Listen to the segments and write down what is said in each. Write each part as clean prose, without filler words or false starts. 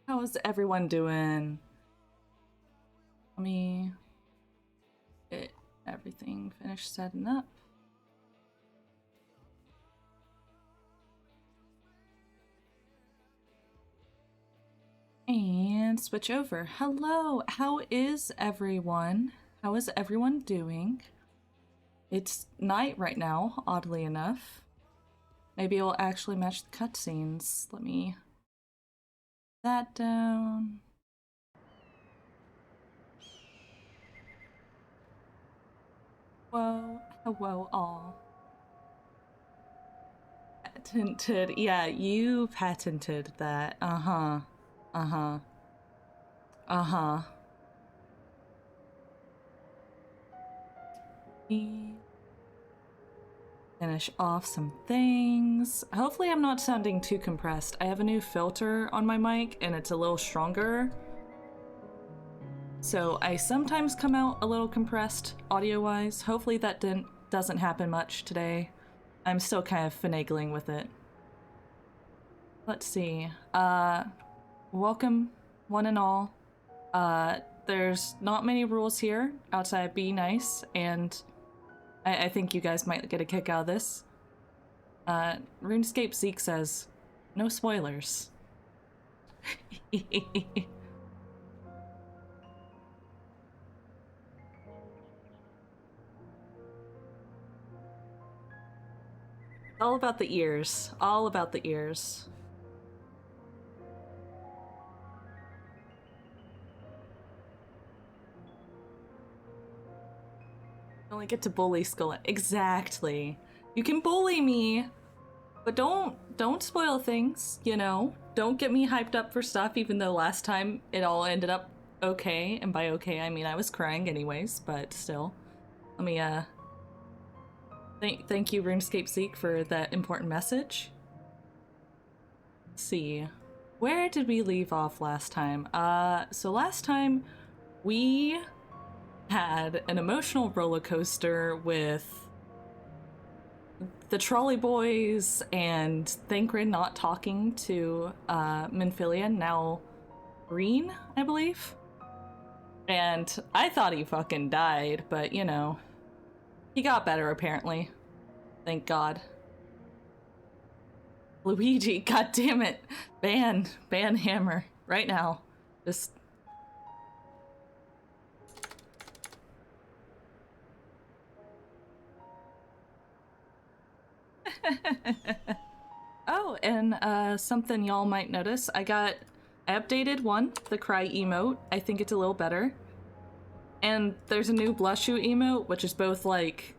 How's everyone doing? Let me get everything finished setting up. And switch over. Hello, how is everyone? How is everyone doing? It's night right now, oddly enough. Maybe it'll actually match the cutscenes. Let me put that down. Whoa, hello all. Patented, yeah, you patented that. Uh-huh. Uh-huh. Uh-huh. Finish off some things. Hopefully I'm not sounding too compressed. I have a new filter on my mic and it's a little stronger. So I sometimes come out a little compressed audio-wise. Hopefully that doesn't happen much today. I'm still kind of finagling with it. Let's see. Welcome, one and all. There's not many rules here outside be nice, and I think you guys might get a kick out of this. RuneScape Zeke says, no spoilers. All about the ears. All about the ears. Only get to bully Skull. Exactly. You can bully me, but don't spoil things, you know? Don't get me hyped up for stuff, even though last time it all ended up okay. And by okay, I mean I was crying anyways, but still. Let me, Thank you, RuneScape Zeke, for that important message. Let's see. Where did we leave off last time? So last time we had an emotional roller coaster with the trolley boys and Thancred not talking to Minfilian, now Green, I believe. And I thought he fucking died, but you know, he got better apparently. Thank God. Luigi, god damn it. Ban Hammer right now. Just oh, and something y'all might notice. I updated one, the cry emote. I think it's a little better. And there's a new blushu emote, which is both like,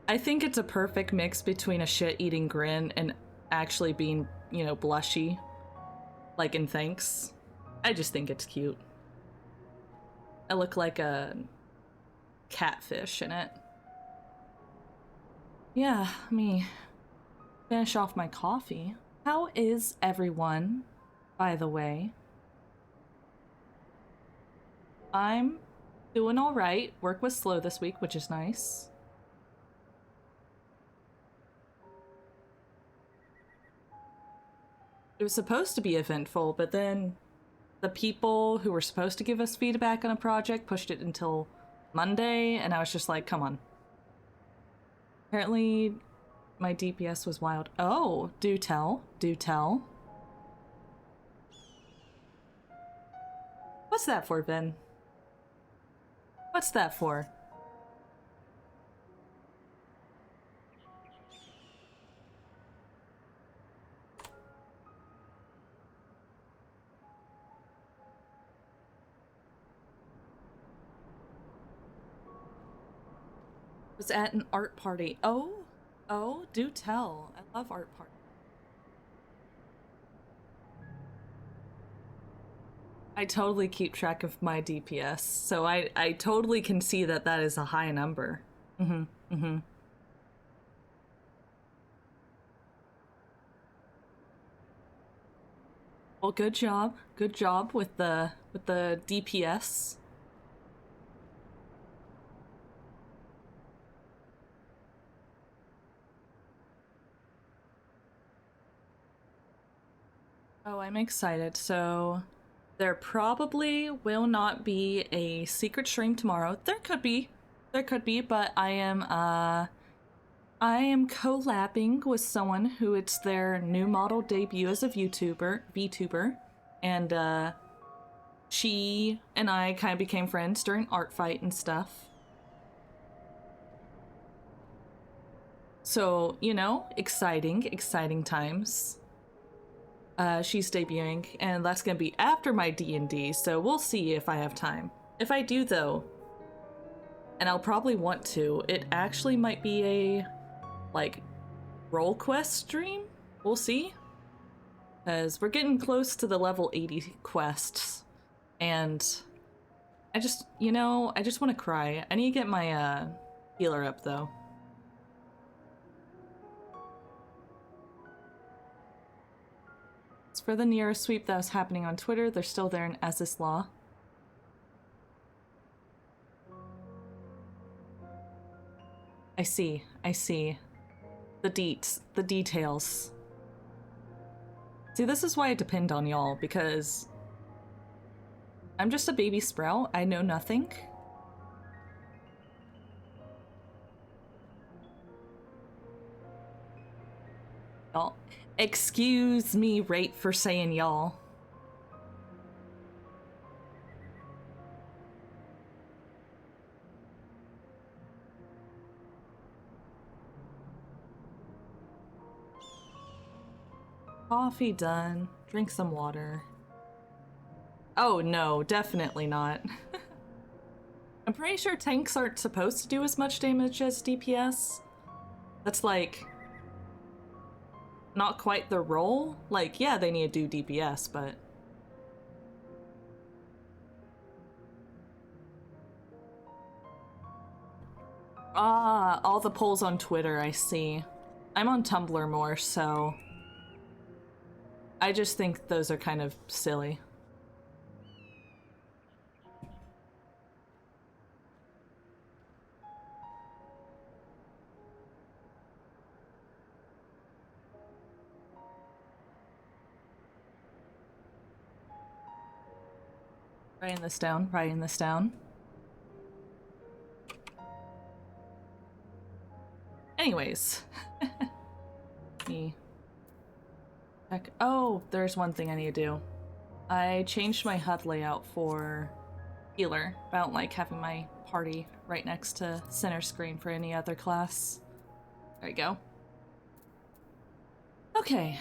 I think it's a perfect mix between a shit-eating grin and actually being, you know, blushy. Like in thanks. I just think it's cute. I look like a catfish in it. Yeah, let me finish off my coffee. How is everyone, by the way? I'm doing all right. Work was slow this week, which is nice. It was supposed to be eventful, but then the people who were supposed to give us feedback on a project pushed it until Monday, and I was just like, come on. Apparently, my DPS was wild. Oh, do tell, do tell. What's that for, Ben? What's that for? Was at an art party. Oh, do tell. I love art parties. I totally keep track of my DPS, so I totally can see that that is a high number. Mm-hmm, mm-hmm. Well, good job. Good job with the DPS. Oh, I'm excited. So there probably will not be a secret stream tomorrow. There could be. There could be, but I am collabing with someone who it's their new model debut as a VTuber, and she and I kind of became friends during art fight and stuff. So, you know, exciting times. She's debuting, and that's gonna be after my D&D, so we'll see if I have time. If I do, though, and I'll probably want to, it actually might be a, like, role quest stream? We'll see. Because we're getting close to the level 80 quests, and I just, you know, I just want to cry. I need to get my, healer up, though. As for the nearest sweep that was happening on Twitter, they're still there in Essis Law. I see. The details. See, this is why I depend on y'all, because I'm just a baby sprout. I know nothing. Y'all, excuse me, rate for saying y'all. Coffee done. Drink some water. Oh no, definitely not. I'm pretty sure tanks aren't supposed to do as much damage as DPS. That's like not quite the role. Like, yeah, they need to do DPS, but all the polls on Twitter, I see. I'm on Tumblr more, so I just think those are kind of silly. Writing this down. Anyways. Me. Check. Oh, there's one thing I need to do. I changed my HUD layout for healer. I don't like having my party right next to center screen for any other class. There you go. Okay.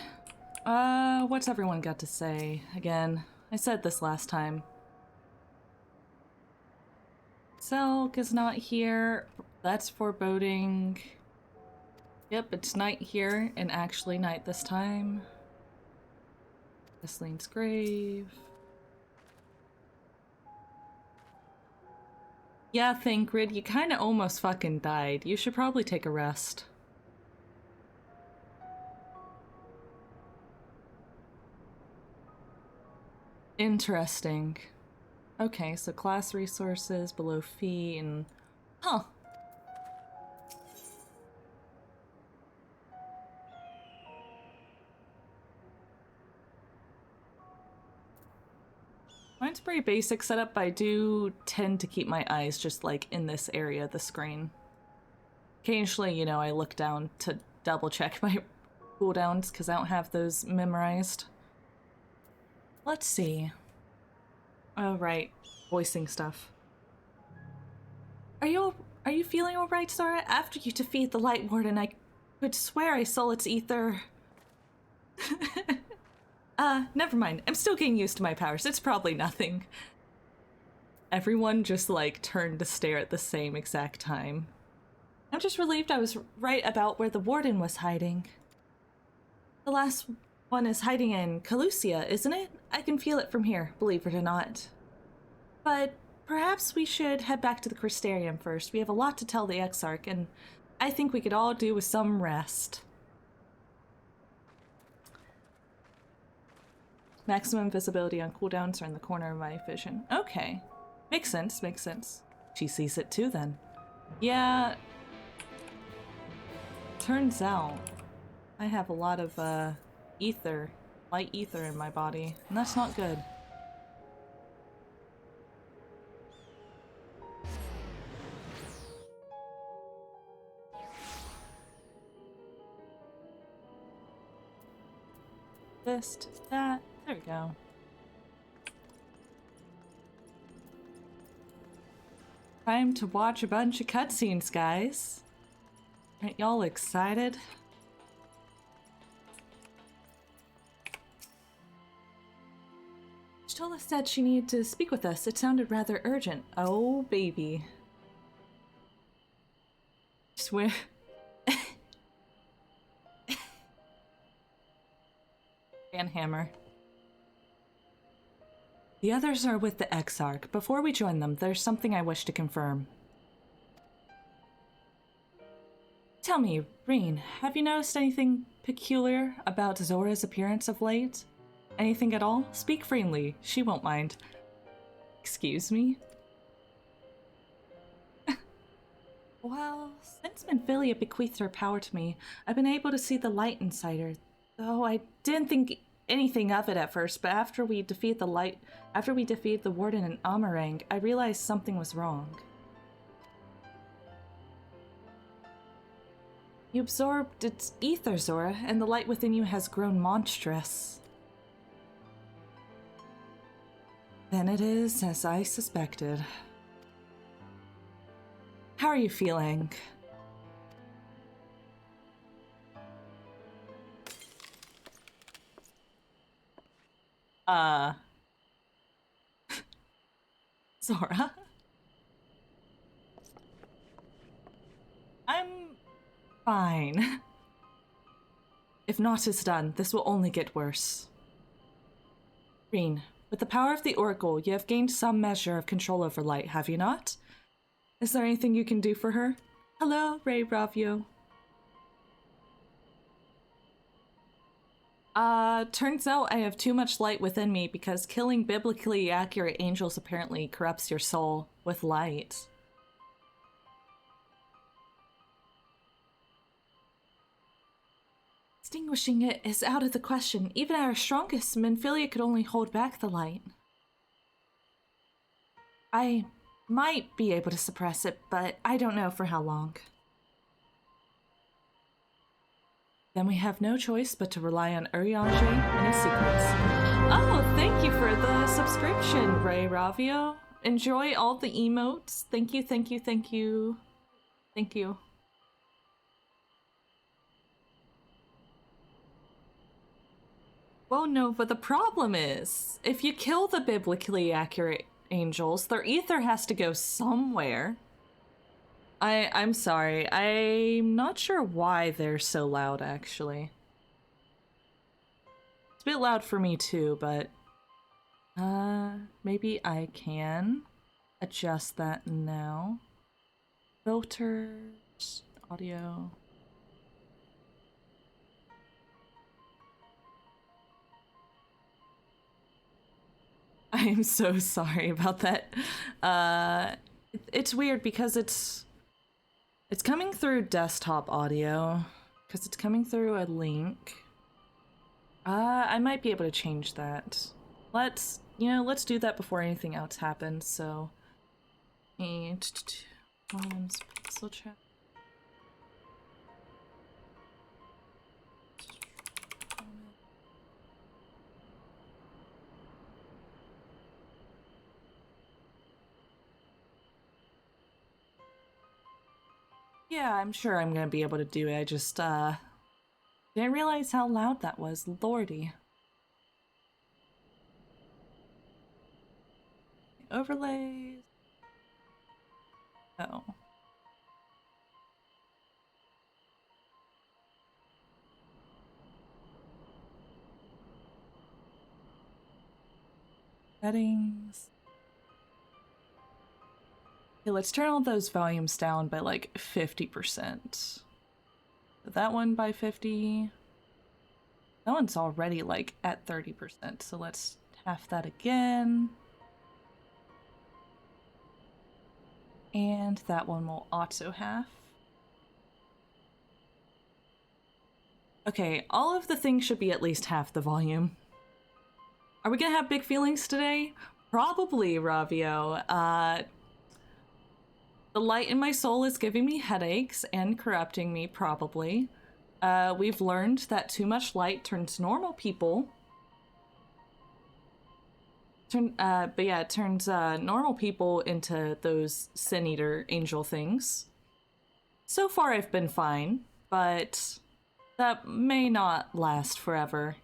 What's everyone got to say? Again, I said this last time. Selk is not here. That's foreboding. Yep, it's night here, and actually night this time. Eslene's grave. Yeah, Thancred, you kinda almost fucking died. You should probably take a rest. Interesting. Okay, so class resources, below fee, and... Huh. Mine's pretty basic setup, but I do tend to keep my eyes just like in this area of the screen. Occasionally, you know, I look down to double check my cooldowns because I don't have those memorized. Let's see. Oh, right. Voicing stuff. Are you feeling alright, Zora? After you defeat the Light Warden, I could swear I saw its ether. Never mind. I'm still getting used to my powers. It's probably nothing. Everyone just, like, turned to stare at the same exact time. I'm just relieved I was right about where the Warden was hiding. The last one is hiding in Calusia, isn't it? I can feel it from here, believe it or not. But perhaps we should head back to the Crystarium first. We have a lot to tell the Exarch, and I think we could all do with some rest. Maximum visibility on cooldowns are in the corner of my vision. Okay. Makes sense, makes sense. She sees it too, then. Yeah. Turns out I have a lot of, ether. Light ether in my body, and that's not good. This, that. There we go. Time to watch a bunch of cutscenes, guys. Aren't y'all excited? Stola said she needed to speak with us. It sounded rather urgent. Oh, baby. Swear. Hammer. The others are with the Exarch. Before we join them, there's something I wish to confirm. Tell me, Reen, have you noticed anything peculiar about Zora's appearance of late? Anything at all? Speak freely. She won't mind. Excuse me? Well, since Minfilia bequeathed her power to me, I've been able to see the light inside her. Though I didn't think anything of it at first, but after we defeated the Warden and Amarang, I realized something was wrong. You absorbed its ether, Zora, and the light within you has grown monstrous. Then it is as I suspected. How are you feeling? Zora? I'm fine. If naught is done, this will only get worse. Reen, with the power of the Oracle, you have gained some measure of control over light, have you not? Is there anything you can do for her? Hello, Ray Ravio. Turns out I have too much light within me because killing biblically accurate angels apparently corrupts your soul with light. Extinguishing it is out of the question. Even at our strongest, Minfilia could only hold back the light. I might be able to suppress it, but I don't know for how long. Then we have no choice but to rely on Urianger and his secrets. Oh, thank you for the subscription, Ray Ravio. Enjoy all the emotes. Thank you, thank you, thank you. Thank you. Well, no, but the problem is, if you kill the biblically accurate angels, their ether has to go somewhere. I'm sorry. I'm not sure why they're so loud, actually. It's a bit loud for me too, but maybe I can adjust that now. Filters, audio. I am so sorry about that. It's weird because it's coming through desktop audio, because it's coming through a link. I might be able to change that. Let's you know, let's do that before anything else happens, so... Volumes, pixel check. Yeah, I'm sure I'm gonna be able to do it. I just, didn't realize how loud that was. Lordy. Overlays. Oh. Settings. Okay, let's turn all those volumes down by like 50%. That one by 50. That one's already like at 30%, so let's half that again. And that one will also half. Okay, all of the things should be at least half the volume. Are we gonna have big feelings today? Probably, Ravio. The light in my soul is giving me headaches and corrupting me, probably. We've learned that too much light turns normal people. But yeah, it turns normal people into those Sin Eater angel things. So far, I've been fine, but that may not last forever.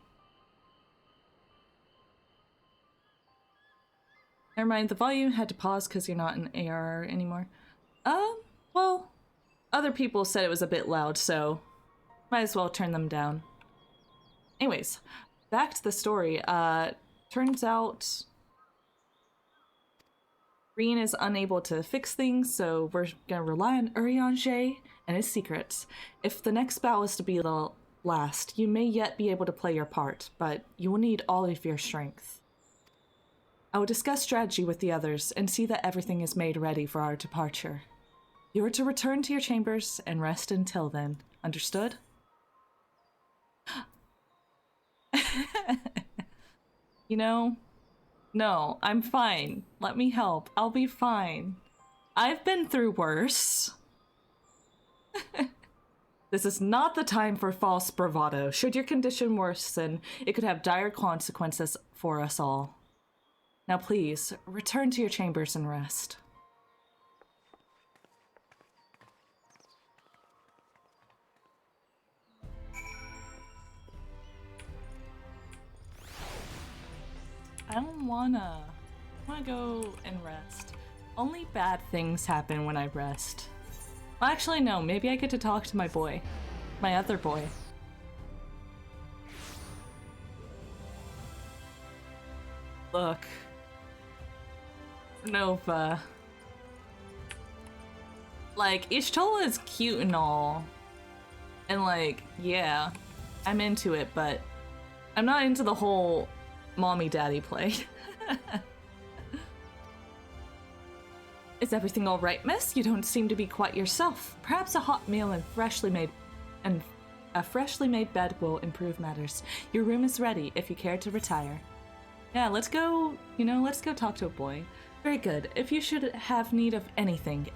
Never mind, the volume had to pause because you're not in ARR anymore. Well, other people said it was a bit loud, so might as well turn them down. Anyways, back to the story. Turns out Green is unable to fix things, so we're gonna rely on Urianger and his secrets. If the next battle is to be the last, you may yet be able to play your part, but you will need all of your strength. I will discuss strategy with the others and see that everything is made ready for our departure. You are to return to your chambers and rest until then. Understood? You know, no, I'm fine. Let me help. I'll be fine. I've been through worse. This is not the time for false bravado. Should your condition worsen, it could have dire consequences for us all. Now please, return to your chambers and rest. I don't wanna. I wanna go and rest. Only bad things happen when I rest. Well, actually, no. Maybe I get to talk to my boy. My other boy. Look. Nova. Like, Ishtola is cute and all. And like, yeah. I'm into it, but I'm not into the whole mommy daddy play. Is everything all right, miss? You don't seem to be quite yourself. Perhaps a hot meal and a freshly made bed will improve matters. Your room is ready if you care to retire. Yeah, let's go, let's go talk to a boy. Very good. If you should have need of anything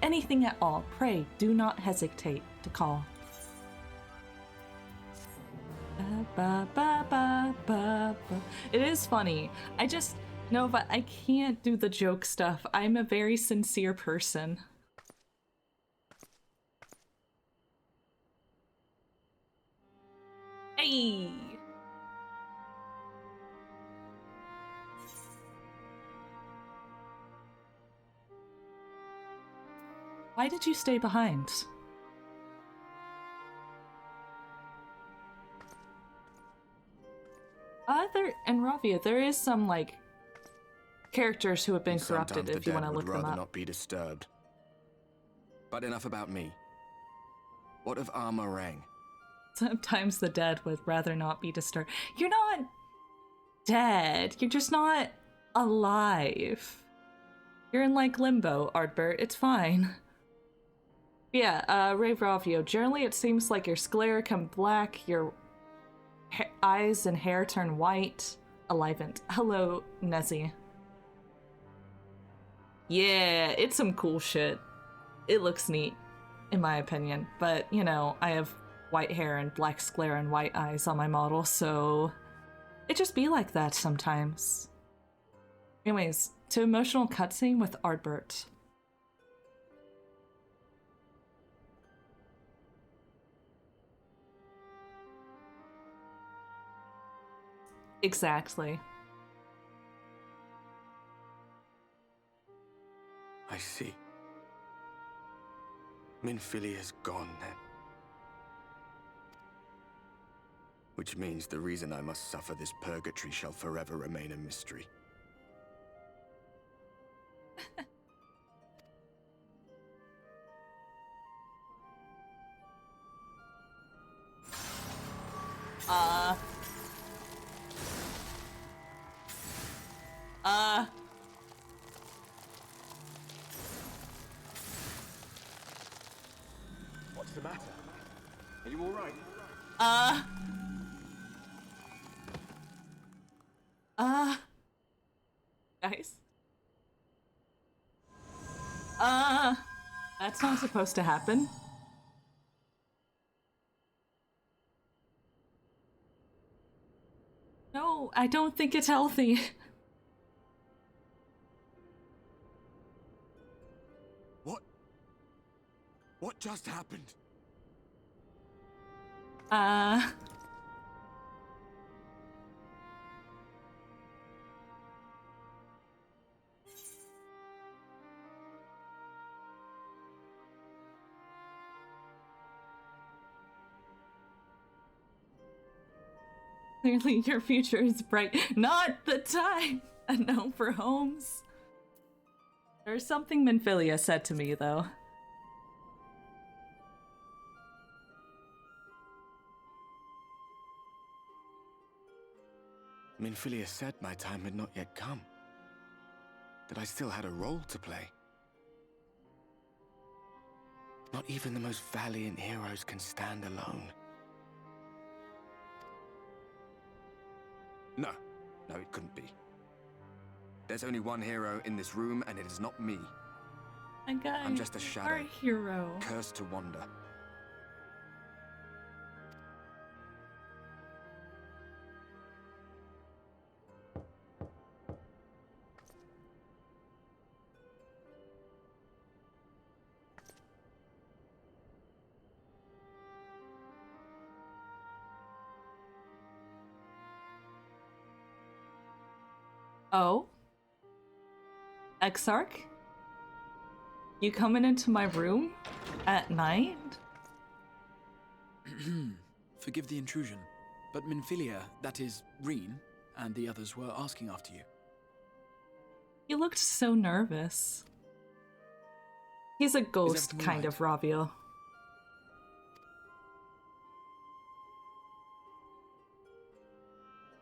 at all, pray do not hesitate to call. It is funny. No, but I can't do the joke stuff. I'm a very sincere person. Hey! Why did you stay behind? And Ravia, there is some, like, characters who have been corrupted if you want to look them up. Not be disturbed. But enough about me. What of Armarang? Sometimes the dead would rather not be disturbed. You're not dead. You're just not alive. You're in, like, limbo, Artbert. It's fine. Yeah, Ray Ravio. Generally, it seems like your sclera come black, your eyes and hair turn white. Alivened. Hello, Nezzy. Yeah, it's some cool shit. It looks neat, in my opinion. But, you know, I have white hair and black sclera and white eyes on my model, so it just be like that sometimes. Anyways, to emotional cutscene with Ardbert. Exactly. I see. Minfilia's gone then. Which means the reason I must suffer this purgatory shall forever remain a mystery. What's the matter? Are you all right? Guys? That's not supposed to happen. No, I don't think it's healthy. What just happened? Clearly your future is bright. Not the time! A no for Holmes. There's something Minfilia said to me, though. Minfilia said my time had not yet come. That I still had a role to play. Not even the most valiant heroes can stand alone. No, it couldn't be. There's only one hero in this room, and it is not me. My guy, I'm just a shadow. our hero. Cursed to wander. Oh? Exarch? You coming into my room at night? Forgive the intrusion, but Minfilia, that is, Reen, and the others were asking after you. You looked so nervous. He's a ghost, kind of, Ravio.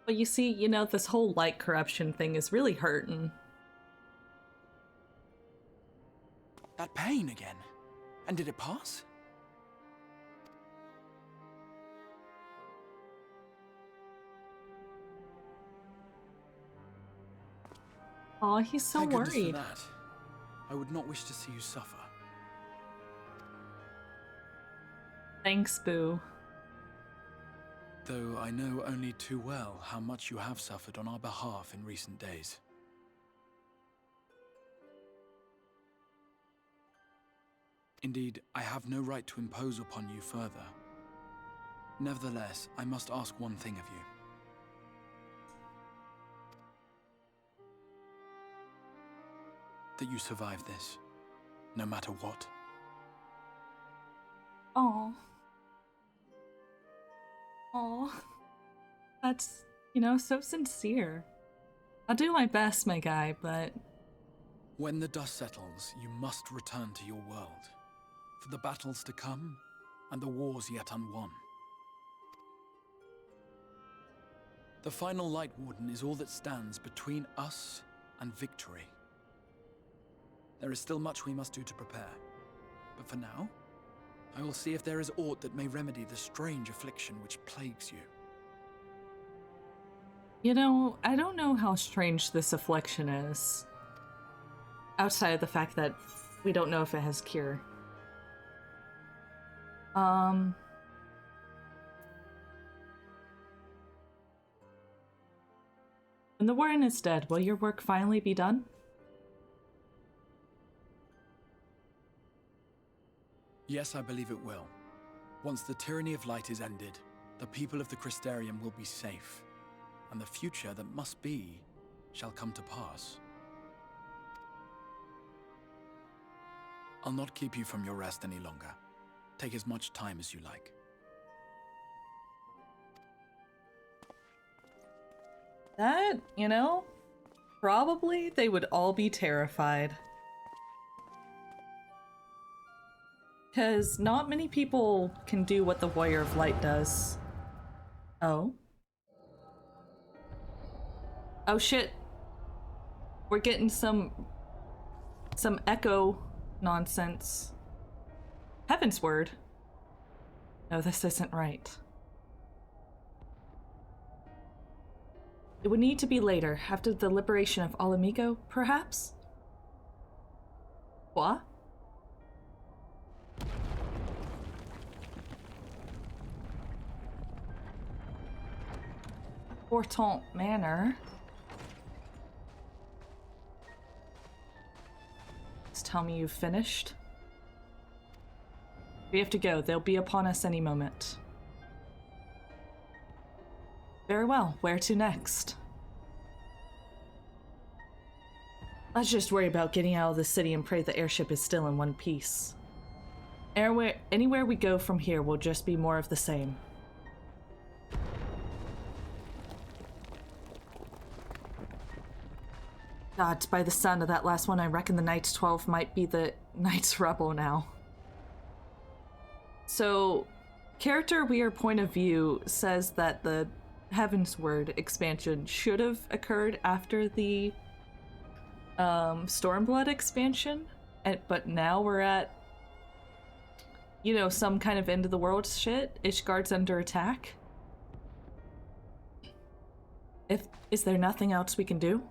But you see, you know, this whole light corruption thing is really hurting. That pain again? And did it pass? Aw, he's so Thank goodness worried. for that. I would not wish to see you suffer. Thanks, Boo. Though I know only too well how much you have suffered on our behalf in recent days. Indeed, I have no right to impose upon you further. Nevertheless, I must ask one thing of you. That you survive this, no matter what. Aw. Aw. That's, you know, so sincere. I'll do my best, my guy, but... When the dust settles, you must return to your world. For the battles to come, and the wars yet unwon. The final Light Warden is all that stands between us and victory. There is still much we must do to prepare. But for now, I will see if there is aught that may remedy the strange affliction which plagues you. You know, I don't know how strange this affliction is. Outside of the fact that we don't know if it has cure. When the warden is dead, will your work finally be done? Yes, I believe it will. Once the tyranny of light is ended, the people of the Crystarium will be safe, and the future that must be shall come to pass. I'll not keep you from your rest any longer. Take as much time as you like. That, you know, probably they would all be terrified. Because not many people can do what the Warrior of Light does. Oh. Oh shit. We're getting some echo nonsense. Heaven's word. No, this isn't right. It would need to be later, after the liberation of Alamigo, perhaps? What? Portant Manor. Just tell me you've finished. We have to go. They'll be upon us any moment. Very well. Where to next? Let's just worry about getting out of the city and pray the airship is still in one piece. Anywhere we go from here will just be more of the same. God, by the sound of that last one, I reckon the Knights 12 might be the Knights Rebel now. So, character weird point of view says that the Heavensward expansion should have occurred after the Stormblood expansion, but now we're at, you know, some kind of end of the world shit. Ishgard's under attack. Is there nothing else we can do?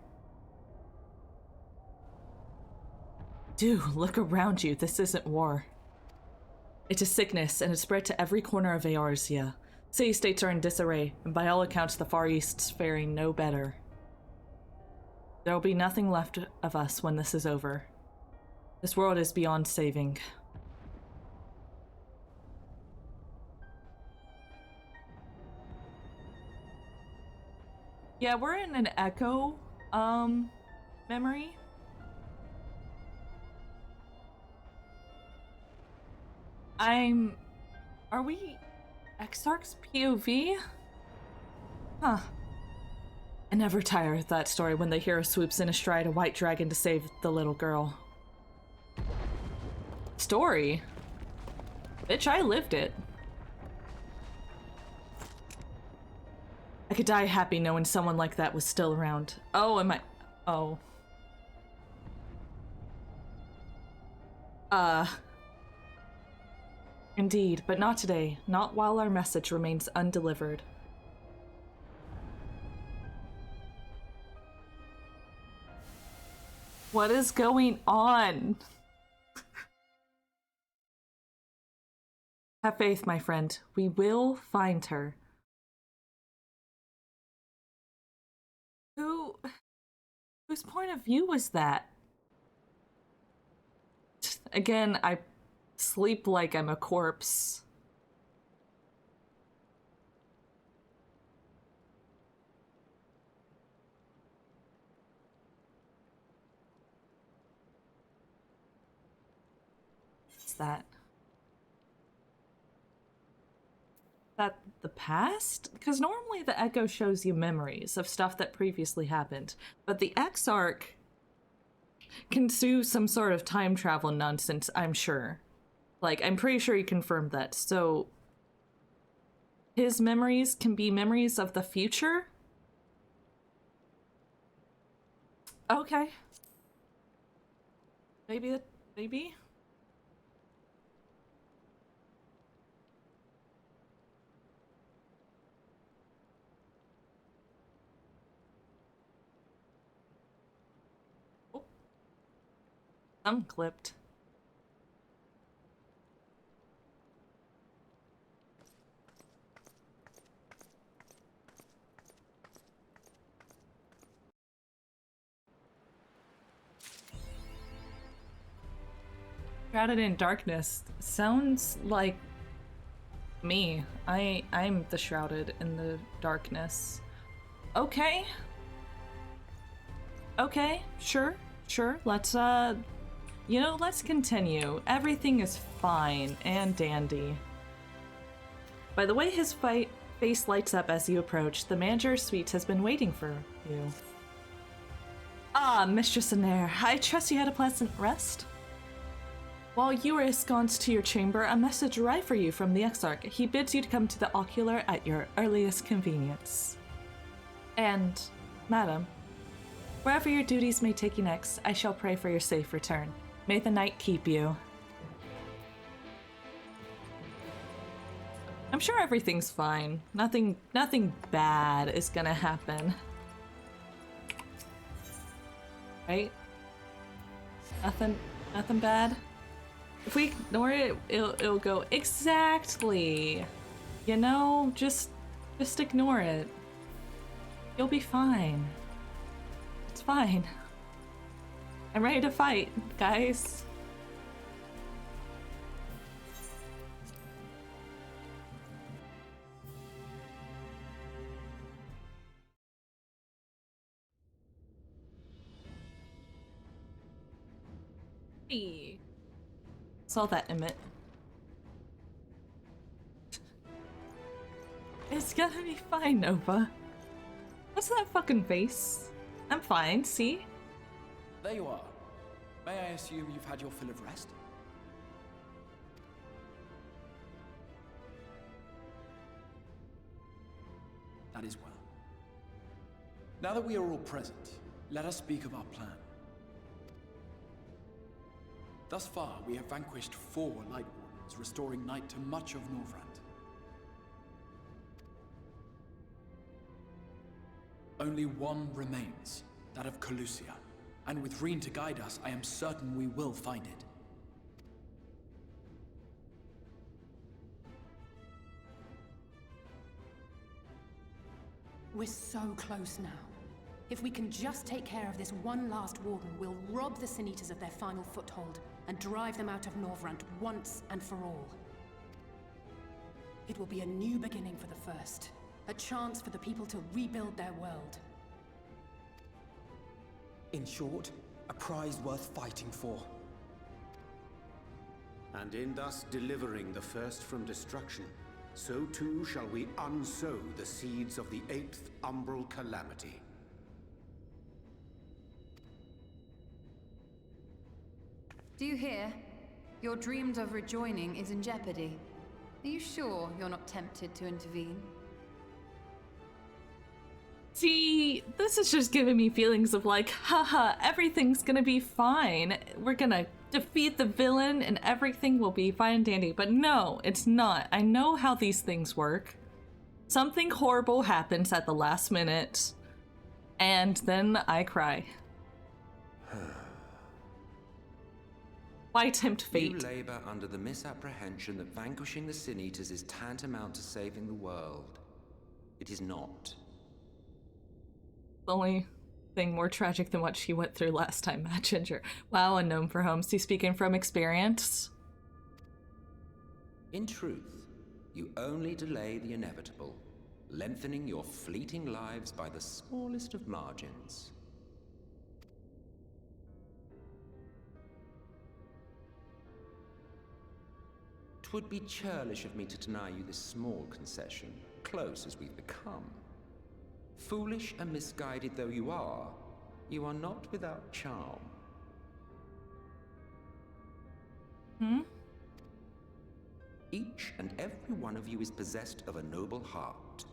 Dude, look around you. This isn't war. It's a sickness, and it's spread to every corner of Eorzea. City-states are in disarray, and by all accounts the Far East's faring no better. There will be nothing left of us when this is over. This world is beyond saving. Yeah, we're in an echo, memory. Are we Exarch's POV? Huh. I never tire of that story when the hero swoops in astride a white dragon to save the little girl. Story? Bitch, I lived it. I could die happy knowing someone like that was still around. Oh, am I? Oh. Indeed, but not today. Not while our message remains undelivered. What is going on? Have faith, my friend. We will find her. Whose point of view was that? Again, I sleep like I'm a corpse. What's that? That the past? Because normally the echo shows you memories of stuff that previously happened, but the Exarch can do some sort of time travel nonsense, I'm sure. Like, I'm pretty sure he confirmed that. So his memories can be memories of the future? Okay. Maybe? I'm clipped. Shrouded in darkness sounds like me. I'm the shrouded in the darkness. Okay. Okay, sure. Let's let's continue. Everything is fine and dandy. By the way his face lights up as you approach, the manager's suite has been waiting for you. Ah, Mistress Anair, I trust you had a pleasant rest? While you were ensconced to your chamber, a message arrived for you from the Exarch. He bids you to come to the Ocular at your earliest convenience. And, madam, wherever your duties may take you next, I shall pray for your safe return. May the night keep you. I'm sure everything's fine. Nothing bad is gonna happen. Right? Nothing bad? If we ignore it, it'll go exactly. You know, just ignore it. You'll be fine. It's fine. I'm ready to fight, guys. Hey. Saw that, Emmett. It's gonna be fine, Nova. What's that fucking face? I'm fine, see? There you are. May I assume you've had your fill of rest? That is well. Now that we are all present, let us speak of our plan. Thus far, we have vanquished 4 Light Wardens, restoring night to much of Norvrand. Only one remains, that of Calusia. And with Reen to guide us, I am certain we will find it. We're so close now. If we can just take care of this one last Warden, we'll rob the Sin Eaters of their final foothold and drive them out of Norvrand once and for all. It will be a new beginning for the First. A chance for the people to rebuild their world. In short, a prize worth fighting for. And in thus delivering the First from destruction, so too shall we unsow the seeds of the 8th Umbral Calamity. Do you hear? Your dreamed of rejoining is in jeopardy. Are you sure you're not tempted to intervene? See, this is just giving me feelings of like, haha, everything's gonna be fine. We're gonna defeat the villain and everything will be fine and dandy. But no, it's not. I know how these things work. Something horrible happens at the last minute, and then I cry. Why tempt fate? You labor under the misapprehension that vanquishing the Sin Eaters is tantamount to saving the world. It is not. The only thing more tragic than what she went through last time, Matt Ginger. Wow, unknown for Holmes. He's speaking from experience. In truth, you only delay the inevitable, lengthening your fleeting lives by the smallest of margins. It would be churlish of me to deny you this small concession, close as we've become. Foolish and misguided though you are not without charm. Each and every one of you is possessed of a noble heart.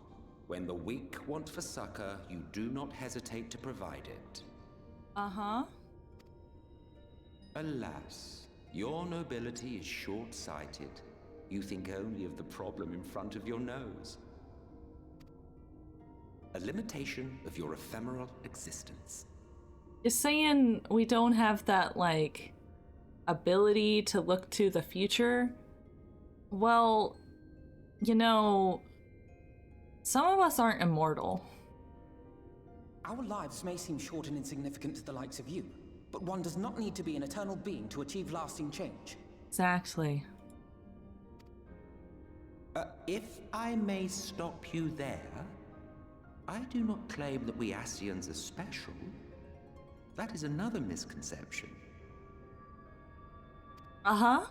When the weak want for succor, you do not hesitate to provide it. Alas, your nobility is short-sighted. You think only of the problem in front of your nose. A limitation of your ephemeral existence. You're saying we don't have that, like, ability to look to the future, well, you know, some of us aren't immortal. Our lives may seem short and insignificant to the likes of you, but one does not need to be an eternal being to achieve lasting change. Exactly. If I may stop you there, I do not claim that we Ascians are special. That is another misconception. Uh-huh.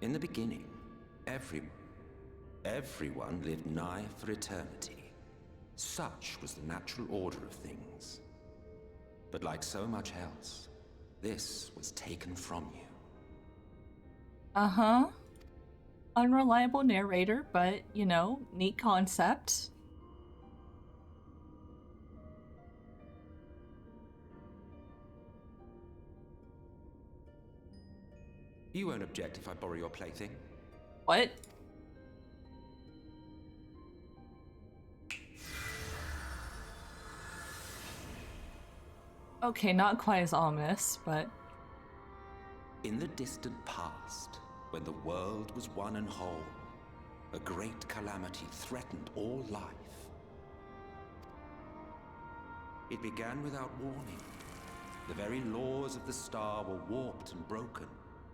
In the beginning, everyone lived nigh for eternity. Such was the natural order of things. But like so much else, this was taken from you. Uh-huh. Unreliable narrator, but, you know, neat concept. You won't object if I borrow your plaything? What? Okay, not quite as ominous, but... In the distant past, when the world was one and whole, a great calamity threatened all life. It began without warning. The very laws of the star were warped and broken,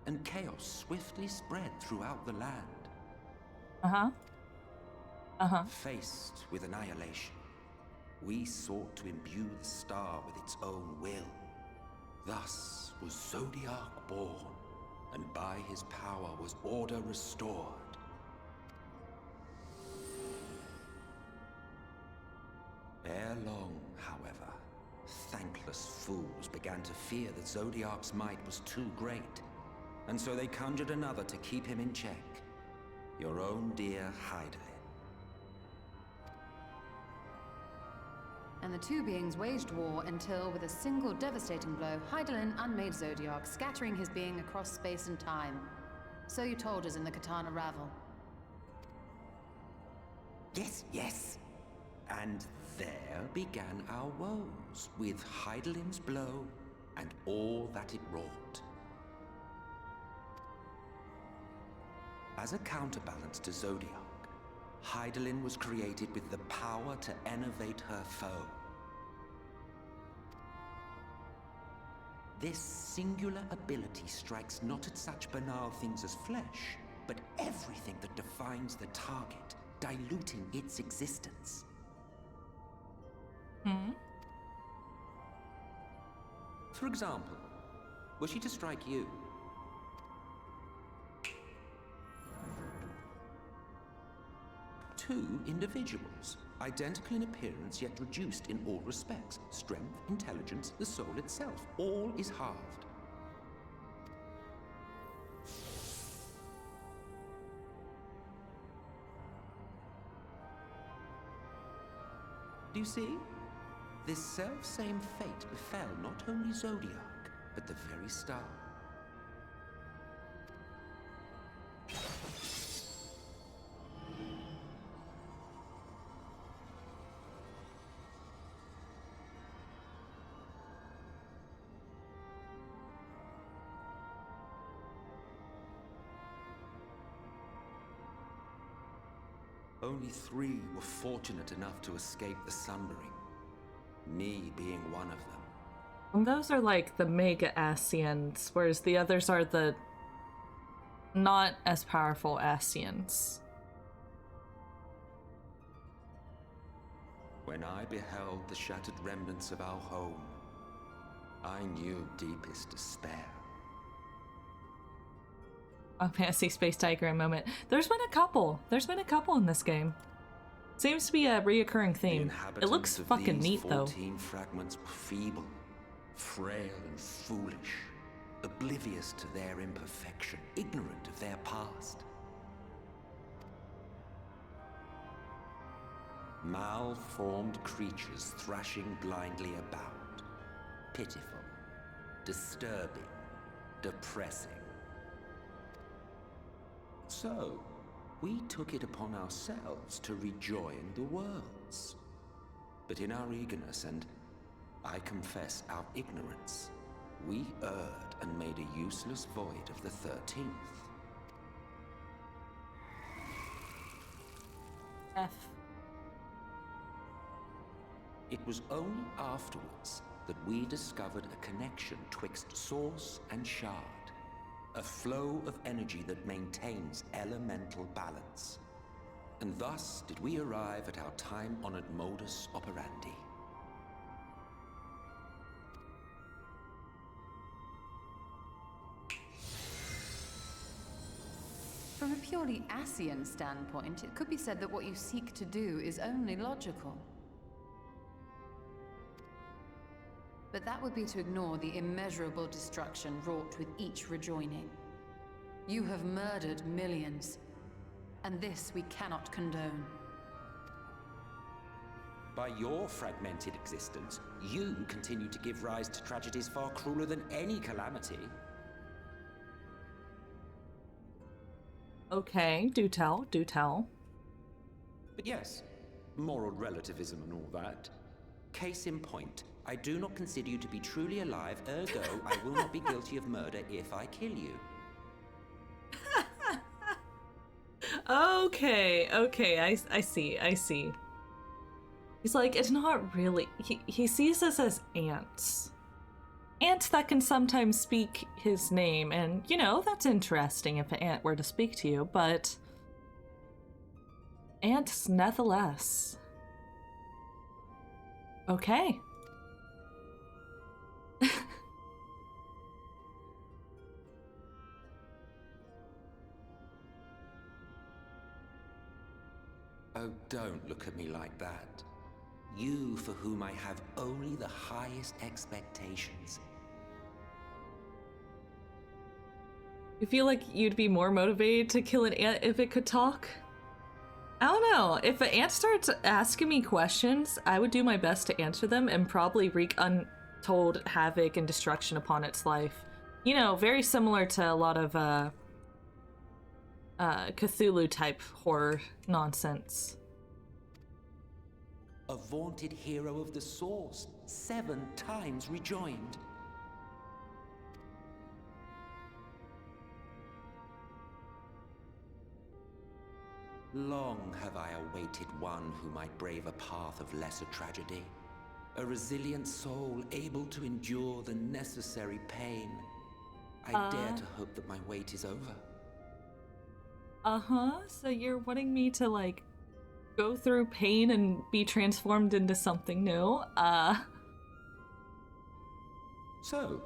and chaos swiftly spread throughout the land. Uh-huh. Uh-huh. Faced with annihilation, we sought to imbue the star with its own will. Thus was Zodiac born, and by his power was order restored. Ere long, however, thankless fools began to fear that Zodiac's might was too great, and so they conjured another to keep him in check. Your own dear Hydaelyn. And the two beings waged war until, with a single devastating blow, Hydaelyn unmade Zodiac, scattering his being across space and time. So you told us in the Katana Ravel. Yes, yes. And there began our woes, with Hydaelyn's blow and all that it wrought. As a counterbalance to Zodiac, Hydaelyn was created with the power to enervate her foe. This singular ability strikes not at such banal things as flesh, but everything that defines the target, diluting its existence. For example, were she to strike you, two individuals, identical in appearance yet reduced in all respects. Strength, intelligence, the soul itself, all is halved. Do you see? This self-same fate befell not only Zodiac, but the very star. Only 3 were fortunate enough to escape the Sundering, me being one of them. And those are like the mega Ascians, whereas the others are the not as powerful Ascians. When I beheld the shattered remnants of our home, I knew deepest despair. A fantasy space diagram moment. There's been a couple in this game. Seems to be a reoccurring theme. It looks fucking neat though. 14 fragments were feeble, frail and foolish, oblivious to their imperfection, ignorant of their past. Malformed creatures thrashing blindly about. Pitiful, disturbing, depressing. So, we took it upon ourselves to rejoin the worlds. But in our eagerness and, I confess, our ignorance, We erred and made a useless void of the 13th. F. It was only afterwards that we discovered a connection twixt source and shard. A flow of energy that maintains elemental balance. And thus did we arrive at our time-honored modus operandi. From a purely Asian standpoint, it could be said that what you seek to do is only logical. But that would be to ignore the immeasurable destruction wrought with each rejoining. You have murdered millions, and this we cannot condone. By your fragmented existence, you continue to give rise to tragedies far crueler than any calamity. Okay, do tell, do tell. But yes, moral relativism and all that. Case in point, I do not consider you to be truly alive, ergo I will not be guilty of murder if I kill you. Okay, I see. He's like, it's not really, he sees us as ants. Ants that can sometimes speak his name, and, you know, that's interesting if an ant were to speak to you, but ants nevertheless. Okay. Oh, don't look at me like that. You for whom I have only the highest expectations. You feel like you'd be more motivated to kill an ant if it could talk? I don't know. If an ant starts asking me questions, I would do my best to answer them and probably wreak untold havoc and destruction upon its life. You know, very similar to a lot of Cthulhu-type horror nonsense. A vaunted hero of the Source, 7 times rejoined. Long have I awaited one who might brave a path of lesser tragedy. A resilient soul able to endure the necessary pain. I dare to hope that my wait is over. So you're wanting me to, like, go through pain and be transformed into something new? So,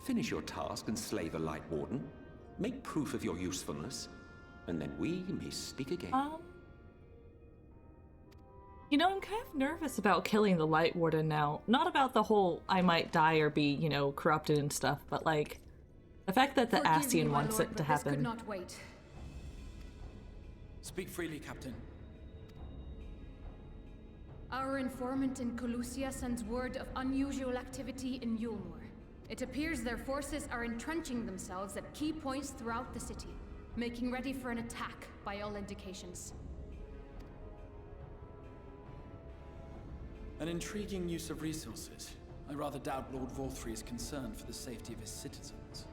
finish your task and slay the Light Warden. Make proof of your usefulness, and then we may speak again. You know, I'm kind of nervous about killing the Light Warden now. Not about the whole I might die or be, you know, corrupted and stuff, but, like, the fact that the Ascian wants it to happen. This could not wait. Speak freely, Captain. Our informant in Colusia sends word of unusual activity in Yulmur. It appears their forces are entrenching themselves at key points throughout the city, making ready for an attack by all indications. An intriguing use of resources. I rather doubt Lord Vorthry is concerned for the safety of his citizens.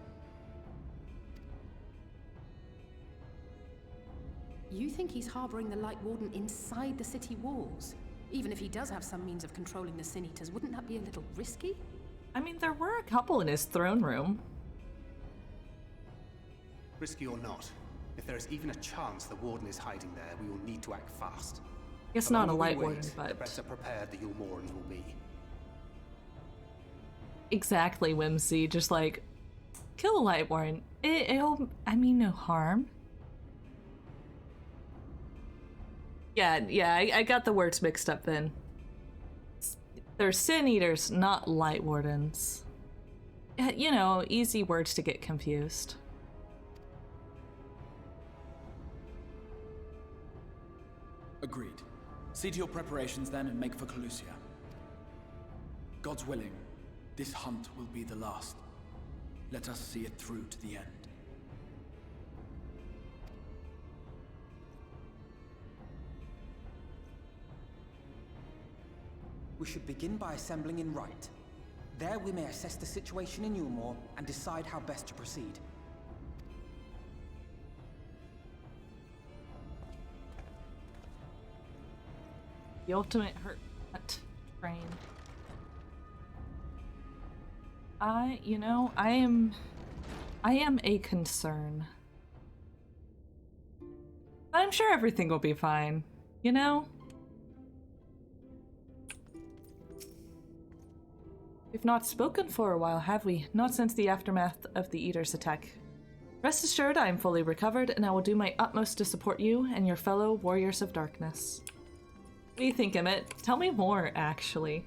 You think he's harboring the Light Warden inside the city walls? Even if he does have some means of controlling the Sin Eaters, wouldn't that be a little risky? I mean, there were a couple in his throne room. Risky or not, if there is even a chance the Warden is hiding there, we will need to act fast. Guess The not a longer we Light wait, Warden, the but... better prepared the Yulmorans will be. Exactly, Whimsy. Just like, kill a Light Warden. It'll, I mean, no harm. Yeah, I got the words mixed up then. They're Sin Eaters, not Light Wardens. You know, easy words to get confused. Agreed. See to your preparations then and make for Colusia. God's willing, this hunt will be the last. Let us see it through to the end. We should begin by assembling in right. There we may assess the situation in Yulmore and decide how best to proceed. The ultimate hurt train. I am a concern. But I'm sure everything will be fine, you know? We've not spoken for a while, have we? Not since the aftermath of the Eater's attack. Rest assured, I am fully recovered, and I will do my utmost to support you and your fellow Warriors of Darkness. What do you think, Emmett? Tell me more, actually.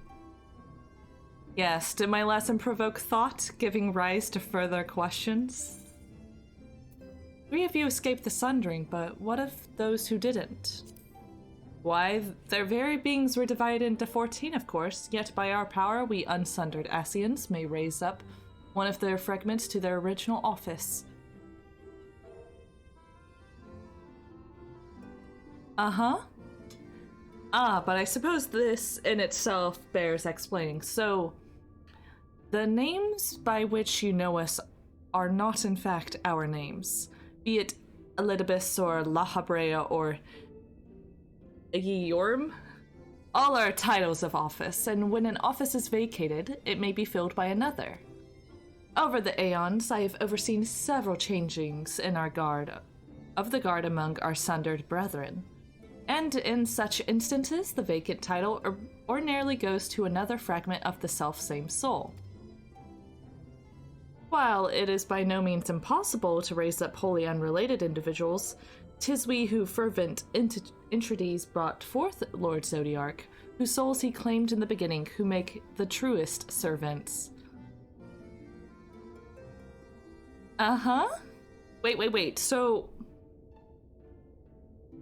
Yes, did my lesson provoke thought, giving rise to further questions? 3 of you escaped the Sundering, but what of those who didn't? Why, their very beings were divided into 14, of course, yet by our power we unsundered Ascians may raise up one of their fragments to their original office. Uh-huh. Ah, but I suppose this in itself bears explaining. So, the names by which you know us are not in fact our names. Be it Elidibus or La Habrea or Yorm. All are titles of office, and when an office is vacated, it may be filled by another. Over the aeons, I have overseen several changings in our guard, of the guard among our sundered brethren. And in such instances, the vacant title ordinarily goes to another fragment of the self-same soul. While it is by no means impossible to raise up wholly unrelated individuals, 'tis we who fervent entreaties brought forth Lord Zodiarch, whose souls he claimed in the beginning, who make the truest servants. Uh-huh? Wait, so...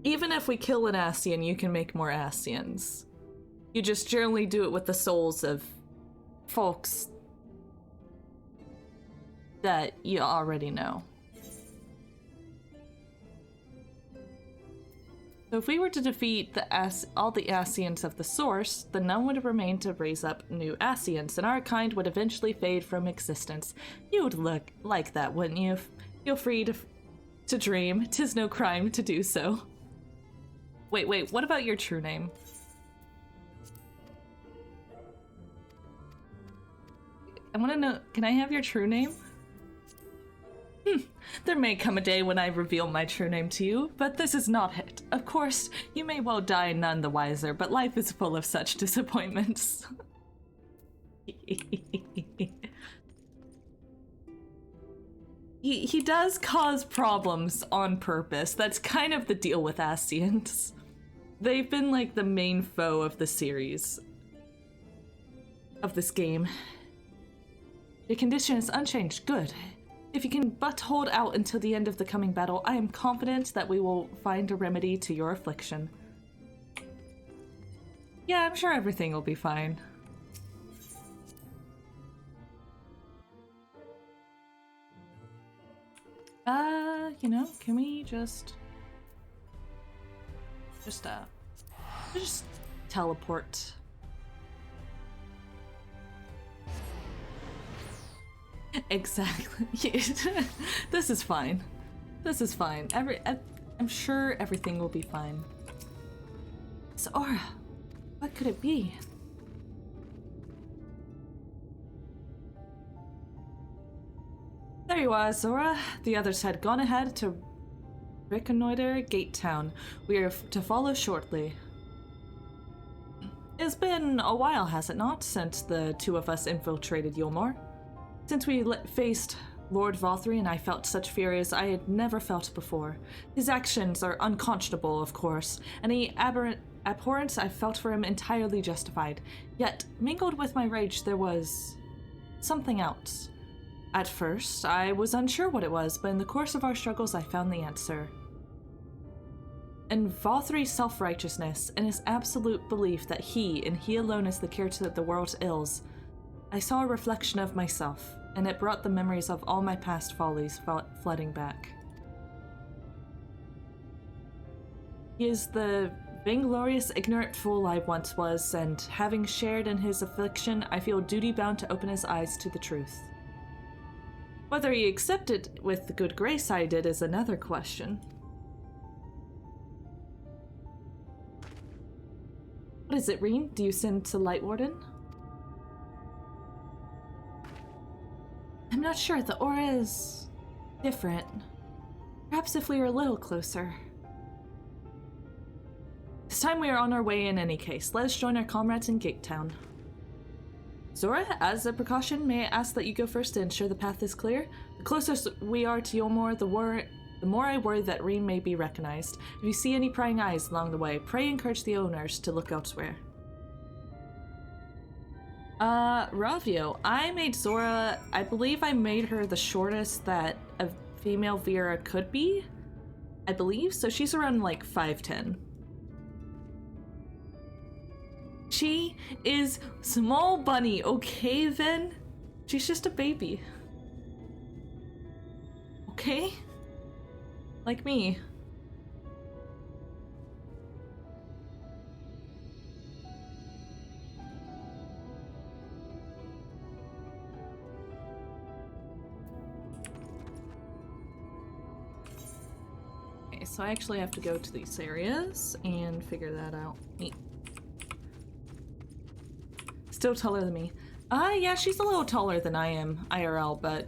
Even if we kill an Ascian, you can make more Ascians. You just generally do it with the souls of folks that you already know. So if we were to defeat all the Ascians of the Source, then none would remain to raise up new Ascians, and our kind would eventually fade from existence. You would look like that, wouldn't you? Feel free to dream. 'Tis no crime to do so. Wait, what about your true name? I want to know, can I have your true name? There may come a day when I reveal my true name to you, but this is not it. Of course, you may well die none the wiser, but life is full of such disappointments. He does cause problems on purpose. That's kind of the deal with Ascians. They've been like the main foe of the series. Of this game. Your condition is unchanged. Good. If you can but hold out until the end of the coming battle, I am confident that we will find a remedy to your affliction. Yeah, I'm sure everything will be fine. Can we just teleport? Exactly. This is fine. This is fine. I'm sure everything will be fine. Zora, what could it be? There you are, Zora. The others had gone ahead to reconnoiter Gate Town. We are to follow shortly. It's been a while, has it not, since the 2 of us infiltrated Yulmore? Since we faced Lord Vothri, and I felt such fury as I had never felt before. His actions are unconscionable, of course, and the abhorrence I felt for him entirely justified. Yet, mingled with my rage, there was something else. At first, I was unsure what it was, but in the course of our struggles, I found the answer. In Vothri's self-righteousness, and his absolute belief that he, and he alone, is the cure to the world's ills, I saw a reflection of myself, and it brought the memories of all my past follies flooding back. He is the Vainglorious, ignorant fool I once was, and having shared in his affliction, I feel duty-bound to open his eyes to the truth. Whether he accepted with the good grace I did is another question. What is it, Reen? Do you send to Light Warden? I'm not sure. The aura is different. Perhaps if we were a little closer. This time we are on our way in any case. Let us join our comrades in Gate Town. Zora, as a precaution, may I ask that you go first to ensure the path is clear? The closer we are to Yulmore, the more I worry that Reen may be recognized. If you see any prying eyes along the way, pray encourage the owners to look elsewhere. Ravio, I made Zora, I believe I made her the shortest that a female Vera could be. I believe, so she's around like 5'10". She is small bunny, okay then? She's just a baby. Okay? Like me. Okay, so I actually have to go to these areas and figure that out. Neat. Still taller than me. Yeah, she's a little taller than I am, IRL, but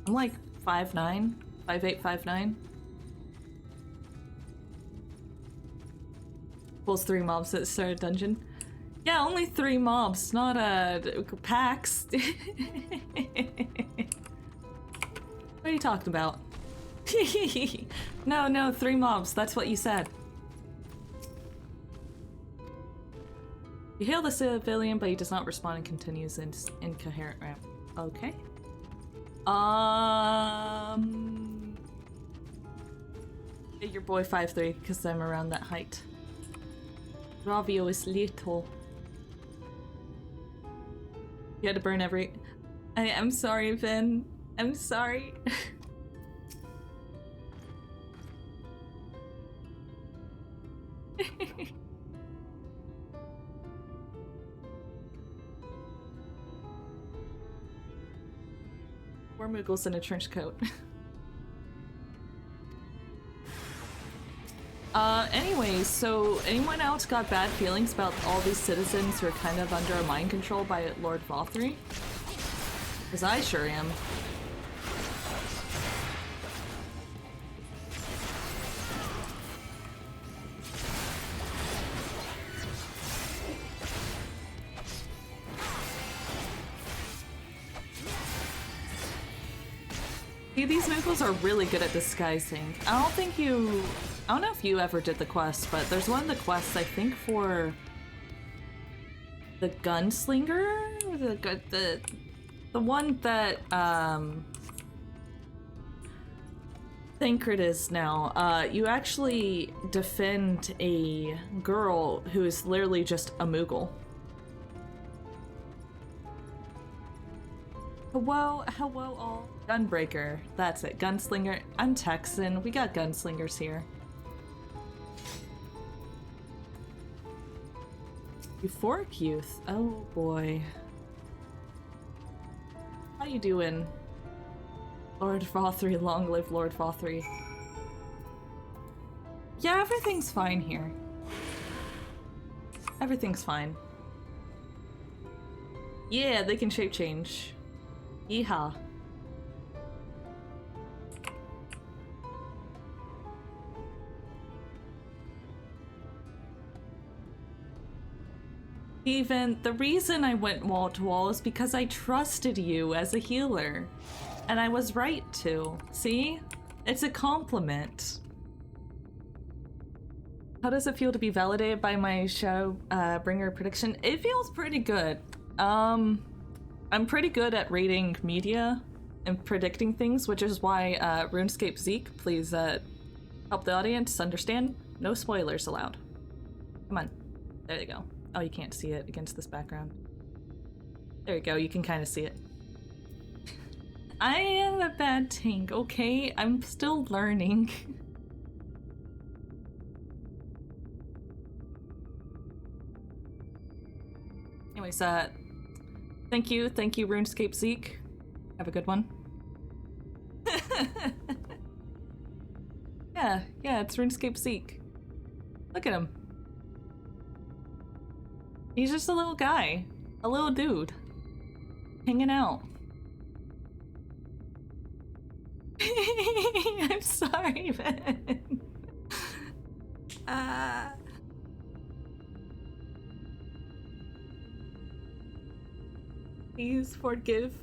I'm like 5'9", 5'8", 5'9". Pulls 3 mobs at the start of dungeon. Yeah, only 3 mobs, not packs. What are you talking about? No, 3 mobs, that's what you said. You hail the civilian, but he does not respond and continues in incoherent rap. Okay. Your boy 5'3", because I'm around that height. Ravio is little. You had to burn every... I'm sorry, Vin. I'm sorry. Poor Moogle's in a trench coat. Anyways, so anyone else got bad feelings about all these citizens who are kind of under mind control by Lord Vothry? Because I sure am. See, these Moogles are really good at disguising. I don't know if you ever did the quest, but there's one of the quests, I think, for the gunslinger? The one that, Thancred is now. You actually defend a girl who is literally just a Moogle. Hello all. Gunbreaker, that's it. Gunslinger. I'm Texan. We got gunslingers here. Euphoric Youth. Oh boy. How you doing? Lord Vothry, long live Lord Vothry. Yeah, everything's fine here. Everything's fine. Yeah, they can shape change. Yeehaw. Even the reason I went wall to wall is because I trusted you as a healer. And I was right to. See? It's a compliment. How does it feel to be validated by my Shadowbringer prediction? It feels pretty good. I'm pretty good at reading media and predicting things, which is why RuneScape Zeke, please help the audience understand. No spoilers allowed. Come on. There you go. Oh, you can't see it against this background. There you go, you can kind of see it. I am a bad tank, okay? I'm still learning. Anyways, thank you, RuneScape Zeke. Have a good one. Yeah, it's RuneScape Zeke. Look at him. He's just a little guy. A little dude. Hanging out. I'm sorry, man. Please forgive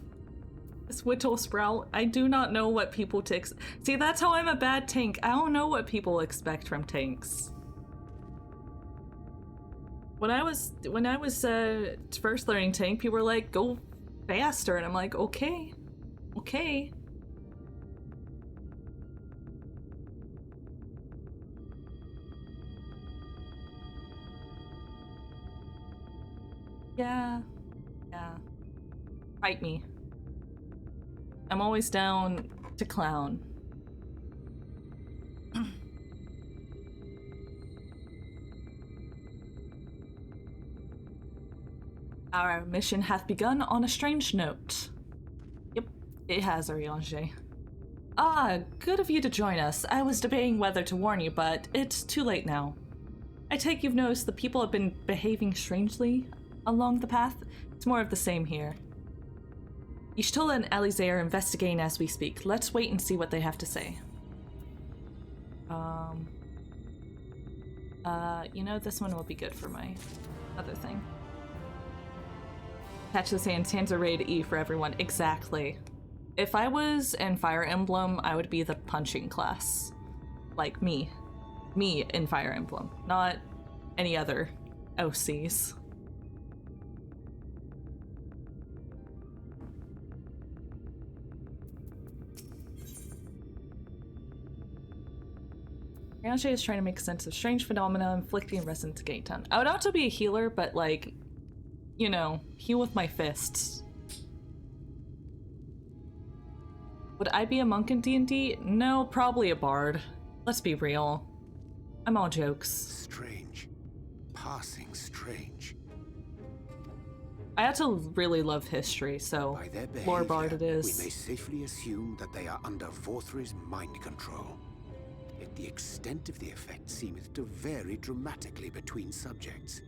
this Whittle Sprout. I do not know what people see, that's how I'm a bad tank. I don't know what people expect from tanks. When I was first learning tank, people were like, go faster, and I'm like, okay. Yeah. Fight me. I'm always down to clown. Our mission hath begun on a strange note. Yep, it has, Ariange. Ah, good of you to join us. I was debating whether to warn you, but it's too late now. I take you've noticed the people have been behaving strangely along the path. It's more of the same here. Y'shtola and Alize are investigating as we speak. Let's wait and see what they have to say. You know, this one will be good for my other thing. Attach the hands are ready to E for everyone. Exactly. If I was in Fire Emblem, I would be the punching class. Like me. Me in Fire Emblem, not any other OCs. Rianche is trying to make sense of strange phenomena inflicting resonance to Gaetan. I would also be a healer, but like, you know, heal with my fists. Would I be a monk in D&D? No, probably a bard. Let's be real. I'm all jokes. Strange. Passing strange. I had to really love history, so By their behavior, lore bard it is. we may safely assume that they are under Vorthri's mind control. Yet the extent of the effect seemeth to vary dramatically between subjects.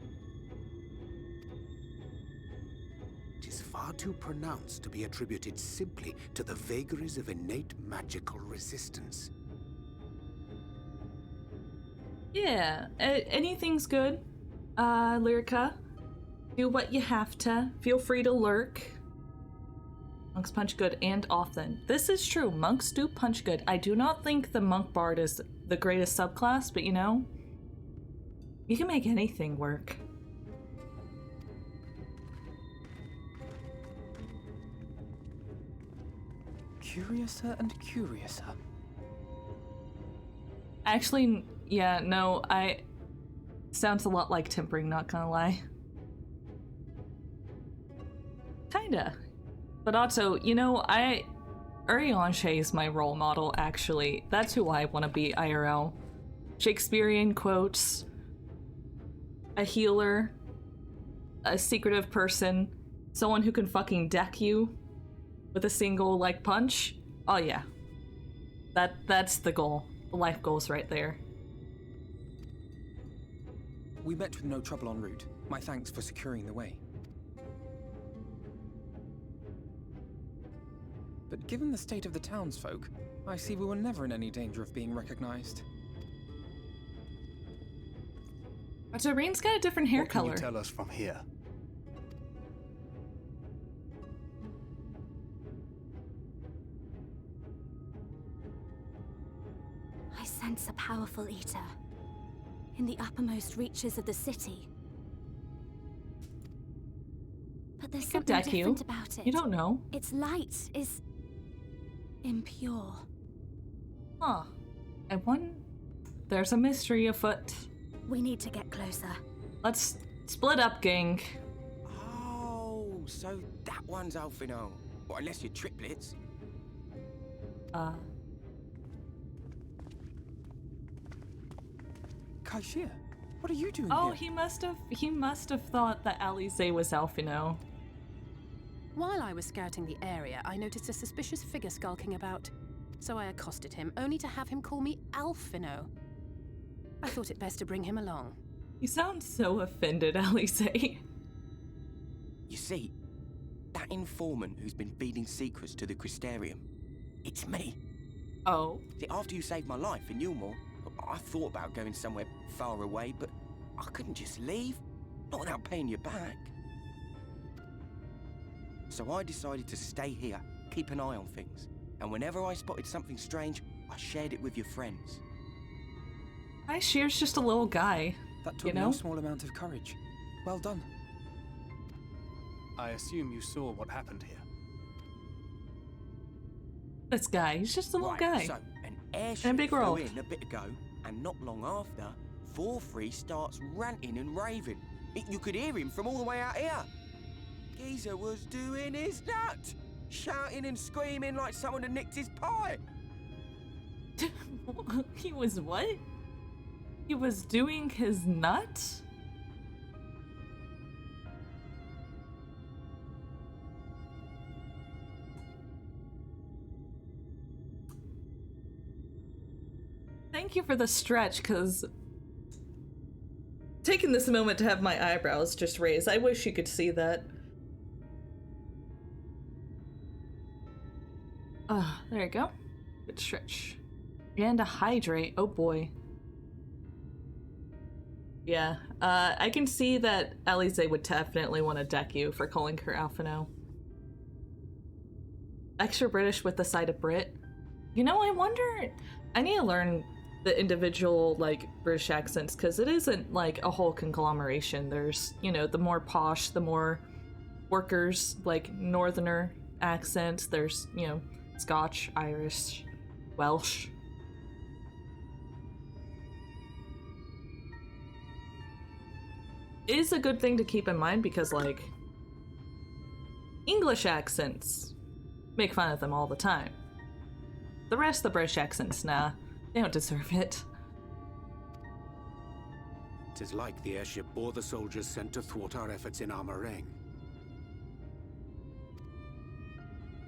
It is far too pronounced to be attributed simply to the vagaries of innate magical resistance. Yeah, anything's good. Lyrica, do what you have to. Feel free to lurk. Monks punch good and often. This is true, monks do punch good. I do not think the monk bard is the greatest subclass, but you know, you can make anything work. Curiouser and curiouser. Actually, yeah, no, sounds a lot like tempering, not gonna lie. Kinda. But also, you know, Arianche is my role model, actually. That's who I want to be, IRL. Shakespearean quotes. A healer. A secretive person. Someone who can fucking deck you with a single, like, punch. Oh yeah. That's the goal. The life goal's right there. We met with no trouble en route. My thanks for securing the way. But given the state of the townsfolk, I see we were never in any danger of being recognized. But Irene's got a different hair color. What can you tell us from here? I sense a powerful eater in the uppermost reaches of the city. But there's something different about it. You don't know. Its light is impure. Huh. There's a mystery afoot. We need to get closer. Let's split up, gang. Oh, so that one's Alphino. Well, unless you're triplets. Kaishir, What are you doing Oh, here? he must have thought that Alice was Alphino. While I was scouting the area, I noticed a suspicious figure skulking about. So I accosted him, only to have him call me Alphino. I thought it best to bring him along. You sound so offended, Alice. You see, that informant who's been feeding secrets to the Crystarium, it's me. Oh. See, after you saved my life in Yulmore, I thought about going somewhere far away, but I couldn't just leave, not without paying you back. So I decided to stay here, keep an eye on things, and whenever I spotted something strange, I shared it with your friends. Shear's just a little guy. That took no small amount of courage. Well done. I assume you saw what happened here. This guy, he's just a little guy. So, an airship in a big flew world. in a bit ago, and not long after, 4-3 starts ranting and raving. You could hear him from all the way out here. Geezer was doing his nut, shouting and screaming like someone had nicked his pie. He was what? He was doing his nut? Thank you for the stretch, because taking this moment to have my eyebrows just raised, I wish you could see that. There you go. Good stretch. And a hydrate. Oh boy. Yeah, I can see that Alice would definitely want to deck you for calling her Alphino. Extra British with the side of Brit. You know, I wonder... I need to learn the individual, like, British accents, because it isn't, like, a whole conglomeration. There's, you know, the more posh, the more workers, like, northerner accents. There's, you know, Scotch, Irish, Welsh. It is a good thing to keep in mind because, like, English accents, make fun of them all the time. The rest of the British accents, nah, they don't deserve it. 'Tis like the airship bore the soldiers sent to thwart our efforts in Armorang.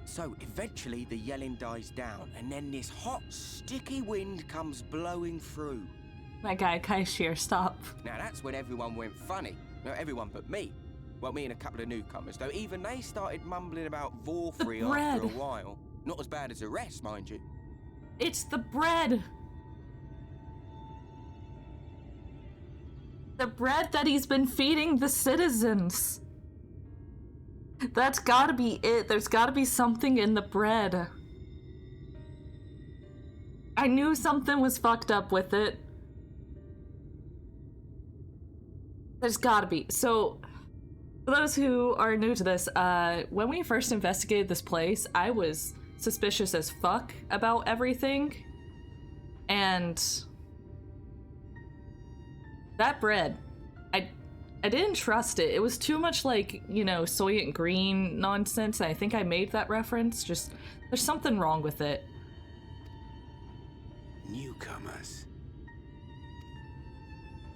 So eventually the yelling dies down, and then this hot, sticky wind comes blowing through. My guy, Kai Shear, stop. Now that's when everyone went funny. No, everyone but me. Well, me and a couple of newcomers, though even they started mumbling about Vorfrey after a while. Not as bad as the rest, mind you. It's the bread! The bread that he's been feeding the citizens! That's gotta be it. There's gotta be something in the bread. I knew something was fucked up with it. There's gotta be. So, for those who are new to this, when we first investigated this place, I was suspicious as fuck about everything. And that bread, I didn't trust it. It was too much like, you know, Soylent Green nonsense. I think I made that reference. Just, there's something wrong with it. Newcomers.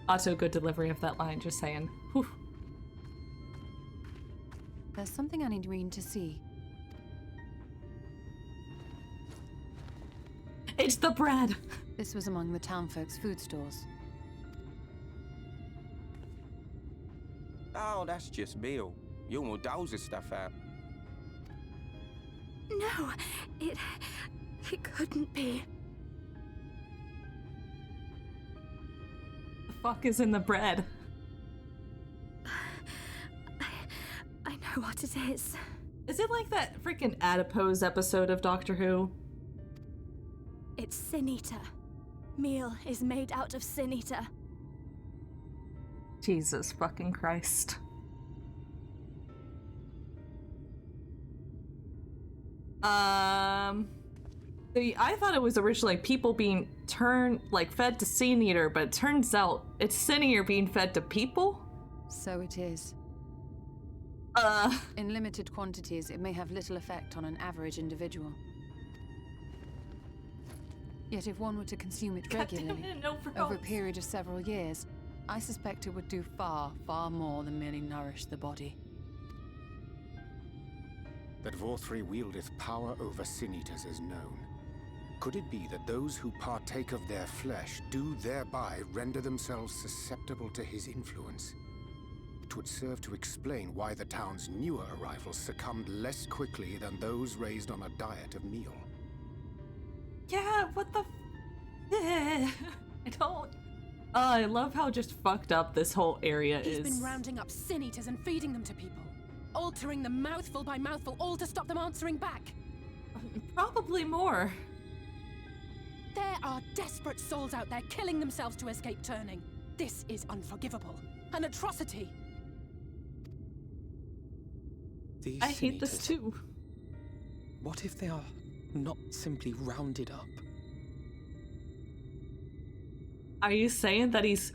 Also, good delivery of that line, just saying. Whew. There's something I need Reen to see. It's the bread! This was among the townfolk's food stores. Oh, that's just meal. Yulmore doles his stuff out. No, it couldn't be. The fuck is in the bread? I know what it is. Is it like that freaking adipose episode of Doctor Who? It's Sin Eater. Meal is made out of Sin Eater. Jesus fucking Christ. See, I thought it was originally people being fed to Sin Eater, but it turns out it's Sin Eater being fed to people? So it is. In limited quantities, it may have little effect on an average individual. Yet if one were to consume it regularly, over a period of several years, I suspect it would do far, far more than merely nourish the body. That Vorthri wieldeth power over sin-eaters is known. Could it be that those who partake of their flesh do thereby render themselves susceptible to his influence? It would serve to explain why the town's newer arrivals succumbed less quickly than those raised on a diet of meal. Yeah, what the I don't... I love how just fucked up this whole area is. He's been rounding up sin-eaters and feeding them to people. Altering them mouthful by mouthful, all to stop them answering back. Probably more. There are desperate souls out there killing themselves to escape turning. This is unforgivable. An atrocity. These I hate this sin-eaters, too. what if they are not simply rounded up? Are you saying that he's...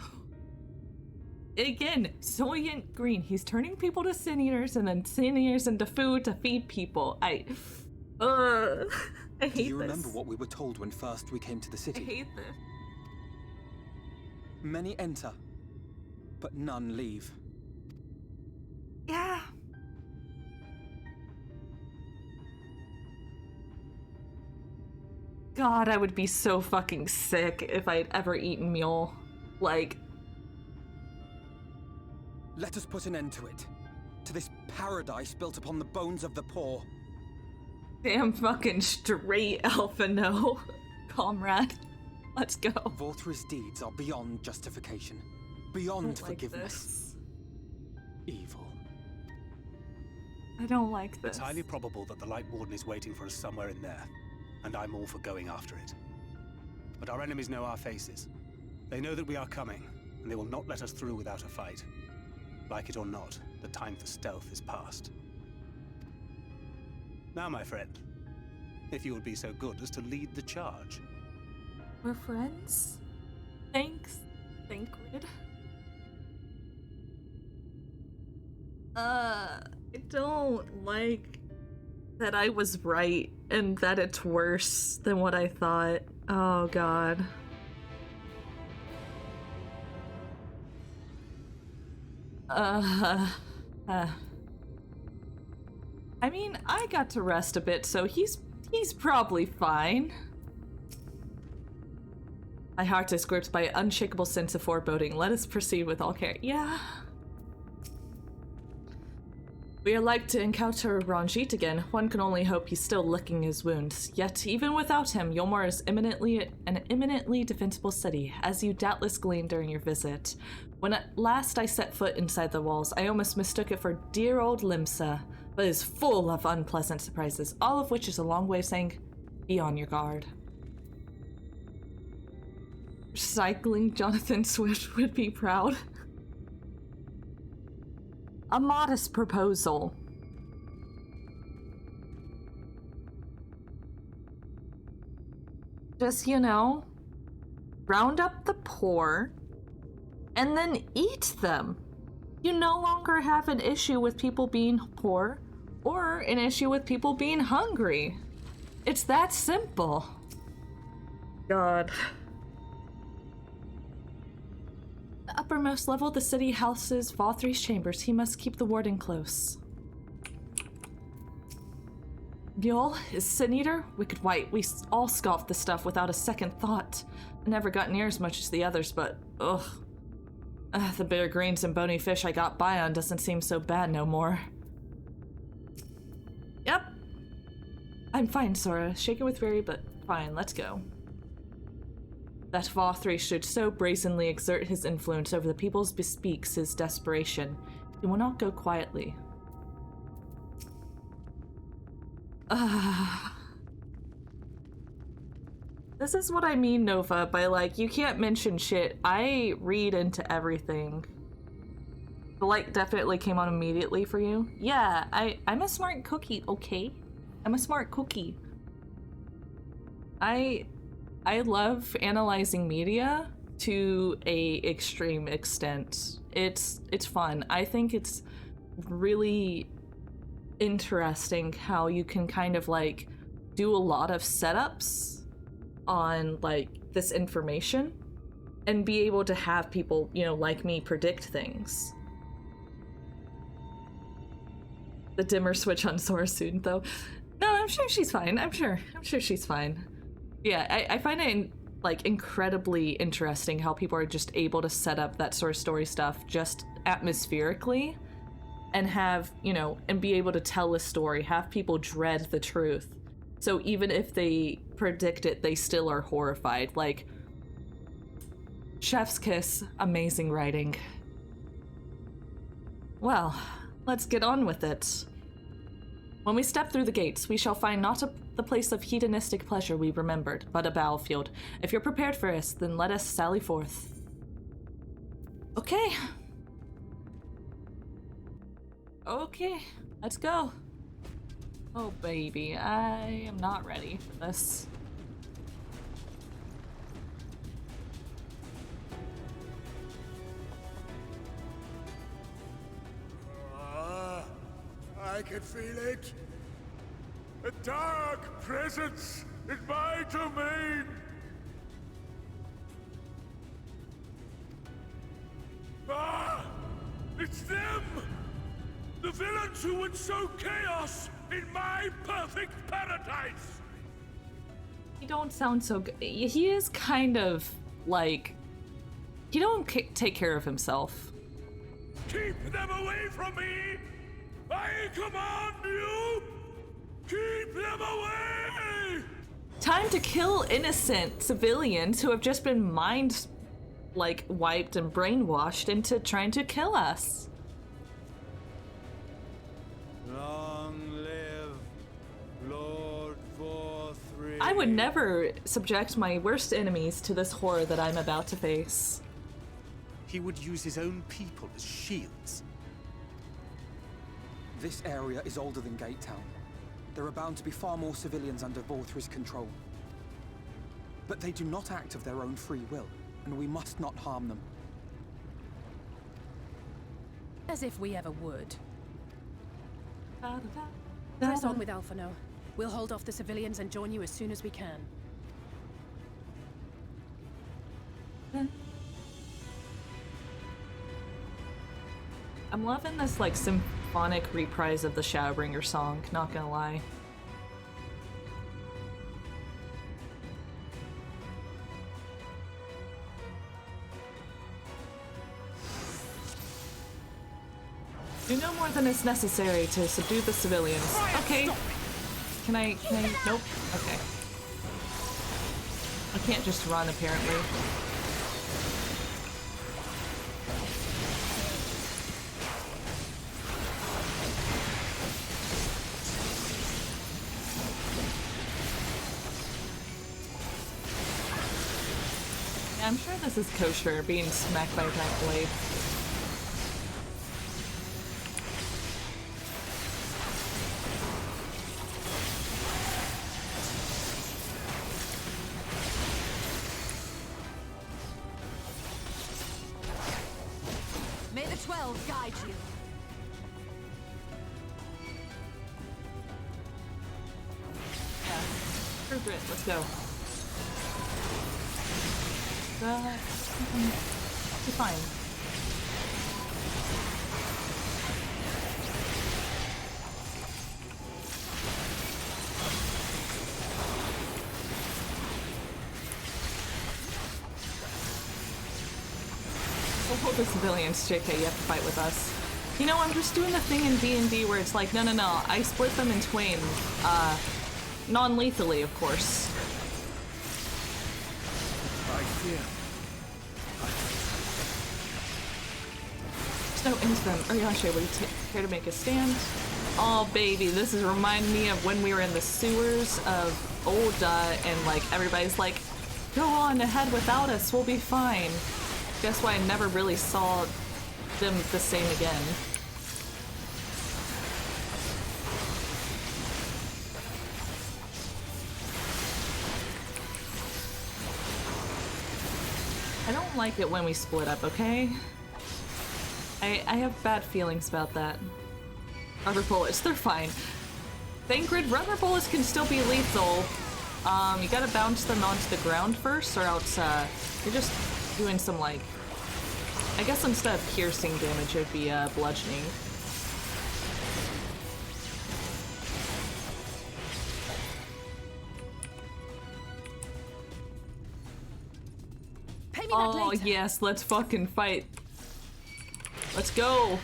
Again, Soylent Green. He's turning people to sin eaters and then sin eaters into food to feed people. I hate this. Do you remember what we were told when first we came to the I city? hate this. Many enter, but none leave. Yeah. God, I would be so fucking sick if I'd ever eaten mule. Like... Let us put an end to it. To this paradise built upon the bones of the poor. Damn fucking straight alpha no, comrade. Let's go. Vorthri's deeds are beyond justification. Beyond forgiveness. This. Evil. I don't like this. It's highly probable that the Light Warden is waiting for us somewhere in there, and I'm all for going after it. But our enemies know our faces. They know that we are coming, and they will not let us through without a fight. Like it or not, the time for stealth is past. Now, my friend, if you would be so good as to lead the charge. We're friends? Thanks, Thancred. I don't like that I was right and that it's worse than what I thought. Oh god. I mean, I got to rest a bit, so he's probably fine. My heart is gripped by an unshakable sense of foreboding. Let us proceed with all care. Yeah. We are like to encounter Ranjit again. One can only hope he's still licking his wounds. Yet, even without him, Yulmore is an eminently defensible city, as you doubtless gleaned during your visit. When at last I set foot inside the walls, I almost mistook it for dear old Limsa, but is full of unpleasant surprises, all of which is a long way of saying, be on your guard. Cycling Jonathan Swift would be proud. A modest proposal. Just, you know, round up the poor and then eat them. You no longer have an issue with people being poor or an issue with people being hungry. It's that simple. God. The uppermost level of the city houses Vorthri's chambers. He must keep the warden close. Mule is Sin Eater, Wicked White. We all scoffed the stuff without a second thought. I never got near as much as the others, but ugh. The bitter greens and bony fish I got by on doesn't seem so bad no more. Yep. I'm fine, Sora. Shaken with fury, but fine. Let's go. That Vorthri should so brazenly exert his influence over the peoples bespeaks his desperation. He will not go quietly. This is what I mean, Nova, by like, you can't mention shit. I read into everything. The light definitely came on immediately for you. Yeah, I'm a smart cookie, okay? I'm a smart cookie. I love analyzing media to a extreme extent. It's fun. I think it's really interesting how you can kind of like do a lot of setups on like this information and be able to have people, you know, like me predict things. The dimmer switch on Sora soon, though. No, I'm sure she's fine. I'm sure she's fine. Yeah, I find it like incredibly interesting how people are just able to set up that sort of story stuff just atmospherically and have, you know, and be able to tell a story, have people dread the truth. So even if they predict it, they still are horrified. Like, chef's kiss, amazing writing. Well, let's get on with it. When we step through the gates, we shall find not the place of hedonistic pleasure we remembered, but a battlefield. If you're prepared for us, then let us sally forth. Okay. Okay, let's go. Oh baby, I am not ready for this. I can feel it. A dark presence in my domain. Ah! It's them! The villains who would sow chaos in my perfect paradise! He don't sound so good. He is kind of like... He don't take care of himself. Keep them away from me! I command you! Keep them away! Time to kill innocent civilians who have just been mind, like, wiped and brainwashed into trying to kill us. Long live Lord 4-3. I would never subject my worst enemies to this horror that I'm about to face. He would use his own people as shields. This area is older than Gate Town. There are bound to be far more civilians under Vorthri's control. But they do not act of their own free will, and we must not harm them. As if we ever would. Press on with Alphino. We'll hold off the civilians and join you as soon as we can. I'm loving this, like, symphonic reprise of the Shadowbringer song, not gonna lie. Do no more than is necessary to subdue the civilians. Okay. Can I, nope. Okay. I can't just run, apparently. Yeah, I'm sure this is kosher, being smacked by that blade. May the 12 guide you. Yeah. True grit, let's go. Be fine. We'll hold the civilians, JK, you have to fight with us. You know, I'm just doing the thing in D&D where it's like, no, I split them in twain. Non-lethally, of course. I fear. There's no end to them. Oriashe, would you care to make a stand? Oh, baby, this is reminding me of when we were in the sewers of Olda and, like, everybody's like, go on ahead without us, we'll be fine. Guess why I never really saw them the same again. I don't like it when we split up, okay? I have bad feelings about that. Rubber bullets, they're fine. Thancred, rubber bullets can still be lethal. You gotta bounce them onto the ground first, or else, you're just doing some, like, I guess instead of piercing damage, it would be bludgeoning. Oh, yes, let's fucking fight. Let's go.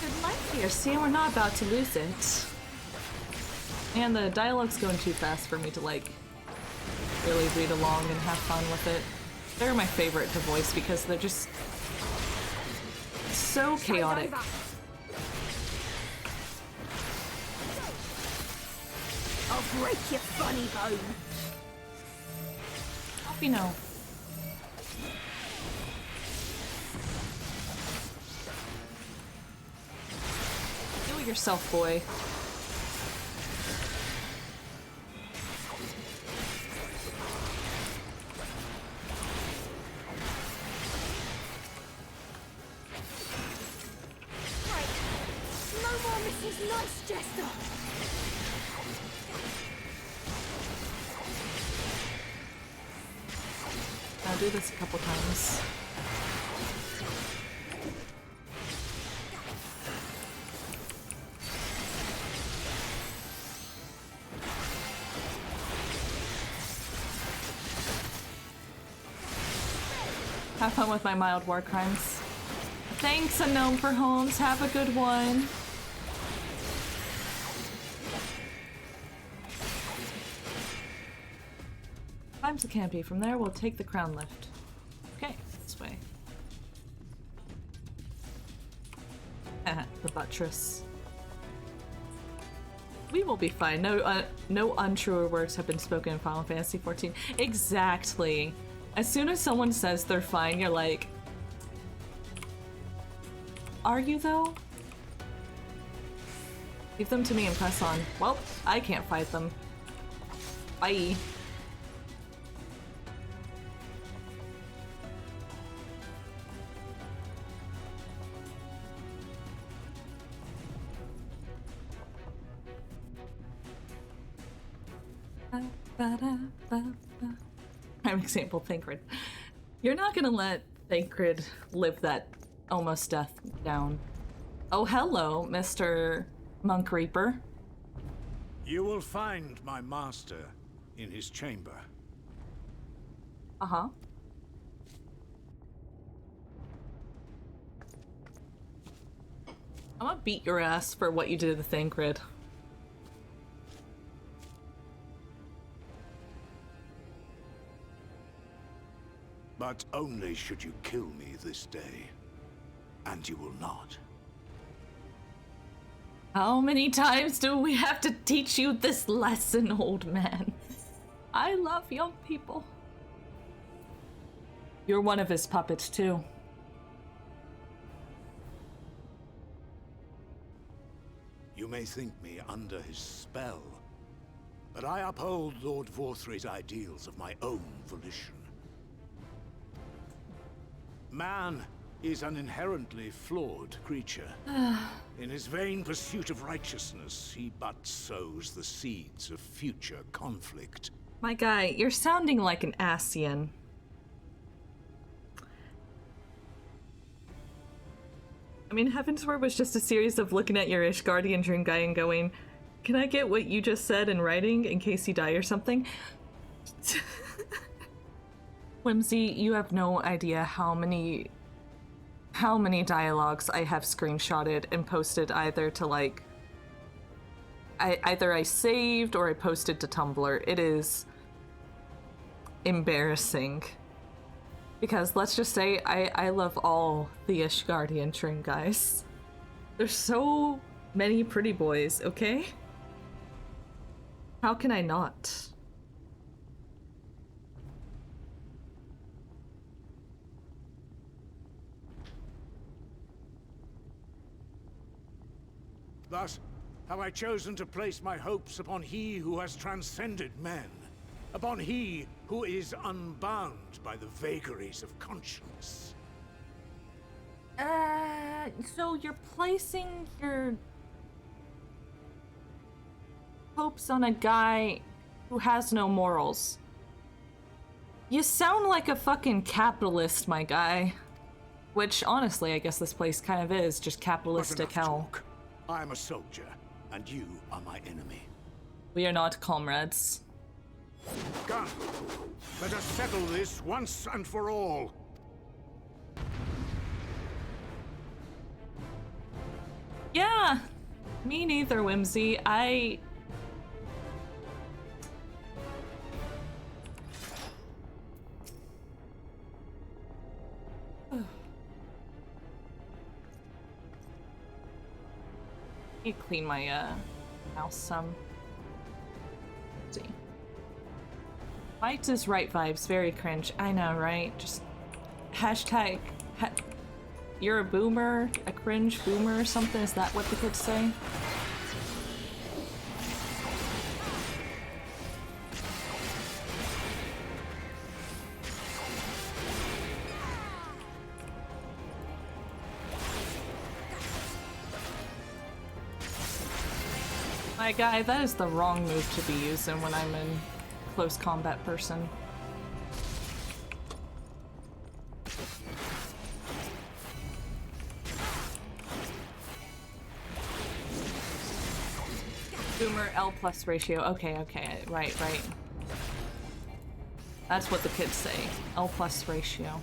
Good luck here. See, we're not about to lose it. And the dialogue's going too fast for me to, like, really read along and have fun with it. They're my favorite to voice because they're just so chaotic. I'll break your funny bone. Hope you know. Do it yourself, boy. Right. No more Mrs. Nice Jester. I'll do this a couple times. Have fun with my mild war crimes. Thanks, A Gnome for Homes. Have a good one. Climbs the canopy. From there, we'll take the crown lift. Okay, this way. The buttress. We will be fine. No untruer words have been spoken in Final Fantasy XIV. Exactly. As soon as someone says they're fine, you're like, are you though? Leave them to me and press on. Well, I can't fight them. Bye. Prime example, Thancred. You're not gonna let Thancred live that almost death down. Oh, hello, Mr. Monk Reaper. You will find my master in his chamber. Uh-huh. I'm gonna beat your ass for what you did to Thancred. But only should you kill me this day. And you will not. How many times do we have to teach you this lesson, old man? I love young people. You're one of his puppets, too. You may think me under his spell, but I uphold Lord Vorthry's ideals of my own volition. Man is an inherently flawed creature. In his vain pursuit of righteousness, he but sows the seeds of future conflict. My guy, you're sounding like an Ascian. I mean, Heavensward was just a series of looking at your Ishgardian dream guy and going, can I get what you just said in writing in case you die or something? Whimsy, you have no idea how many dialogues I have screenshotted and posted either to, like, either I saved or I posted to Tumblr. It is embarrassing. Because let's just say I love all the Ishgardian trim guys. There's so many pretty boys, okay? How can I not? Thus, have I chosen to place my hopes upon he who has transcended men, upon he who is unbound by the vagaries of conscience. So you're placing your hopes on a guy who has no morals. You sound like a fucking capitalist, my guy. Which, honestly, I guess this place kind of is, just capitalistic hell. I am a soldier, and you are my enemy. We are not comrades. Come, let us settle this once and for all. Yeah, me neither, Whimsy. Need to clean my house some. Let's see. Fight is right vibes, very cringe. I know, right? Just hashtag you're a boomer, a cringe boomer or something? Is that what the kids say? My guy, that is the wrong move to be using when I'm in close combat person. Boomer L+ ratio. Okay, right. That's what the kids say. L+ ratio.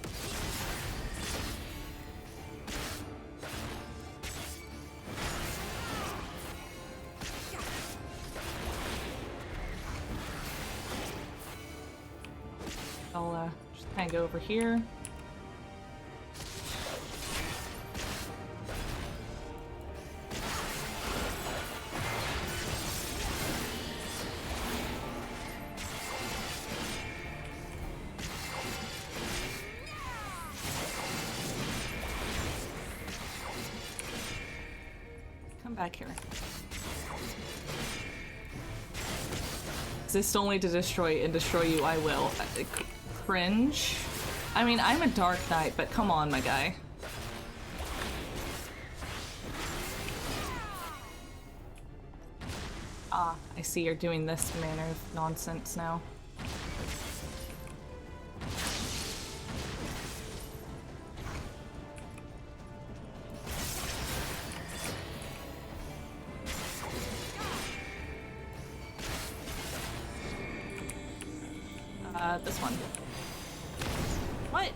I'll just kind of go over here. Come back here. Exist only to destroy, and destroy you I will. Cringe? I mean, I'm a Dark Knight, but come on, my guy. Ah, I see you're doing this manner of nonsense now. This one. What?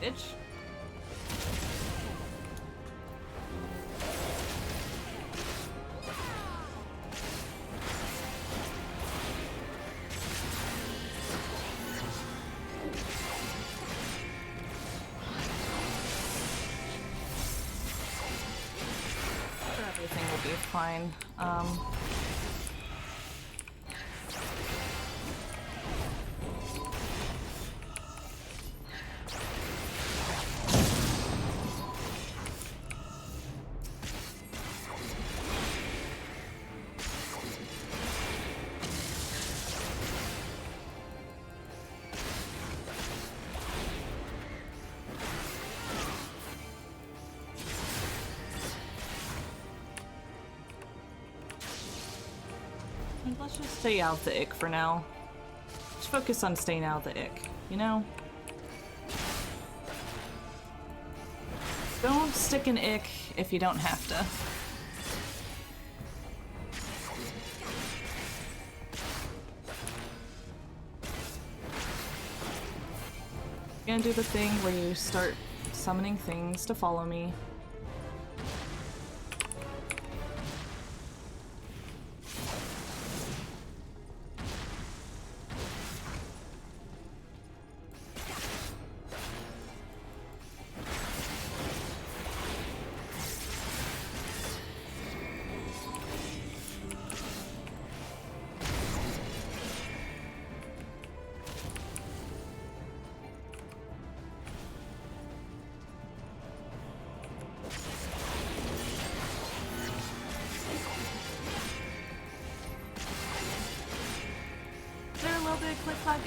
Bitch. Everything will be fine. Let's just stay out of the ick for now. Just focus on staying out of the ick, you know? Don't stick an ick if you don't have to. I'm gonna do the thing where you start summoning things to follow me.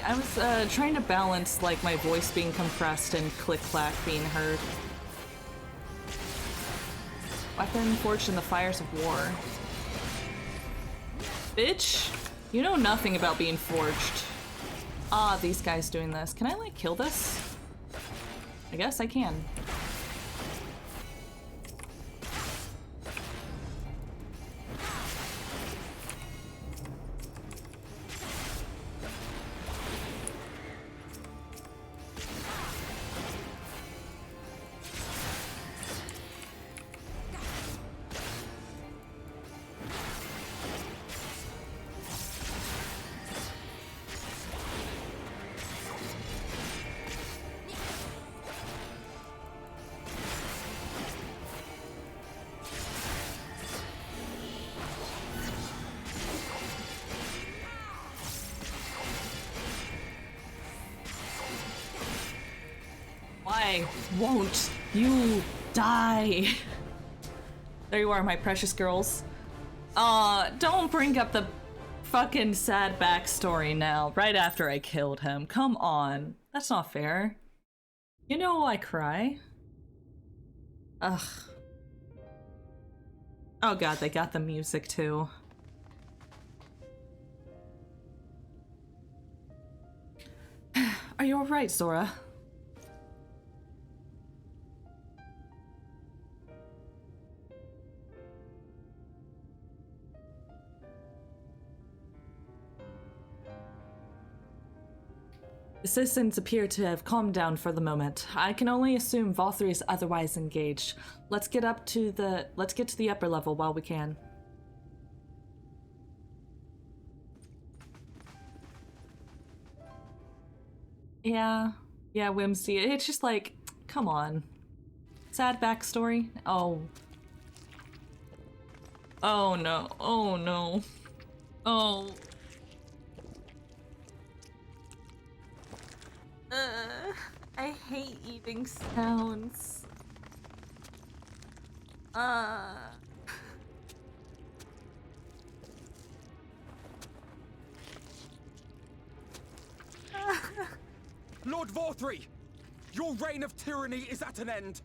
I was trying to balance like my voice being compressed and click-clack being heard. Weapon forged in the fires of war. Bitch, you know nothing about being forged. Ah, these guys doing this. Can I, like, kill this? I guess I can. Why won't you die? There you are, my precious girls. Don't bring up the fucking sad backstory now, right after I killed him. Come on. That's not fair. You know I cry. Ugh. Oh god, they got the music too. Are you alright, Zora? The citizens appear to have calmed down for the moment. I can only assume Valtteri is otherwise engaged. Let's get to the upper level while we can. Yeah, Whimsy. It's just like, come on. Sad backstory? Oh. Oh no, oh no. Oh. I hate eating sounds. Lord Valtteri, your reign of tyranny is at an end.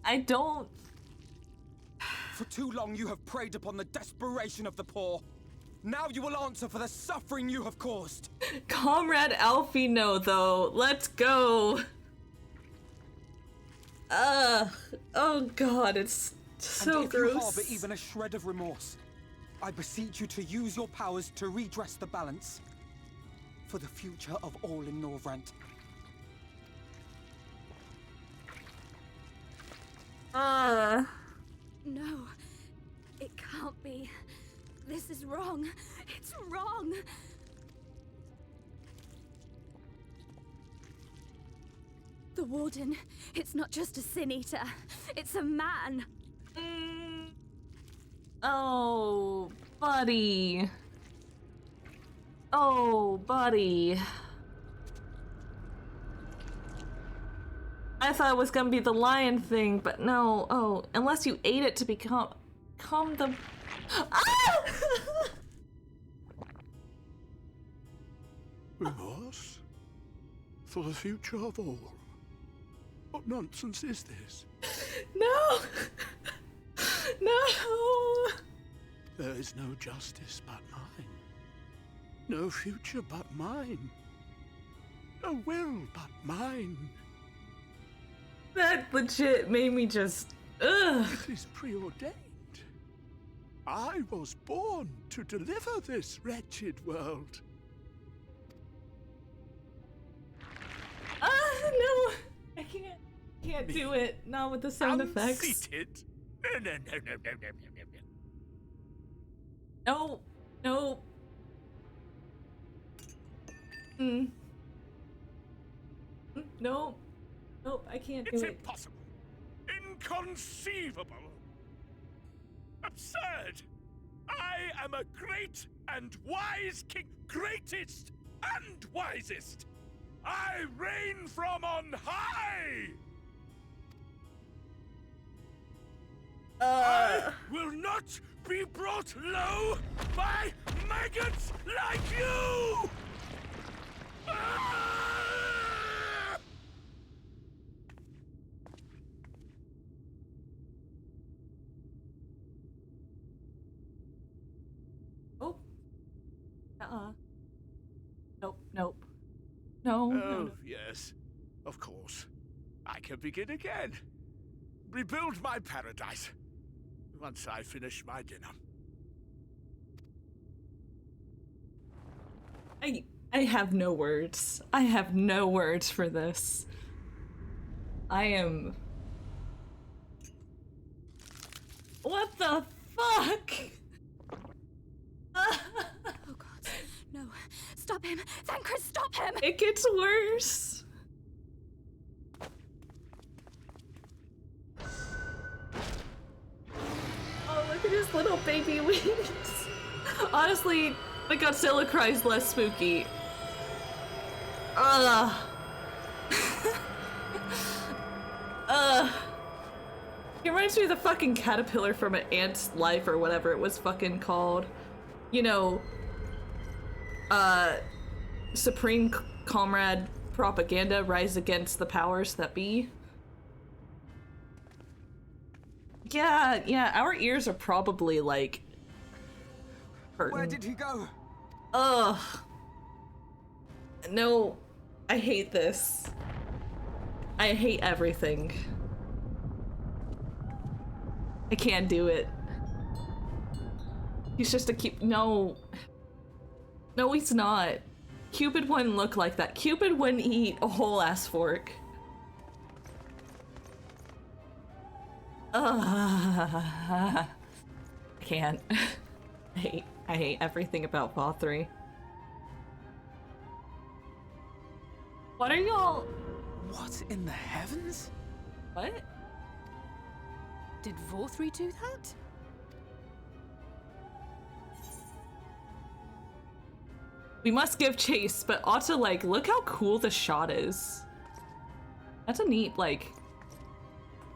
I don't... For too long you have preyed upon the desperation of the poor. Now you will answer for the suffering you have caused. Comrade Alfino, though. Let's go. Oh god, it's so and if gross. you harbor even a shred of remorse, I beseech you to use your powers to redress the balance. For the future of all in Norvrent. No, it can't be. This is wrong. It's wrong. The Warden, it's not just a Sin Eater. It's a man. Oh, buddy. Oh, buddy. I thought it was gonna be the lion thing, but no. Oh, unless you ate it to become the... Ah! Remorse? For the future of all? What nonsense is this? No! No! There is no justice but mine. No future but mine. No will but mine. That legit made me just... Ugh. It is preordained. I was born to deliver this wretched world. No! I can't do it. Not with the sound effects. Unseated? No. No. No. No. Nope, I can't do It's it. impossible. Inconceivable. Absurd. I am a great and wise king. Greatest and wisest. I reign from on high. I will not be brought low by maggots like you! Oh. Nope, nope. No, no, Oh, no. yes. Of course. I can begin again. Rebuild my paradise. Once I finish my dinner. I have no words. I have no words for this. I am... What the fuck? Oh god, no. Stop him! Thancred, stop him! It gets worse. Oh, look at his little baby wings. Honestly, the Godzilla cry is less spooky. Ugh. Ugh. He reminds me of the fucking caterpillar from an ant's life or whatever it was fucking called. You know, Supreme Comrade propaganda, rise against the powers that be. Yeah, our ears are probably like hurting. Where did he go? Ugh. No, I hate this. I hate everything. I can't do it. He's just a cute. No, he's not. Cupid wouldn't look like that. Cupid wouldn't eat a whole ass fork. I can't. I hate everything about VOD. What are y'all? What in the heavens? What? Did VOD do that? We must give chase, but also, like, look how cool the shot is. That's a neat, like,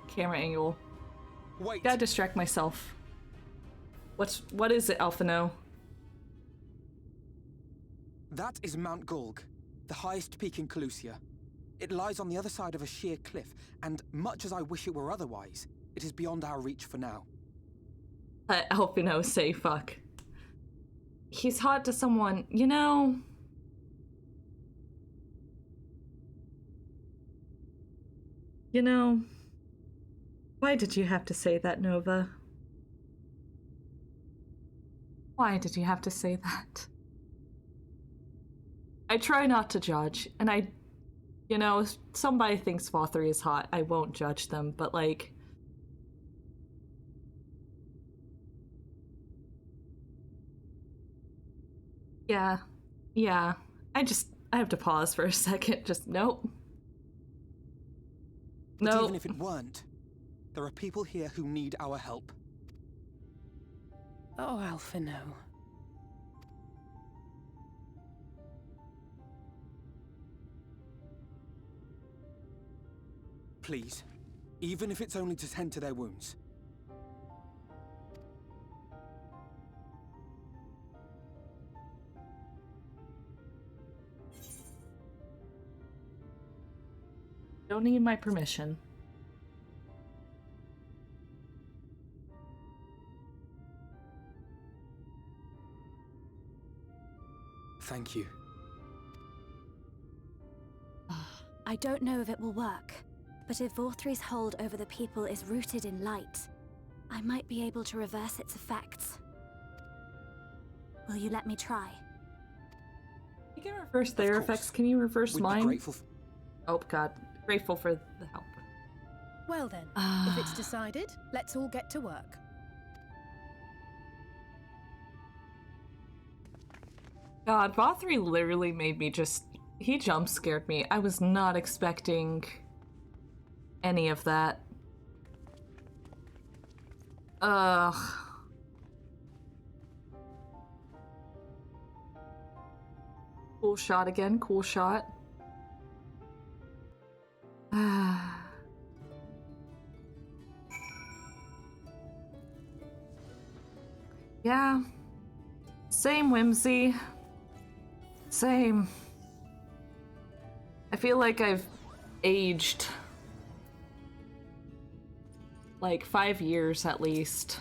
camera angle. Wait. Gotta distract myself. What is it, Alphino? That is Mount Golg, the highest peak in Calusia. It lies on the other side of a sheer cliff, and much as I wish it were otherwise, it is beyond our reach for now. Let Alphino say fuck. He's hot to someone, you know. You know, why did you have to say that, Nova? Why did you have to say that? I try not to judge, and you know, if somebody thinks Vothri is hot, I won't judge them, but like... Yeah. I have to pause for a second, just nope. But No. even if it weren't, there are people here who need our help. Oh, Alphino. Please, even if it's only to tend to their wounds. Don't need my permission. Thank you. I don't know if it will work, but if Vorthri's hold over the people is rooted in light, I might be able to reverse its effects. Will you let me try? You can reverse their effects. Can you reverse We'd be mine? grateful Oh god, grateful for the help. Well then, if it's decided, let's all get to work. God, Vothri literally made me just... He jump scared me. I was not expecting any of that. Ugh. Cool shot again, cool shot. Yeah. Same whimsy. Same. I feel like I've aged like 5 years at least.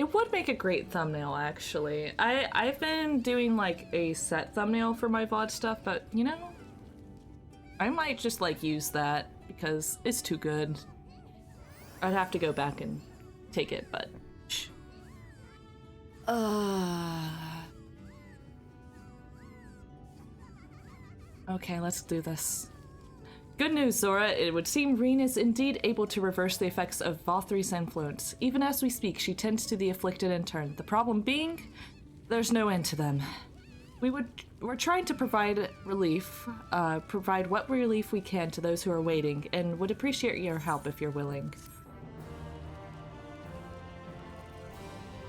It would make a great thumbnail, actually. I've been doing like a set thumbnail for my VOD stuff, but you know, I might just like use that because it's too good. I'd have to go back and take it, but okay, let's do this. Good news, Zora. It would seem Reen is indeed able to reverse the effects of Valthry's influence. Even as we speak, she tends to the afflicted in turn. The problem being, there's no end to them. We're trying to provide relief, provide what relief we can to those who are waiting, and would appreciate your help if you're willing.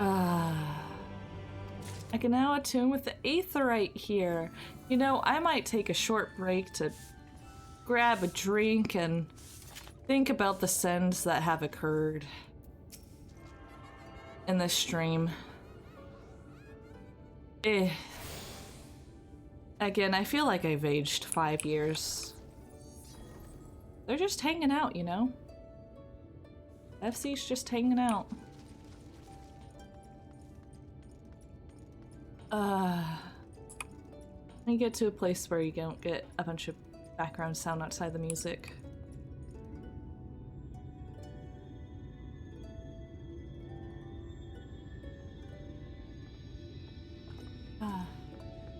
I can now attune with the Aetherite here. You know, I might take a short break to grab a drink and think about the sins that have occurred in this stream. Again, I feel like I've aged 5 years. They're just hanging out, you know? FC's just hanging out. Let me get to a place where you don't get a bunch of background sound outside the music.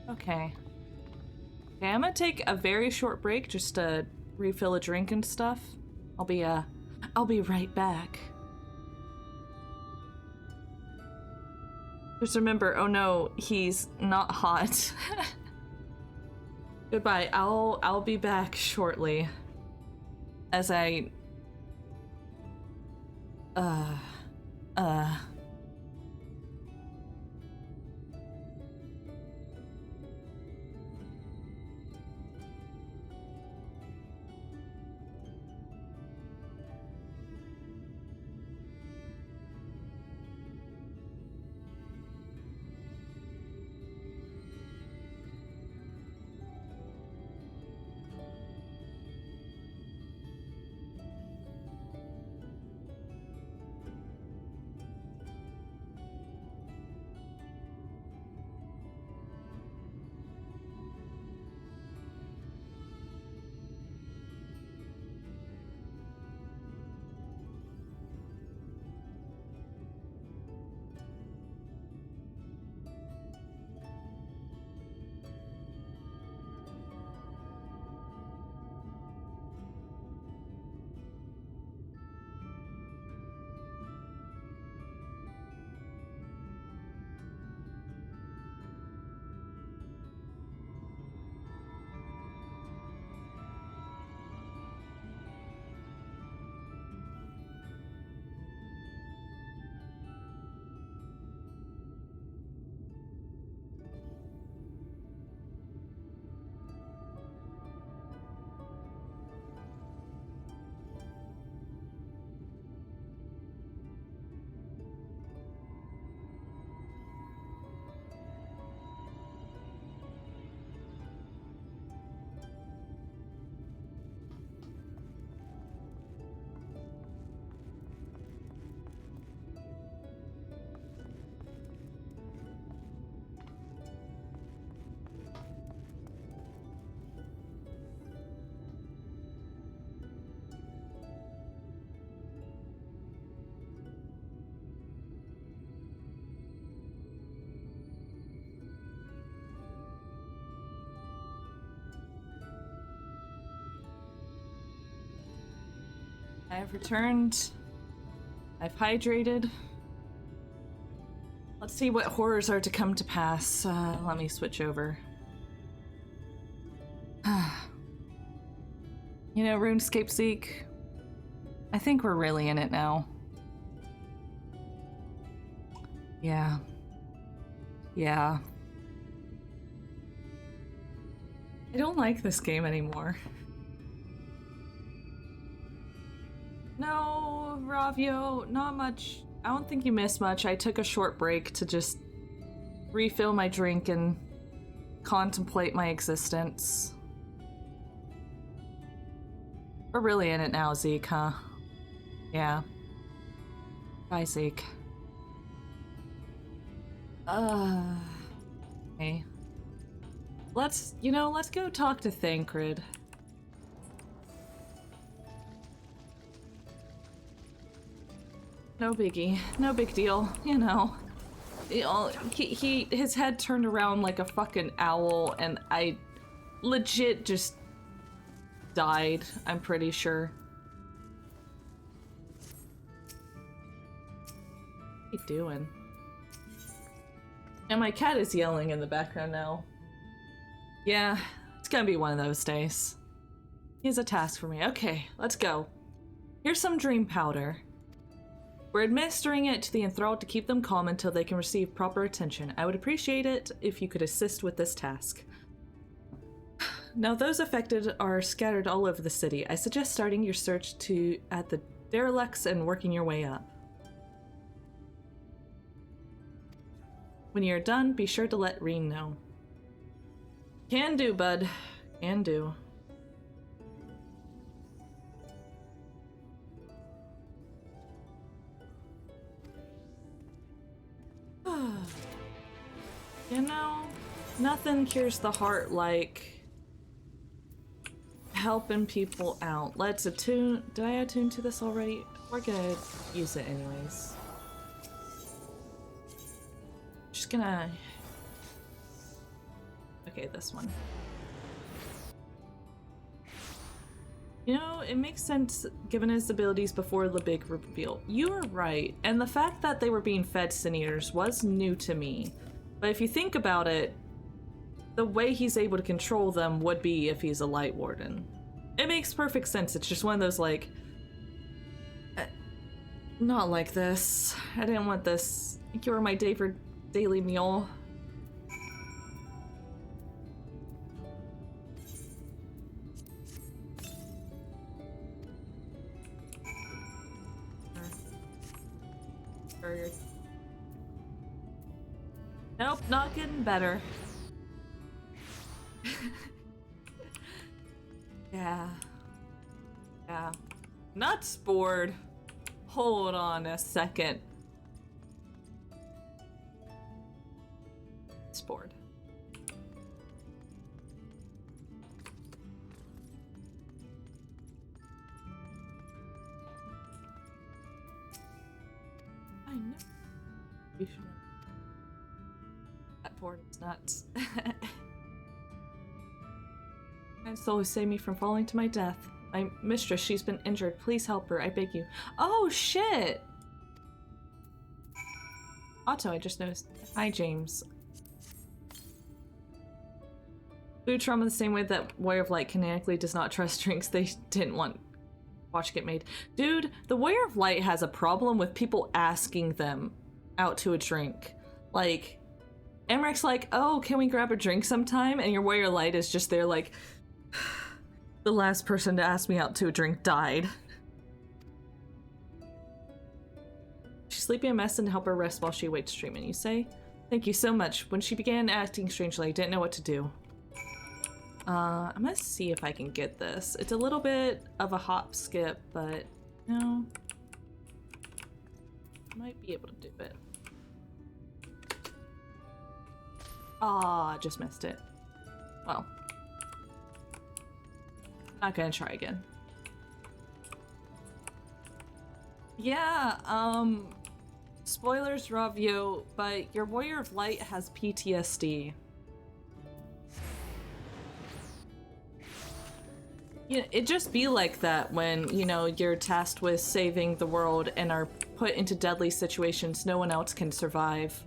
Okay. Okay, I'm gonna take a very short break just to refill a drink and stuff. I'll be right back. Just remember, oh no, he's not hot. Goodbye. I'll be back shortly. As I I've returned. I've hydrated. Let's see what horrors are to come to pass. Let me switch over. You know, RuneScape Zeke, I think we're really in it now. Yeah. Yeah. I don't like this game anymore. No, Ravio, not much. I don't think you missed much. I took a short break to just refill my drink and contemplate my existence. We're really in it now, Zeke, huh? Yeah. Bye, Zeke. Okay. Let's go talk to Thancred. No biggie. No big deal, you know. His head turned around like a fucking owl, and I legit just died, I'm pretty sure. What are you doing? And my cat is yelling in the background now. Yeah, it's gonna be one of those days. Here's a task for me. Okay, let's go. Here's some dream powder. We're administering it to the enthralled to keep them calm until they can receive proper attention. I would appreciate it if you could assist with this task. Now, those affected are scattered all over the city. I suggest starting your search at the derelicts and working your way up. When you're done, be sure to let Reen know. Can do, bud. Can do. You know, nothing cures the heart like helping people out. Let's attune. Did I attune to this already? We're gonna use it anyways. Just gonna... Okay, this one. You know, it makes sense given his abilities before the big reveal. You are right, and the fact that they were being fed Sin Eaters was new to me. But if you think about it, the way he's able to control them would be if he's a Light Warden. It makes perfect sense. It's just one of those, like... not like this. I didn't want this. You were my daily meal. Nope, not getting better. Yeah. Not spored. Hold on a second. Spored. I know. You should. That board is nuts. And so save me from falling to my death. My mistress, she's been injured. Please help her, I beg you. Oh, shit! Otto, I just noticed. Hi, James. Food trauma the same way that Warrior of Light canonically does not trust drinks they didn't want watch get made. Dude, the Warrior of Light has a problem with people asking them out to a drink. Like, Emmeric's like, oh, can we grab a drink sometime? And your Warrior of Light is just there like, the last person to ask me out to a drink died. She's sleeping a mess and help her rest while she awaits treatment, you say? Thank you so much. When she began acting strangely, I didn't know what to do. I'm gonna see if I can get this. It's a little bit of a hop skip, but no. I might be able to do it. Ah, just missed it. Well. Not gonna try again. Yeah, spoilers, Ravio, but your Warrior of Light has PTSD. Yeah, it just be like that when, you know, you're tasked with saving the world and are put into deadly situations no one else can survive.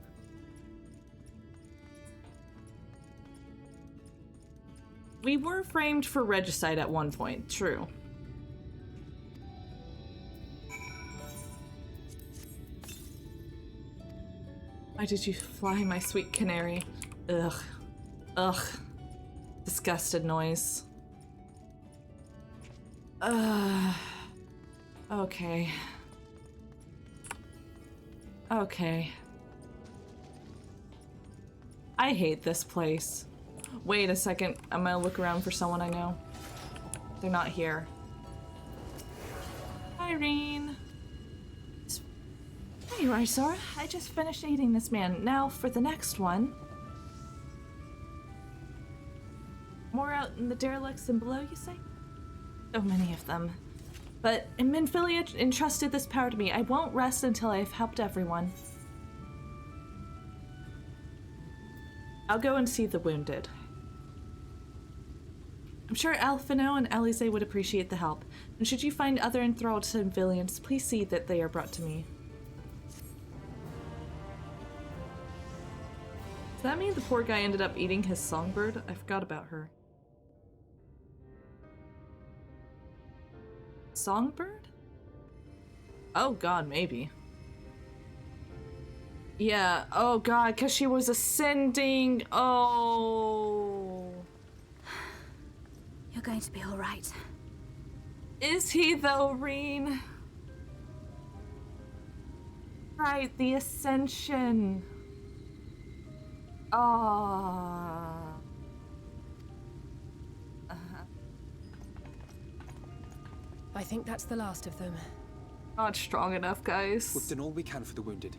We were framed for regicide at one point, true. Why did you fly, my sweet canary? Ugh. Ugh. Disgusted noise. Okay. Okay. I hate this place. Wait a second, I'm gonna look around for someone I know. They're not here. Irene. There you are, Sora. I just finished eating this man. Now for the next one. More out in the derelicts and below, you say? So many of them. But Minfilia entrusted this power to me. I won't rest until I have helped everyone. I'll go and see the wounded. I'm sure Alphino and Alize would appreciate the help. And should you find other enthralled civilians, please see that they are brought to me. Does that mean the poor guy ended up eating his songbird? I forgot about her. Songbird? Oh god, maybe. Yeah, oh god, because she was ascending. Oh. You're going to be all right. Is he though, Reen? Right, the ascension. Oh. I think that's the last of them. Not strong enough, guys. We've done all we can for the wounded.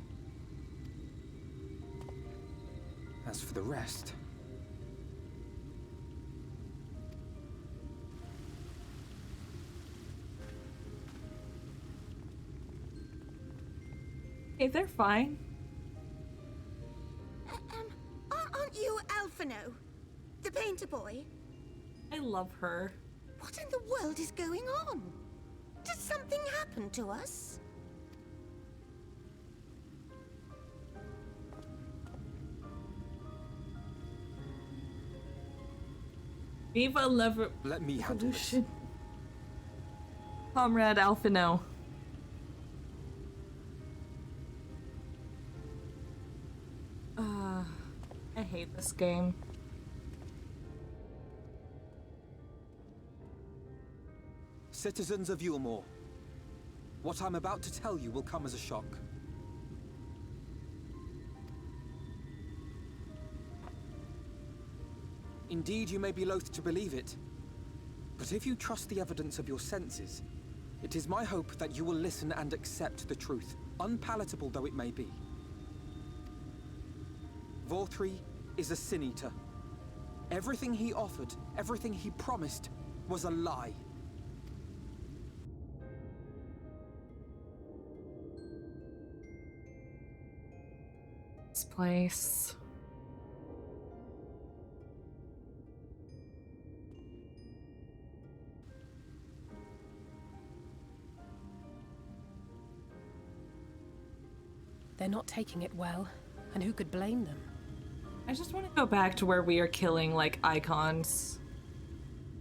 As for the rest... Hey, they're fine. Aren't you Alphino? The painter boy? I love her. What in the world is going on? Did something happen to us? Viva Lever... Let me handle this. Comrade Alphino. I hate this game. Citizens of Yulmore, what I'm about to tell you will come as a shock. Indeed, you may be loath to believe it, but if you trust the evidence of your senses, it is my hope that you will listen and accept the truth, unpalatable though it may be. Vorthree is a sin eater. Everything he offered, everything he promised, was a lie. This place. They're not taking it well, and who could blame them? I just want to go back to where we are killing, like, icons.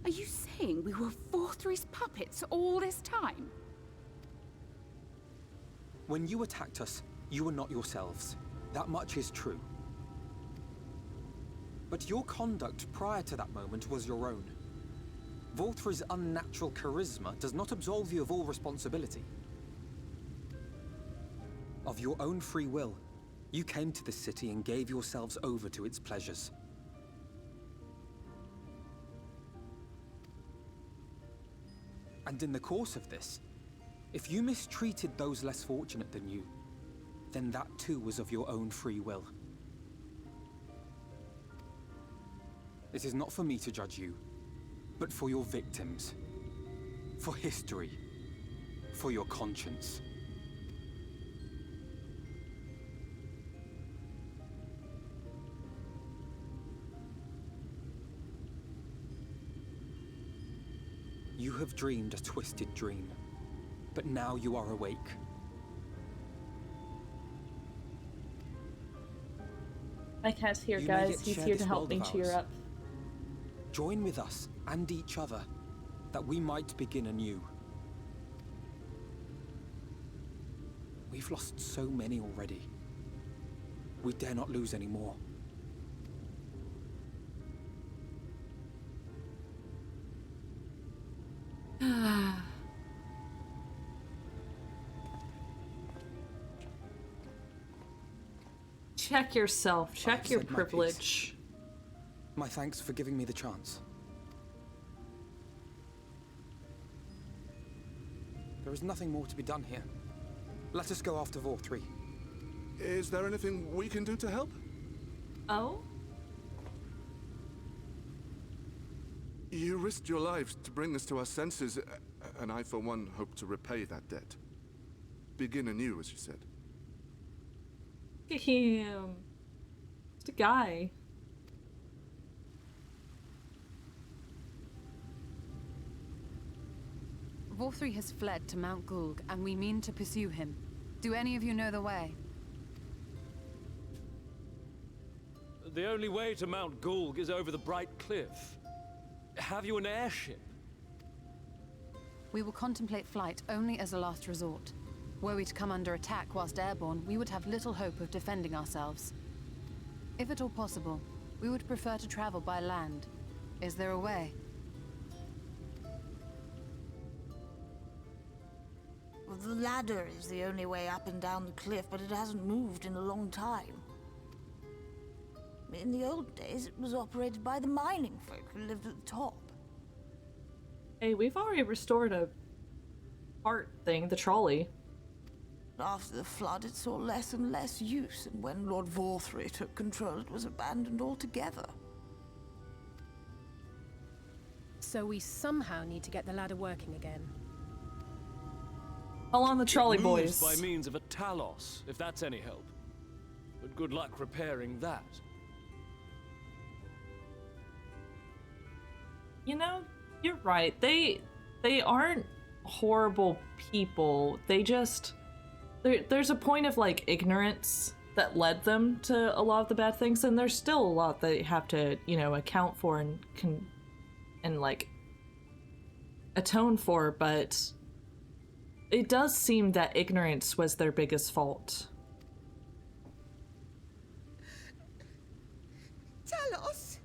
Are you saying we were Vorthree's puppets all this time? When you attacked us, you were not yourselves. That much is true. But your conduct prior to that moment was your own. Vorthree's unnatural charisma does not absolve you of all responsibility. Of your own free will, you came to this city and gave yourselves over to its pleasures. And in the course of this, if you mistreated those less fortunate than you, then that too was of your own free will. It is not for me to judge you, but for your victims, for history, for your conscience. You have dreamed a twisted dream, but now you are awake. My cat's here, You may guys. yet He's share here this to help world me of cheer ours. up. Join with us and each other, that we might begin anew. We've lost so many already. We dare not lose any more. Check yourself. Check I've your said my privilege. My thanks for giving me the chance. There is nothing more to be done here. Let us go after Vorthree. Is there anything we can do to help? Oh? You risked your lives to bring us to our senses, and I, for one, hope to repay that debt. Begin anew, as you said. Damn. Just a guy. Vorthri has fled to Mount Gulg, and we mean to pursue him. Do any of you know the way? The only way to Mount Gulg is over the Bright Cliff. Have you an airship? We will contemplate flight only as a last resort. Were we to come under attack whilst airborne, we would have little hope of defending ourselves. If at all possible, we would prefer to travel by land. Is there a way? Well, the ladder is the only way up and down the cliff, but it hasn't moved in a long time. In the old days, it was operated by the mining folk who lived at the top. Hey, we've already restored a part thing, the trolley. After the flood, it saw less and less use, and when Lord Vorthri took control, it was abandoned altogether. So we somehow need to get the ladder working again. Call on the trolley It moves boys. by means of a Talos, if that's any help. But good luck repairing that. You know, you're right. They aren't horrible people. They just there's a point of like ignorance that led them to a lot of the bad things, and there's still a lot they have to, you know, account for and like atone for, but it does seem that ignorance was their biggest fault. Talos?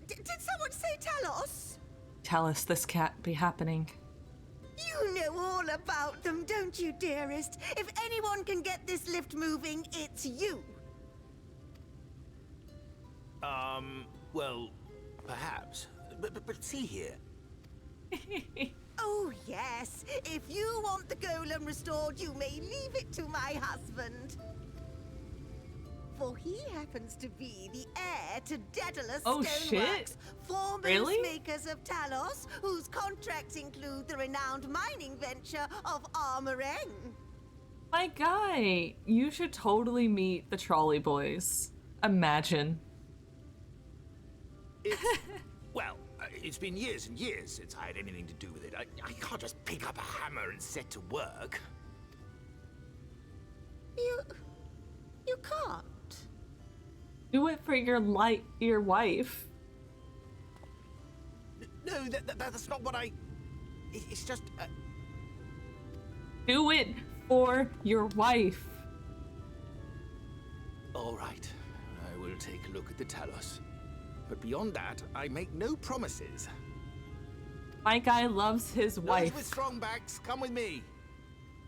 Did someone say Talos? Tell us this can't be happening. You know all about them, don't you, dearest? If anyone can get this lift moving, it's you. Well, perhaps. But see here. Oh, yes. If you want the golem restored, you may leave it to my husband. For he happens to be the heir to Daedalus Stoneworks, foremost makers of Talos, whose contracts include the renowned mining venture of Armoreng. My guy, you should totally meet the trolley boys. Imagine. Well, it's been years and years since I had anything to do with it. I can't just pick up a hammer and set to work. You can't. Do it for your wife. No, that's not what I... It's just... Do it for your wife. All right, I will take a look at the Talos. But beyond that, I make no promises. My guy loves his wife. Those with strong backs, come with me.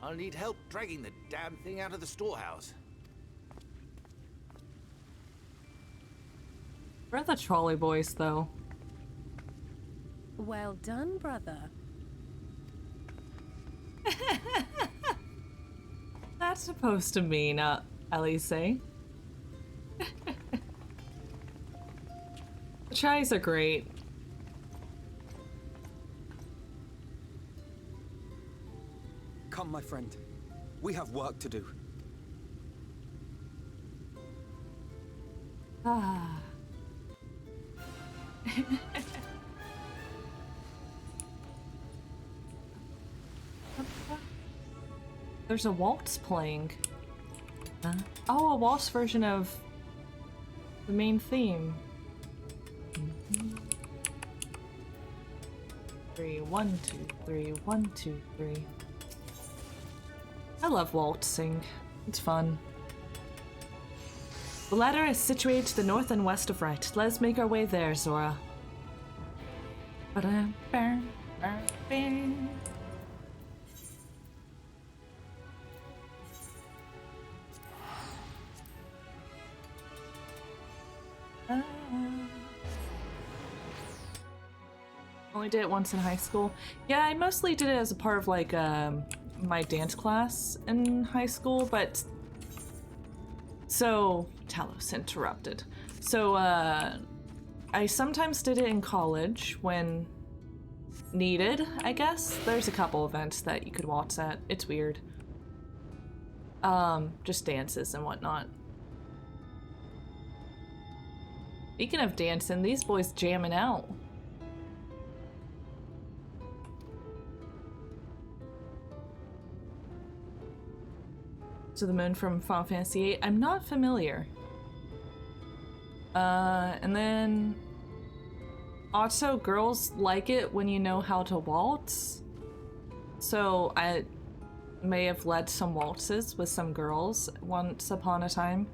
I'll need help dragging the damn thing out of the storehouse. Where are the trolley boys, though? Well done, brother. That's supposed to mean, Elise. The tries are great. Come, my friend. We have work to do. Ah. There's a waltz playing. Oh, a waltz version of the main theme. 3, 1, 2, 3, 1, 2, 3. I love waltzing. It's fun. The ladder is situated to the north and west of Right. Let us make our way there, Zora. Only did it once in high school. Yeah, I mostly did it as a part of like my dance class in high school, but So, Talos interrupted. So, I sometimes did it in college when needed, I guess. There's a couple events that you could watch at. It's weird. Just dances and whatnot. Speaking of dancing, these boys jamming out. To the moon from Final Fantasy VIII. I'm not familiar. And then also girls like it when you know how to waltz. So I may have led some waltzes with some girls once upon a time.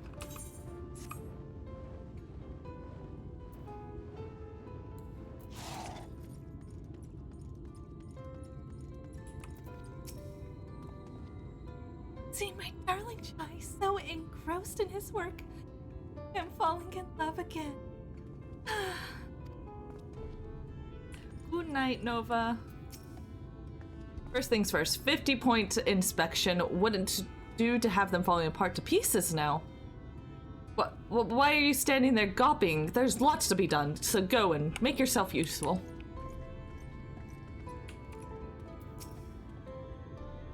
See my darling Chai so engrossed in his work. I'm falling in love again. Good night, Nova. First things first, 50-point inspection wouldn't do to have them falling apart to pieces now. What? Why are you standing there gawping? There's lots to be done, so go and make yourself useful.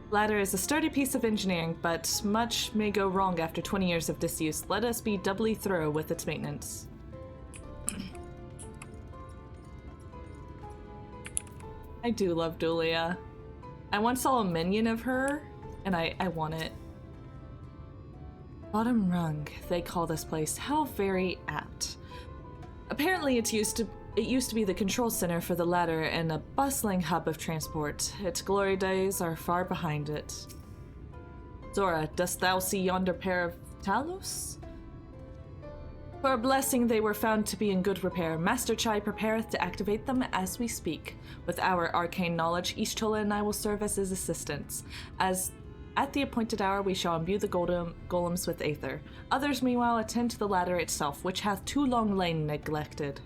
Ladder is a sturdy piece of engineering, but much may go wrong after 20 years of disuse. Let us be doubly thorough with its maintenance. I do love Dulia. I once saw a minion of her, and I want it. Bottom rung, they call this place. How very apt. Apparently it used to be the control center for the ladder and a bustling hub of transport. Its glory days are far behind it. Zora, dost thou see yonder pair of Talos? For a blessing they were found to be in good repair. Master Chai prepareth to activate them as we speak. With our arcane knowledge, Ishtola and I will serve as his assistants. As at the appointed hour we shall imbue the golems with aether. Others meanwhile attend to the ladder itself, which hath too long lain neglected.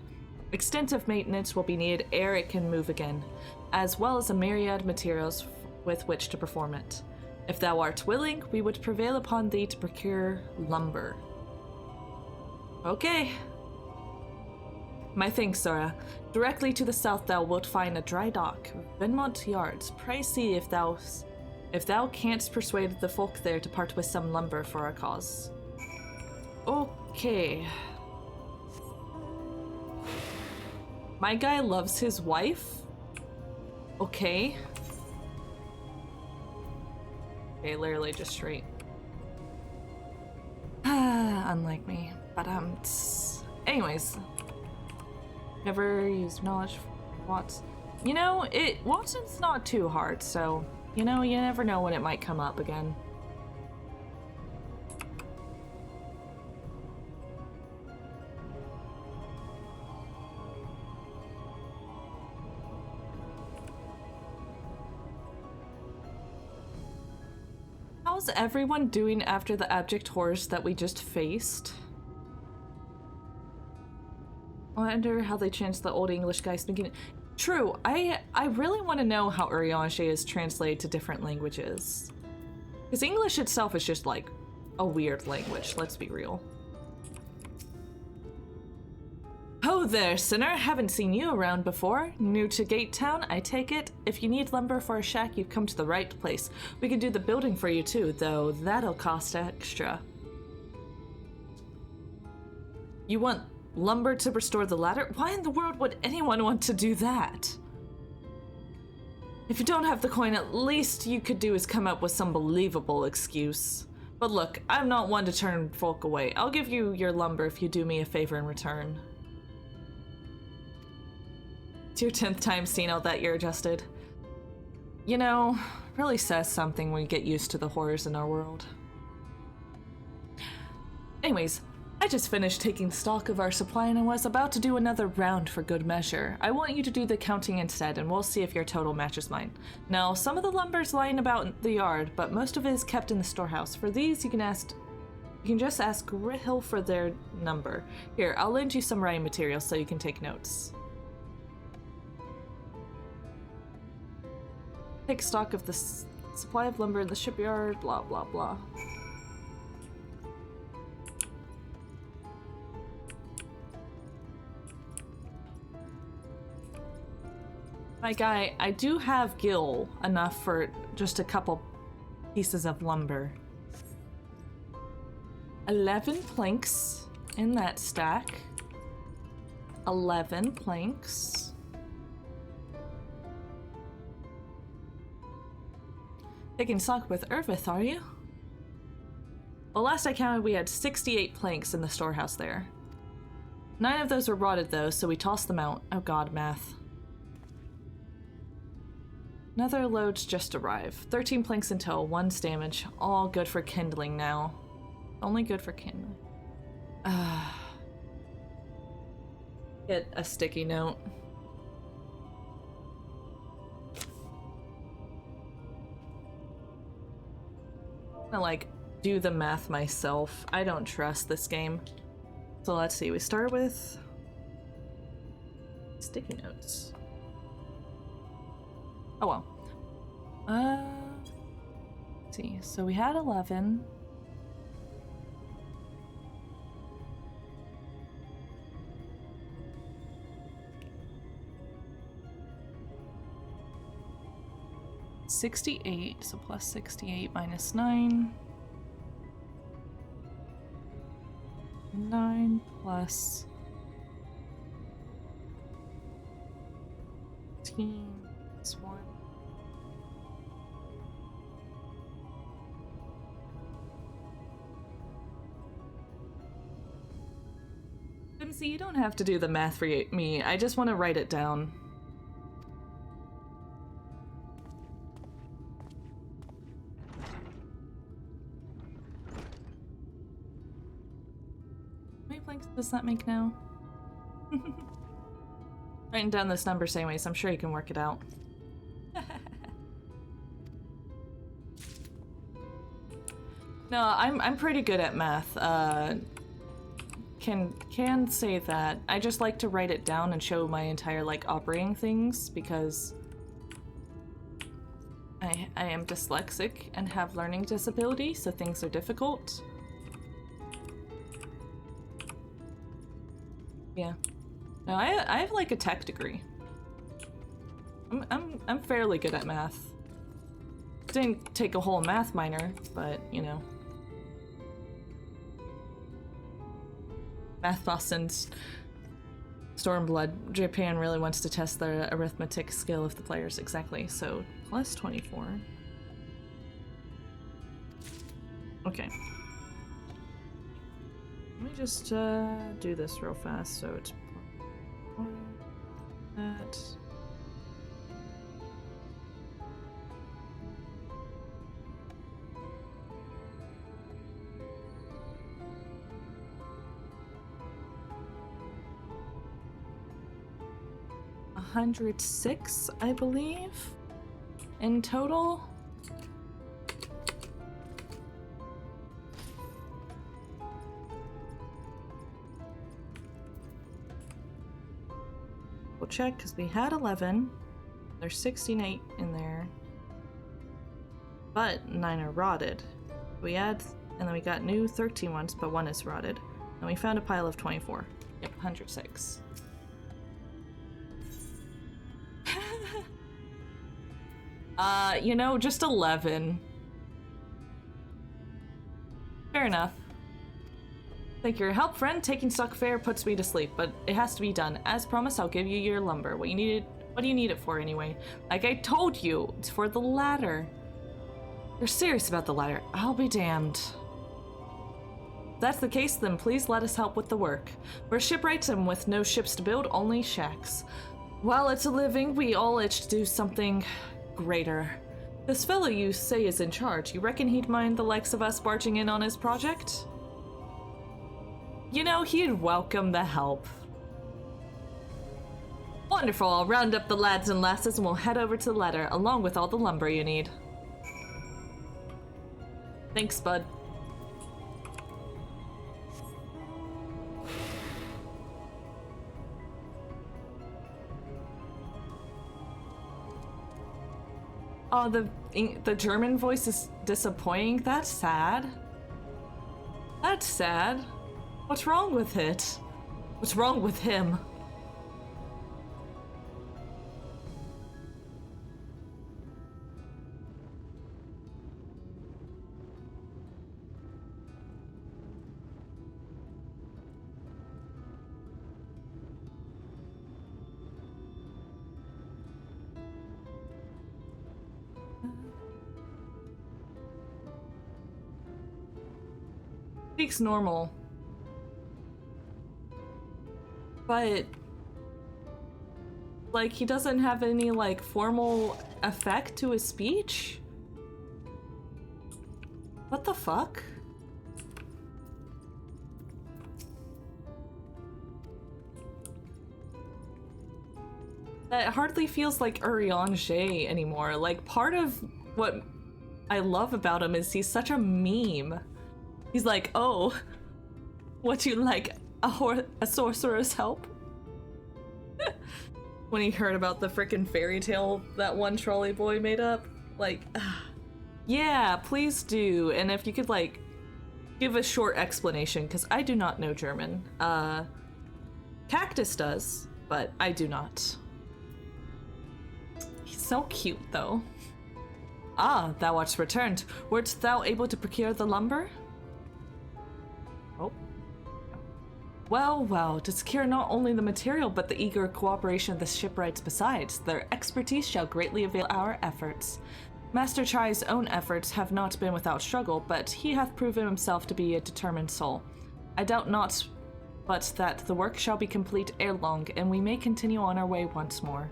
Extensive maintenance will be needed ere it can move again, as well as a myriad materials with which to perform it. If thou art willing, we would prevail upon thee to procure lumber. Okay. My thanks, Zora. Directly to the south thou wilt find a dry dock, Venmont Yards. Pray see if thou canst persuade the folk there to part with some lumber for our cause. Okay. My guy loves his wife? Okay. Okay, literally just straight. Unlike me. But, anyways. Never use knowledge for Watts. You know, Watson's not too hard, so, you know, you never know when it might come up again. How's everyone doing after the abject horrors that we just faced? I wonder how they changed the old English guy speaking. True, I really want to know how Urianger is translated to different languages. Because English itself is just like a weird language, let's be real. Ho there, sinner! Haven't seen you around before. New to Gate Town, I take it? If you need lumber for a shack, you've come to the right place. We can do the building for you too, though that'll cost extra. You want lumber to restore the ladder? Why in the world would anyone want to do that? If you don't have the coin, at least you could do is come up with some believable excuse. But look, I'm not one to turn folk away. I'll give you your lumber if you do me a favor in return. It's your 10th time seeing all that you're adjusted. You know, really says something when you get used to the horrors in our world. Anyways, I just finished taking stock of our supply and I was about to do another round for good measure. I want you to do the counting instead and we'll see if your total matches mine. Now, some of the lumber's lying about in the yard, but most of it is kept in the storehouse. For these, you can just ask Grihil for their number. Here, I'll lend you some writing materials so you can take notes. Take stock of the supply of lumber in the shipyard, blah blah blah. My guy, I do have gil enough for just a couple pieces of lumber. 11 planks in that stack. 11 planks. Taking stock with Irvith, are you? Well, last I counted, we had 68 planks in the storehouse there. 9 of those were rotted, though, so we tossed them out. Oh god, math. Another load's just arrived. 13 planks in tow, 1's damage. All good for kindling now. Only good for kindling. Get a sticky note. I'm gonna, like, do the math myself. I don't trust this game. So let's see, we start with sticky notes. Oh well. Let's see, so we had 11. $68, so plus 68 minus 9. 9 plus 15 plus 1. See, you don't have to do the math for me. I just want to write it down. How many planks does that make now? Writing down this number same ways, I'm sure you can work it out. No, I'm pretty good at math. Can say that. I just like to write it down and show my entire, like, operating things because I am dyslexic and have learning disability, so things are difficult. Yeah. No, I have like a tech degree. I'm fairly good at math. Didn't take a whole math minor, but you know. Math Boston's Stormblood. Japan really wants to test the arithmetic skill of the players, exactly. So plus 24. Okay. Let me just do this real fast. So it's that. $106, I believe, in total. We'll check because we had 11. There's 68 in there, but 9 are rotted. We add, and then we got new 13 ones, but 1 is rotted. And we found a pile of 24. Yep, 106. You know, just 11. Fair enough. Thank you for your help, friend. Taking stock fair puts me to sleep, but it has to be done. As promised, I'll give you your lumber. What do you need it for anyway? Like I told you, it's for the ladder. You're serious about the ladder. I'll be damned. If that's the case, then please let us help with the work. We're shipwrights and with no ships to build, only shacks. While it's a living, we all itch to do something greater. This fellow you say is in charge, you reckon he'd mind the likes of us barging in on his project? You know, he'd welcome the help. Wonderful, I'll round up the lads and lasses and we'll head over to the ladder, along with all the lumber you need. Thanks, bud. Oh, the German voice is disappointing. That's sad. That's sad. What's wrong with it? What's wrong with him? Speaks normal. But like he doesn't have any like formal effect to his speech? What the fuck? That hardly feels like Urianger anymore. Like, part of what I love about him is he's such a meme. He's like, oh, what you like, a sorcerer's help? When he heard about the frickin' fairy tale that one trolley boy made up. Like, yeah, please do. And if you could, like, give a short explanation, because I do not know German. Cactus does, but I do not. So cute, though. Ah, thou art returned. Wert thou able to procure the lumber? Oh. Well, well, to secure not only the material, but the eager cooperation of the shipwrights besides, their expertise shall greatly avail our efforts. Master Chai's own efforts have not been without struggle, but he hath proven himself to be a determined soul. I doubt not but that the work shall be complete ere long, and we may continue on our way once more.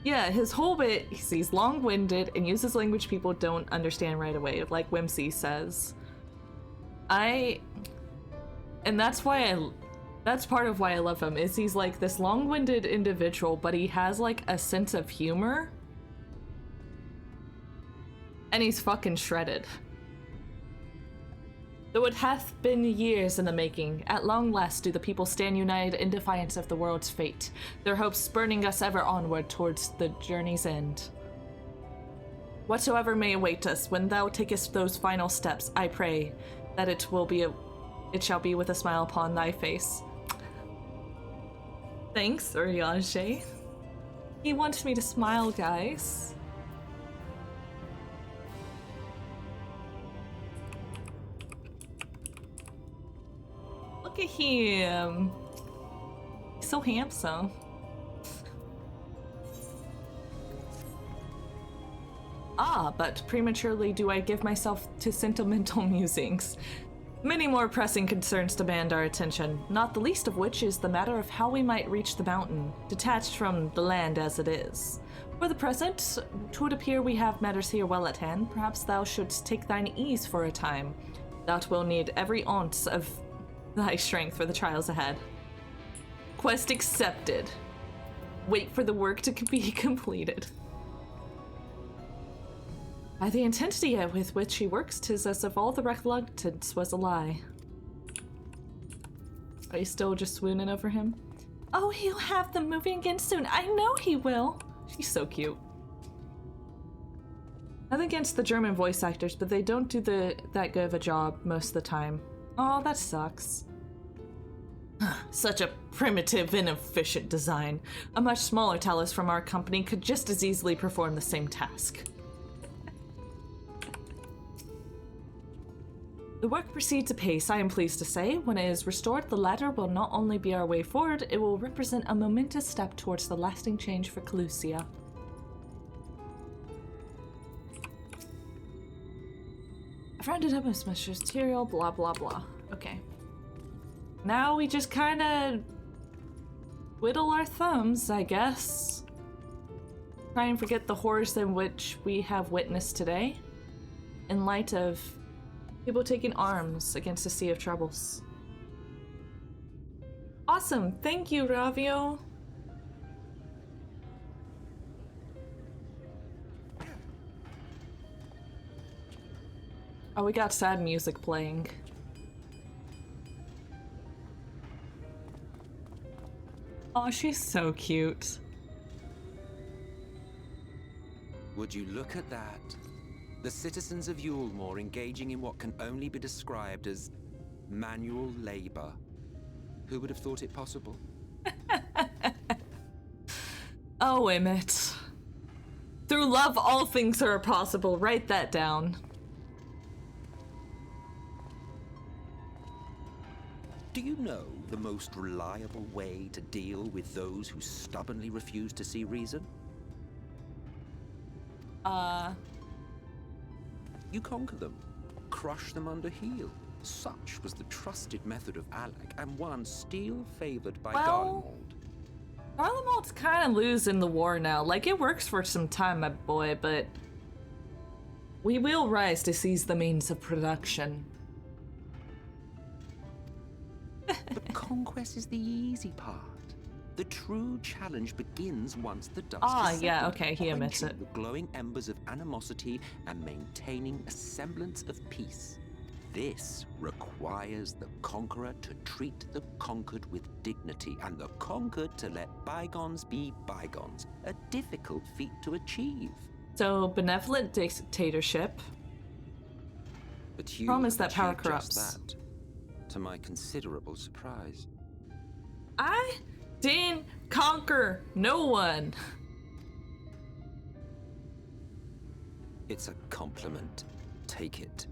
Yeah, his whole bit, he's long-winded and uses language people don't understand right away, like Whimsy says. And that's why that's part of why I love him, is he's like this long-winded individual, but he has like a sense of humor. And he's fucking shredded. Though it hath been years in the making, at long last do the people stand united in defiance of the world's fate, their hopes spurning us ever onward towards the journey's end. Whatsoever may await us, when thou takest those final steps, I pray that it shall be with a smile upon thy face. Thanks, Urianger. He wants me to smile, guys. Look at him. He's so handsome. Ah, but prematurely do I give myself to sentimental musings. Many more pressing concerns demand our attention, not the least of which is the matter of how we might reach the mountain, detached from the land as it is. For the present, 'twould appear we have matters here well at hand. Perhaps thou shouldst take thine ease for a time. Thou wilt need every ounce of thy strength for the trials ahead. Quest accepted. Wait for the work to be completed. By the intensity with which he works, 'tis as if all the reluctance was a lie. Are you still just swooning over him? Oh, he'll have them moving again soon. I know he will. She's so cute. Nothing against the German voice actors, but they don't do that good of a job most of the time. Oh, that sucks. Such a primitive, inefficient design. A much smaller talus from our company could just as easily perform the same task. The work proceeds apace, I am pleased to say. When it is restored, the ladder will not only be our way forward, it will represent a momentous step towards the lasting change for Calusia. I've rounded up as much material, blah blah blah. Okay. Now we just kinda whittle our thumbs, I guess. Try and forget the horrors in which we have witnessed today, in light of people taking arms against a sea of troubles. Awesome, thank you, Ravio. Oh, we got sad music playing. Oh, she's so cute. Would you look at that? The citizens of Yulmore engaging in what can only be described as manual labor. Who would have thought it possible? Oh, Emmett. Through love, all things are possible. Write that down. Do you know the most reliable way to deal with those who stubbornly refuse to see reason? You conquer them. crush them under heel. Such was the trusted method of Alec, and one still favored by Garlemald. Garlemald's kind of losing the war now. Like, it works for some time, my boy, but we will rise to seize the means of production. But conquest is the easy part. The true challenge begins once the dust is yeah, settled, okay, he admits it. quenching the glowing embers of animosity and maintaining a semblance of peace. This requires the conqueror to treat the conquered with dignity, and the conquered to let bygones be bygones. A difficult feat to achieve. So, benevolent dictatorship. But you Promise have that power achieved just corrupts. that, to my considerable surprise. I didn't conquer no one. It's a compliment. Take it.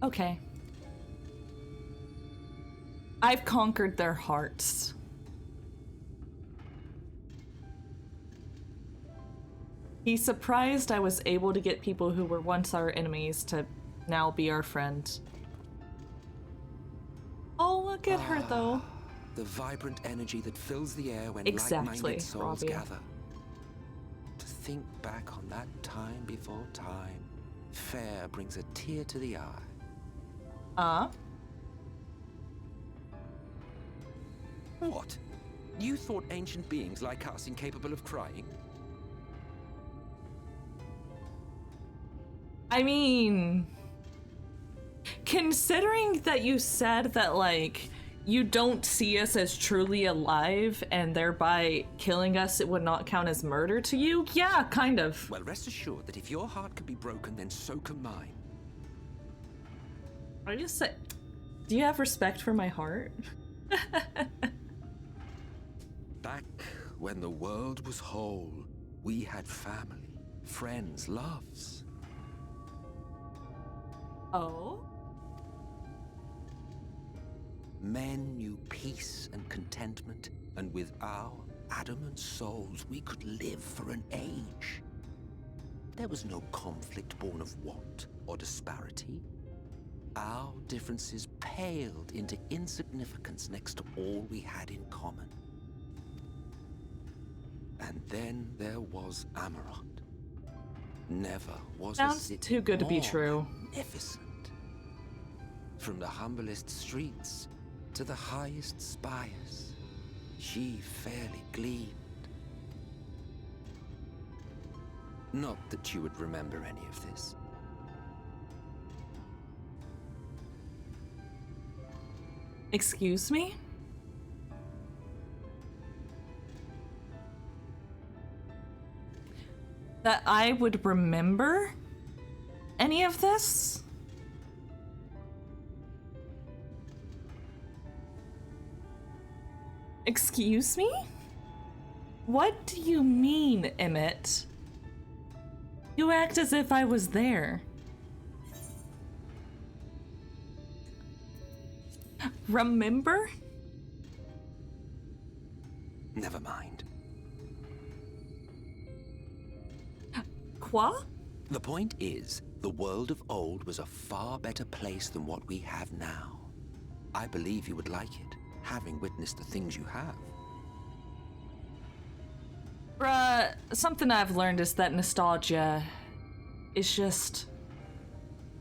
Okay. I've conquered their hearts. He's surprised I was able to get people who were once our enemies to now be our friends. Oh, look at her, though. The vibrant energy that fills the air when Exactly, like-minded souls Robbie. gather. To think back on that time before time, fair brings a tear to the eye. What? You thought ancient beings like us incapable of crying? I mean, considering that you said that, like, you don't see us as truly alive and thereby killing us, it would not count as murder to you? Yeah, kind of. Well, rest assured that if your heart can be broken, then so can mine. I just say, do you have respect for my heart? Back when the world was whole, we had family, friends, loves. Oh? Men knew peace and contentment, and with our adamant souls, we could live for an age. There was no conflict born of want or disparity. Our differences paled into insignificance next to all we had in common. And then there was Amarant. Never was a Sounds city too good to be more true. magnificent. From the humblest streets to the highest spires, she fairly gleamed. Not that you would remember any of this. Excuse me? That I would remember any of this? Excuse me? What do you mean, Emmett? You act as if I was there. Remember? Never mind. Quoi? The point is, the world of old was a far better place than what we have now. I believe you would like it, having witnessed the things you have. Bruh, something I've learned is that nostalgia is just...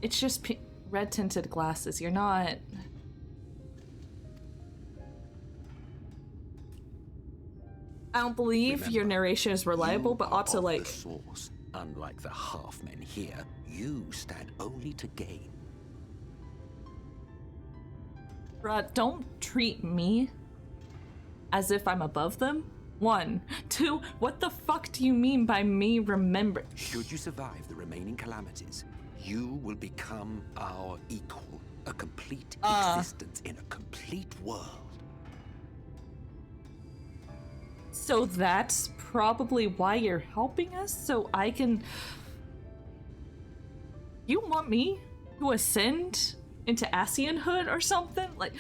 It's just red-tinted glasses. You're not... I don't believe Remember, your narration is reliable, but also, of like... the source. Unlike the half-men here, you stand only to gain. Bruh, don't treat me as if I'm above them. 1. 2, what the fuck do you mean by me remember? Should you survive the remaining calamities, you will become our equal. A complete existence in a complete world. So that's probably why you're helping us? So I can... You want me to ascend into Asianhood or something? Like...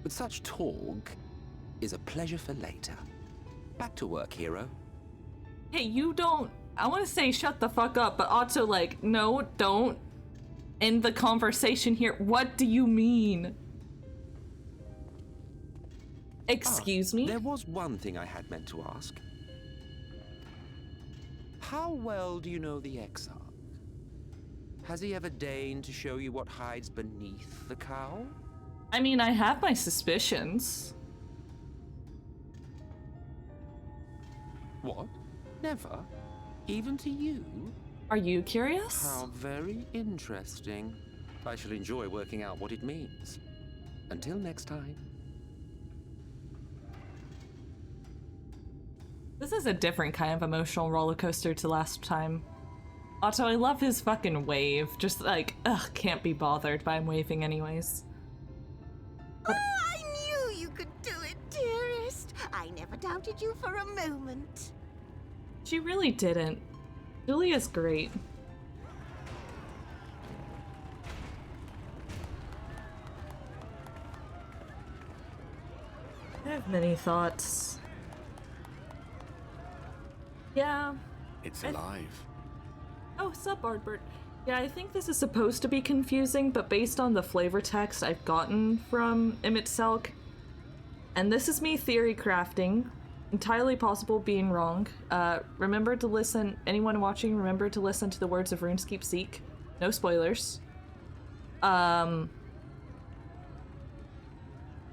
But such talk is a pleasure for later. Back to work, hero. Hey, you don't... I want to say shut the fuck up, but also, like, no, don't end the conversation here. What do you mean? Excuse me? There was one thing I had meant to ask. How well do you know the Exarch? Has he ever deigned to show you what hides beneath the cowl? I mean, I have my suspicions. What? Never? Even to you? Are you curious? How very interesting. I shall enjoy working out what it means. Until next time. This is a different kind of emotional roller coaster to last time. Otto, I love his fucking wave. Just like, ugh, can't be bothered by him waving anyways. Oh, I knew you could do it, dearest. I never doubted you for a moment. She really didn't. Julia's great. I have many thoughts. Yeah. It's alive. Oh, sup, Ardbert. Yeah, I think this is supposed to be confusing, but based on the flavor text I've gotten from Emmett Selk, and this is me theory crafting, entirely possible being wrong. Remember to listen, anyone watching, remember to listen to the words of RuneScape Seek. No spoilers.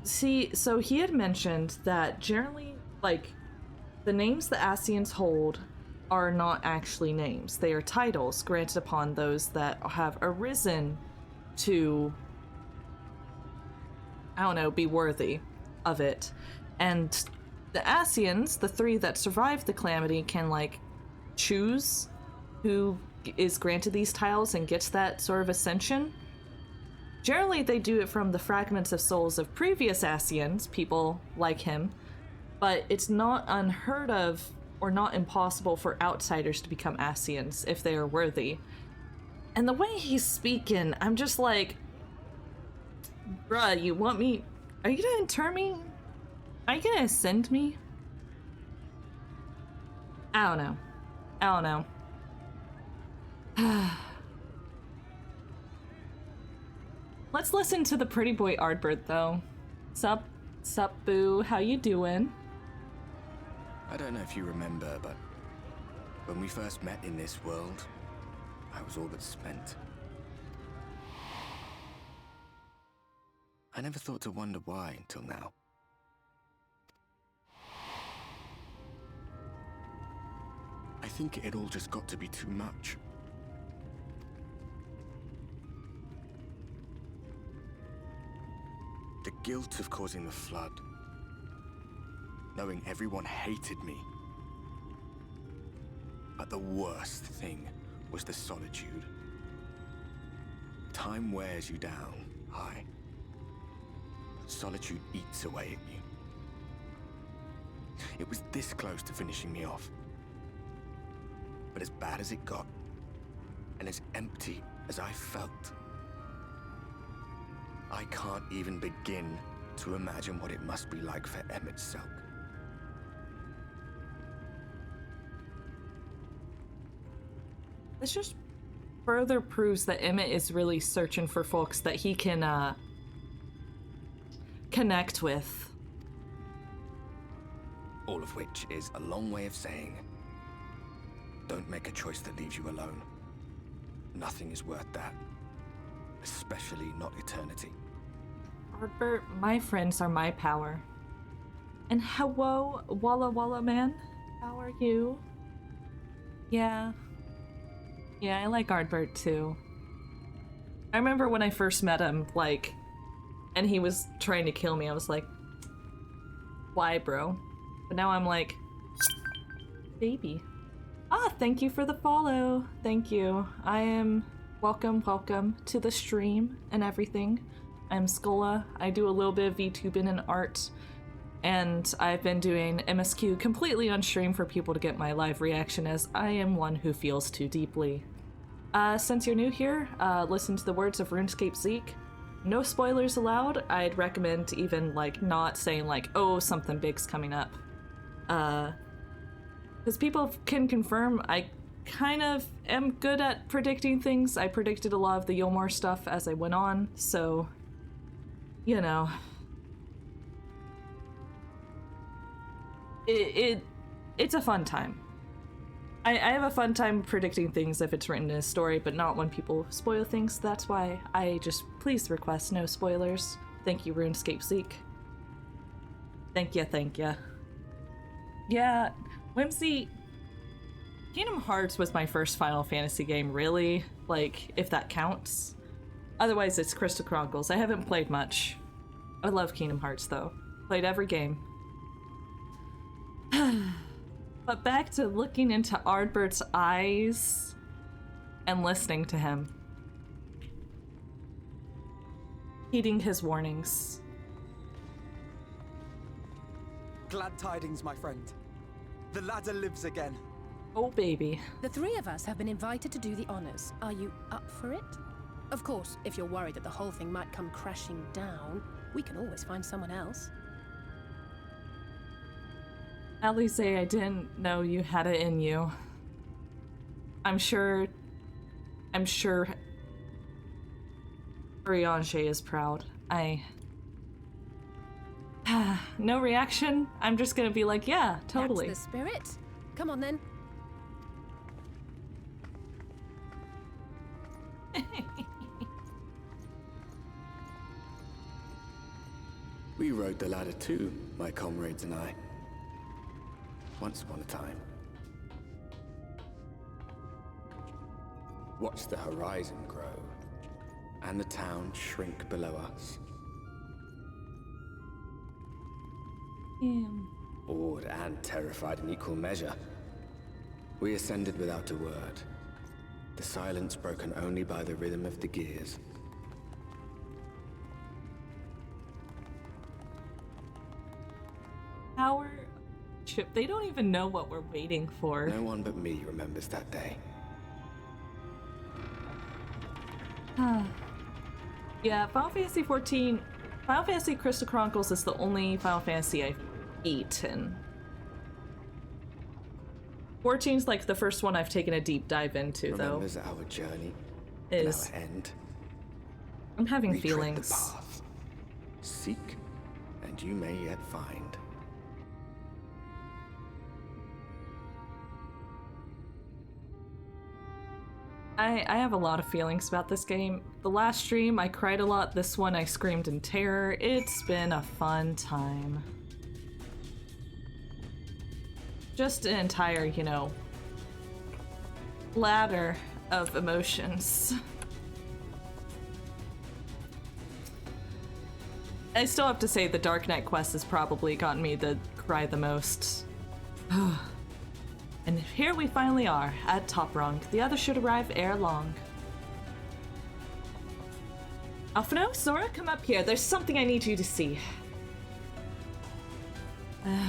See, so he had mentioned that generally, like, the names the Ascians hold are not actually names. They are titles granted upon those that have arisen to, I don't know, be worthy of it. And the Ascians, the three that survived the calamity, can, like, choose who is granted these titles and gets that sort of ascension. Generally, they do it from the fragments of souls of previous Ascians, people like him, but it's not unheard of or not impossible for outsiders to become Ascians if they are worthy. And the way he's speaking, I'm just like, bruh, you want me? Are you gonna inter me? Are you gonna ascend me? I don't know. I don't know. Let's listen to the pretty boy Ardbert, though. Sup, boo, how you doing? I don't know if you remember, but when we first met in this world, I was all but spent. I never thought to wonder why until now. I think it all just got to be too much. The guilt of causing the flood. Knowing everyone hated me. But the worst thing was the solitude. Time wears you down, aye. But solitude eats away at you. It was this close to finishing me off. But as bad as it got, and as empty as I felt, I can't even begin to imagine what it must be like for Emmett Selk. This just further proves that Emmett is really searching for folks that he can, connect with. All of which is a long way of saying, don't make a choice that leaves you alone. Nothing is worth that. Especially not eternity. Ardbert, my friends are my power. And hello, Walla Walla man. How are you? Yeah, I like Ardbert too. I remember when I first met him, like, and he was trying to kill me, I was like, why, bro? But now I'm like, baby. Ah, thank you for the follow. Thank you. I am welcome to the stream and everything. I'm Skola. I do a little bit of VTubing and art, and I've been doing MSQ completely on stream for people to get my live reaction, as I am one who feels too deeply. Since you're new here, listen to the words of RuneScape Zeke. No spoilers allowed. I'd recommend even, like, not saying, like, oh, something big's coming up. Because people can confirm I kind of am good at predicting things. I predicted a lot of the Yulmore stuff as I went on, so, you know. It's a fun time. I have a fun time predicting things if it's written in a story, but not when people spoil things. That's why I just please request no spoilers. Thank you, RuneScape Seek. Thank ya. Yeah, Whimsy... Kingdom Hearts was my first Final Fantasy game, really. Like, if that counts. Otherwise, it's Crystal Chronicles. I haven't played much. I love Kingdom Hearts, though. Played every game. But back to looking into Ardbert's eyes and listening to him. Heeding his warnings. Glad tidings, my friend. The ladder lives again. Oh, baby. The three of us have been invited to do the honors. Are you up for it? Of course, if you're worried that the whole thing might come crashing down, we can always find someone else. Alice, I didn't know you had it in you. I'm sure Urianger is proud. No reaction? I'm just gonna be like, yeah, totally. That's the spirit. Come on then. We rode the ladder too, my comrades and I. Once upon a time. Watched the horizon grow, and the town shrink below us. Awed and terrified in equal measure, we ascended without a word, the silence broken only by the rhythm of the gears. Power chip, they don't even know what we're waiting for. No one but me remembers that day. Yeah, Final Fantasy XIV, Final Fantasy Crystal Chronicles is the only Final Fantasy I've eaten. 14's like the first one I've taken a deep dive into, Remembers our journey, is and our end. I'm having Retread feelings. The path. Seek, and you may yet find. I have a lot of feelings about this game. The last stream, I cried a lot. This one, I screamed in terror. It's been a fun time. Just an entire, you know, ladder of emotions. I still have to say the Dark Knight quest has probably gotten me to cry the most. And here we finally are, at Top Rung. The others should arrive ere long. Alphino, Sora, come up here. There's something I need you to see.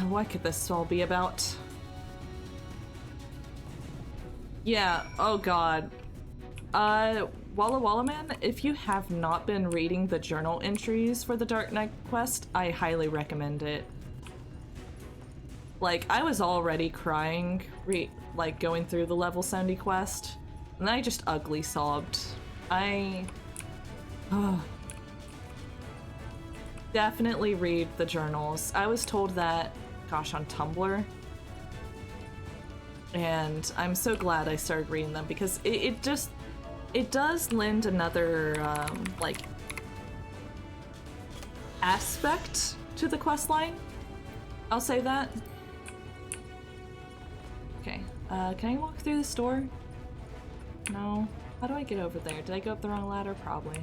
What could this all be about? Yeah, oh god. Walla Walla Man, if you have not been reading the journal entries for the Dark Knight quest, I highly recommend it. Like, I was already crying, like, going through the level 70 quest, and I just ugly sobbed. Definitely read the journals. I was told that, gosh, on Tumblr, and I'm so glad I started reading them, because it does lend another, like, aspect to the questline. I'll say that. Okay, can I walk through this door? No. How do I get over there? Did I go up the wrong ladder? Probably.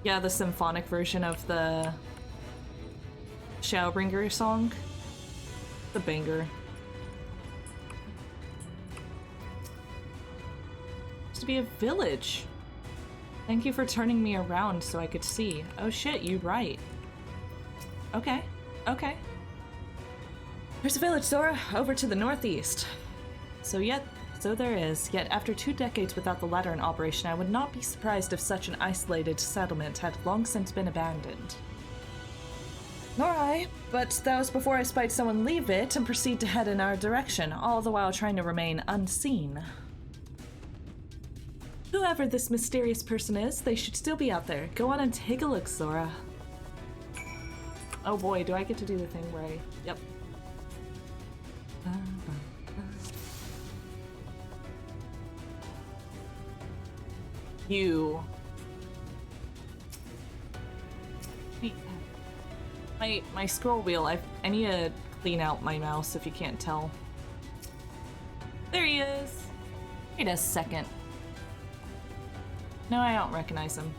Yeah, the symphonic version of the Shadowbringer song. The banger. Used to be a village. Thank you for turning me around so I could see. Oh shit, you're right. Okay, okay. There's a village, Sora, over to the northeast. So there is. Yet after 2 decades without the ladder in operation, I would not be surprised if such an isolated settlement had long since been abandoned. Nor I, but that was before I spied someone leave it and proceed to head in our direction, all the while trying to remain unseen. Whoever this mysterious person is, they should still be out there. Go on and take a look, Zora. Oh boy, do I get to do the thing where I... Yep. You... My scroll wheel, I need to clean out my mouse if you can't tell. There he is! Wait a second. No, I don't recognize him.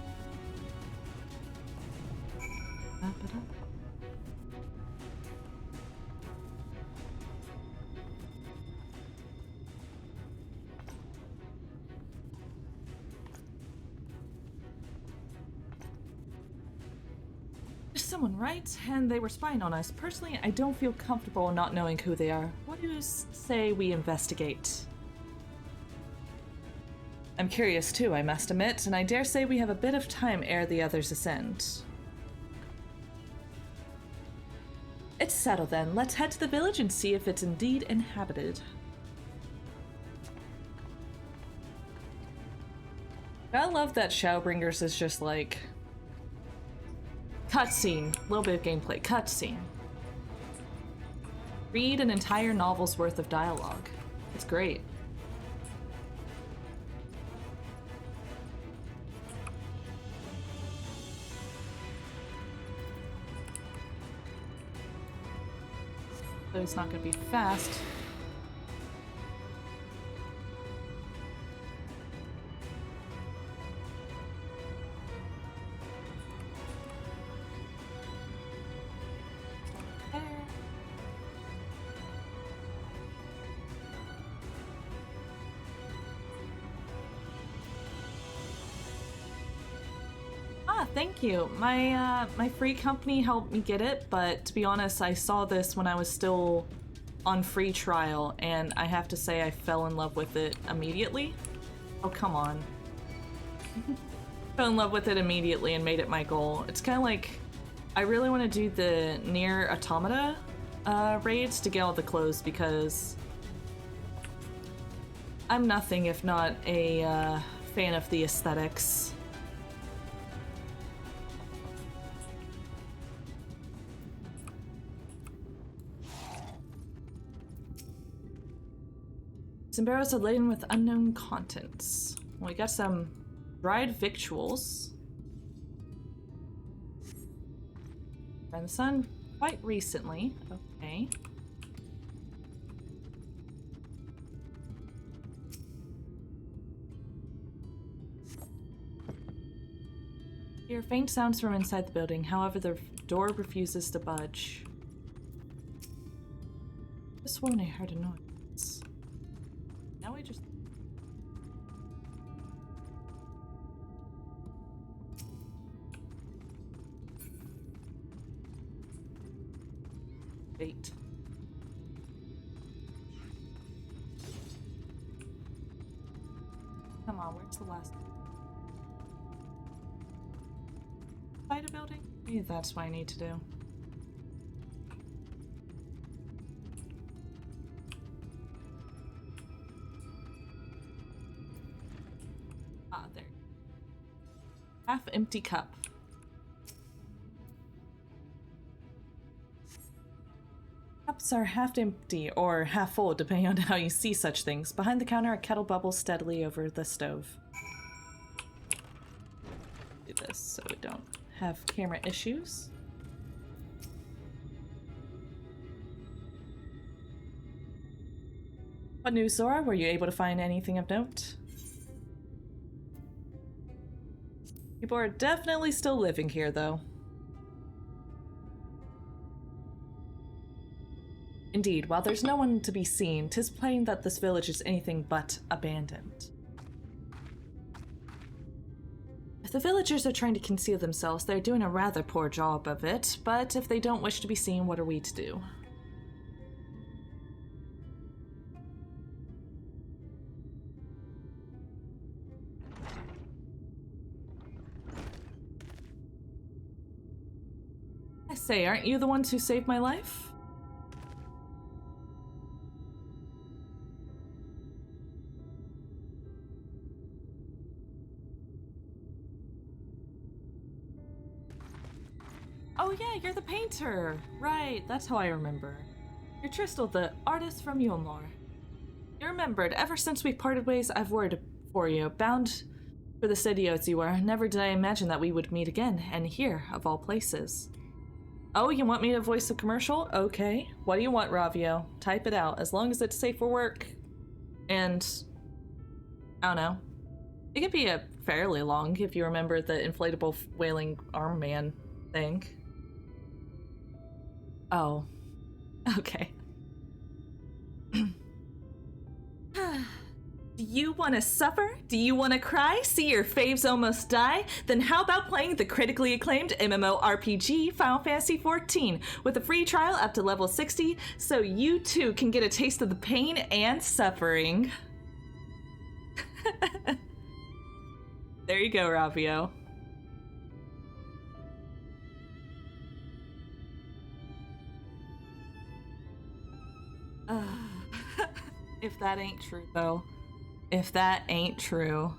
There's someone, right? And they were spying on us. Personally, I don't feel comfortable not knowing who they are. What do you say we investigate? I'm curious too, I must admit, and I dare say we have a bit of time ere the others ascend. It's settled then. Let's head to the village and see if it's indeed inhabited. I love that Shadowbringers is just like... Cutscene. A little bit of gameplay. Cutscene. Read an entire novel's worth of dialogue. It's great. So it's not going to be fast. Thank you. My free company helped me get it, but to be honest, I saw this when I was still on free trial, and I have to say I fell in love with it immediately. Oh, come on. Fell in love with it immediately and made it my goal. It's kind of like, I really want to do the Nier Automata raids to get all the clothes, because I'm nothing if not a fan of the aesthetics. Some barrels are laden with unknown contents. Well, we got some dried victuals. From the sun quite recently. Okay. Hear faint sounds from inside the building. However, the door refuses to budge. I sworn I heard a noise. Now we just... Wait. Come on, where's the last... Fight a building? Maybe that's what I need to do. Ah, there. Half-empty cup. Cups are half empty or half full, depending on how you see such things. Behind the counter, a kettle bubbles steadily over the stove. Do this so we don't have camera issues. What news, Zora? Were you able to find anything of note? People are definitely still living here, though. Indeed, while there's no one to be seen, 'tis plain that this village is anything but abandoned. If the villagers are trying to conceal themselves, they're doing a rather poor job of it, but if they don't wish to be seen, what are we to do? Say, aren't you the ones who saved my life? Oh yeah, you're the painter! Right, that's how I remember. You're Tristel, the artist from Yulmore. You remembered, ever since we parted ways, I've worried for you, bound for the city as you were. Never did I imagine that we would meet again, and here, of all places. Oh, you want me to voice a commercial? Okay. What do you want, Ravio? Type it out, as long as it's safe for work. And, I don't know. It could be a fairly long, if you remember the inflatable wailing arm man thing. Oh. Okay. Do you want to suffer? Do you want to cry? See your faves almost die? Then how about playing the critically acclaimed MMORPG Final Fantasy XIV with a free trial up to level 60 so you too can get a taste of the pain and suffering. There you go, Ravio. If that ain't true, though. If that ain't true.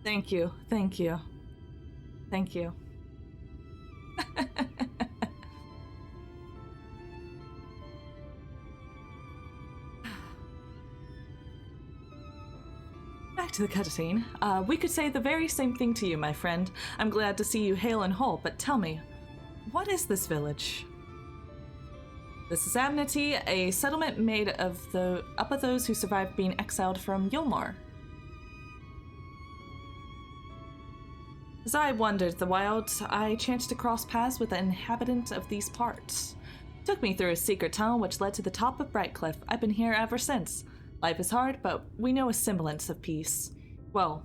Thank you, thank you. Thank you. Back to the cutscene. We could say the very same thing to you, my friend. I'm glad to see you hale and whole, but tell me, what is this village? This is Amity, a settlement made up of those who survived being exiled from Yulmore. As I wandered the wilds, I chanced to cross paths with an inhabitant of these parts. Took me through a secret tunnel which led to the top of Brightcliff. I've been here ever since. Life is hard, but we know a semblance of peace. Well,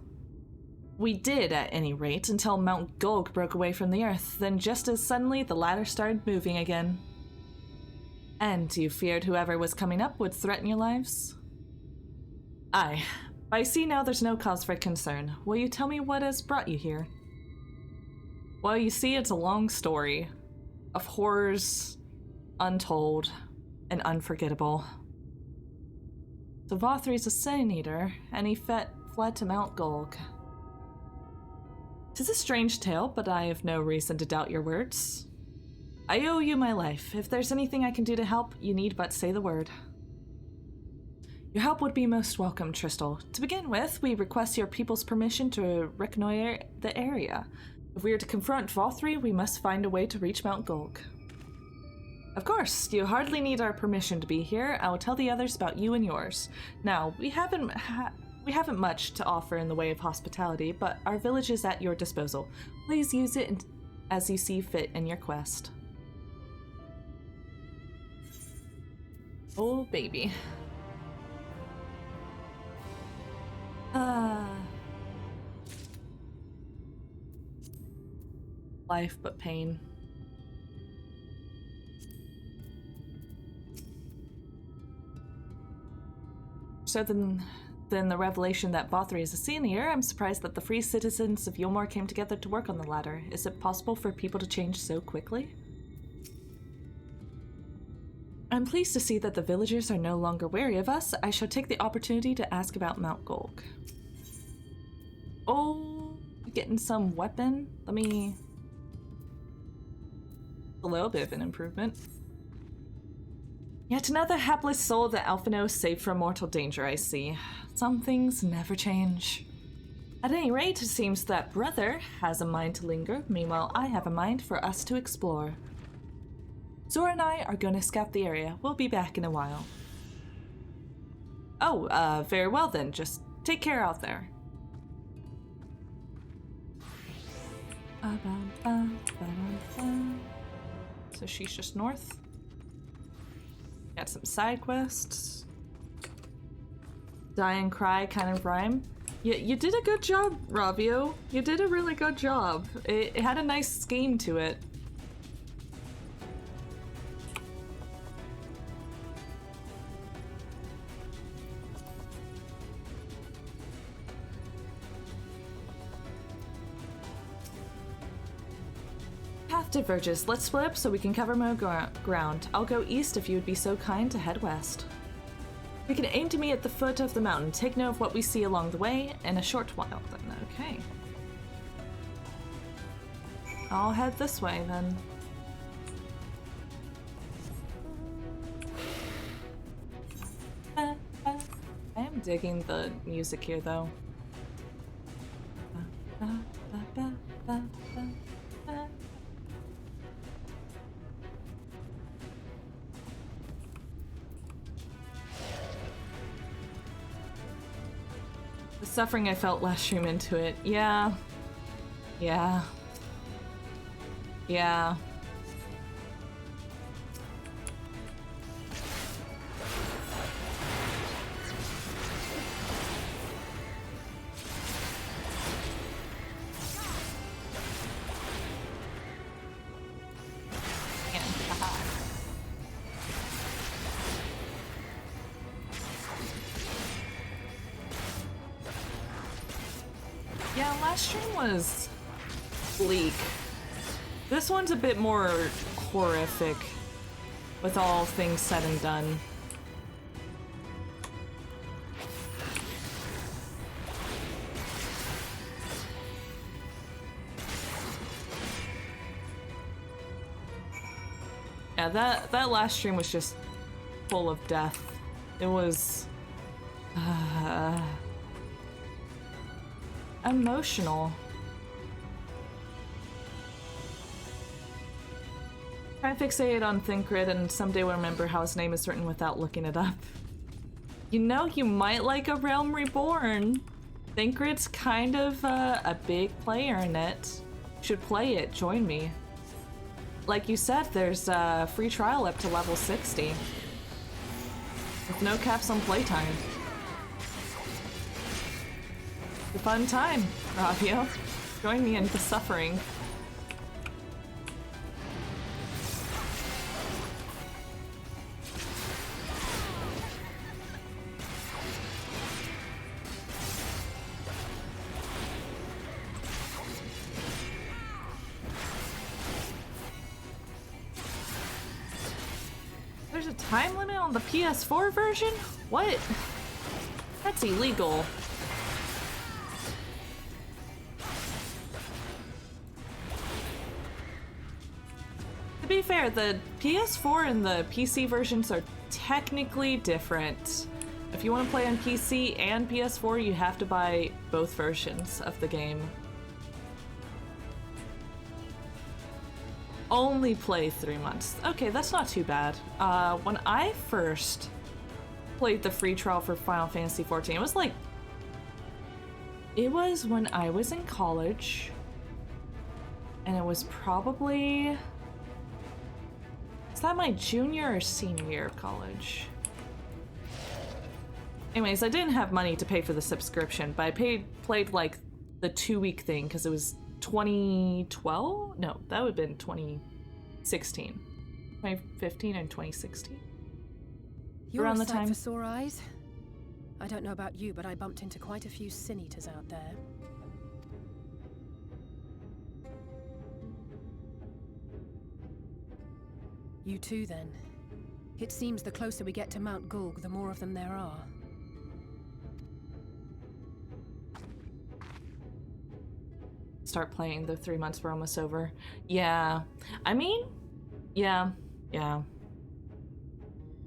we did at any rate, until Mount Gulg broke away from the earth. Then just as suddenly, the ladder started moving again. And you feared whoever was coming up would threaten your lives? Aye. I see now there's no cause for concern. Will you tell me what has brought you here? Well, you see, it's a long story of horrors untold and unforgettable. So Vothri's a Sin Eater, and he fled to Mount Gulg. 'Tis a strange tale, but I have no reason to doubt your words. I owe you my life. If there's anything I can do to help, you need but say the word. Your help would be most welcome, Tristel. To begin with, we request your people's permission to reconnoiter the area. If we are to confront Vothri, we must find a way to reach Mount Gulg. Of course, you hardly need our permission to be here. I will tell the others about you and yours. Now, we haven't much to offer in the way of hospitality, but our village is at your disposal. Please use it as you see fit in your quest. Oh, baby. Life but pain. So then the revelation that Vothri is a senior, I'm surprised that the free citizens of Yulmore came together to work on the ladder. Is it possible for people to change so quickly? I'm pleased to see that the villagers are no longer wary of us. I shall take the opportunity to ask about Mount Gulg. Oh, getting some weapon? Let me... A little bit of an improvement. Yet another hapless soul that Alphino saved from mortal danger, I see. Some things never change. At any rate, it seems that brother has a mind to linger, meanwhile I have a mind for us to explore. Zora and I are going to scout the area. We'll be back in a while. Oh, very well then. Just take care out there. So she's just north. Got some side quests. Die and cry kind of rhyme. You did a good job, Ravio. You did a really good job. It had a nice scheme to it. Diverges. Let's split up so we can cover more ground. I'll go east if you would be so kind to head west. We can aim to meet at the foot of the mountain. Take note of what we see along the way in a short while then. Okay. I'll head this way then. I am digging the music here though. The suffering I felt last stream into it. Yeah. Yeah. Yeah. Yeah, last stream was bleak. This one's a bit more horrific, with all things said and done. Yeah, that last stream was just full of death. It was emotional. Try to fixate on Thinkrid and someday we'll remember how his name is written without looking it up. You know, you might like A Realm Reborn. Thinkrid's kind of a big player in it. Should play it, join me. Like you said, there's a free trial up to level 60. With no caps on playtime. It's a fun time, Ravio. Join me in the suffering. There's a time limit on the PS4 version? What? That's illegal. To be fair, the PS4 and the PC versions are technically different. If you want to play on PC and PS4, you have to buy both versions of the game. Only play 3 months. Okay, that's not too bad. When I first played the free trial for Final Fantasy XIV, it was when I was in college, and it was probably, is that my junior or senior year of college? Anyways, I didn't have money to pay for the subscription, but I played like the 2-week thing because it was 2012? No, that would have been 2016. 2015 and 2016. You're around a the sight time. for sore eyes. I don't know about you, but I bumped into quite a few sin eaters out there. You too, then. It seems the closer we get to Mount Gulg, the more of them there are. Start playing. The 3 months were almost over. Yeah. I mean, yeah.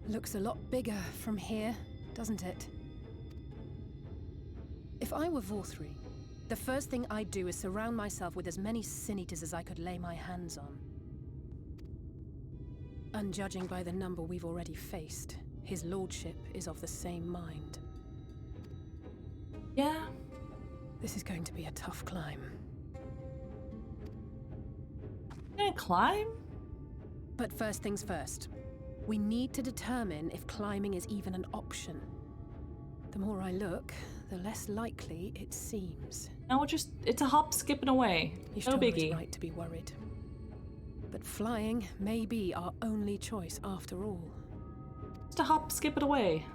Looks a lot bigger from here, doesn't it? If I were Vorthri, the first thing I'd do is surround myself with as many sin eaters as I could lay my hands on. And judging by the number we've already faced, his lordship is of the same mind. Yeah. This is going to be a tough climb. Climb? But first things first. We need to determine if climbing is even an option. The more I look, the less likely it seems. No, it's a hop, skipping away. No biggie. Is right to be worried. But flying may be our only choice after all. Just a hop, skip it away.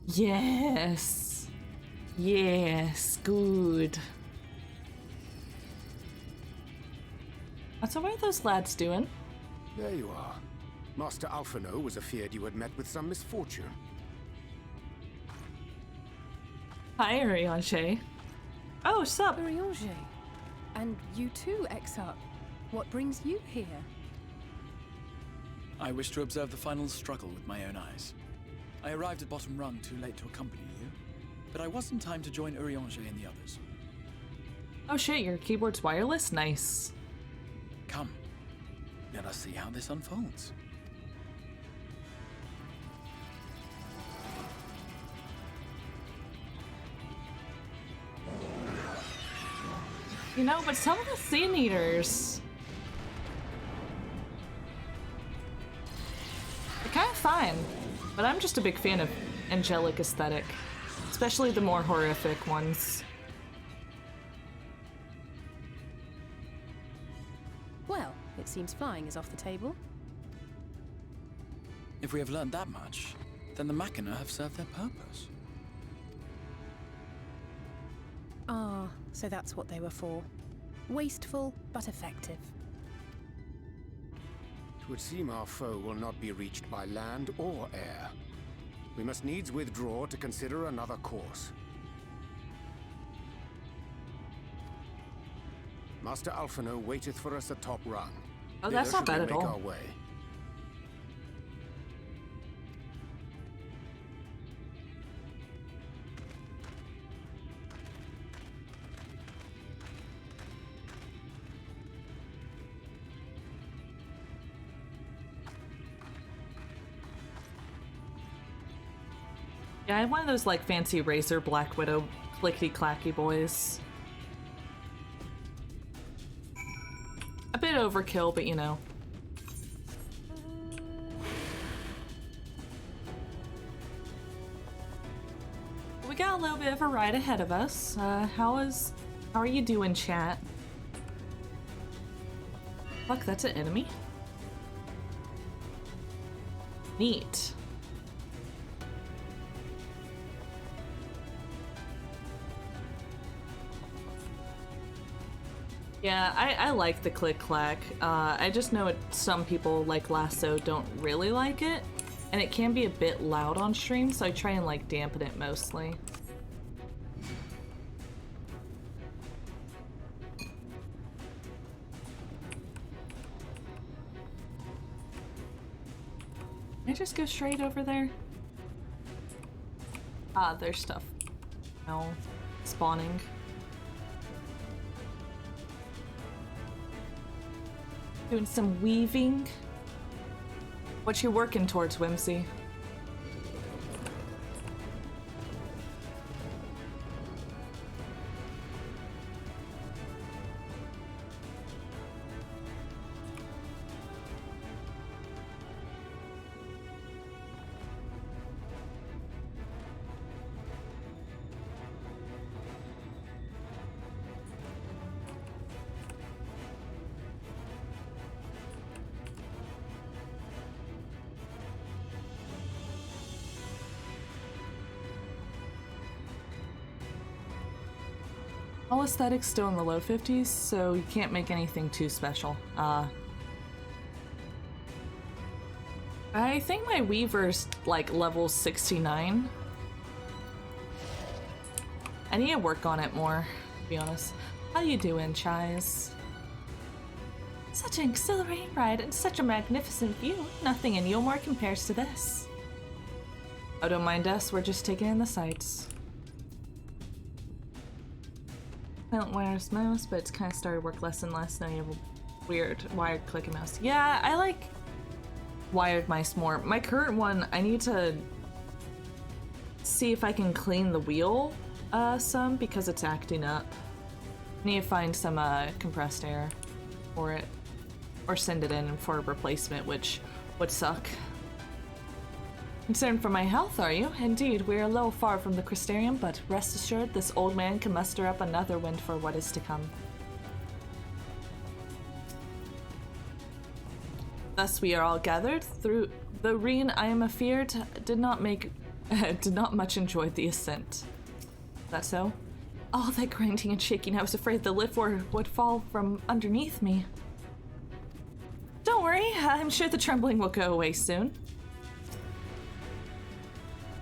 Yes. Yes, good. So what are those lads doing? There you are. Master Alphino was afeard you had met with some misfortune. Hi, Urianger. Oh, sup? Urianger. And you too, Exarch. What brings you here? I wish to observe the final struggle with my own eyes. I arrived at Bottom Rung too late to accompany you, but I was in time to join Urianger and the others. Oh shit, your keyboard's wireless? Nice. Come, let us see how this unfolds. You know, but some of the Sea Eaters... they're kind of fine, but I'm just a big fan of angelic aesthetic, especially the more horrific ones. Well, it seems flying is off the table. If we have learned that much, then the Machina have served their purpose. Ah, so that's what they were for. Wasteful, but effective. It would seem our foe will not be reached by land or air. We must needs withdraw to consider another course. Master Alphino waiteth for us at Top Rung. Oh, that's not bad at all. Make our way. Yeah, I have one of those like fancy Razer Black Widow clickety-clacky boys. A bit overkill, but you know. We got a little bit of a ride ahead of us. How are you doing, chat? Fuck, that's an enemy? Neat. Yeah, I like the click-clack. I just know some people, like Lasso, don't really like it, and it can be a bit loud on stream, so I try and, like, dampen it mostly. Can I just go straight over there? Ah, there's stuff. No. Spawning. Doing some weaving. What you working towards, Whimsy? All aesthetics still in the low 50s, so you can't make anything too special. I think my Weaver's like level 69. I need to work on it more, to be honest. How you doing, Chise? Such an exhilarating ride and such a magnificent view. Nothing in Yulmore compares to this. Oh, don't mind us, we're just taking in the sights. Silent wireless mouse, but it's kind of started to work less and less. Now you have a weird wired clicking mouse. Yeah, I like wired mice more. My current one, I need to see if I can clean the wheel some because it's acting up. I need to find some compressed air for it, or send it in for a replacement, which would suck. Concerned for my health, are you? Indeed, we're a little far from the Crystarium, but rest assured this old man can muster up another wind for what is to come. Thus we are all gathered. Through the Reen, I am afeard, did not much enjoy the ascent. Is that so? All that grinding and shaking, I was afraid the lift would fall from underneath me. worry, I'm sure the trembling will go away soon.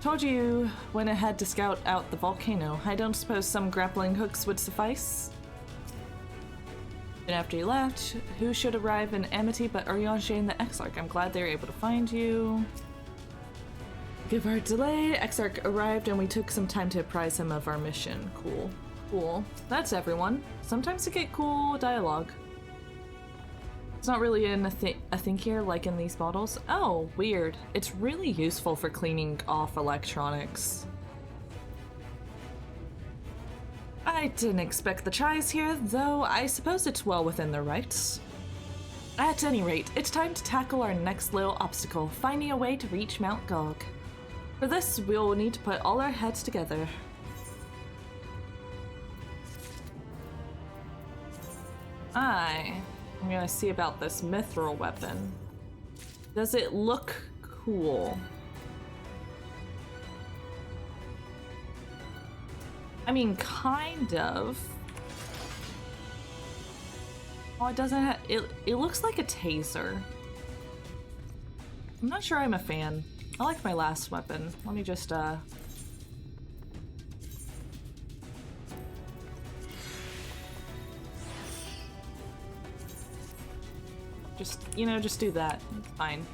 Told you went ahead to scout out the volcano. I don't suppose some grappling hooks would suffice? And after you left, who should arrive in Amity but Urianger and the Exarch? I'm glad they were able to find you. Give our delay. Exarch arrived and we took some time to apprise him of our mission. Cool. Cool. That's everyone. Sometimes to get cool dialogue. It's not really a thing here like in these bottles. Oh, weird. It's really useful for cleaning off electronics. I didn't expect the Chais here, though I suppose it's well within their rights. At any rate, it's time to tackle our next little obstacle, finding a way to reach Mount Gog. For this, we'll need to put all our heads together. I'm gonna see about this mithril weapon. Does it look cool? I mean, kind of. Oh, it doesn't have, it looks like a taser. I'm not sure I'm a fan. I like my last weapon. Let me just, you know, just do that. It's fine.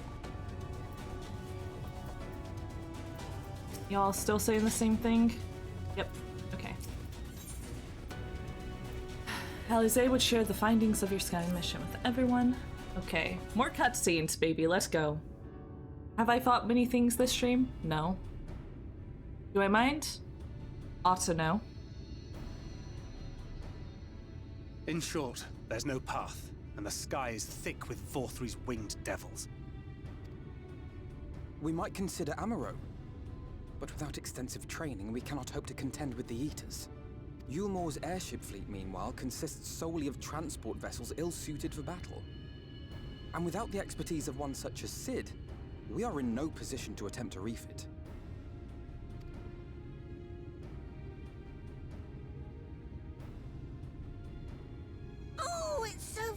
Y'all still saying the same thing? Yep. Okay. Alize would share the findings of your scouting mission with everyone. Okay. More cutscenes, baby. Let's go. Have I thought many things this stream? No. Do I mind? Ought to know. In short, there's no path. And the sky is thick with Vorthry's winged devils. We might consider Amaro. But without extensive training, we cannot hope to contend with the Eaters. Yulmore's airship fleet, meanwhile, consists solely of transport vessels ill-suited for battle. And without the expertise of one such as Cid, we are in no position to attempt a refit.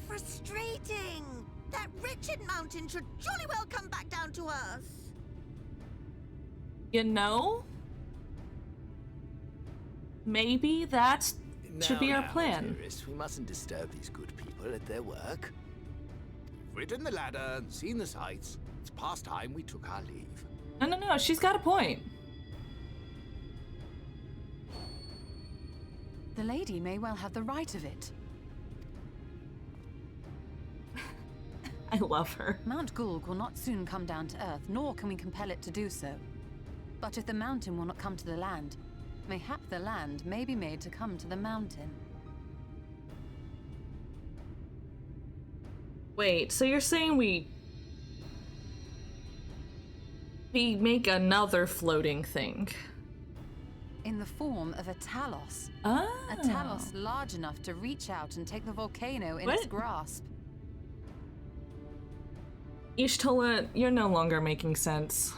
Frustrating! That wretched mountain should jolly well come back down to us. You know? Maybe that should be our plan. Dearest, we mustn't disturb these good people at their work. We've ridden the ladder and seen the sights. It's past time we took our leave. No, she's got a point. The lady may well have the right of it. I love her. Mount Gulg will not soon come down to Earth, nor can we compel it to do so. But if the mountain will not come to the land, mayhap the land may be made to come to the mountain. Wait, so you're saying we make another floating thing? In the form of a Talos. Oh. A Talos large enough to reach out and take the volcano in its grasp. Ishtola, you're no longer making sense.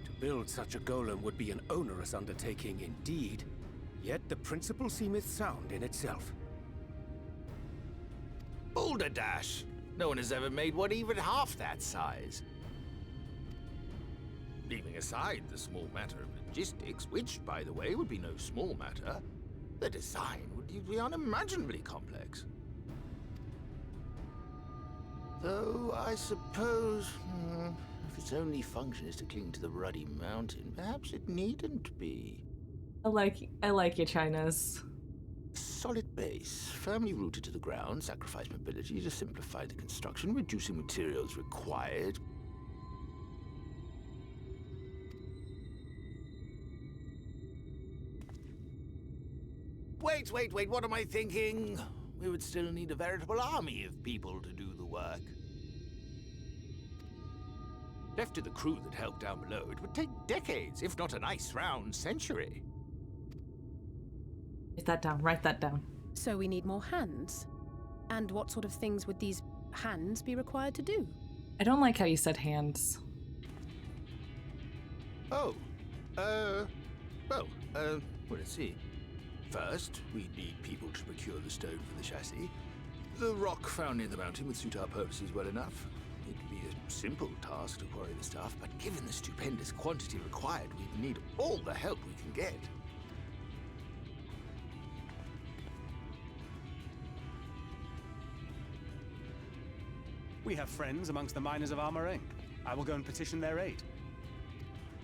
To build such a golem would be an onerous undertaking indeed, yet the principle seemeth sound in itself. Balderdash! No one has ever made one even half that size. Leaving aside the small matter of logistics, which, by the way, would be no small matter, the design would be unimaginably complex. Though, I suppose, if its only function is to cling to the ruddy mountain, perhaps it needn't be. I like your Chinas. Solid base, firmly rooted to the ground, sacrifice mobility to simplify the construction, reducing materials required. Wait, what am I thinking? We would still need a veritable army of people to do the work. Left to the crew that helped down below, it would take decades, if not a nice round century. Write that down. So we need more hands. And what sort of things would these hands be required to do? I don't like how you said hands. Well, let's see. First, we'd need people to procure the stone for the chassis. The rock found near the mountain would suit our purposes well enough. It'd be a simple task to quarry the stuff, but given the stupendous quantity required, we'd need all the help we can get. We have friends amongst the miners of Armoring. I will go and petition their aid.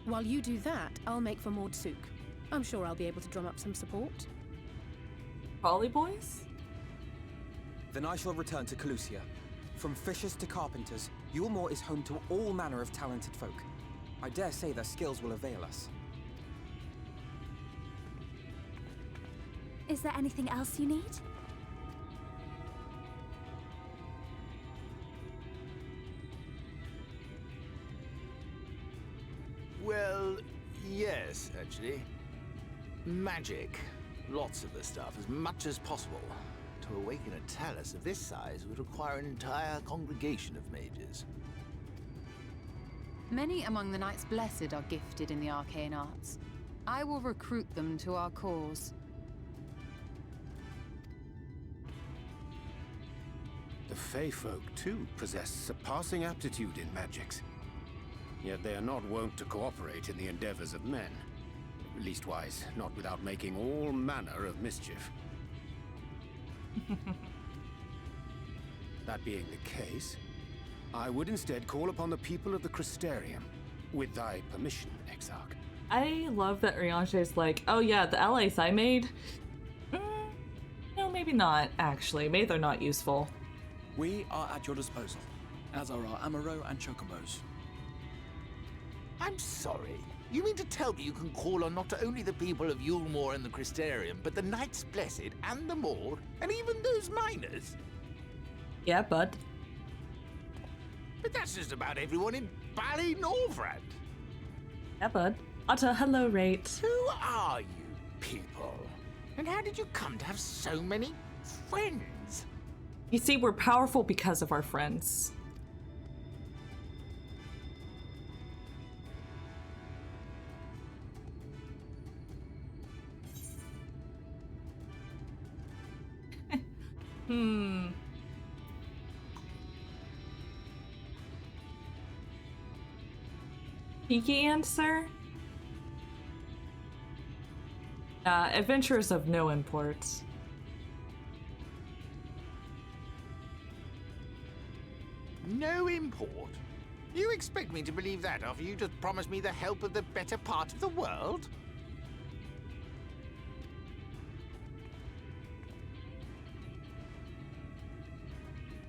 While you do that, I'll make for Mordsuk. I'm sure I'll be able to drum up some support. Polly boys? Then I shall return to Calusia. From fishers to carpenters, Yulmore is home to all manner of talented folk. I dare say their skills will avail us. Is there anything else you need? Well, yes, actually. Magic. Lots of the stuff, as much as possible. To awaken a talus of this size would require an entire congregation of mages. Many among the Knights Blessed are gifted in the arcane arts. I will recruit them to our cause. The Fey folk, too, possess surpassing aptitude in magics. Yet they are not wont to cooperate in the endeavors of men. Leastwise, not without making all manner of mischief. That being the case, I would instead call upon the people of the Crystarium. With thy permission, Exarch. I love that Rianche's like, oh yeah, the allies I made? No, maybe not, actually. Maybe they're not useful. We are at your disposal, as are our Amaro and Chocobos. I'm sorry. You mean to tell me you can call on not only the people of Yulmore and the Crystarium, but the Knights Blessed and the Maud, and even those miners? Yeah, bud. But that's just about everyone in Ballynorvrand. Yeah, bud. Utter hello rate. Who are you people? And how did you come to have so many friends? You see, we're powerful because of our friends. Cheeky answer? Adventures of no import. No import? You expect me to believe that after you just promised me the help of the better part of the world?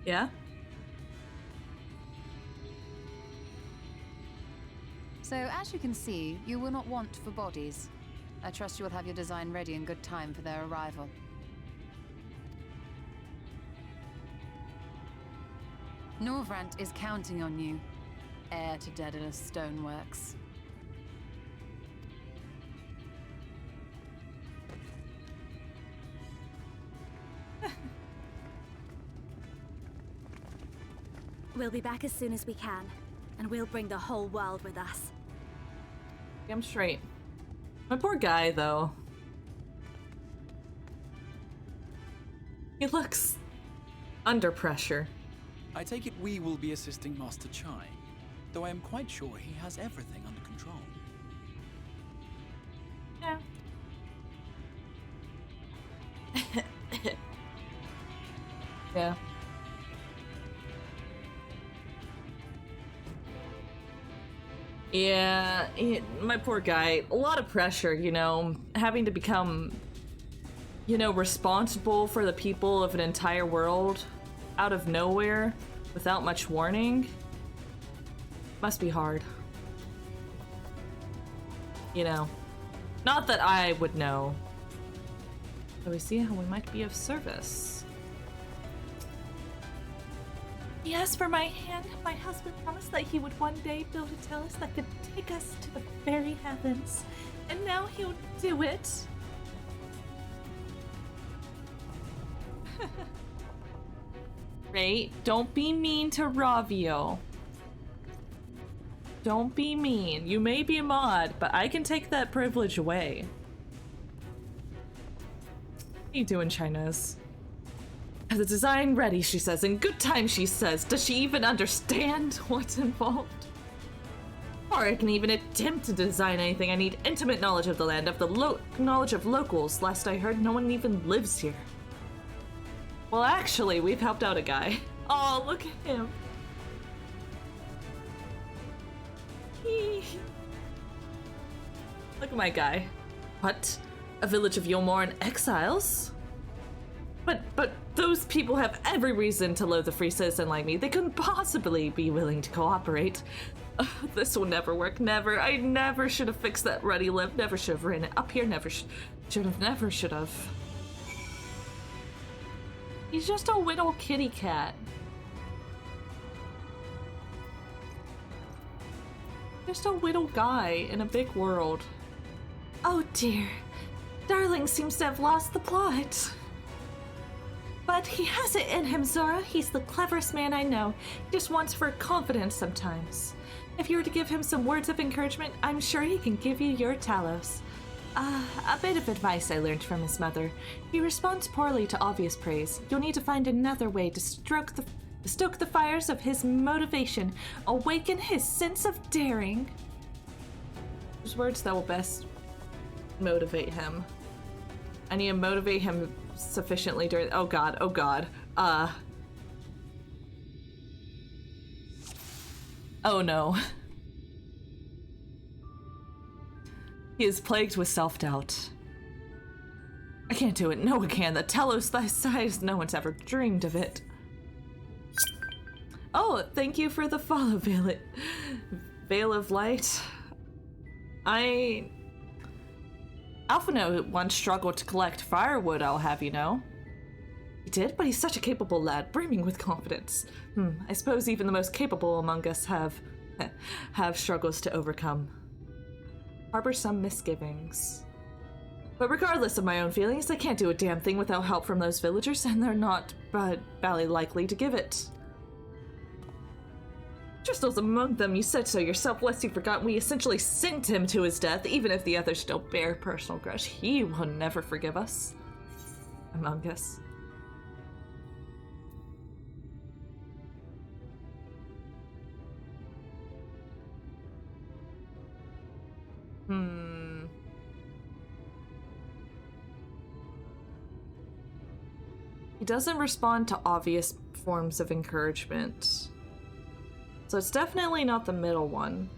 Yeah? So, as you can see, you will not want for bodies. I trust you will have your design ready in good time for their arrival. Norvrant is counting on you, heir to Daedalus Stoneworks. We'll be back as soon as we can, and we'll bring the whole world with us. Damn straight. My poor guy, though. He looks under pressure. I take it we will be assisting Master Chai, though I am quite sure he has everything under control. Yeah. Yeah. Yeah, my poor guy. A lot of pressure, you know, having to become, you know, responsible for the people of an entire world out of nowhere without much warning. Must be hard. You know, not that I would know. So we see how we might be of service. He asked for my hand. My husband promised that he would one day build a talus that could take us to the very heavens. And now he'll do it. Right? Don't be mean to Ravio. Don't be mean. You may be a mod, but I can take that privilege away. What are you doing, Chinese? Have the design ready, she says. In good time, she says. Does she even understand what's involved? Before I can even attempt to design anything, I need intimate knowledge of the land, of the knowledge of locals. Last I heard, no one even lives here. Well, actually, we've helped out a guy. Oh, look at him. Look at my guy. What? A village of Yulmore in exiles? But those people have every reason to loathe a free citizen like me. They couldn't possibly be willing to cooperate. This will never work, never. I never should have fixed that ruddy lip. Never should have written it up here. Never should have. He's just a little kitty cat. Just a little guy in a big world. Oh dear. Darling seems to have lost the plot. But he has it in him, Zora. He's the cleverest man I know. He just wants for confidence sometimes. If you were to give him some words of encouragement, I'm sure he can give you your Talos. A bit of advice I learned from his mother. He responds poorly to obvious praise. You'll need to find another way to stoke the fires of his motivation, awaken his sense of daring. There's words that will best motivate him. I need to motivate him sufficiently during— oh god. Oh no. He is plagued with self-doubt. I can't do it. No one can. The Talos thy size, no one's ever dreamed of it. Oh, thank you for the follow, Veil of Light. Alphino once struggled to collect firewood, I'll have you know. He did, but he's such a capable lad, brimming with confidence. I suppose even the most capable among us have struggles to overcome. Harbor some misgivings. But regardless of my own feelings, I can't do a damn thing without help from those villagers, and they're not badly likely to give it. Driscoll's among them, you said so yourself, lest you forgot we essentially sent him to his death, even if the others still bear personal grudge. He will never forgive us. Among us. He doesn't respond to obvious forms of encouragement. So it's definitely not the middle one.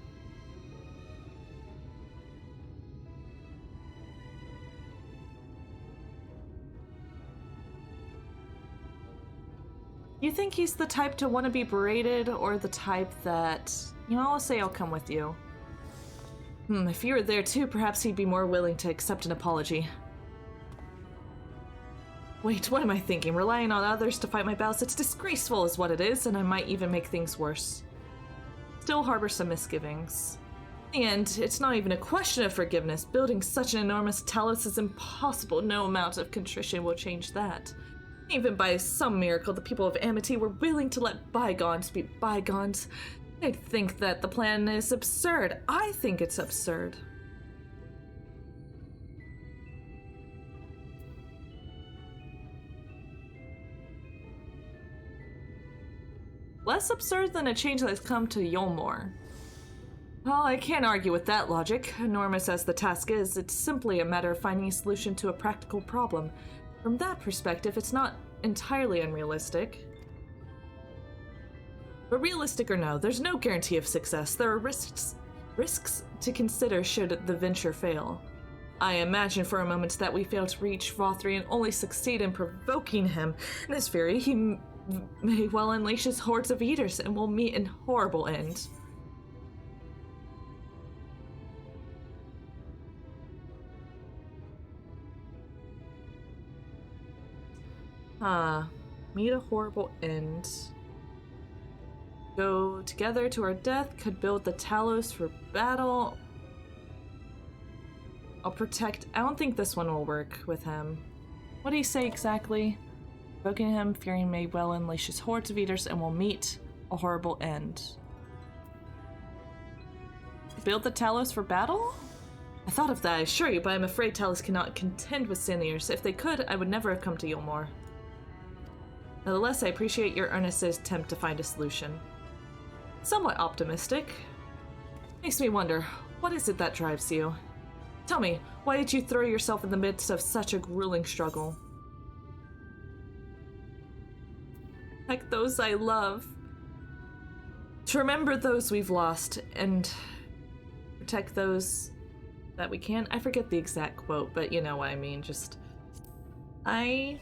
You think he's the type to want to be berated, or the type that, you know, I'll say I'll come with you. If you were there too, perhaps he'd be more willing to accept an apology. Wait, what am I thinking? Relying on others to fight my battles? It's disgraceful is what it is, and I might even make things worse. Still harbor some misgivings. In the end, it's not even a question of forgiveness. Building such an enormous Talos is impossible. No amount of contrition will change that. Even by some miracle, the people of Amity were willing to let bygones be bygones. They'd think that the plan is absurd. I think it's absurd. Less absurd than a change that's come to Yulmore. Well, I can't argue with that logic. Enormous as the task is, it's simply a matter of finding a solution to a practical problem. From that perspective, it's not entirely unrealistic. But realistic or no, there's no guarantee of success. There are risks to consider should the venture fail. I imagine for a moment that we fail to reach Vothri and only succeed in provoking him. In his fury, he may well unleash his hordes of eaters and will meet in horrible end. Meet a horrible end. Go together to our death, could build the Talos for battle. I'll protect— I don't think this one will work with him. What do you say exactly? Provoking him, Fury may well unleash his hordes of eaters and will meet a horrible end. Build the Talos for battle? I thought of that, I assure you, but I'm afraid Talos cannot contend with Saniers. If they could, I would never have come to Yulmore. Nevertheless, I appreciate your earnest attempt to find a solution. Somewhat optimistic. Makes me wonder, what is it that drives you? Tell me, why did you throw yourself in the midst of such a grueling struggle? Like those I love. To remember those we've lost, and protect those that we can. I forget the exact quote, but you know what I mean. Just, I'm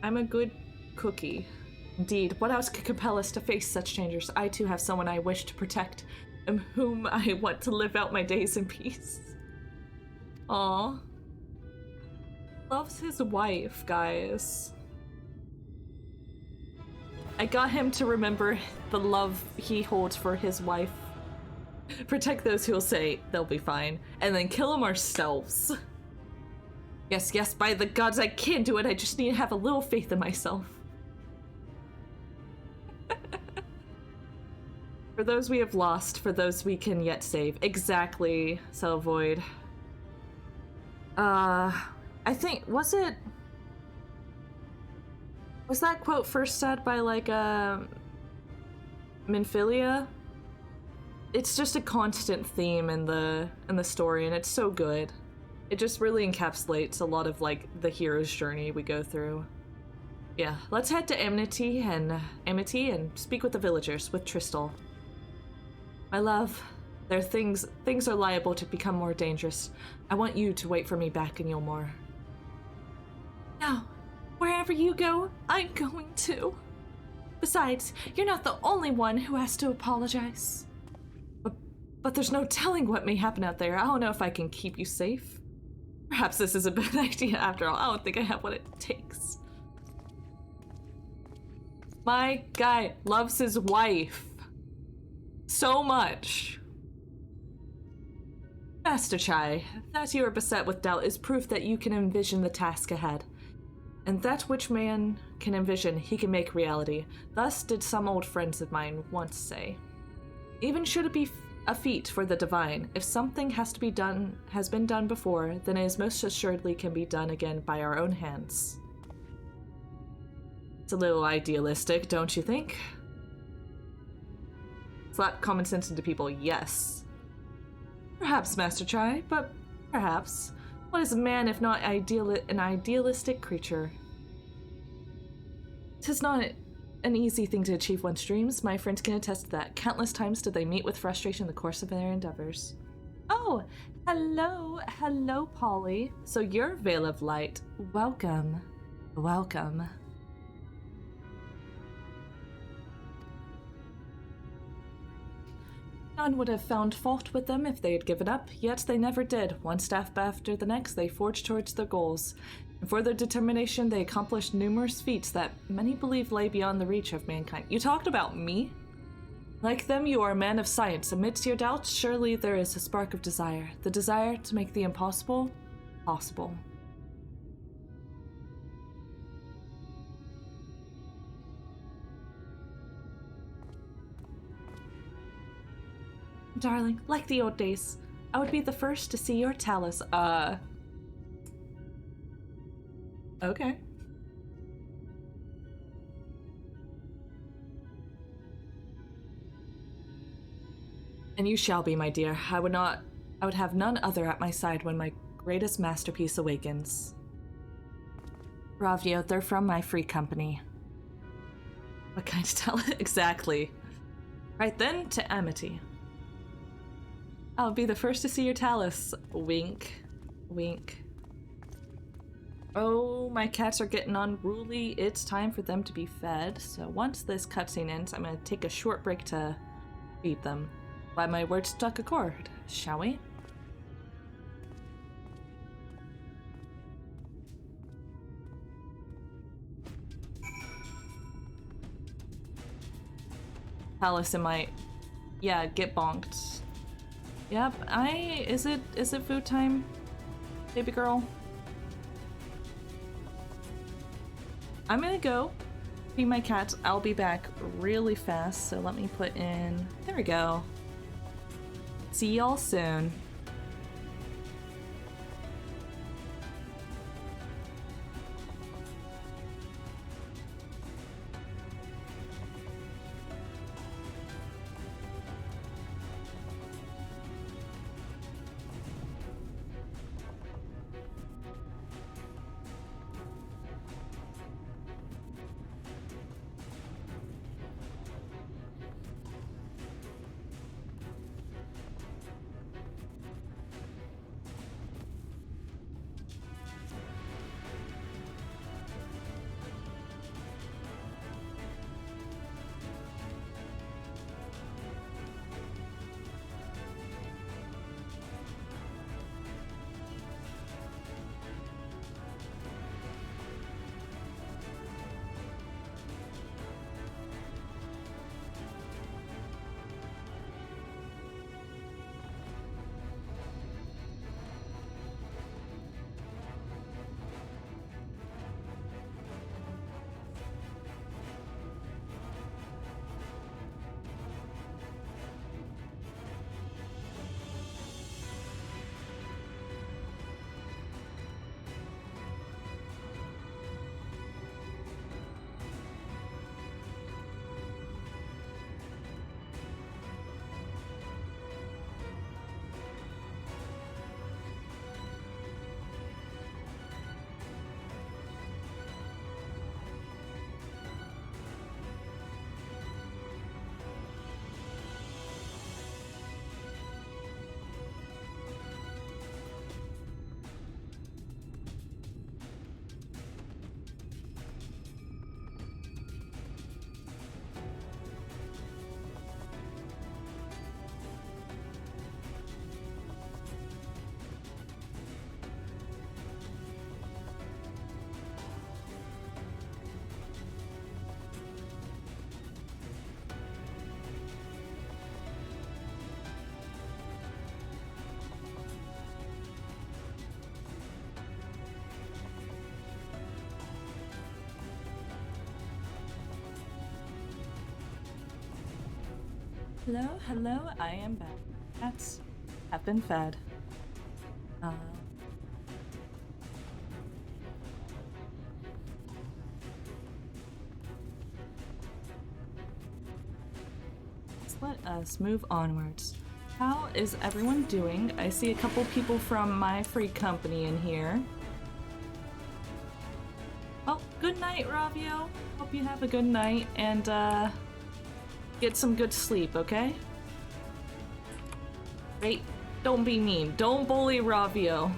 a good cookie. Indeed, what else could compel us to face such dangers? I too have someone I wish to protect, and whom I want to live out my days in peace. Aww. Loves his wife, guys. I got him to remember the love he holds for his wife. Protect those who'll say they'll be fine, and then kill them ourselves. Yes, yes, by the gods, I can do it. I just need to have a little faith in myself. For those we have lost, for those we can yet save. Exactly, Cellvoid. I think, was that quote first said by, like, Minfilia? It's just a constant theme in the story, and it's so good. It just really encapsulates a lot of, like, the hero's journey we go through. Yeah, let's head to Amity and speak with the villagers, with Tristal. My love, things are liable to become more dangerous. I want you to wait for me back in Yulmore. No. Wherever you go, I'm going to. Besides, you're not the only one who has to apologize. But there's no telling what may happen out there. I don't know if I can keep you safe. Perhaps this is a bad idea after all. I don't think I have what it takes. My guy loves his wife so much. Master Chai, that you are beset with doubt is proof that you can envision the task ahead. And that which man can envision, he can make reality. Thus did some old friends of mine once say. Even should it be a feat for the divine, if something has been done before, then it is most assuredly can be done again by our own hands. It's a little idealistic, don't you think? Slap common sense into people, yes. Perhaps, Master Chai, but perhaps. What is a man if not an idealistic creature? 'Tis not an easy thing to achieve one's dreams. My friends can attest to that. Countless times did they meet with frustration in the course of their endeavors. Oh, hello, Polly. So you're Veil of Light. Welcome. None would have found fault with them if they had given up, yet they never did. One step after the next, they forged towards their goals. And for their determination, they accomplished numerous feats that many believe lay beyond the reach of mankind. You talked about me? Like them, you are a man of science. Amidst your doubts, surely there is a spark of desire. The desire to make the impossible possible. Darling, like the old days, I would be the first to see your talus. Okay. And you shall be, my dear. I would have none other at my side when my greatest masterpiece awakens. Ravio, they're from my free company. What kind of talent? Exactly. Right then, to Amity. I'll be the first to see your talus. Wink. Wink. Oh, my cats are getting unruly. It's time for them to be fed. So once this cutscene ends, I'm gonna take a short break to feed them. By my word struck a chord, shall we? Talus in my... Yeah, get bonked. Yep, is it food time, baby girl? I'm gonna go feed my cats. I'll be back really fast, so let me put in... There we go. See y'all soon. Hello, hello, I am back. Cats have been fed. Let us move onwards. How is everyone doing? I see a couple people from my free company in here. Well, good night, Ravio. Hope you have a good night and get some good sleep, okay? Wait, don't be mean. Don't bully Ravio.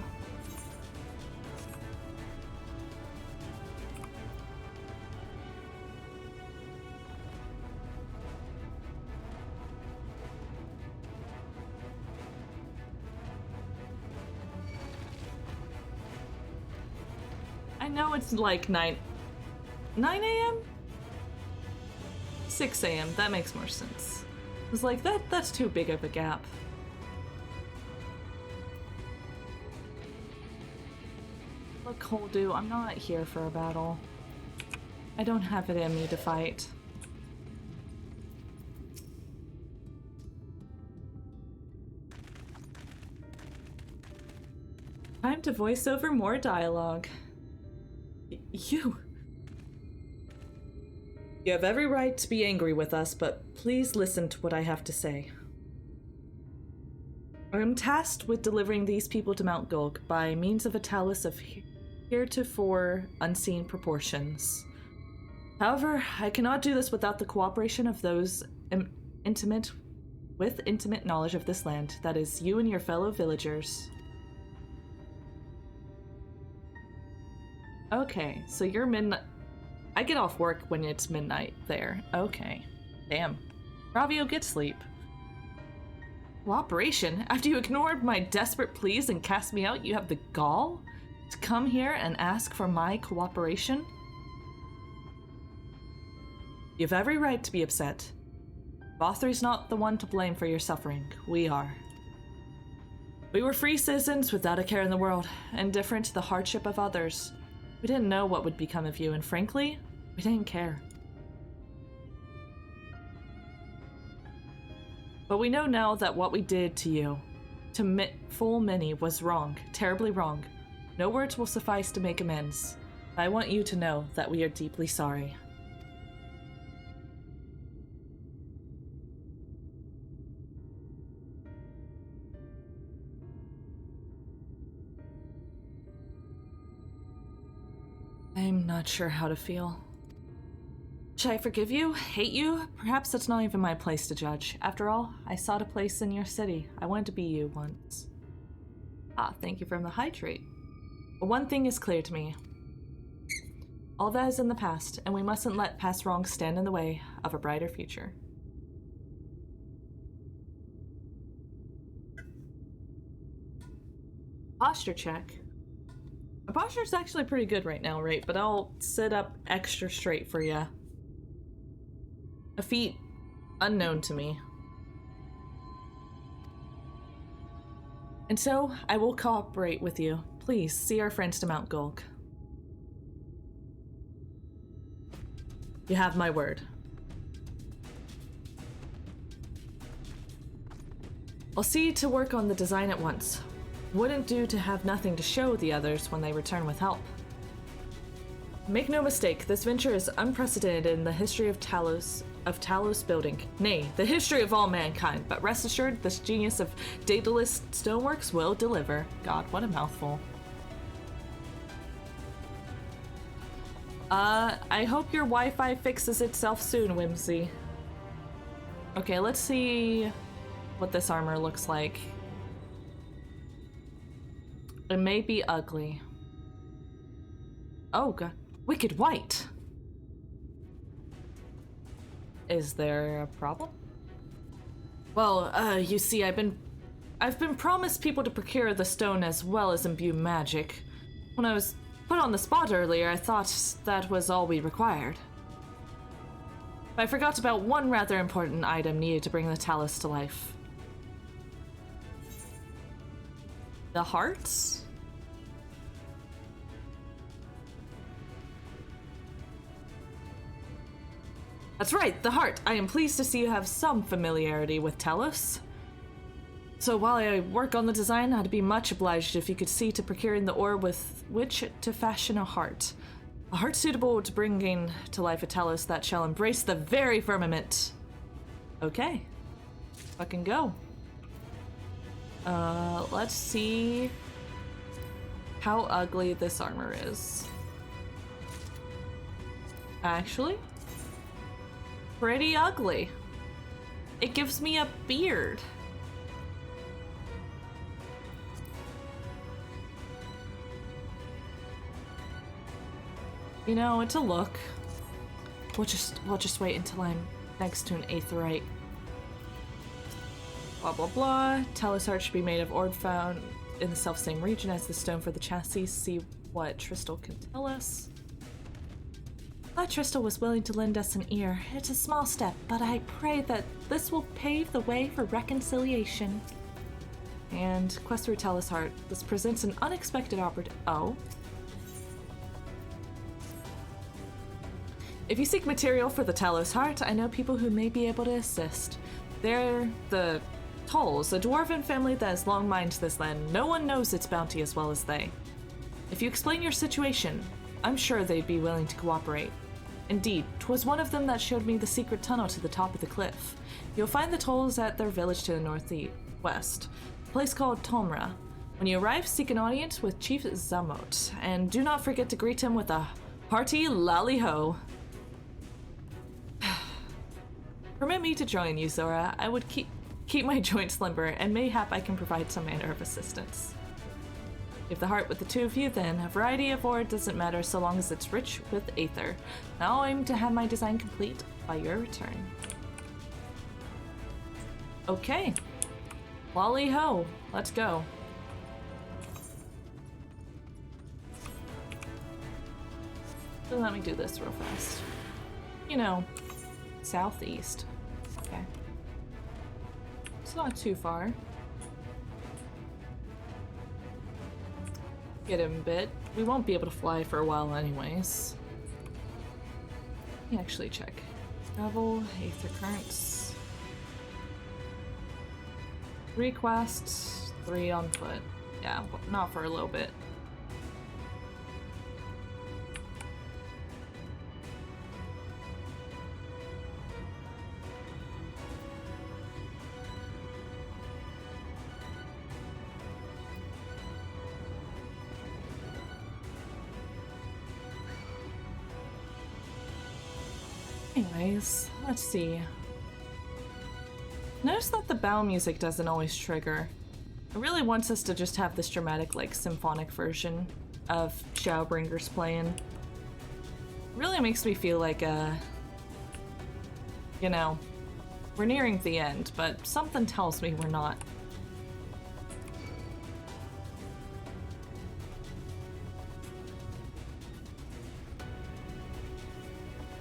I know it's like 9 a.m? 6 a.m. That makes more sense. I was like, that's too big of a gap. Look, Holdu, I'm not here for a battle. I don't have it in me to fight. Time to voice over more dialogue. You have every right to be angry with us, but please listen to what I have to say. I am tasked with delivering these people to Mount Gulg by means of a talus of heretofore unseen proportions. However, I cannot do this without the cooperation of those intimate knowledge of this land, that is, you and your fellow villagers. Okay, so you're midnight. I get off work when it's midnight there. Okay. Damn. Ravio, get sleep. Cooperation? After you ignored my desperate pleas and cast me out, you have the gall to come here and ask for my cooperation? You have every right to be upset. Vothri's not the one to blame for your suffering. We are. We were free citizens without a care in the world, indifferent to the hardship of others. We didn't know what would become of you, and frankly, we didn't care. But we know now that what we did to you, to full many, was wrong, terribly wrong. No words will suffice to make amends. I want you to know that we are deeply sorry. I'm not sure how to feel. Should I forgive you? Hate you? Perhaps that's not even my place to judge. After all, I sought a place in your city. I wanted to be you once. Ah, thank you for the hydrate. But one thing is clear to me. All that is in the past, and we mustn't let past wrongs stand in the way of a brighter future. Posture check. My posture's actually pretty good right now, right? But I'll sit up extra straight for ya. A feat unknown to me. And so, I will cooperate with you. Please, see our friends to Mount Gulg. You have my word. I'll see to work on the design at once. Wouldn't do to have nothing to show the others when they return with help. Make no mistake, this venture is unprecedented in the history of Talos building. Nay, the history of all mankind, but rest assured, this genius of Daedalus Stoneworks will deliver. God, what a mouthful. I hope your Wi-Fi fixes itself soon, Whimsy. Okay, let's see what this armor looks like. It may be ugly. Oh god. Wicked white! Is there a problem? Well, you see, I've been promised people to procure the stone as well as imbue magic. When I was put on the spot earlier, I thought that was all we required. But I forgot about one rather important item needed to bring the talus to life. The hearts? That's right, the heart. I am pleased to see you have some familiarity with Telos. So while I work on the design, I'd be much obliged if you could see to procuring the ore with which to fashion a heart. A heart suitable to bringing to life a Telos that shall embrace the very firmament. Okay. Fucking go. Let's see how ugly this armor is. Actually, pretty ugly. It gives me a beard. You know, it's a look. We'll just wait until I'm next to an aetheryte. Blah blah blah. Telos heart should be made of ore found in the self-same region as the stone for the chassis. See what Tristal can tell us. Glad Tristal was willing to lend us an ear. It's a small step, but I pray that this will pave the way for reconciliation. And quest through Telos heart. This presents an unexpected opportunity. Oh. If you seek material for the Telos heart, I know people who may be able to assist. They're the Tolls, a dwarven family that has long mined this land. No one knows its bounty as well as they. If you explain your situation, I'm sure they'd be willing to cooperate. Indeed, 'twas one of them that showed me the secret tunnel to the top of the cliff. You'll find the Tolls at their village to the northwest, a place called Tomra. When you arrive, seek an audience with Chief Zamot, and do not forget to greet him with a hearty lally-ho. Permit me to join you, Zora. I would keep my joints limber, and mayhap I can provide some manner of assistance. Give the heart with the two of you, then. A variety of ore doesn't matter so long as it's rich with aether. Now I aim to have my design complete by your return. Okay. Lolly ho. Let's go. So let me do this real fast. You know, southeast. Okay. It's not too far. Get him a bit. We won't be able to fly for a while anyways. Let me actually check. Travel, aether currents. 3 quests, 3 on foot. Yeah, not for a little bit. Anyways, let's see. Notice that the battle music doesn't always trigger. It really wants us to just have this dramatic, like, symphonic version of Shadowbringers playing. It really makes me feel like, you know, we're nearing the end, but something tells me we're not.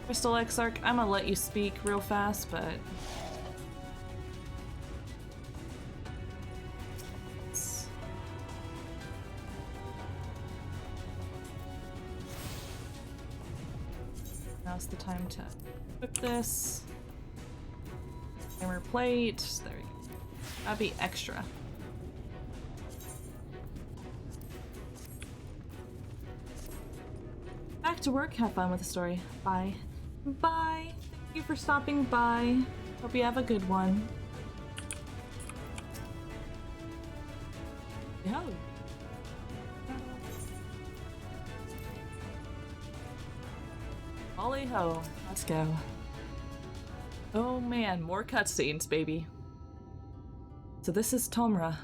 Crystal Exarch, I'm gonna let you speak real fast, but... Now's the time to equip this. Hammer plate, there we go. That'd be extra. Back to work, have fun with the story. Bye. Bye. Thank you for stopping by. Hope you have a good one. Yo. Ollie ho. Let's go. Oh man, more cutscenes, baby. So this is Tomra.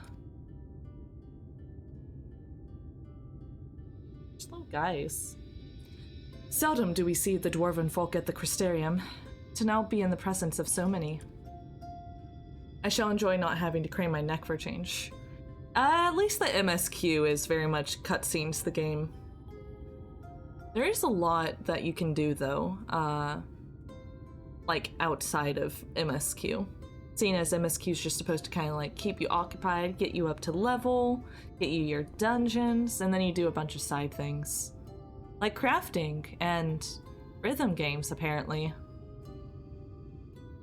Slow guys. Seldom do we see the dwarven folk at the Crystarium. To now be in the presence of so many. I shall enjoy not having to crane my neck for a change. At least the MSQ is very much cutscenes the game. There is a lot that you can do though, like outside of MSQ. Seeing as MSQ is just supposed to kind of like keep you occupied, get you up to level, get you your dungeons, and then you do a bunch of side things. Like crafting and rhythm games, apparently.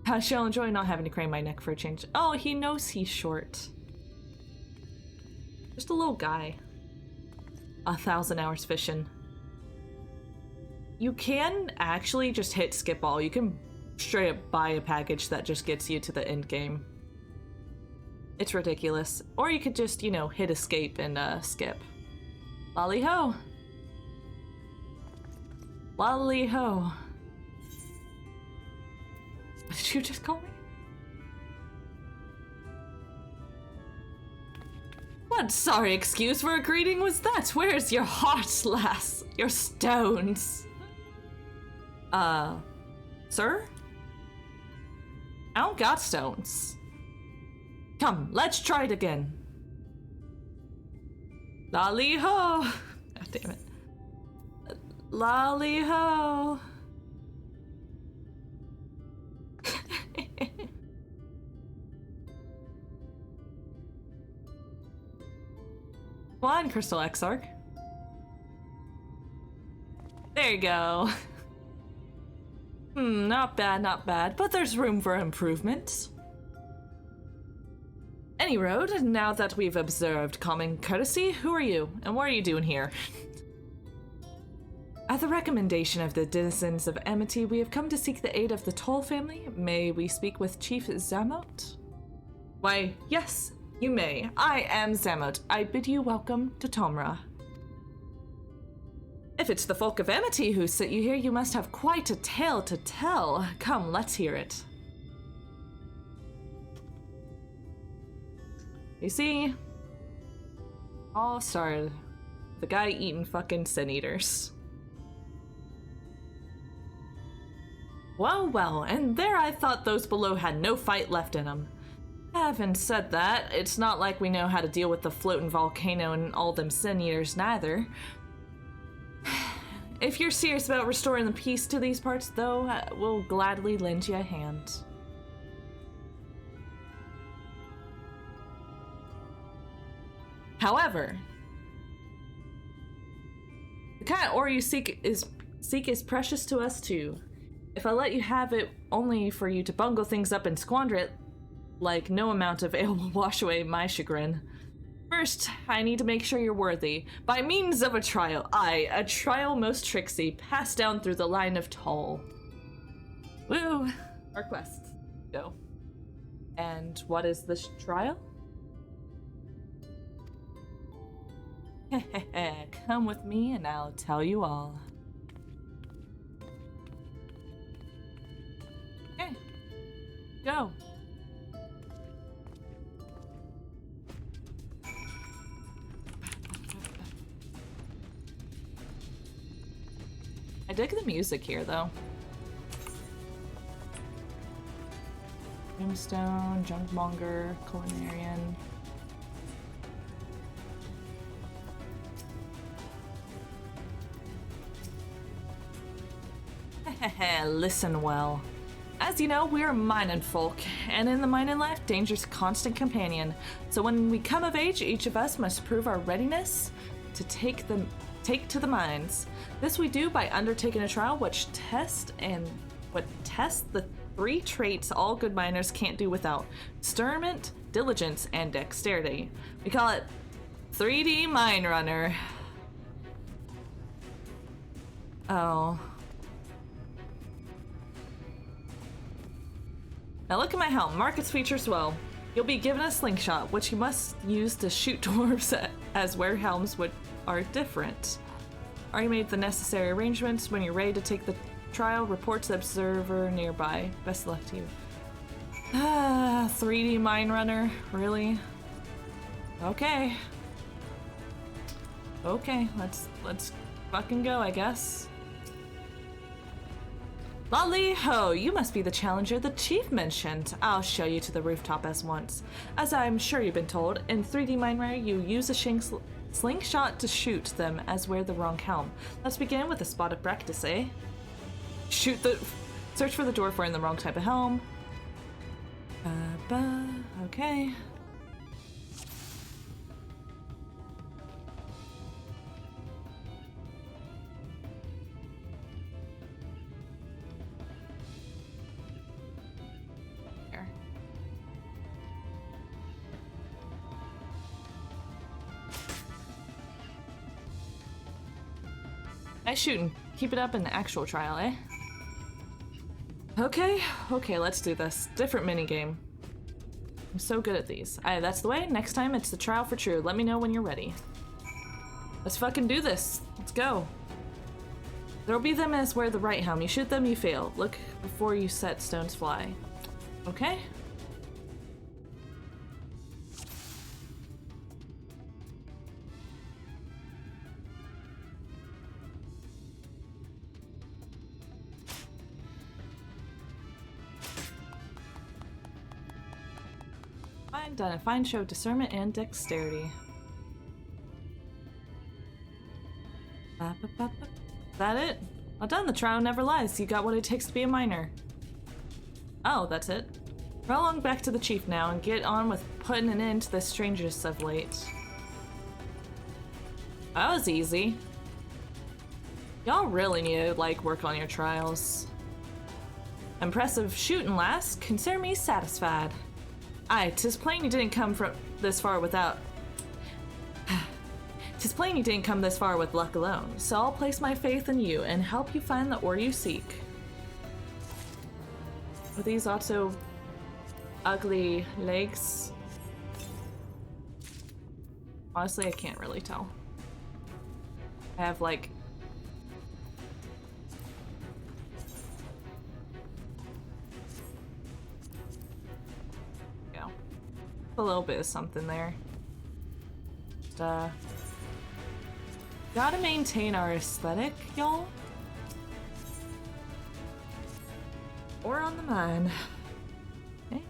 I shall enjoy not having to crane my neck for a change. Oh, he knows he's short. Just a little guy. 1,000 hours fishing. You can actually just hit skip all. You can straight up buy a package that just gets you to the end game. It's ridiculous. Or you could just, you know, hit escape and skip. Lolly ho! Lolly ho! What did you just call me? What sorry excuse for a greeting was that? Where's your heart, lass? Your stones? Sir? I don't got stones. Come, let's try it again. Lolly ho! God damn it. Lolly ho! Come on, Crystal Exarch. There you go. Not bad, not bad, but there's room for improvement. Any road, now that we've observed common courtesy, who are you, and what are you doing here? At the recommendation of the denizens of Amity, we have come to seek the aid of the Toll family. May we speak with Chief Zamot? Why, yes, you may. I am Zamot. I bid you welcome to Tomra. If it's the folk of Amity who sent you here, you must have quite a tale to tell. Come, let's hear it. You see, all started the guy eating fucking sin eaters. Well, well, and there I thought those below had no fight left in them. Having said that, it's not like we know how to deal with the floating volcano and all them sin eaters neither. If you're serious about restoring the peace to these parts, though, we'll gladly lend you a hand. However, the kind of ore you seek is precious to us too. If I let you have it only for you to bungle things up and squander it, like no amount of ale will wash away my chagrin. First, I need to make sure you're worthy, by means of a trial. Aye, a trial most tricksy, passed down through the line of Toll. Woo! Our quest. Go. And what is this trial? Come with me and I'll tell you all. Okay. Go. I dig the music here, though. Brimstone, Junkmonger, Culinarian. Listen well. As you know, we're mining folk, and in the mining life, danger's a constant companion. So when we come of age, each of us must prove our readiness to take to the mines. This we do by undertaking a trial which tests the 3 traits all good miners can't do without: discernment, diligence, and dexterity. We call it 3D Mine Runner. Oh. Now look at my helm. Mark its features well. You'll be given a slingshot, which you must use to shoot dwarves as where helms are different. Already made the necessary arrangements. When you're ready to take the trial, report to the observer nearby. Best of luck to you. 3D Mine Runner, really? Okay. Okay, let's fucking go, I guess. Lolly ho, you must be the challenger the chief mentioned. I'll show you to the rooftop as once. As I'm sure you've been told, in 3D Mine Runner you use a slingshot to shoot them as wear the wrong helm. Let's begin with a spot of practice, eh? Search for the dwarf wearing the wrong type of helm. Okay. Nice shooting. Keep it up in the actual trial, eh? Okay, let's do this. Different minigame. I'm so good at these. That's the way. Next time it's the trial for true. Let me know when you're ready. Let's fucking do this. Let's go. There'll be them as wear the right helm. You shoot them, you fail. Look before you set stones fly. Okay? Done a fine show of discernment and dexterity. Is that it? Well done, the trial never lies. You got what it takes to be a miner. Oh, that's it. Roll along back to the chief now and get on with putting an end to this strangeness of late. That was easy. Y'all really need to, like, work on your trials. Impressive shooting, lass. Consider me satisfied. Aye, 'tis plain you didn't come from this far without... 'Tis plain you didn't come this far with luck alone, so I'll place my faith in you and help you find the ore you seek. Are these also ugly legs? Honestly, I can't really tell. I have, like... a little bit of something there. Just, gotta maintain our aesthetic, y'all. Or on the mind. Okay.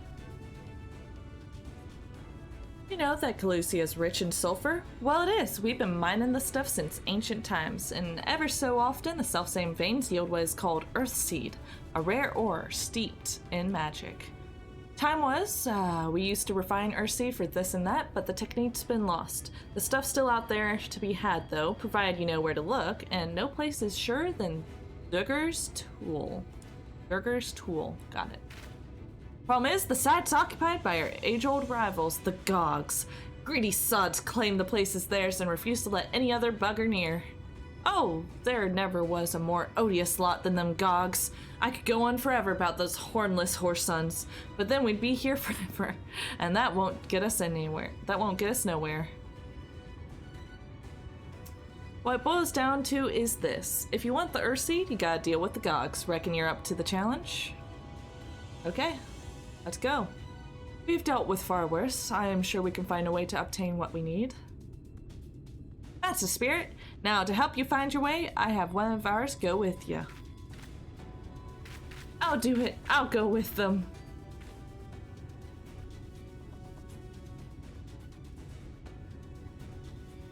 You know that Calusia is rich in sulfur? Well, it is. We've been mining the stuff since ancient times, and ever so often the selfsame veins yield what is called Earthseed, a rare ore steeped in magic. Time was, we used to refine Earthseed for this and that, but the technique's been lost. The stuff's still out there to be had, though, provided you know where to look, and no place is surer than Dugger's Tool. Dugger's Tool, got it. Problem is, the site's occupied by our age-old rivals, the Gogs. Greedy sods claim the place is theirs and refuse to let any other bugger near. Oh, there never was a more odious lot than them Gogs. I could go on forever about those hornless horse sons, but then we'd be here forever, and that won't get us anywhere. That won't get us nowhere. What it boils down to is this. If you want the Earthseed, you gotta deal with the Gogs. Reckon you're up to the challenge? Okay, let's go. We've dealt with far worse. I am sure we can find a way to obtain what we need. That's the spirit. Now, to help you find your way, I have one of ours go with you. I'll do it. I'll go with them.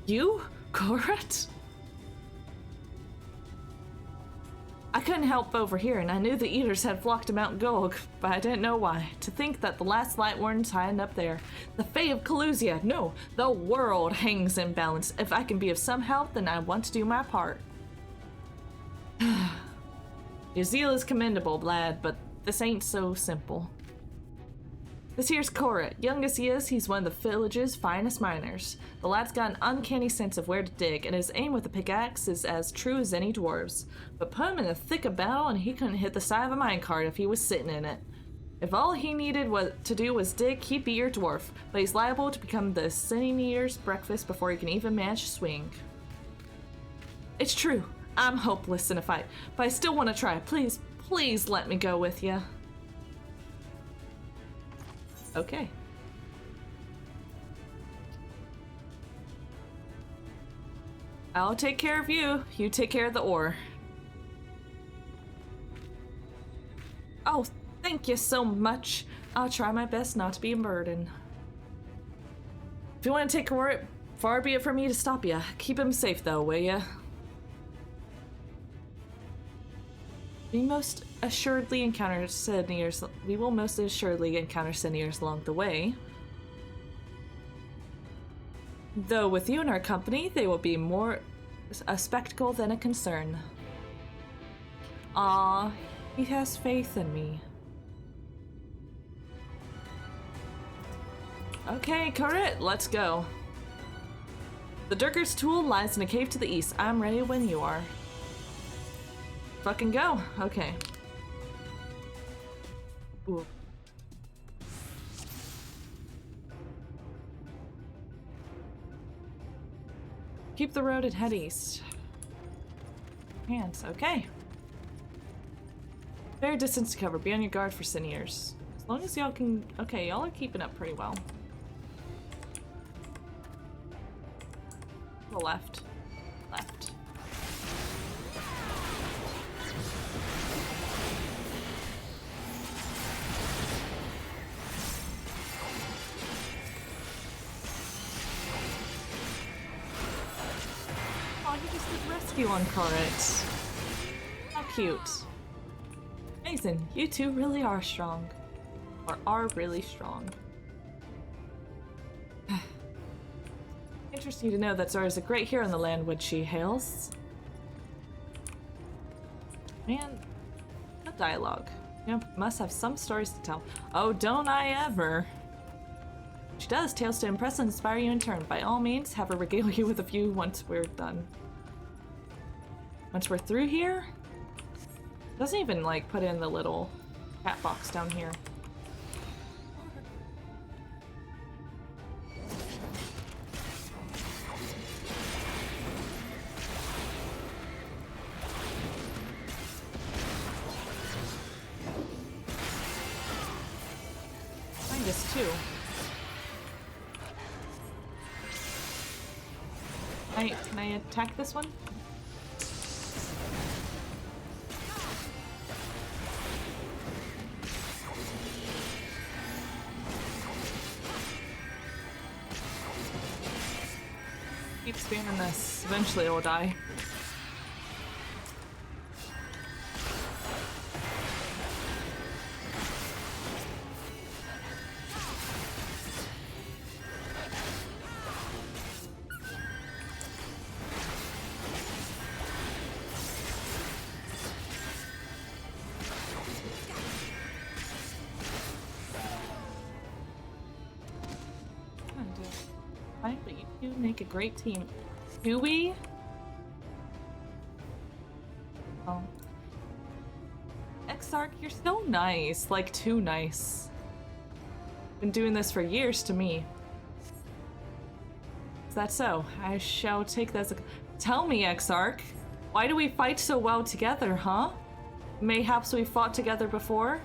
You? Korat? I couldn't help overhearing. I knew the Eaters had flocked to Mount Gulg, but I didn't know why. To think that the last Light Warden's hiding up there. The fate of Calusia. No, the world hangs in balance. If I can be of some help, then I want to do my part. Your zeal is commendable, lad, but this ain't so simple. This here's Korat. Young as he is, he's one of the village's finest miners. The lad's got an uncanny sense of where to dig, and his aim with a pickaxe is as true as any dwarves. But put him in the thick of battle, and he couldn't hit the side of a minecart if he was sitting in it. If all he needed to do was dig, he'd be your dwarf, but he's liable to become the Sin Eater's breakfast before he can even manage to swing. It's true. I'm hopeless in a fight, but I still want to try. Please, please let me go with you. Okay. I'll take care of you. You take care of the ore. Oh, thank you so much. I'll try my best not to be a burden. If you want to take Korat, far be it from me to stop you. Keep him safe though, will ya? We will most assuredly encounter Sin Eaters along the way. Though with you in our company, they will be more a spectacle than a concern. Ah, he has faith in me. Okay, Korat, let's go. The Dugger's Tool lies in a cave to the east. I'm ready when you are. fucking go. Okay. Ooh. Keep the road and head east. Hands, okay. Fair distance to cover. Be on your guard for siniers. As long as y'all can... Okay, y'all are keeping up pretty well. The left. Left. Oh, you just did rescue on Carrot. How cute. Amazing. You two really are strong. Or are really strong. Interesting to know that Zora is a great hero in the land which she hails. Man, that dialogue. You know, must have some stories to tell. Oh, don't I ever. She does, tales to impress and inspire you in turn. By all means, have her regale you with a few once we're done. Once we're through here? Doesn't even, like, put in the little cat box down here. Find us too. Can I attack this one? Keep spamming this. Eventually it will die. You make a great team. Do we? Oh. Exarch, you're so nice. Like, too nice. Been doing this for years to me. Is that so? I shall take that as a... Tell me, Exarch. Why do we fight so well together, huh? Mayhaps we fought together before?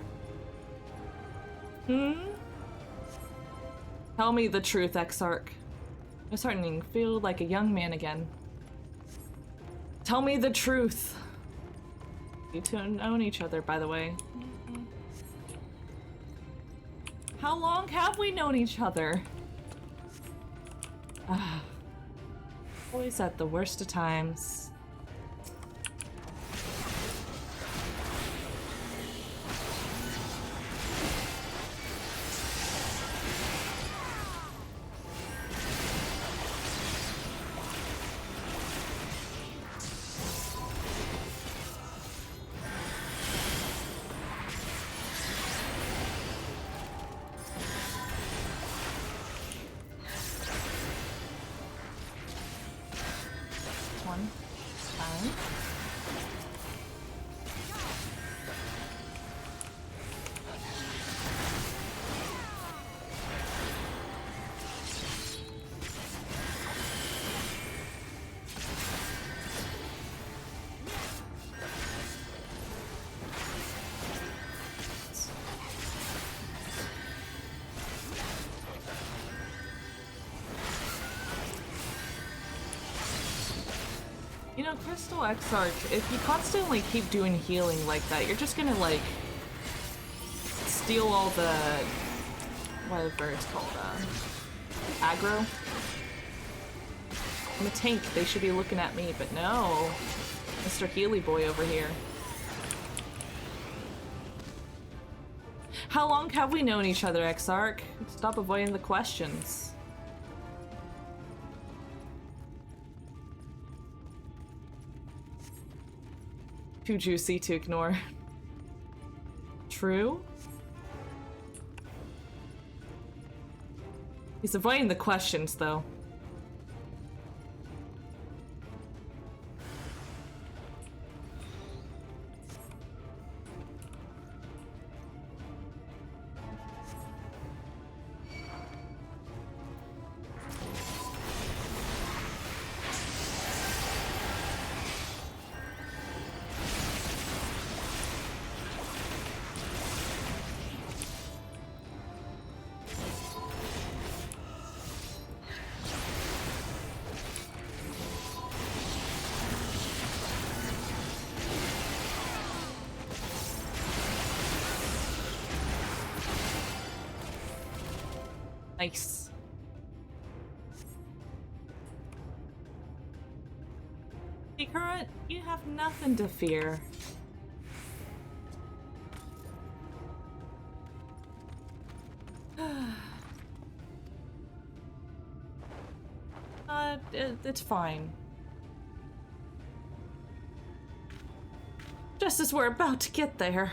Tell me the truth, Exarch. I'm starting to feel like a young man again. Tell me the truth. You two own each other, by the way. How long have we known each other? Always at the worst of times. You know, Crystal Exarch, if you constantly keep doing healing like that, you're just gonna, like, steal all the... whatever it's called, aggro? I'm a tank, they should be looking at me, but no. Mr. Healy boy over here. How long have we known each other, Exarch? Stop avoiding the questions. Too juicy to ignore. True? He's avoiding the questions, though. Nice. Hey, Current, you have nothing to fear. It's fine. Just as we're about to get there.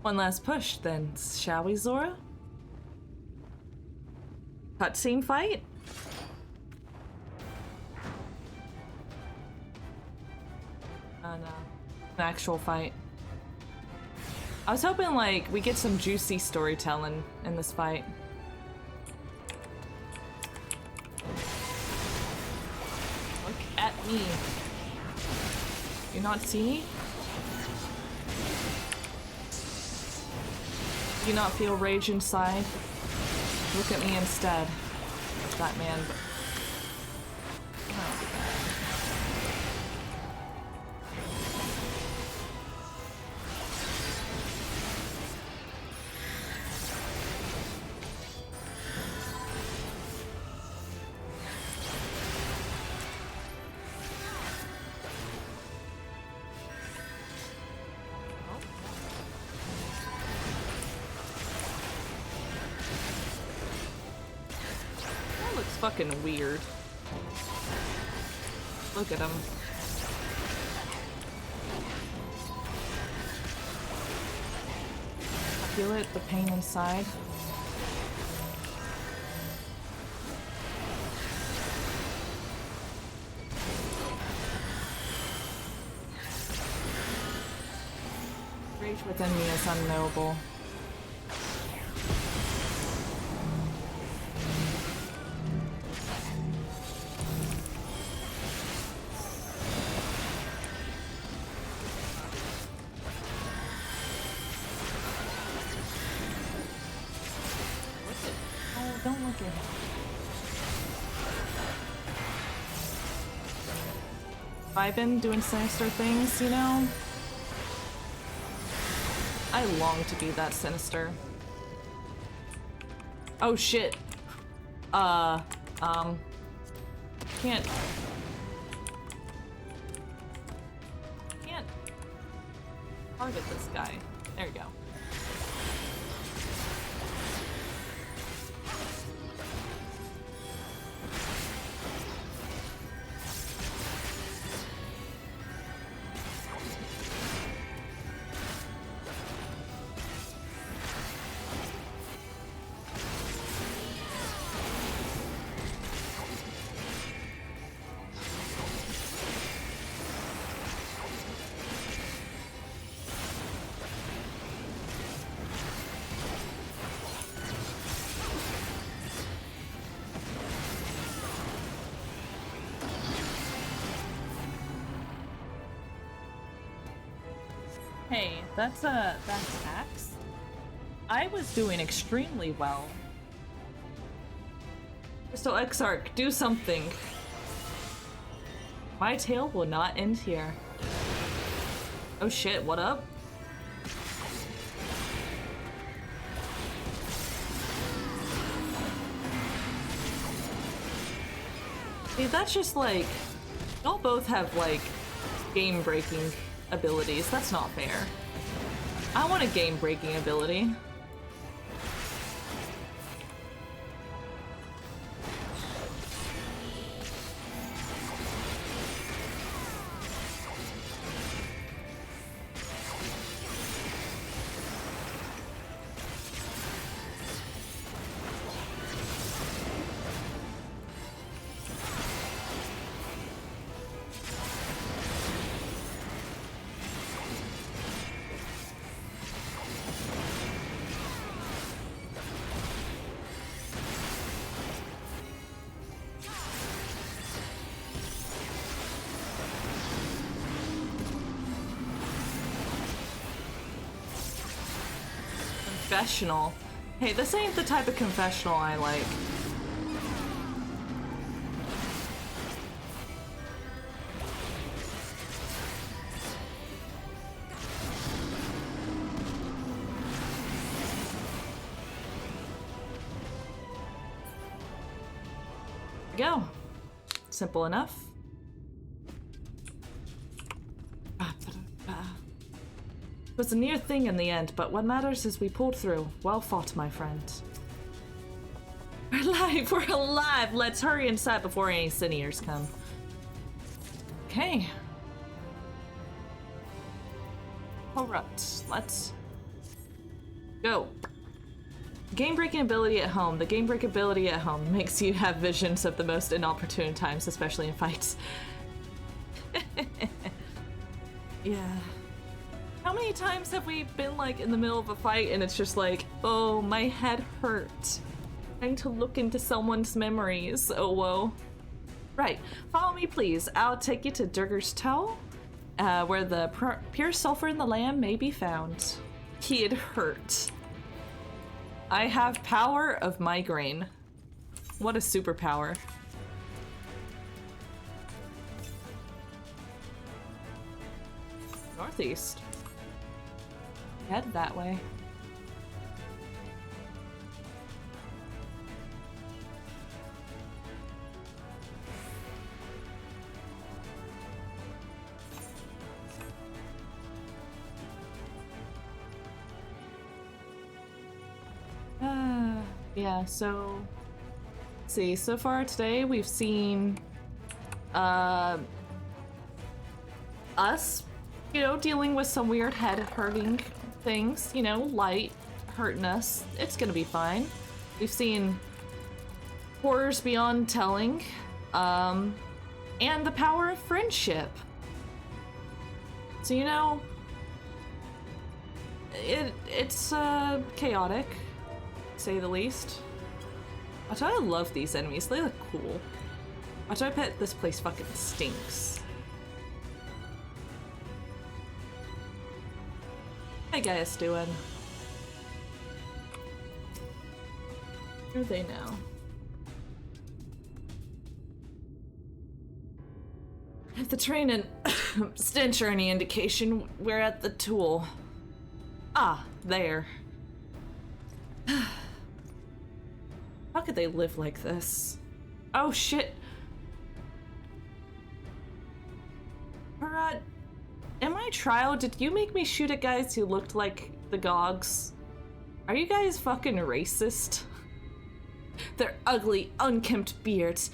One last push, then, shall we, Zora? Cutscene fight? No. An actual fight. I was hoping, like, we get some juicy storytelling in this fight. Look at me. You not see me? Do you not feel rage inside? Look at me instead. That man. Fucking weird. Look at him. I feel it, the pain inside. Rage within me is unknowable. Vibin doing sinister things, you know? I long to be that sinister. Oh shit. Can't target this guy. There you go. Hey, that's Axe. I was doing extremely well. Crystal Exarch, do something. My tale will not end here. Oh shit, what up? See, that's just like, y'all both have like game-breaking abilities. That's not fair. I want a game-breaking ability. Confessional. Hey, this ain't the type of confessional I like. go. Simple enough. It was a near thing in the end, but what matters is we pulled through. Well fought, my friend. We're alive! We're alive! Let's hurry inside before any seniors come. Okay. Alright, let's go. Game-breaking ability at home. The game-breaking ability at home makes you have visions of the most inopportune times, especially in fights. Yeah. How many times have we been like in the middle of a fight and it's just like, oh, my head hurt. Trying to look into someone's memories. Oh, whoa. Right. Follow me, please. I'll take you to Durgar's Toe, where the pure sulfur in the land may be found. He'd hurt. I have power of migraine. What a superpower. Northeast. Head that way. Yeah, so let's see, so far today we've seen us, you know, dealing with some weird head hurting things, you know, light hurting us. It's gonna be fine. We've seen horrors beyond telling, and the power of friendship. So, you know, it's chaotic, to say the least. I love these enemies. They look cool. I bet this place fucking stinks. How you guys doing? Who are they now? If the train and stench are any indication, we're at the Tool. Ah, there. How could they live like this? Oh shit. Parad, in my trial, did you make me shoot at guys who looked like the Gogs? Are you guys fucking racist? Their ugly, unkempt beards.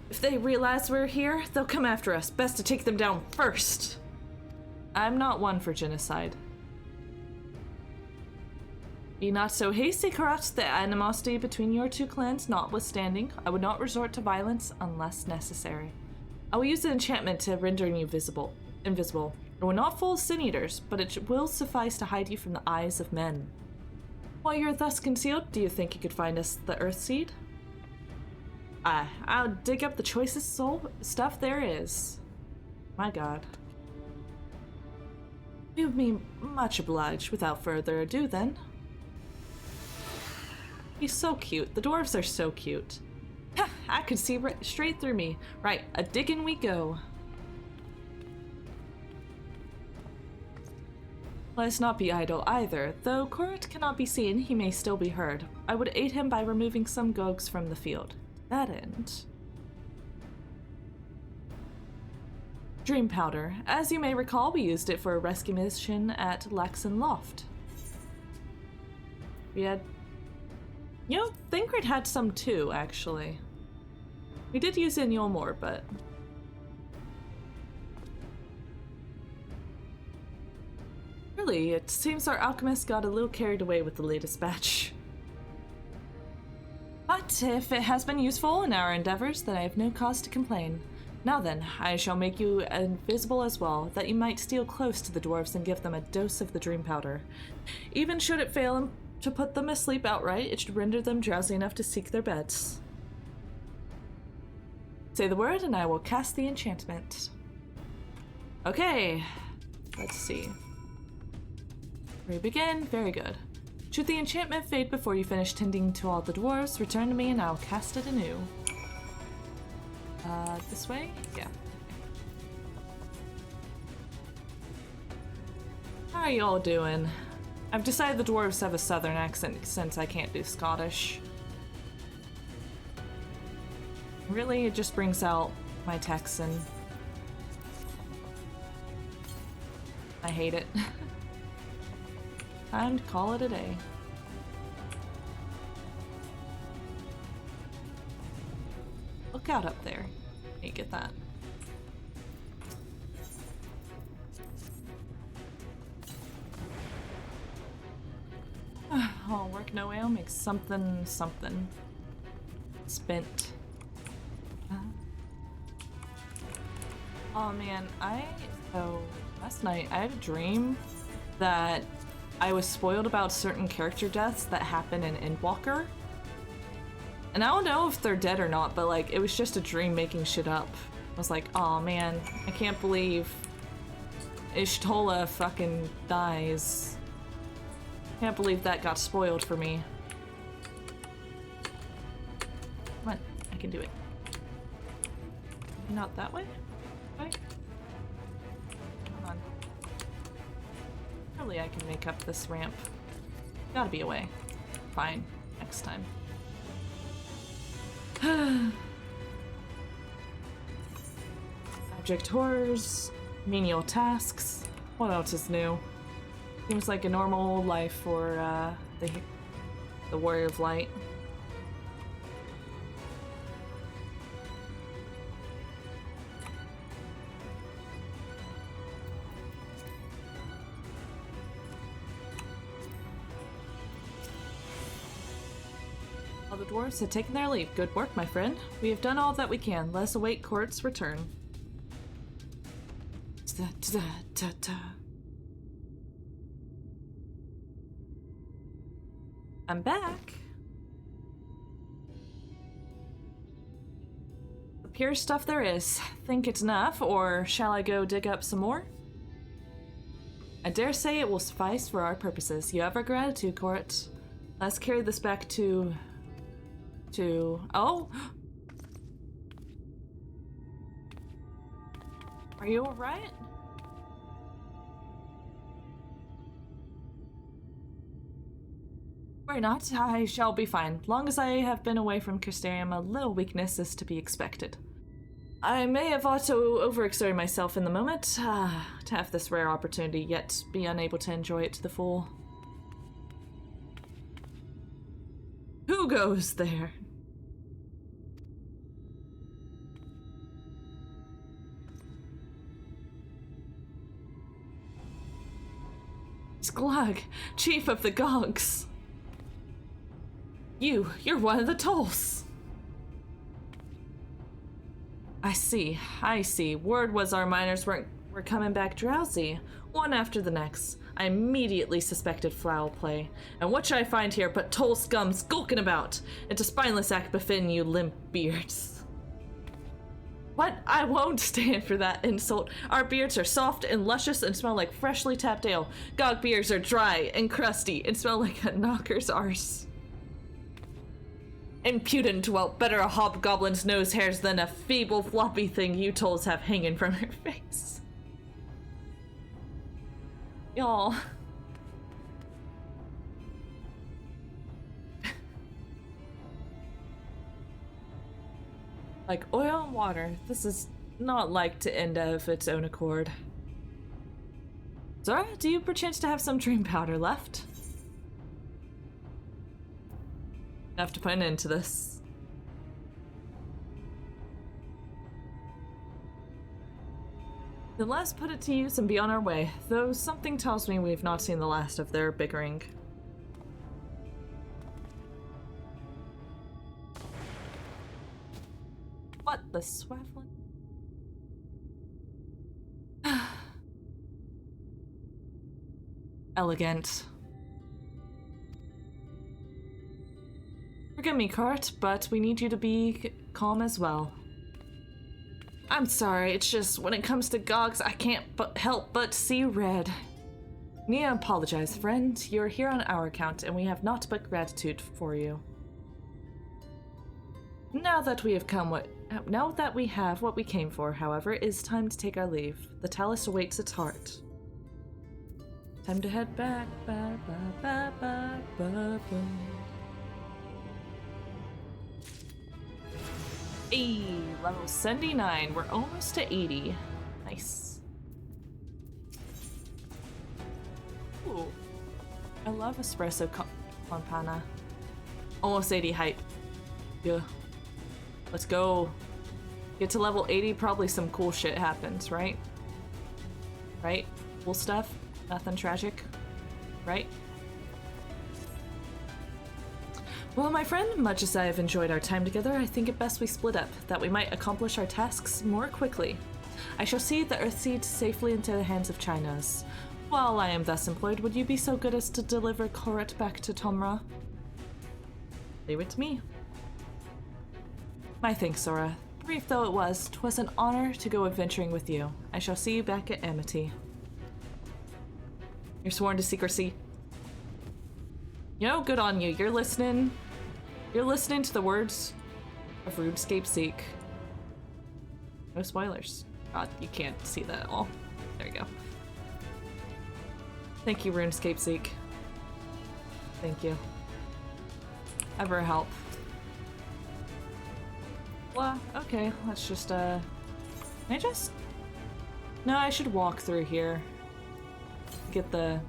If they realize we're here, they'll come after us. Best to take them down first. I'm not one for genocide. Be not so hasty, Karat. The animosity between your two clans notwithstanding, I would not resort to violence unless necessary. I will use an enchantment to render you invisible. It will not fool sin-eaters, but it will suffice to hide you from the eyes of men. While you're thus concealed, do you think you could find us the Earthseed? I'll dig up the choicest soul stuff there is. My god. You'd be much obliged. Without further ado, then. He's so cute. The dwarves are so cute. Ha! I could see straight through me. Right, a diggin' we go. Let us not be idle either. Though Korat cannot be seen, he may still be heard. I would aid him by removing some Gogs from the field. To that end. Dream powder. As you may recall, we used it for a rescue mission at Laxon Loft. We had... You know, Thancred had some too, actually. We did use it in Yulmore, but... Really, it seems our alchemist got a little carried away with the latest batch. But if it has been useful in our endeavors, then I have no cause to complain. Now then, I shall make you invisible as well, that you might steal close to the dwarves and give them a dose of the dream powder. Even should it fail to put them asleep outright, it should render them drowsy enough to seek their beds. Say the word and I will cast the enchantment. Okay, let's see. We begin. Very good. Should the enchantment fade before you finish tending to all the dwarves, return to me and I'll cast it anew. This way? Yeah. How are you all doing? I've decided the dwarves have a southern accent since I can't do Scottish. Really, it just brings out my Texan. I hate it. Time to call it a day. Look out up there. You get that. Oh, work no ale makes something something. Spent. Oh man, last night I had a dream that I was spoiled about certain character deaths that happen in Endwalker. And I don't know if they're dead or not, but like, it was just a dream making shit up. I was like, oh man, I can't believe Ishtola fucking dies. Can't believe that got spoiled for me. Come on, I can do it. Not that way? Right? Come on. Surely I can make up this ramp. Gotta be a way. Fine, next time. Object horrors, menial tasks. What else is new? Seems like a normal life for the Warrior of Light. All the dwarves have taken their leave. Good work, my friend. We have done all that we can. Let us await court's return. I'm back. The pure stuff there is. Think it's enough, or shall I go dig up some more? I dare say it will suffice for our purposes. You have our gratitude, Court. Let's carry this back to... Oh! Are you alright? Worry not, I shall be fine. Long as I have been away from Crystarium, a little weakness is to be expected. I may have also overexerted myself in the moment, to have this rare opportunity, yet be unable to enjoy it to the full. Who goes there? It's Glug, chief of the Gogs. You're one of the Tulls. I see. Word was our miners were coming back drowsy, one after the next. I immediately suspected foul play, and what should I find here but Tull scum skulking about? It's a spineless act befitting you limp beards. What? I won't stand for that insult. Our beards are soft and luscious and smell like freshly tapped ale. Gog beards are dry and crusty and smell like a knocker's arse. Impudent, well, better a hobgoblin's nose hairs than a feeble floppy thing you Tulls have hanging from your face. Y'all. Like oil and water, this is not like to end of its own accord. Zora, do you perchance to have some dream powder left? Enough to put an end to this. Then let's put it to use and be on our way, though something tells me we've not seen the last of their bickering. What the swafflin? Elegant. Forgive me, Cart, but we need you to be calm as well. I'm sorry, it's just when it comes to Gogs, I can't help but see red. Nia, apologize, friend. You're here on our account, and we have naught but gratitude for you. Now that we have what we came for, however, it is time to take our leave. The Talus awaits its heart. Time to head back. Hey, level 79. We're almost to 80. Nice. Ooh. I love espresso con pana. Almost 80 hype. Yeah. Let's go. Get to level 80, probably some cool shit happens, right? Right? Cool stuff? Nothing tragic? Right? Well, my friend, much as I have enjoyed our time together, I think it best we split up, that we might accomplish our tasks more quickly. I shall see the Earthseed safely into the hands of Chinas. While I am thus employed, would you be so good as to deliver Koret back to Tomra? Leave it to me. My thanks, Sora. Brief though it was, 'twas an honor to go adventuring with you. I shall see you back at Amity. You're sworn to secrecy. You know, good on you. You're listening to the words of RuneScape Seek. No spoilers. God, you can't see that at all. There you go. Thank you, RuneScape Seek. Thank you. Ever help. Well, okay, let's just, can I just... No, I should walk through here. Get the...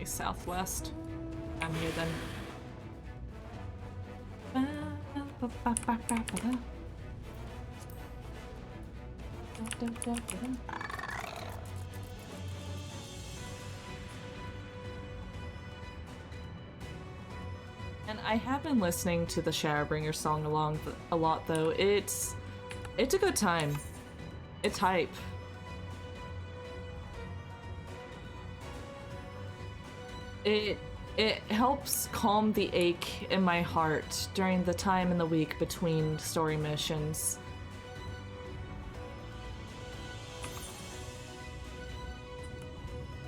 southwest. I'm here then. And I have been listening to the Shadowbringers song a lot though. It's a good time. It's hype. It helps calm the ache in my heart during the time in the week between story missions.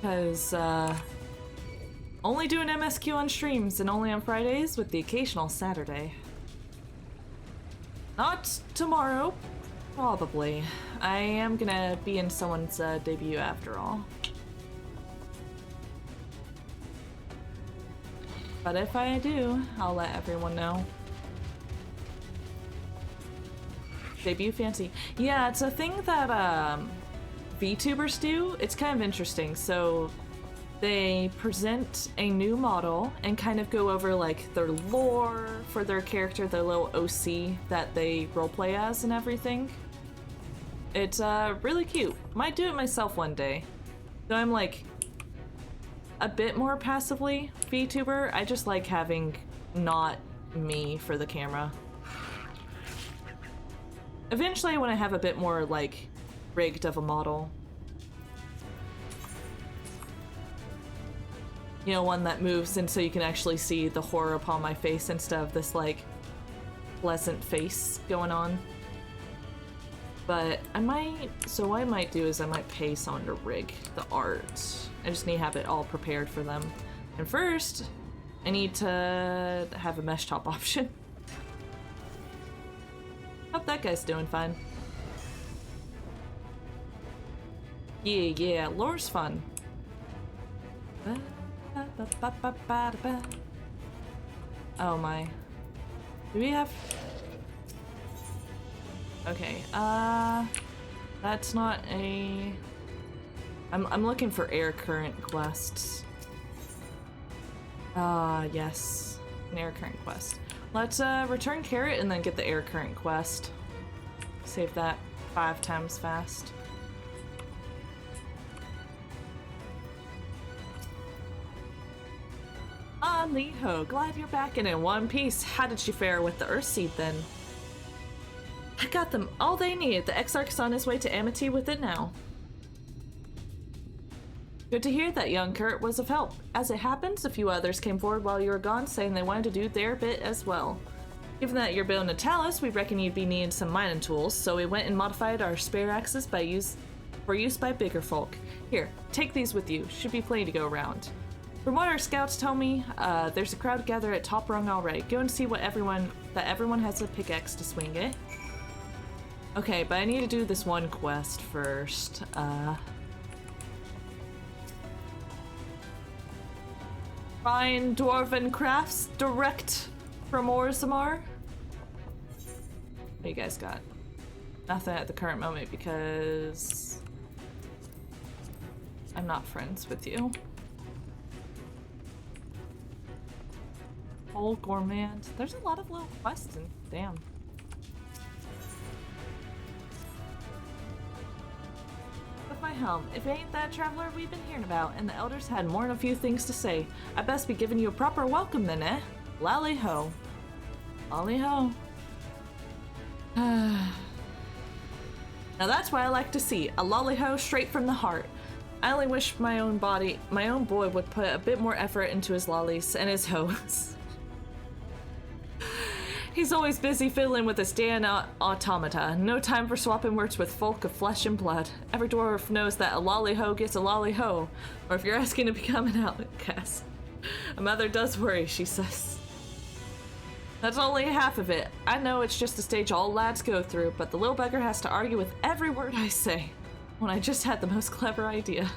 Because, only doing MSQ on streams and only on Fridays with the occasional Saturday. Not tomorrow, probably. I am gonna be in someone's debut after all. But if I do, I'll let everyone know. Debut fancy. Yeah, it's a thing that VTubers do. It's kind of interesting. So they present a new model and kind of go over like their lore for their character, their little OC that they roleplay as and everything. It's really cute. Might do it myself one day. So I'm like a bit more passively VTuber. I just like having not me for the camera. Eventually I want to have a bit more like rigged of a model. You know, one that moves and so you can actually see the horror upon my face instead of this like pleasant face going on. But what I might do is I might pay someone to rig the art. I just need to have it all prepared for them. And first, I need to have a mesh top option. Hope that guy's doing fine. Yeah, lore's fun. Oh my. Do we have... Okay, that's not a... I'm looking for air current quests. Yes, an air current quest. Let's return carrot and then get the air current quest. Save that 5 times fast. Liho, glad you're back and in one piece. How did you fare with the Earthseed then? I got them all they need. The Exarch's on his way to Amity with it now. Good to hear that young Kurt was of help. As it happens, a few others came forward while you were gone saying they wanted to do their bit as well. Given that you're building a talus, we reckon you'd be needing some mining tools, so we went and modified our spare axes for use by bigger folk. Here, take these with you. Should be plenty to go around. From what our scouts tell me, there's a crowd gathered at Top Rung already. Go and see that everyone has a pickaxe to swing it. Okay, but I need to do this one quest first. Fine Dwarven Crafts direct from Orzammar. What you guys got? Nothing at the current moment because I'm not friends with you. Whole gourmand. There's a lot of little quests and damn. With my helm, if it ain't that traveler we've been hearing about, and the elders had more than a few things to say, I best be giving you a proper welcome then, eh? Lally ho. Lally ho. Now that's what I like to see, a lolly ho straight from the heart. I only wish my own boy would put a bit more effort into his lollies and his hoes. He's always busy fiddling with his damn automata. No time for swapping words with folk of flesh and blood. Every dwarf knows that a lolly ho gets a lolly ho. Or if you're asking to become an outcast. A mother does worry, she says. That's only half of it. I know it's just a stage all lads go through, but the little beggar has to argue with every word I say. When I just had the most clever idea.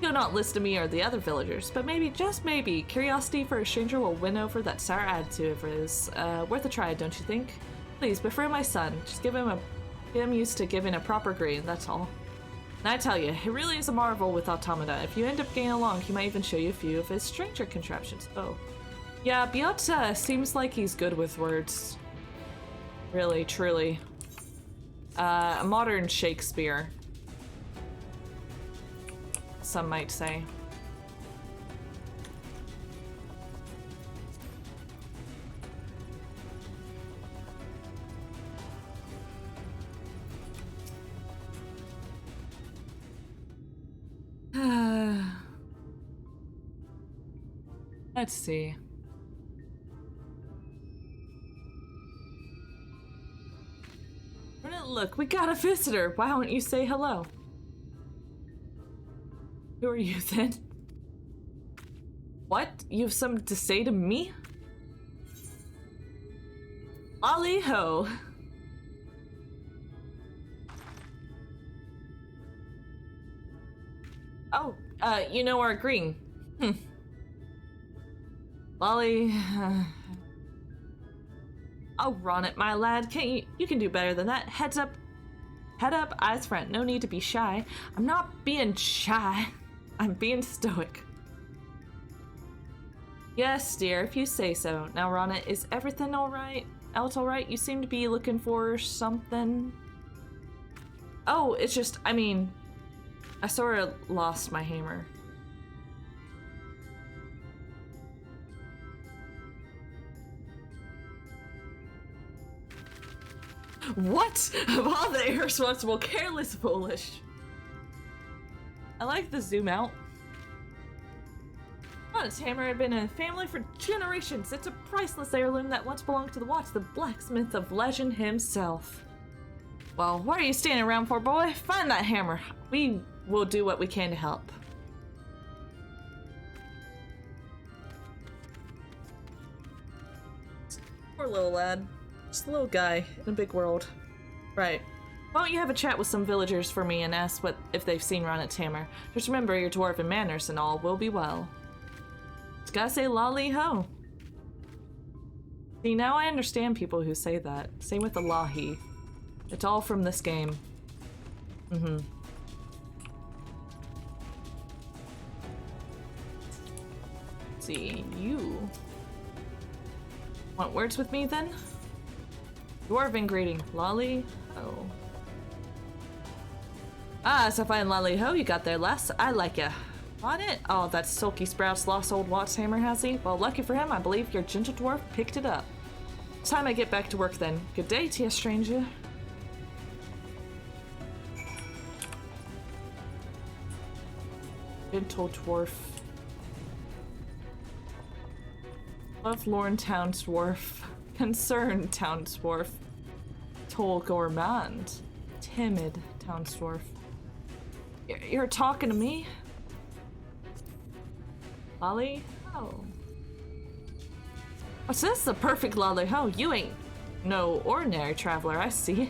He'll not listen to me or the other villagers, but maybe, just maybe, curiosity for a stranger will win over that sour attitude of his. Worth a try, don't you think? Please, befriend my son. Just get him used to giving a proper grade, that's all. And I tell you, he really is a marvel with automata. If you end up getting along, he might even show you a few of his stranger contraptions. Oh. Yeah, Biot seems like he's good with words. Really, truly. A modern Shakespeare. Some might say. Let's see. Look, we got a visitor. Why don't you say hello? Who are you then? What? You have something to say to me? Ollie ho. Oh, you know our green. Lolly. Oh, run it, my lad. Can't you can do better than that. Head up, eyes front. No need to be shy. I'm not being shy. I'm being stoic. Yes, dear, if you say so. Now, Rana, is everything alright? Else alright? You seem to be looking for something. Oh, it's just, I mean, I sort of lost my hammer. What? Of all the irresponsible, careless, foolish. I like the zoom out. This hammer had been in a family for generations. It's a priceless heirloom that once belonged to the Watts, the blacksmith of legend himself. Well, what are you standing around for, boy? Find that hammer. We will do what we can to help. Poor little lad. Just a little guy in a big world. Right. Why don't you have a chat with some villagers for me and ask if they've seen Ronet's hammer? Just remember your dwarven manners and all will be well. Just gotta say lolly ho. See, now I understand people who say that. Same with the lahi. It's all from this game. Let's see, you want words with me then? Dwarven greeting. Lolly ho. Ah, so fine lolly ho you got there, lass. I like ya. Want it? Oh, that sulky sprout's lost old Watts hammer, has he? Well, lucky for him, I believe your gentle dwarf picked it up. It's time I get back to work then. Good day to you, stranger. Gentle dwarf. Lovelorn town dwarf. Concerned town dwarf. Tall gourmand. Timid town dwarf. You're talking to me? Lolly? Oh. What's this? The perfect lolly ho. You ain't no ordinary traveler, I see.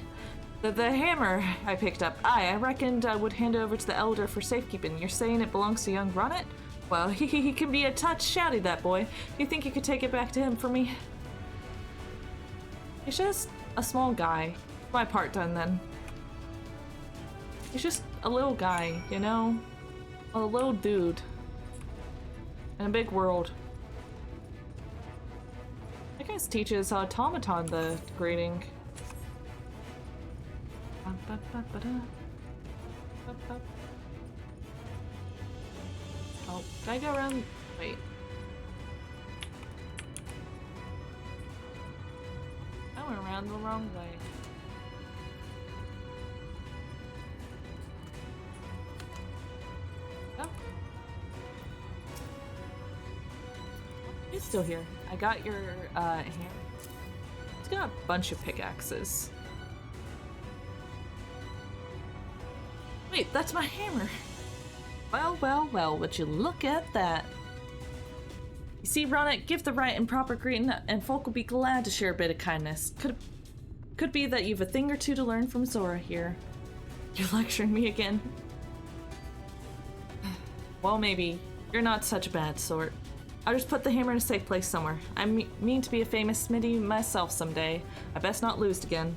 The hammer I picked up. I reckoned I would hand it over to the elder for safekeeping. You're saying it belongs to young Ronet? Well, he can be a touch shouty, that boy. Do you think you could take it back to him for me? He's just a small guy. My part done then. He's just a little guy, you know? A little dude. In a big world. I guess teaches automaton the greeting. Oh, can I go around? Wait. I went around the wrong way. Oh. He's still here. I got your hammer. He's got a bunch of pickaxes. Wait, that's my hammer. Well, well, well, would you look at that? You see, Ronnet, give the right and proper greeting, and folk will be glad to share a bit of kindness. Could be that you've a thing or two to learn from Zora here. You're lecturing me again. Well, maybe. You're not such a bad sort. I'll just put the hammer in a safe place somewhere. I mean to be a famous smithy myself someday. I best not lose again.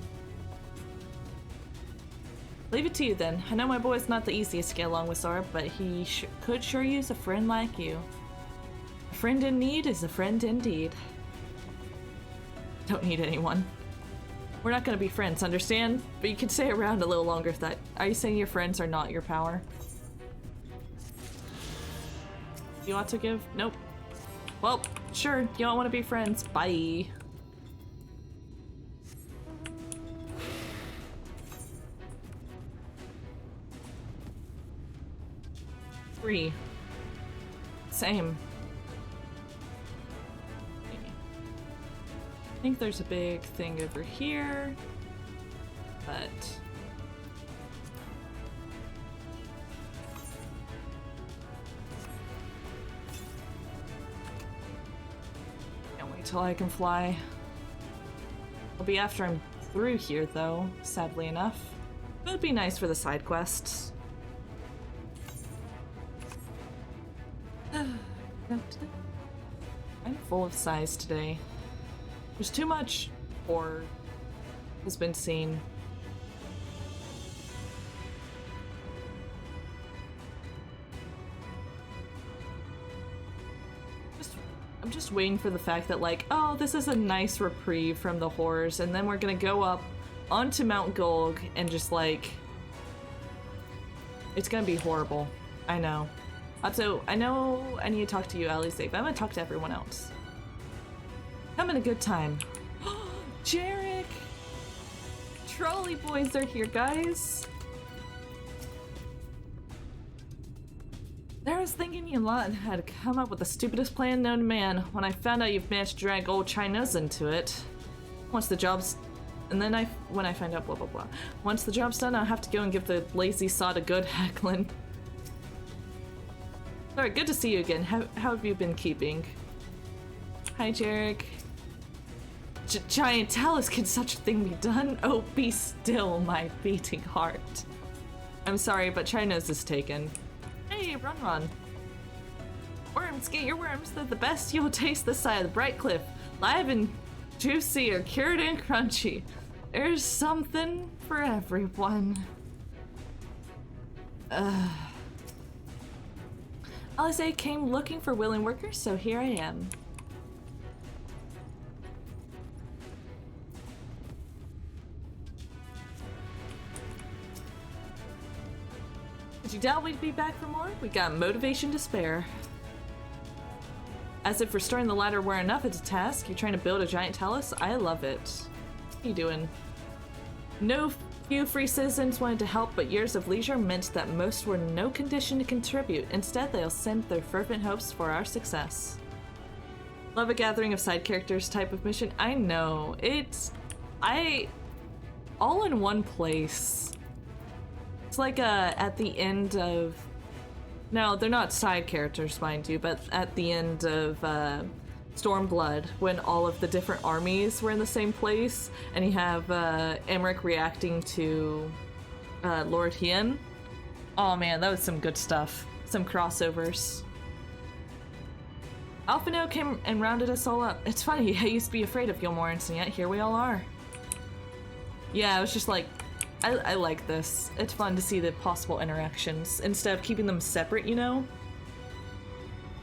Leave it to you then. I know my boy's not the easiest to get along with, Zora, but he could sure use a friend like you. A friend in need is a friend indeed. Don't need anyone. We're not gonna be friends, understand? But you can stay around a little longer if that. Are you saying your friends are not your power? You ought to give? Nope. Well, sure, you don't want to be friends. Bye. Three. Same. I think there's a big thing over here, but can't wait till I can fly. I'll be after him through here though, sadly enough. It would be nice for the side quests. I'm full of sighs today. There's too much horror has been seen. I'm just waiting for the fact that, like, oh, this is a nice reprieve from the horrors, and then we're gonna go up onto Mount Gulg and just, like, it's gonna be horrible. I know. Also, I know I need to talk to you, Alice, but I'm gonna talk to everyone else. Having a good time. Jarek! Trolley boys are here, guys! There I was thinking you lot had come up with the stupidest plan known to man when I found out you've managed to drag old China's into it. Once the job's... And then when I find out blah blah blah. Once the job's done, I'll have to go and give the lazy sod a good heckling. Alright, good to see you again. How have you been keeping? Hi, Jarek. Giant Talus, can such a thing be done? Oh, be still, my beating heart. I'm sorry, but China's is taken. Hey, run. Worms, get your worms. They're the best you'll taste this side of the Bright Cliff. Live and juicy or cured and crunchy. There's something for everyone. Alice came looking for willing workers, so here I am. Did you doubt we'd be back for more? We got motivation to spare. As if restoring the ladder were enough, it's a task. You're trying to build a giant talus? I love it. What are you doing? No few free citizens wanted to help, but years of leisure meant that most were in no condition to contribute. Instead, they'll send their fervent hopes for our success. Love a gathering of side characters type of mission. I know. It's... all in one place. It's like at the end of... No, they're not side characters, mind you, but at the end of Stormblood, when all of the different armies were in the same place, and you have Emmerich reacting to Lord Hien. Oh man, that was some good stuff. Some crossovers. Alphino came and rounded us all up. It's funny, I used to be afraid of Gilmorans, and yet here we all are. Yeah, I was just like, I like this. It's fun to see the possible interactions instead of keeping them separate, you know?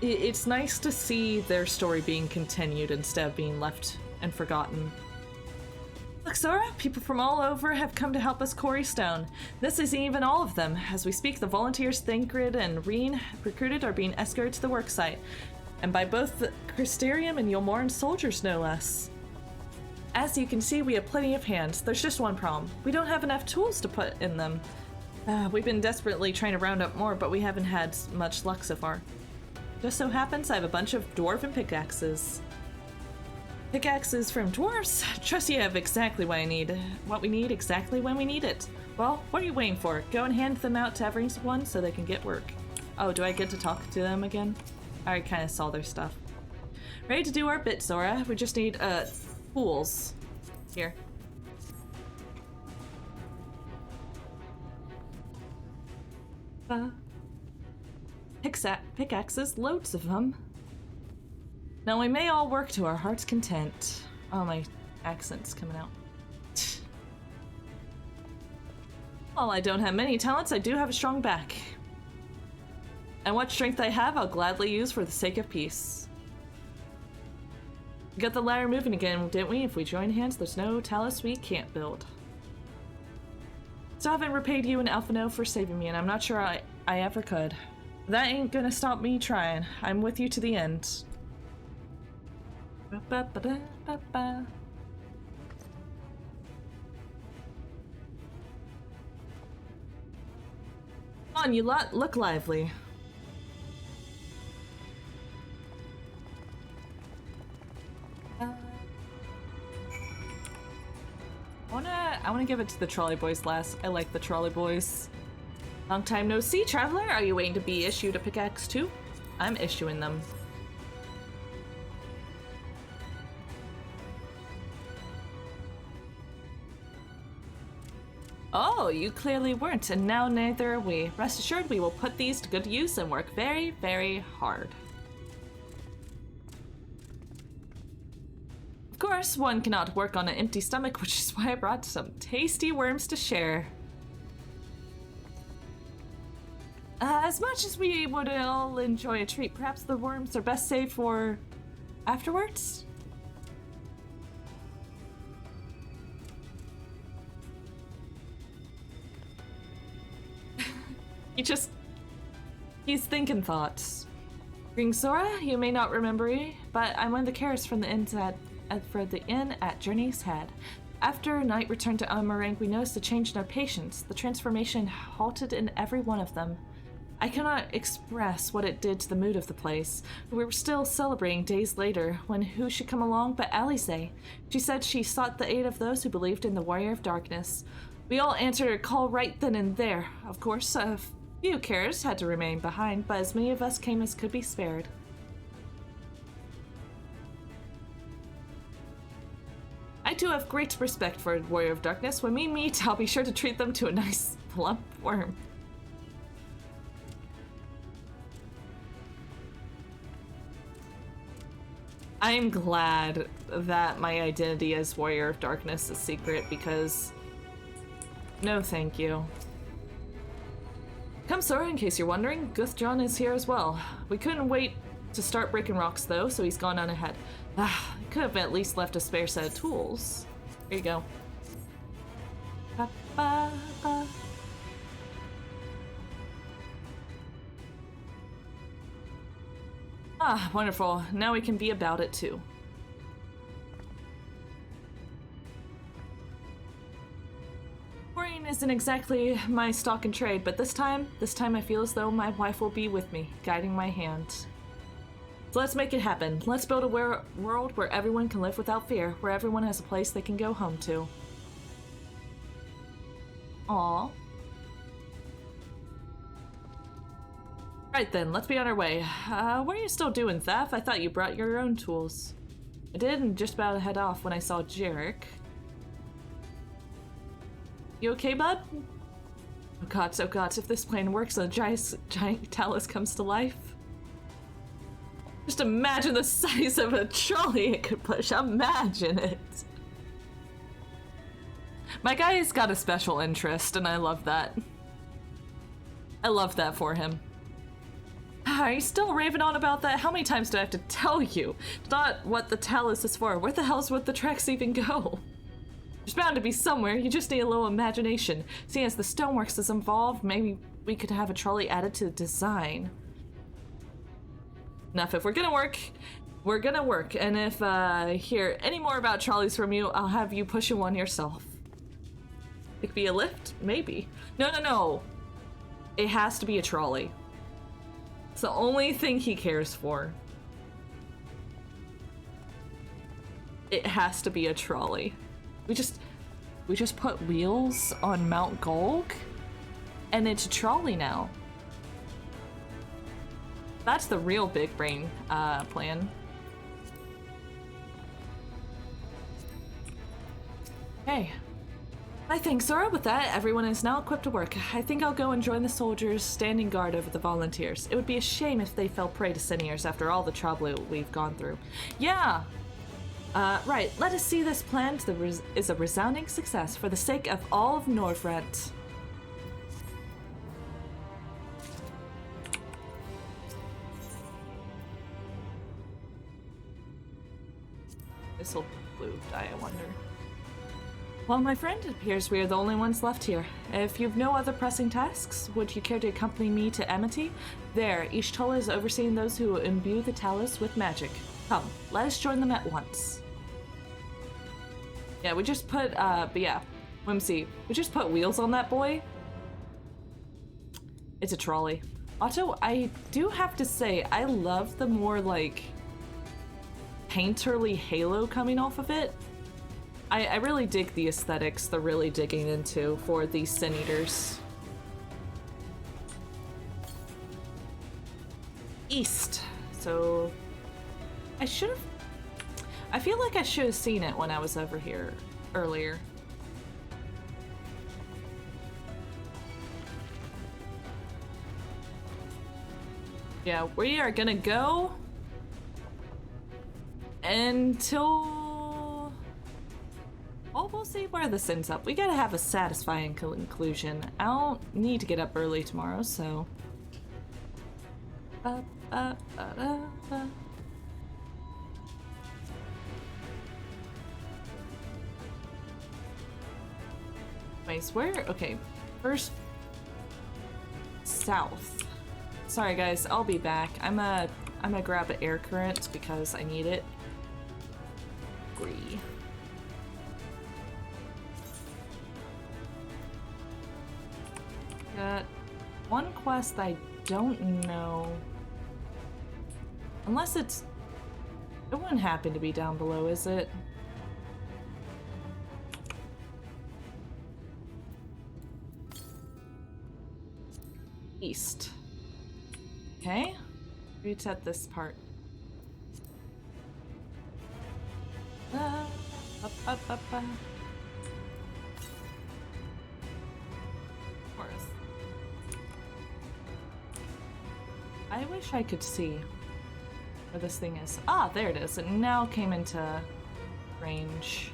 It's nice to see their story being continued instead of being left and forgotten. Look, Sora, people from all over have come to help us quarry stone. This isn't even all of them. As we speak, the volunteers Thancred and Reen recruited are being escorted to the worksite, and by both the Crystarium and Yulmoran soldiers, no less. As you can see, we have plenty of hands. There's just one problem. We don't have enough tools to put in them. We've been desperately trying to round up more, but we haven't had much luck so far. Just so happens I have a bunch of dwarven pickaxes. Pickaxes from dwarves? Trust you have exactly what we need exactly when we need it. Well, what are you waiting for? Go and hand them out to everyone so they can get work. Oh, do I get to talk to them again? I already kind of saw their stuff. Ready to do our bit, Sora. We just need, tools. Here. Pickaxes, loads of them. Now we may all work to our heart's content. Oh, my accent's coming out. While I don't have many talents, I do have a strong back. And what strength I have, I'll gladly use for the sake of peace. We got the ladder moving again, didn't we? If we join hands, there's no talus we can't build. So I haven't repaid you and Alphino for saving me, and I'm not sure I ever could. That ain't gonna stop me trying. I'm with you to the end. Come on, you lot, look lively. I wanna give it to the trolley boys last. I like the trolley boys. Long time no see, traveler. Are you waiting to be issued a pickaxe too? I'm issuing them. Oh, you clearly weren't, and now neither are we. Rest assured, we will put these to good use and work very, very hard. Of course, one cannot work on an empty stomach, which is why I brought some tasty worms to share. As much as we would all enjoy a treat, perhaps the worms are best saved for afterwards? He's thinking thoughts. Ring Sora, you may not remember me, but I'm one of the carers from the inn at Journey's Head. After Night returned to Amarang, we noticed a change in our patients. The transformation halted in every one of them. I cannot express what it did to the mood of the place. We were still celebrating days later when who should come along but Alisaie. She said she sought the aid of those who believed in the Warrior of Darkness. We all answered her call right then and there. Of course, a few carers had to remain behind, but as many of us came as could be spared. I too have great respect for Warrior of Darkness. When we meet, I'll be sure to treat them to a nice plump worm. I'm glad that my identity as Warrior of Darkness is secret, because no thank you. Come, Sora, in case you're wondering, Guthjon is here as well. We couldn't wait to start breaking rocks, though, so he's gone on ahead. Could have at least left a spare set of tools. Here you go. Ba-ba-ba. Wonderful. Now we can be about it, too. Quarrying isn't exactly my stock and trade, but this time I feel as though my wife will be with me, guiding my hand. So let's make it happen. Let's build a world where everyone can live without fear, where everyone has a place they can go home to. Aww. Right then, let's be on our way. What are you still doing, Thaf? I thought you brought your own tools. I did, and just about to head off when I saw Jarek. You okay, bud? Oh gods, if this plan works and the giant talus comes to life. Just imagine the size of a trolley it could push. Imagine it. My guy's got a special interest, and I love that. I love that for him. Are you still raving on about that? How many times do I have to tell you? It's not what the talus is for. Where the hell's would the tracks even go? There's bound to be somewhere. You just need a little imagination. Seeing as the stoneworks is involved, maybe we could have a trolley added to the design. Enough. If we're gonna work, we're gonna work. And if I hear any more about trolleys from you, I'll have you pushing one yourself. It could be a lift? Maybe. No. It has to be a trolley. It's the only thing he cares for. It has to be a trolley. We just put wheels on Mount Golg, and it's a trolley now. That's the real big brain plan. Okay. I think, Sora, with that, everyone is now equipped to work. I think I'll go and join the soldiers standing guard over the volunteers. It would be a shame if they fell prey to Siniers after all the trouble we've gone through. Yeah! Right, let us see this plan is a resounding success for the sake of all of Nordrent. This'll blue die, I wonder. Well, my friend, it appears we are the only ones left here. If you've no other pressing tasks, would you care to accompany me to Amity? There, Ishtola is overseeing those who imbue the talus with magic. Come, let us join them at once. Yeah, we just put, but yeah, Whimsy. We just put wheels on that boy. It's a trolley. Otto, I do have to say, I love the more, like, painterly halo coming off of it. I really dig the aesthetics they're really digging into for these Sin Eaters. East. So I feel like I should have seen it when I was over here earlier. Yeah, we are gonna go until... well, we'll see where this ends up. We gotta have a satisfying conclusion. I don't need to get up early tomorrow, so... Wait, where? Okay, first... south. Sorry guys, I'll be back. I'm gonna grab an air current because I need it. Agree. Got one quest I don't know. Unless it wouldn't happen to be down below, is it? East. Okay. Reset this part. I wish I could see where this thing is. Ah, there it is. It now came into range.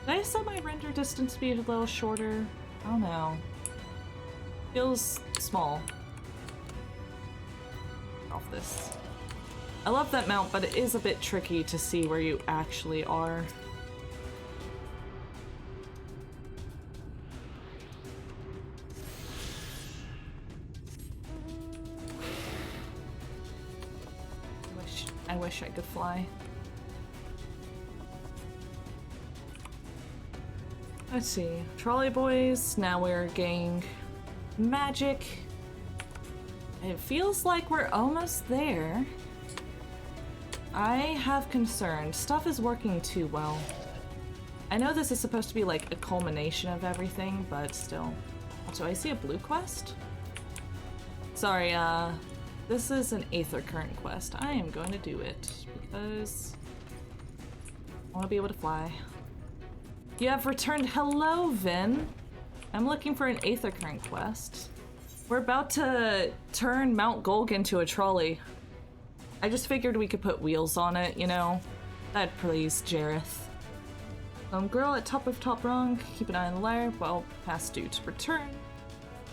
Did I set my render distance to be a little shorter? I don't know. Feels small. Off this. I love that mount, but it is a bit tricky to see where you actually are. I wish I could fly. Let's see. Trolley boys, now we're getting magic. It feels like we're almost there. I have concerns. Stuff is working too well. I know this is supposed to be like a culmination of everything, but still. So I see a blue quest? Sorry, this is an Aether Current quest. I am going to do it because I want to be able to fly. You have returned. Hello, Vin. I'm looking for an Aether Current quest. We're about to turn Mount Golg into a trolley. I just figured we could put wheels on it, you know? That'd please Jareth. Girl at top of top wrong. Keep an eye on the lyre while past due to return.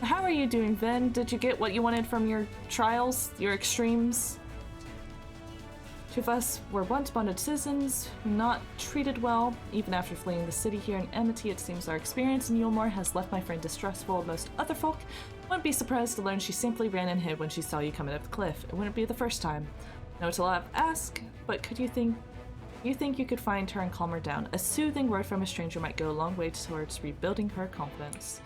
How are you doing, Ven? Did you get what you wanted from your trials, your extremes? Two of us were once bonded citizens, not treated well. Even after fleeing the city here in Amity, it seems our experience in Yulmore has left my friend distrustful of most other folk. Wouldn't be surprised to learn she simply ran and hid when she saw you coming up the cliff. It wouldn't be the first time. I know it's a lot of ask, but could you think you could find her and calm her down? A soothing word from a stranger might go a long way towards rebuilding her confidence.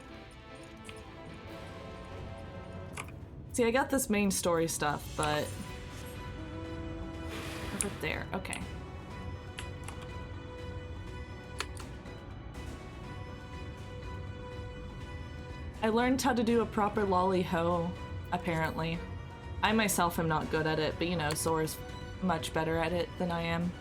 See, I got this main story stuff, but over there, okay. I learned how to do a proper lolly ho, apparently. I myself am not good at it, but you know, Sora's much better at it than I am.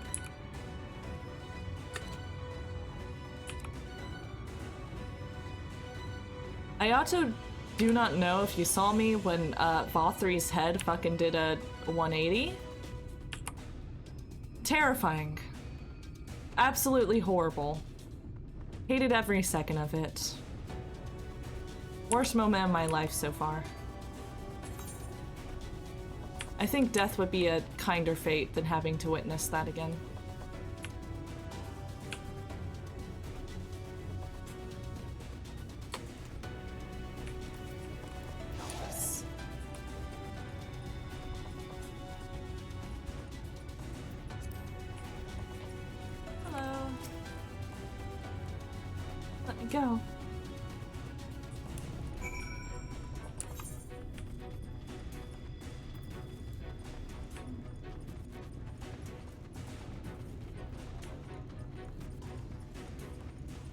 I also do not know if you saw me when Vothri's head fucking did a 180. Terrifying. Absolutely horrible. Hated every second of it. Worst moment of my life so far. I think death would be a kinder fate than having to witness that again. Go.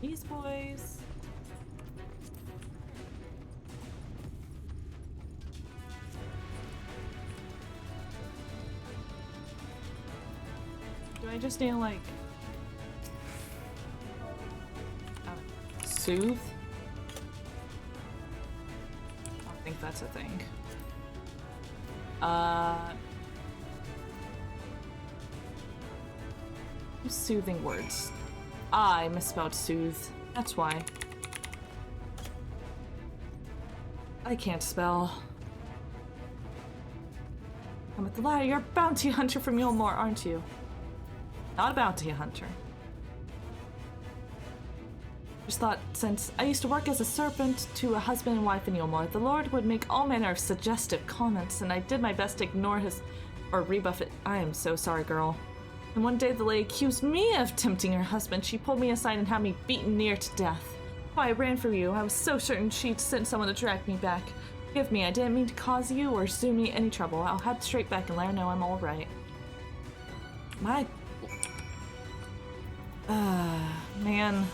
These boys. Do I just need to like soothe? I think that's a thing. Soothing words. I misspelled soothe. That's why. I can't spell. I'm at the lie. You're a bounty hunter from Yulmore, aren't you? Not a bounty hunter. Just thought, since I used to work as a servant to a husband and wife in Yulmore, the Lord would make all manner of suggestive comments, and I did my best to ignore his or rebuff it. I am so sorry, girl. And one day the lady accused me of tempting her husband. She pulled me aside and had me beaten near to death. Why I ran for you. I was so certain she'd send someone to drag me back. Forgive me, I didn't mean to cause you or sue me any trouble. I'll head straight back and let her know I'm alright. My... man.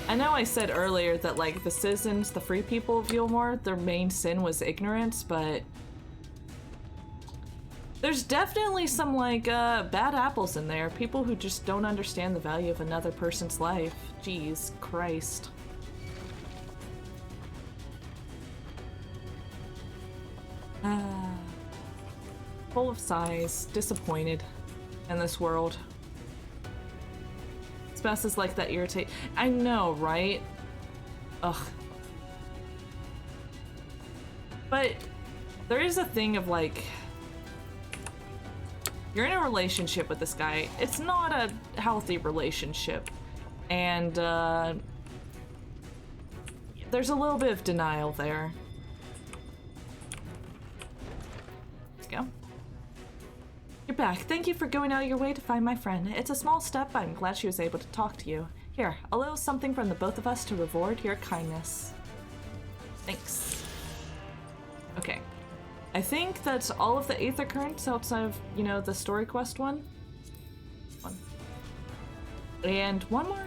I know I said earlier that, like, the citizens, the free people of Yulmore, their main sin was ignorance, but there's definitely some, like, bad apples in there. People who just don't understand the value of another person's life. Jeez Christ. Full of sighs, disappointed in this world. Spouses like that irritate. I know, right? Ugh. But there is a thing of like, you're in a relationship with this guy. It's not a healthy relationship. And there's a little bit of denial there. Let's go. You're back. Thank you for going out of your way to find my friend. It's a small step, but I'm glad she was able to talk to you. Here, a little something from the both of us to reward your kindness. Thanks. Okay. I think that's all of the Aether Currents outside of, you know, the story quest one. And one more.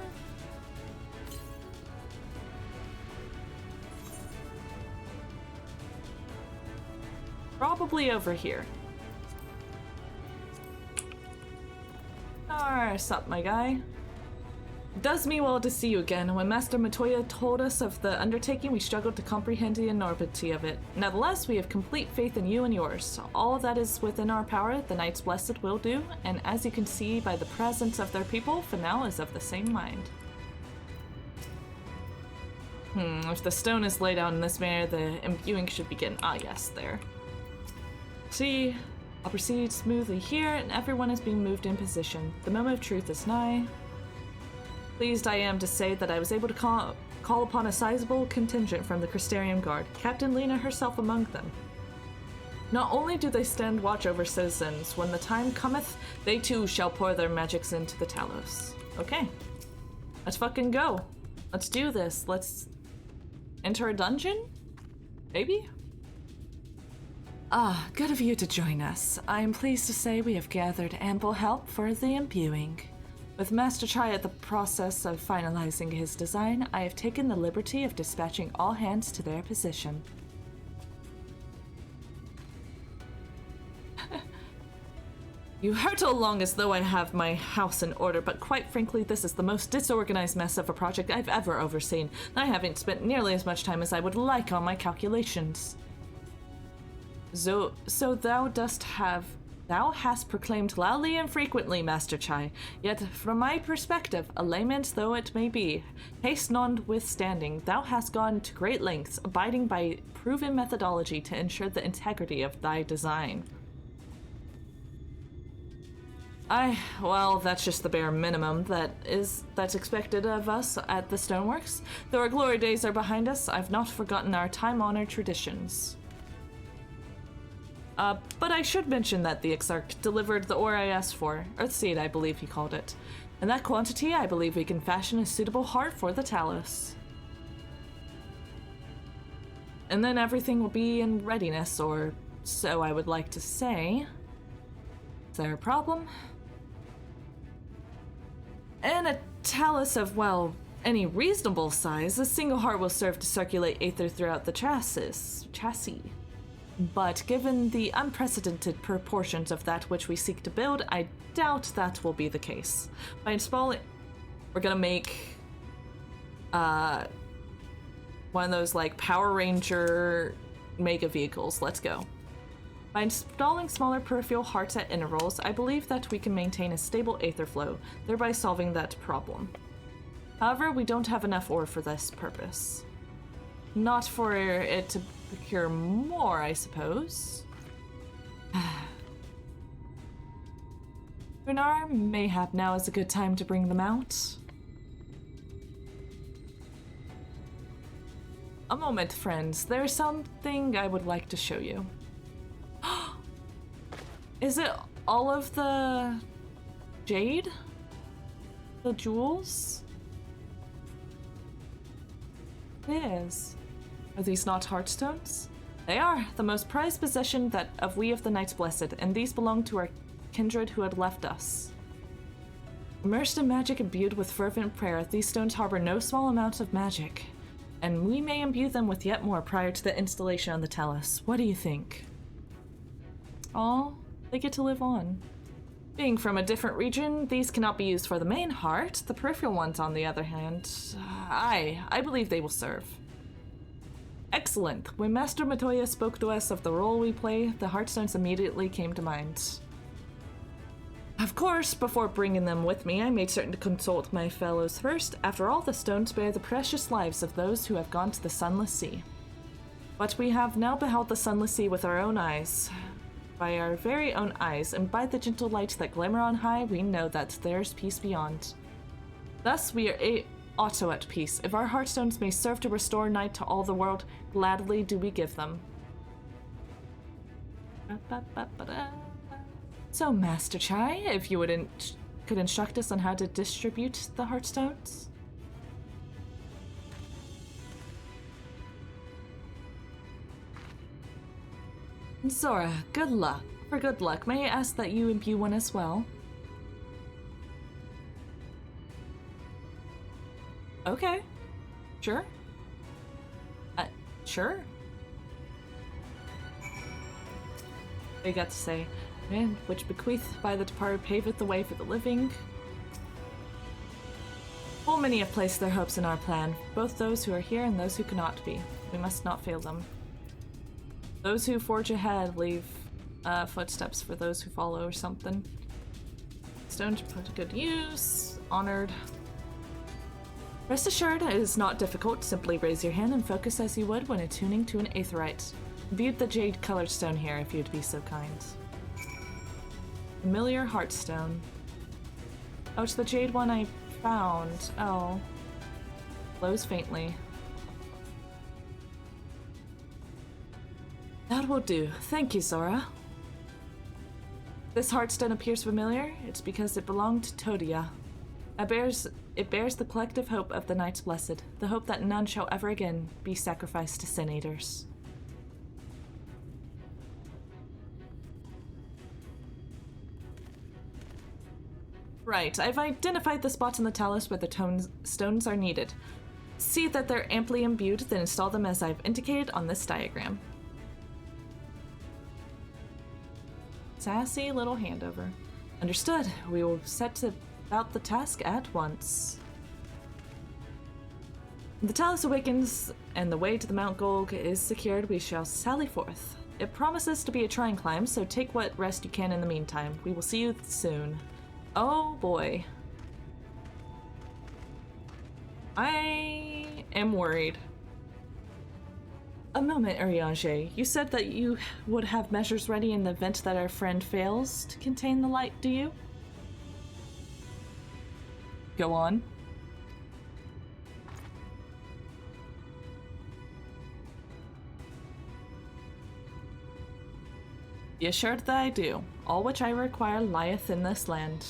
Probably over here. Sup, my guy. Does me well to see you again. When Master Matoya told us of the undertaking, we struggled to comprehend the enormity of it. Nevertheless, we have complete faith in you and yours. All that is within our power, the Knights Blessed will do, and as you can see by the presence of their people, Fanal is of the same mind. If the stone is laid out in this manner, the imbuing should begin. Ah, yes, there. See, I'll proceed smoothly here, and everyone is being moved in position. The moment of truth is nigh. Pleased I am to say that I was able to call upon a sizable contingent from the Crystarium Guard, Captain Lena herself among them. Not only do they stand watch over citizens, when the time cometh, they too shall pour their magics into the Talos. Okay. Let's fucking go. Let's do this. Let's enter a dungeon? Maybe? Ah, good of you to join us. I am pleased to say we have gathered ample help for the imbuing. With Master Chai at the process of finalizing his design, I have taken the liberty of dispatching all hands to their position. You hurtle along as though I have my house in order, but quite frankly, this is the most disorganized mess of a project I've ever overseen, and I haven't spent nearly as much time as I would like on my calculations. So Thou hast proclaimed loudly and frequently, Master Chai, yet from my perspective, a layman's though it may be, haste notwithstanding, thou hast gone to great lengths, abiding by proven methodology to ensure the integrity of thy design. Well, that's just the bare minimum that's expected of us at the Stoneworks. Though our glory days are behind us, I've not forgotten our time-honored traditions. But I should mention that the Exarch delivered the ore I asked for, Earthseed I believe he called it. In that quantity, I believe we can fashion a suitable heart for the Talos. And then everything will be in readiness, or so I would like to say. Is there a problem? In a Talos of, well, any reasonable size, a single heart will serve to circulate aether throughout the chassis. But given the unprecedented proportions of that which we seek to build, I doubt that will be the case. By installing... We're gonna make... one of those, like, Power Ranger mega vehicles. Let's go. By installing smaller peripheral hearts at intervals, I believe that we can maintain a stable aether flow, thereby solving that problem. However, we don't have enough ore for this purpose. Not for it to procure more, I suppose. Runar, mayhap now is a good time to bring them out. A moment, friends. There's something I would like to show you. Is it all of the jade? The jewels? It is. Are these not heartstones? They are, the most prized possession of we of the Knights Blessed, and these belong to our kindred who had left us. Immersed in magic, imbued with fervent prayer, these stones harbor no small amount of magic, and we may imbue them with yet more prior to the installation on the Talos. What do you think? Aw, they get to live on. Being from a different region, these cannot be used for the main heart. The peripheral ones, on the other hand, I believe they will serve. Excellent. When Master Matoya spoke to us of the role we play, the heartstones immediately came to mind. Of course, before bringing them with me, I made certain to consult my fellows first. After all, the stones bear the precious lives of those who have gone to the Sunless Sea. But we have now beheld the Sunless Sea with our own eyes. By our very own eyes, and by the gentle light that glimmer on high, we know that there's peace beyond. Thus, we are also at peace. If our heartstones may serve to restore night to all the world, gladly do we give them. So, Master Chai, if you could instruct us on how to distribute the heartstones? Zora, good luck. For good luck, may I ask that you imbue one as well? Okay. Sure. Sure. What you got to say? Man, which bequeathed by the departed paveth the way for the living. Full So many have placed their hopes in our plan, both those who are here and those who cannot be. We must not fail them. Those who forge ahead leave footsteps for those who follow or something. Stone to put to good use. Honored. Rest assured, it is not difficult. Simply raise your hand and focus as you would when attuning to an aetheryte. View the jade-colored stone here if you'd be so kind. Familiar heartstone. Oh, it's the jade one I found. Oh. Glows faintly. That will do. Thank you, Zora. This heartstone appears familiar. It's because it belonged to Todia. It bears the collective hope of the Knights Blessed, the hope that none shall ever again be sacrificed to Sin Eaters. Right, I've identified the spots in the talus where the stones are needed. See that they're amply imbued, then install them as I've indicated on this diagram. Sassy little handover. Understood. We will set about the task at once. The talus awakens and the way to the Mount Golg is secured. We shall sally forth. It promises to be a trying climb, so take what rest you can in the meantime. We will see you soon. Oh boy. I am worried. A moment, Urianger. You said that you would have measures ready in the event that our friend fails to contain the light, do you? Go on. Be assured that I do. All which I require lieth in this land.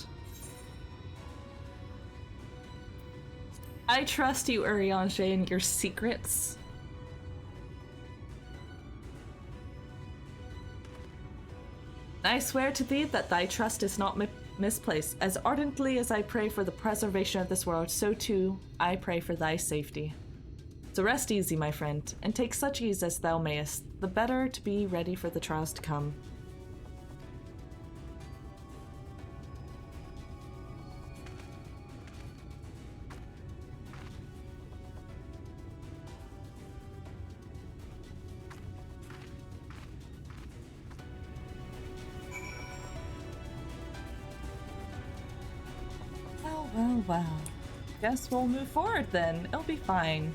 I trust you, Urianger, and your secrets. I swear to thee that thy trust is not misplaced. As ardently as I pray for the preservation of this world, so too I pray for thy safety. So rest easy, my friend, and take such ease as thou mayest, the better to be ready for the trials to come. Well. Guess we'll move forward then. It'll be fine.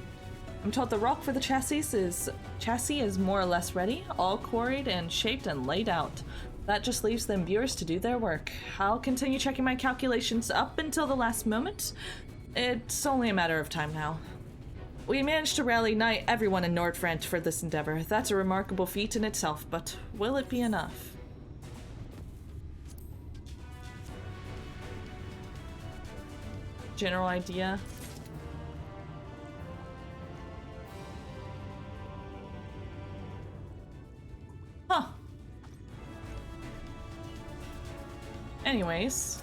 I'm told the rock for the chassis is more or less ready, all quarried and shaped and laid out. That just leaves the imbuers to do their work. I'll continue checking my calculations up until the last moment. It's only a matter of time now. We managed to rally nigh everyone in Nordfront for this endeavor. That's a remarkable feat in itself, but will it be enough? General idea. Huh. Anyways.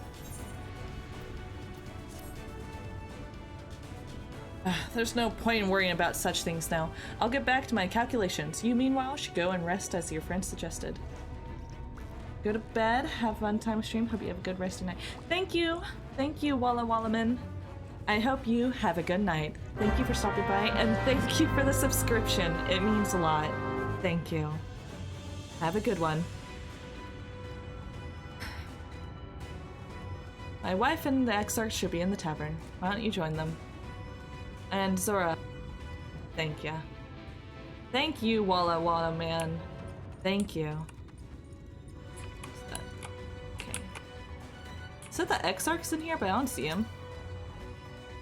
There's no point in worrying about such things now. I'll get back to my calculations. You, meanwhile, should go and rest as your friend suggested. Go to bed. Have fun time with stream. Hope you have a good rest of your night. Thank you. Thank you, Walla Wallaman. I hope you have a good night. Thank you for stopping by, and thank you for the subscription. It means a lot. Thank you. Have a good one. My wife and the Exarch should be in the tavern. Why don't you join them? And Zora, thank ya. Thank you, Walla Walla man. Thank you. Okay. So the Exarch's in here, but I don't see him.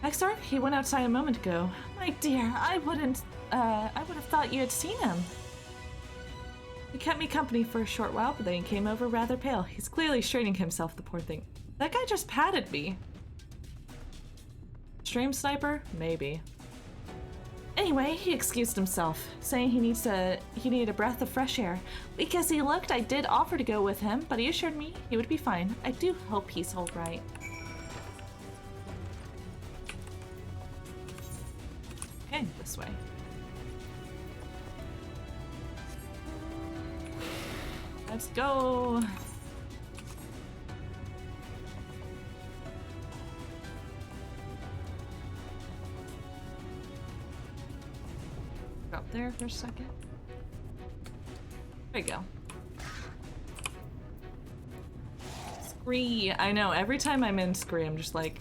Exarch? He went outside a moment ago. My dear, I would have thought you had seen him. He kept me company for a short while, but then he came over rather pale. He's clearly straining himself, the poor thing. That guy just patted me. Stream sniper? Maybe. Anyway, he excused himself, saying he needed a breath of fresh air. Weak as he looked, I did offer to go with him, but he assured me he would be fine. I do hope he's all right. Okay, this way. Let's go. up there for a second. There you go. Scree. I know, every time I'm in Scree, I'm just like,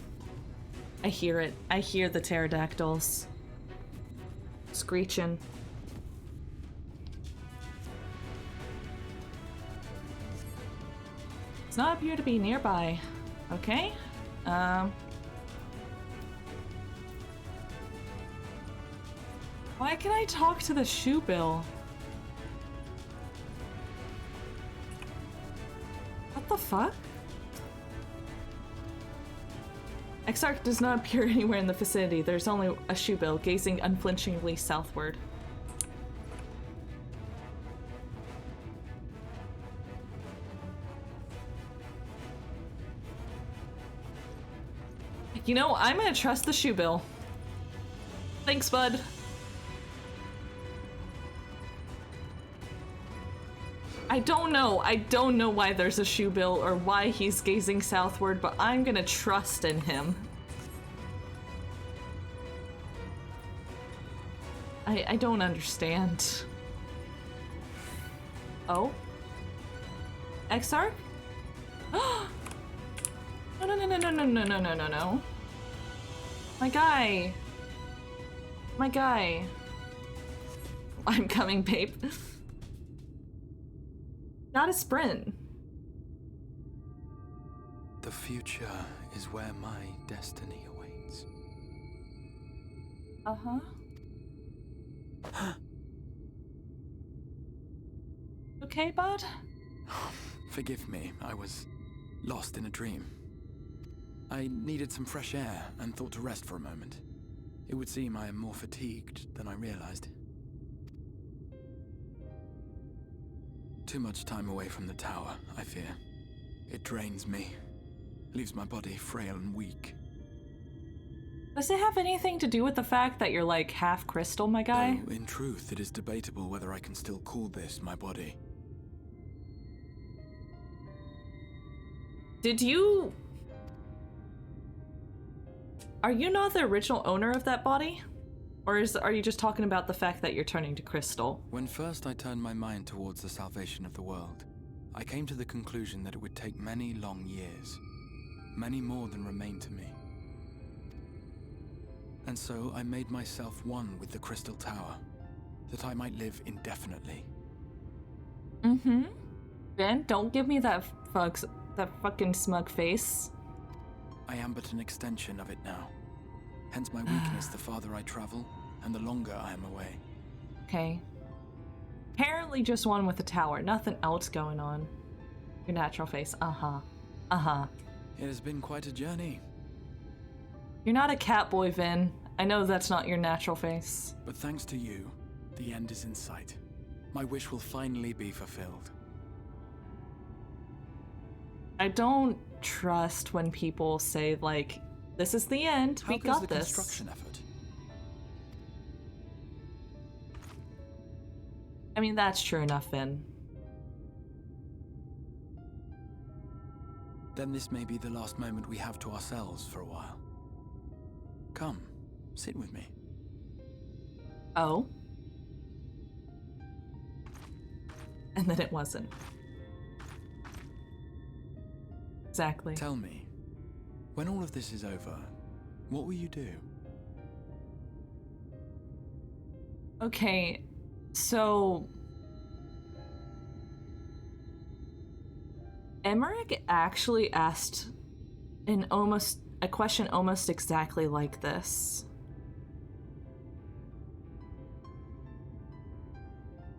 I hear it. I hear the pterodactyls screeching. Does not appear to be nearby. Okay. Why can I talk to the shoe bill? What the fuck? Exarch does not appear anywhere in the vicinity. There's only a shoe bill gazing unflinchingly southward. You know, I'm gonna trust the shoe bill. Thanks, bud. I don't know why there's a shoe bill or why he's gazing southward, but I'm gonna trust in him. I don't understand. Oh? Exarch? No. My guy. My guy. I'm coming, babe. Not a sprint. The future is where my destiny awaits. Uh-huh. Okay, bud? Forgive me, I was lost in a dream. I needed some fresh air and thought to rest for a moment. It would seem I am more fatigued than I realized. Too much time away from the tower, I fear. It drains me, leaves my body frail and weak. Does it have anything to do with the fact that you're like half crystal, my guy? Though, in truth, it is debatable whether I can still call this my body. Did you... Are you not the original owner of that body? Or are you just talking about the fact that you're turning to crystal? When first I turned my mind towards the salvation of the world, I came to the conclusion that it would take many long years, many more than remain to me. And so I made myself one with the Crystal Tower, that I might live indefinitely. Mm-hmm. Ben, don't give me that fucking smug face. I am but an extension of it now. Hence my weakness the farther I travel, and the longer I am away. Okay. Apparently just one with the tower, nothing else going on. Your natural face, uh-huh. Uh-huh. It has been quite a journey. You're not a cat boy, Vin. I know that's not your natural face. But thanks to you, the end is in sight. My wish will finally be fulfilled. I don't trust when people say, like, this is the end, we got the this. Construction effort? I mean, that's true enough, Vin. Then this may be the last moment we have to ourselves for a while. Come, sit with me. Oh? And then it wasn't. Exactly. Tell me, when all of this is over, what will you do? Okay, so... Emmerich actually asked a question almost exactly like this.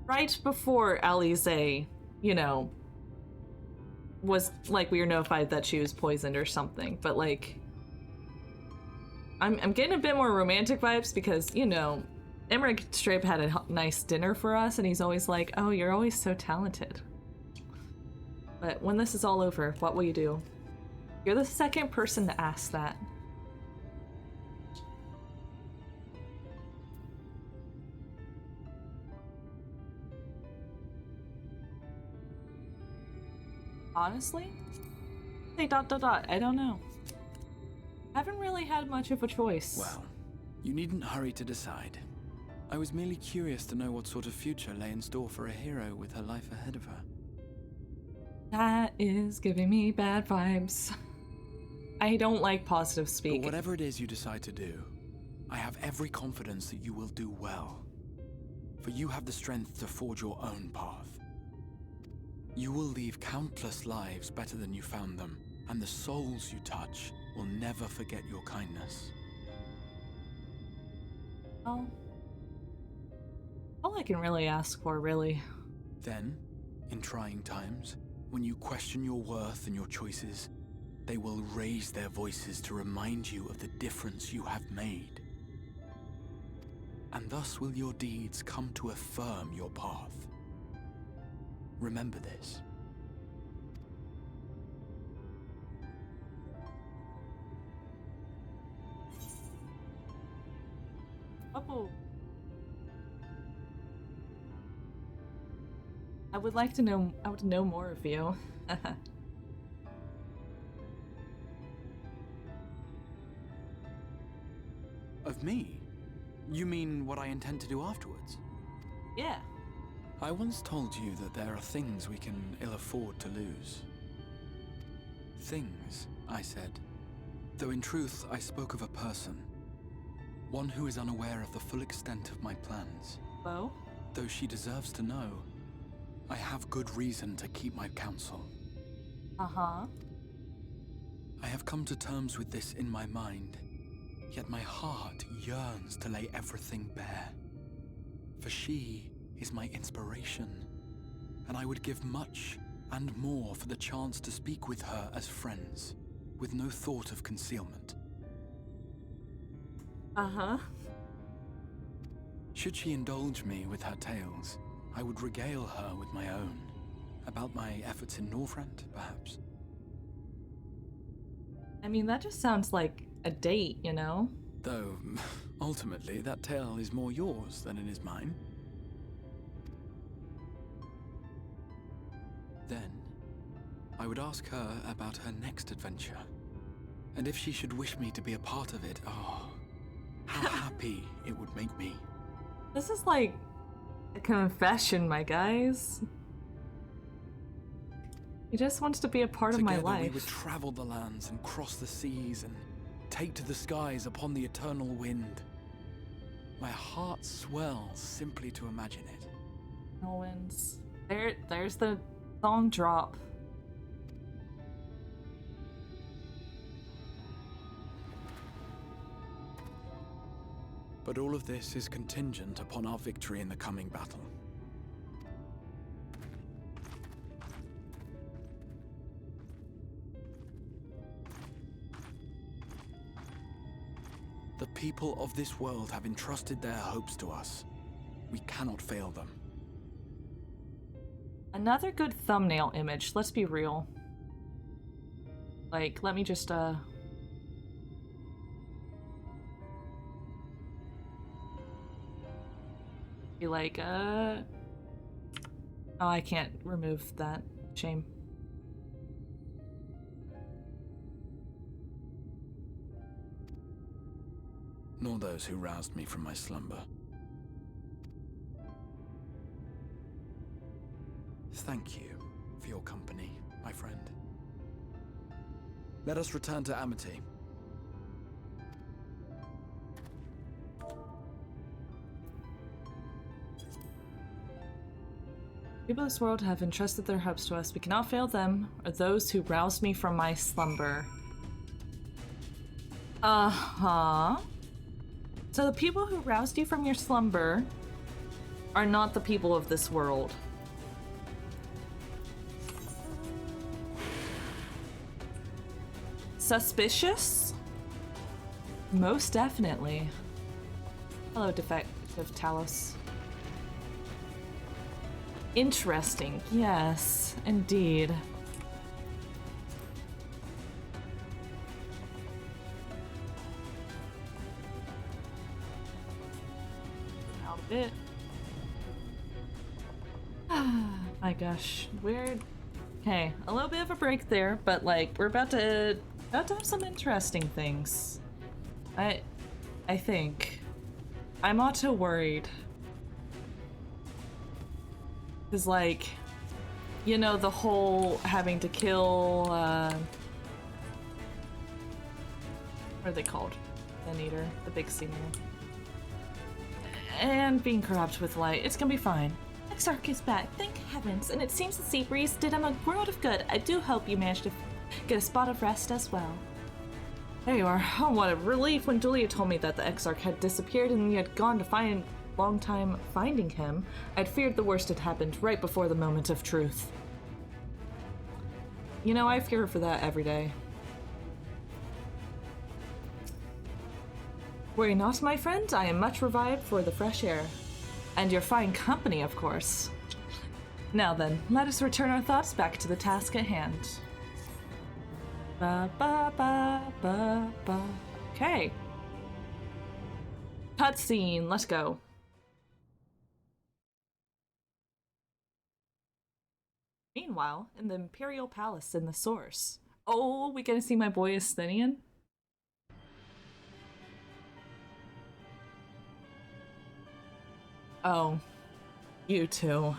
Right before Alize, you know, was like, we were notified that she was poisoned or something, but like, I'm getting a bit more romantic vibes because, you know, Emmerich straight up had a nice dinner for us and he's always like, oh, you're always so talented. But when this is all over, what will you do? You're the second person to ask that. Honestly? Say ... I don't know. I haven't really had much of a choice. Well, you needn't hurry to decide. I was merely curious to know what sort of future lay in store for a hero with her life ahead of her. That is giving me bad vibes. I don't like positive speaking. But whatever it is you decide to do, I have every confidence that you will do well. For you have the strength to forge your own path. You will leave countless lives better than you found them, and the souls you touch will never forget your kindness. Oh. All I can really ask for, really. Then, in trying times, when you question your worth and your choices, they will raise their voices to remind you of the difference you have made. And thus will your deeds come to affirm your path. Remember this. Oh. I would like to know, I would know more of you. Of me? You mean what I intend to do afterwards? Yeah. I once told you that there are things we can ill afford to lose. Things, I said. Though in truth, I spoke of a person. One who is unaware of the full extent of my plans. Oh? Though she deserves to know, I have good reason to keep my counsel. Uh-huh. I have come to terms with this in my mind, yet my heart yearns to lay everything bare. For she is my inspiration, and I would give much and more for the chance to speak with her as friends, with no thought of concealment. Uh-huh. Should she indulge me with her tales, I would regale her with my own. About my efforts in Northrend, perhaps. I mean, that just sounds like a date, you know? Though, ultimately, that tale is more yours than it is mine. Then, I would ask her about her next adventure. And if she should wish me to be a part of it, oh, how happy it would make me. This is like a confession, my guys. He just wants to be a part of my life. We would travel the lands and cross the seas and take to the skies upon the eternal wind. My heart swells simply to imagine it. No winds. There's the song drop. But all of this is contingent upon our victory in the coming battle. The people of this world have entrusted their hopes to us. We cannot fail them. Another good thumbnail image, let's be real. Like, let me just, be like, oh, I can't remove that. Shame. Nor those who roused me from my slumber. Thank you for your company, my friend. Let us return to Amity. People of this world have entrusted their hopes to us. We cannot fail them, or those who roused me from my slumber. Uh-huh. So the people who roused you from your slumber are not the people of this world. Suspicious? Most definitely. Hello, Defective Talos. Interesting. Yes, indeed. Out a bit. My gosh, weird. Okay, a little bit of a break there, but like we're about to have some interesting things. I think. I'm auto worried. Cause like, you know, the whole having to kill, what are they called? The Eater, the big senior. And being corrupt with light. It's gonna be fine. Exarch is back, thank heavens, and it seems the sea breeze did him a world of good. I do hope you managed to get a spot of rest as well. There you are. Oh, what a relief when Julia told me that the Exarch had disappeared and you had gone to find long time finding him. I'd feared the worst had happened right before the moment of truth. You know, I fear for that every day. Worry not, my friend. I am much revived for the fresh air. And your fine company, of course. Now then, let us return our thoughts back to the task at hand. Ba ba ba ba ba. Okay. Cutscene, let's go. Meanwhile, in the Imperial Palace in the Source. Oh, we gonna see my boy Asthenian? Oh, you too.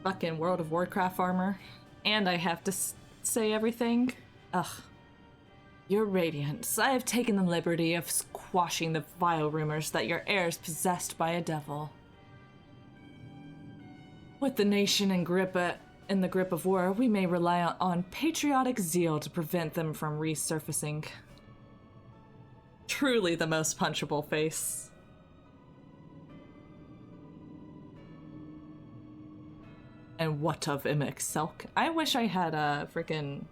Fucking World of Warcraft armor. And I have to say everything? Ugh. Your Radiance, I have taken the liberty of squashing the vile rumors that your heir is possessed by a devil. With the nation in the grip of war, we may rely on patriotic zeal to prevent them from resurfacing. Truly the most punchable face. And what of Selk? I wish I had a freaking...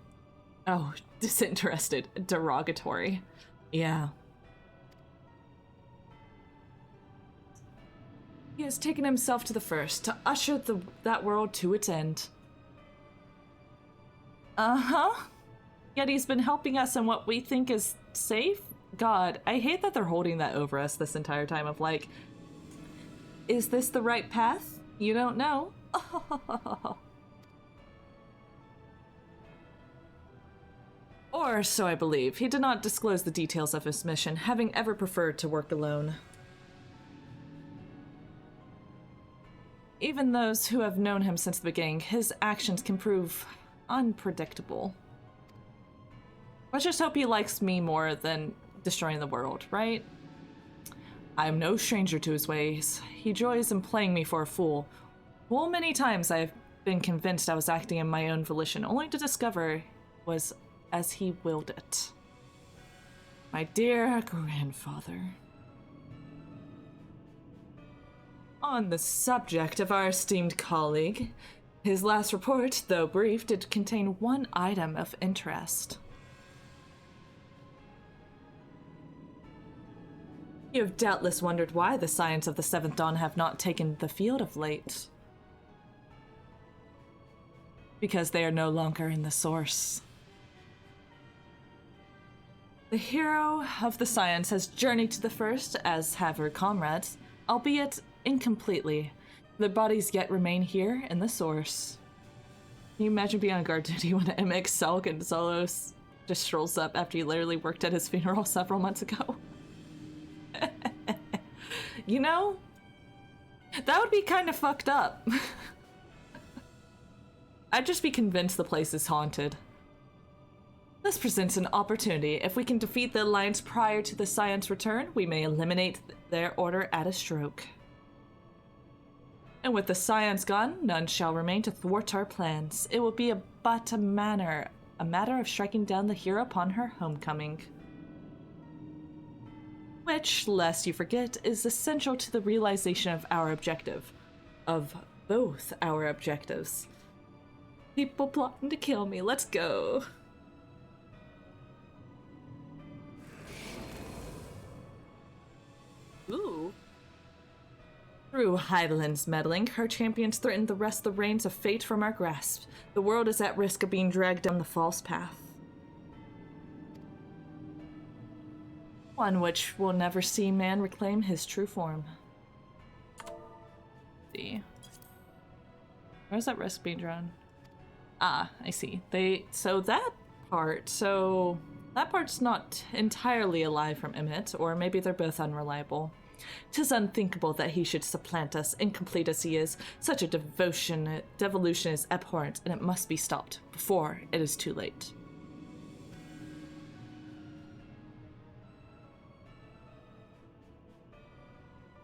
Oh, disinterested. Derogatory. Yeah. He has taken himself to the first, to usher that world to its end. Uh-huh. Yet he's been helping us in what we think is safe? God, I hate that they're holding that over us this entire time of like, is this the right path? You don't know. Or so I believe. He did not disclose the details of his mission, having ever preferred to work alone. Even those who have known him since the beginning, his actions can prove unpredictable. Let's just hope he likes me more than destroying the world, right? I am no stranger to his ways. He joys in playing me for a fool. Well, many times I have been convinced I was acting in my own volition, only to discover it was as he willed it. My dear grandfather. On the subject of our esteemed colleague, his last report, though brief, did contain one item of interest. You have doubtless wondered why the Scions of the Seventh Dawn have not taken the field of late. Because they are no longer in the Source. The hero of the Scions has journeyed to the First, as have her comrades, albeit incompletely. Their bodies yet remain here in the Source. Can you imagine being on guard duty when Selk and Solos just strolls up after you literally worked at his funeral several months ago? You know? That would be kind of fucked up. I'd just be convinced the place is haunted. This presents an opportunity. If we can defeat the Alliance prior to the Scions' return, we may eliminate their order at a stroke. And with the Scions gone, none shall remain to thwart our plans. It will be but a matter of striking down the hero upon her homecoming. Which, lest you forget, is essential to the realization of our objective. Of both our objectives. People plotting to kill me, let's go. Ooh. Through Hydaelyn's meddling, her champions threatened to wrest the reins of fate from our grasp. The world is at risk of being dragged down the false path. One which will never see man reclaim his true form. Let's see. Where's that risk being drawn? Ah, I see. So that part, so That part's not entirely a lie from Emmett, or maybe they're both unreliable. 'Tis unthinkable that he should supplant us, incomplete as he is. Such a devolution is abhorrent, and it must be stopped before it is too late.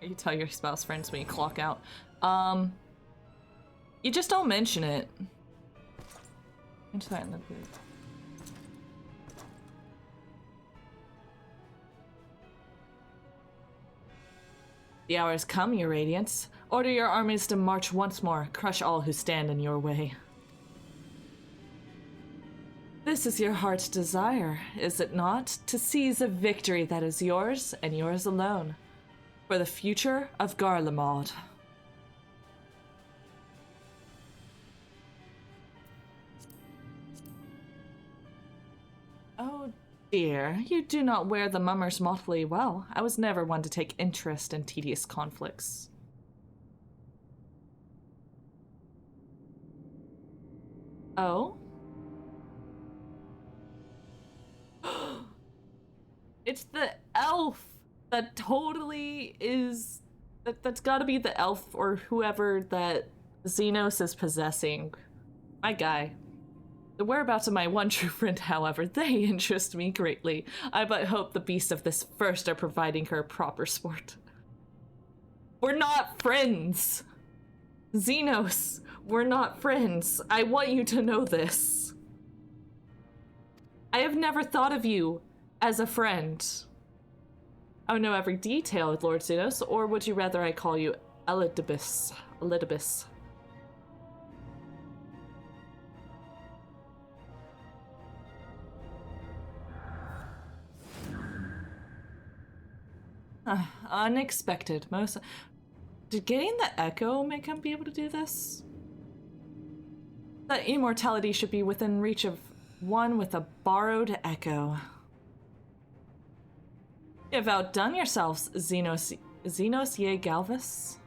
You tell your spouse friends when you clock out. You just don't mention it. Mention that in the group. The hour has come, your radiance. Order your armies to march once more, crush all who stand in your way. This is your heart's desire, is it not? To seize a victory that is yours, and yours alone. For the future of Garlemald. Oh dear, you do not wear the mummers motley well. I was never one to take interest in tedious conflicts. Oh? It's the elf that totally is... That's gotta be the elf or whoever that Xenos is possessing. My guy. The whereabouts of my one true friend, however, they interest me greatly. I but hope the beasts of this first are providing her proper sport. We're not friends! Xenos, we're not friends. I want you to know this. I have never thought of you as a friend. I would know every detail, Lord Xenos, or would you rather I call you Elidibus? Elidibus. Unexpected. Did getting the echo make him be able to do this? That immortality should be within reach of one with a borrowed echo. You have outdone yourselves, Xenos ye Galvus.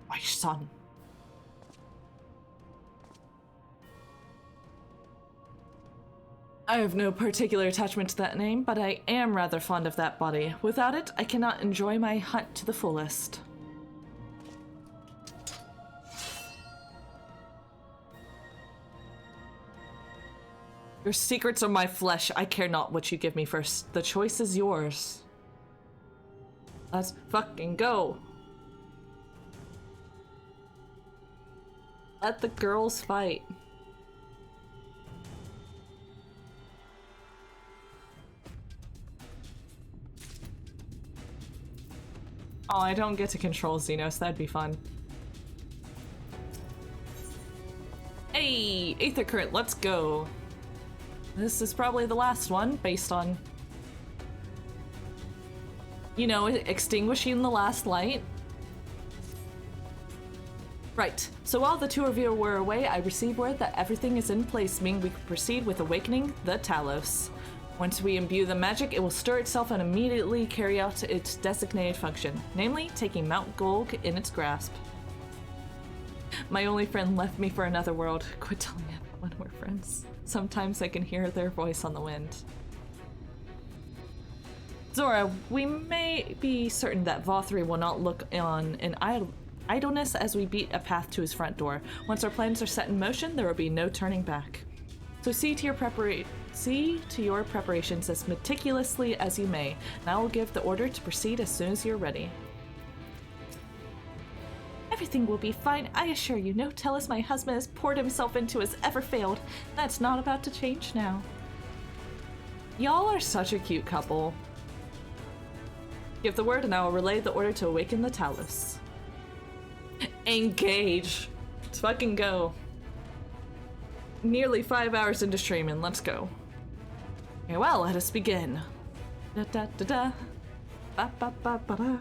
My son. I have no particular attachment to that name, but I am rather fond of that body. Without it, I cannot enjoy my hunt to the fullest. Your secrets are my flesh. I care not what you give me first. The choice is yours. Let's fucking go. Let the girls fight. Oh, I don't get to control Xenos. That'd be fun. Hey, Aether Current, let's go. This is probably the last one, based on, you know, extinguishing the last light. Right, so while the two of you were away, I received word that everything is in place, meaning we can proceed with awakening the Talos. Once we imbue the magic, it will stir itself and immediately carry out its designated function, namely taking Mount Golg in its grasp. My only friend left me for another world. Quit telling everyone we're friends. Sometimes I can hear their voice on the wind. Zora, we may be certain that Vothri will not look on in idleness as we beat a path to his front door. Once our plans are set in motion, there will be no turning back. So see to your preparations as meticulously as you may, and I will give the order to proceed as soon as you're ready. Everything will be fine, I assure you. No Tellus my husband has poured himself into has ever failed. That's not about to change now. Y'all are such a cute couple. Give the word and I will relay the order to awaken the Talos. Engage. Let's fucking go. Nearly 5 hours into streaming, let's go. Okay, well, let us begin. Da da da da. Ba ba ba ba ba.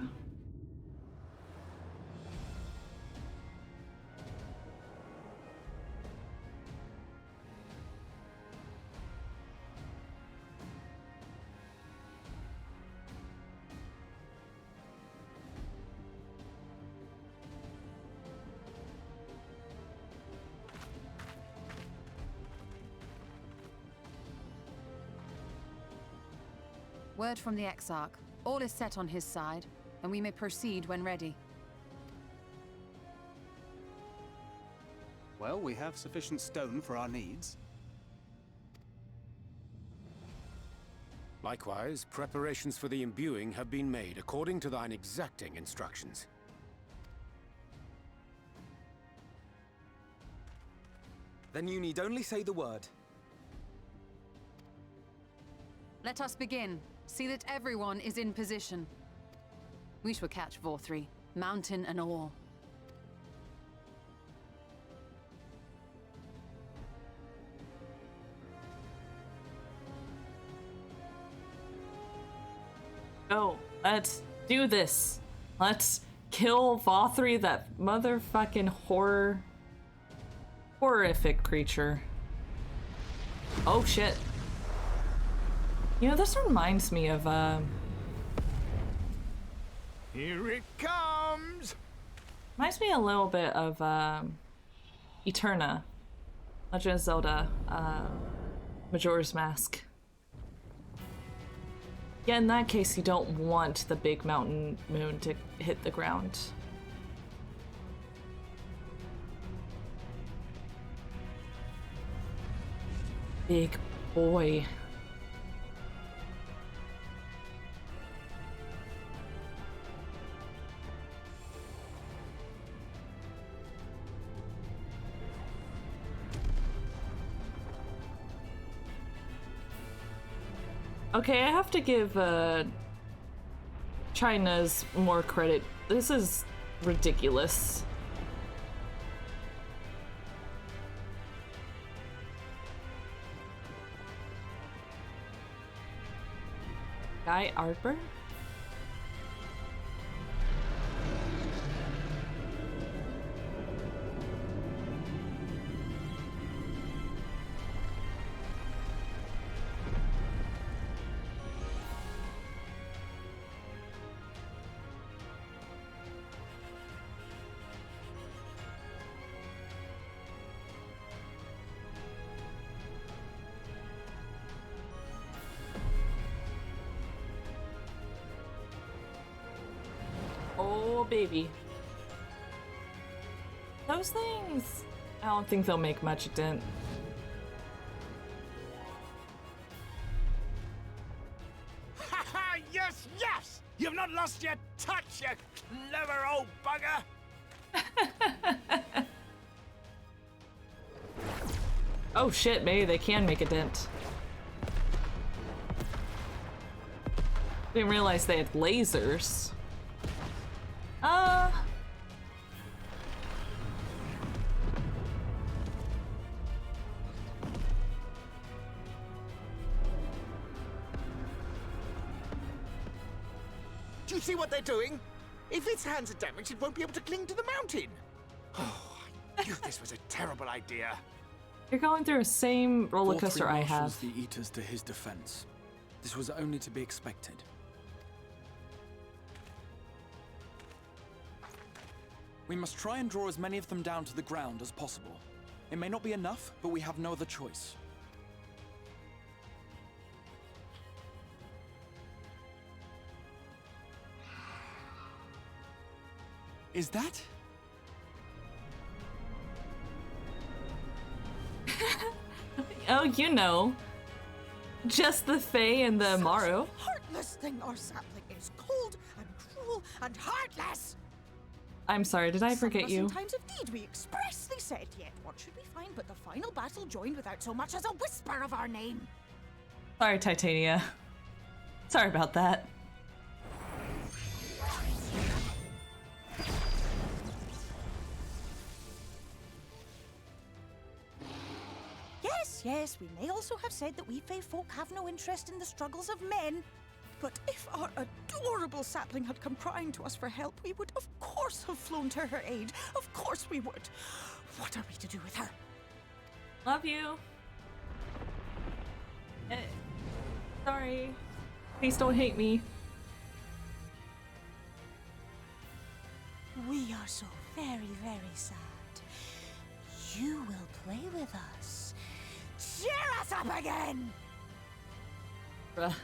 Word from the Exarch. All is set on his side, and we may proceed when ready. Well, we have sufficient stone for our needs. Likewise, preparations for the imbuing have been made according to thine exacting instructions. Then you need only say the word. Let us begin. See that everyone is in position. We shall catch VOD, mountain and all. Oh, let's do this. Let's kill VOD, that motherfucking horrific creature. Oh shit. You know, this reminds me of Here it comes! reminds me a little bit of Eterna, Legend of Zelda, Majora's Mask. Yeah, in that case, you don't want the big mountain moon to hit the ground. Big boy. Okay, I have to give China's more credit. This is ridiculous. Guy Arbor? Oh, baby. Those things, I don't think they'll make much dent. Ha ha! Yes, yes! You've not lost your touch, you clever old bugger! Oh shit, maybe they can make a dent. Didn't realize they had lasers. Do you see what they're doing? If its hands are damaged, it won't be able to cling to the mountain. Oh, I knew this was a terrible idea. You're going through the same roller coaster I have. marshals the Eaters to his defense. This was only to be expected. We must try and draw as many of them down to the ground as possible. It may not be enough, but we have no other choice. Is that? Oh, you know. Just the Fae and the Maru. Heartless thing, our sapling is cold and cruel and heartless. I'm sorry, did I forget you? Sometimes indeed we expressly said, yet what should we find but the final battle joined without so much as a whisper of our name? Sorry, Titania. Sorry about that. Yes, we may also have said that we Fae folk have no interest in the struggles of men. But if our adorable sapling had come crying to us for help, we would of course have flown to her aid. Of course we would. What are we to do with her? Love you. Sorry. Please don't hate me. We are so very, very sad. You will play with us. Cheer us up again! Bruh.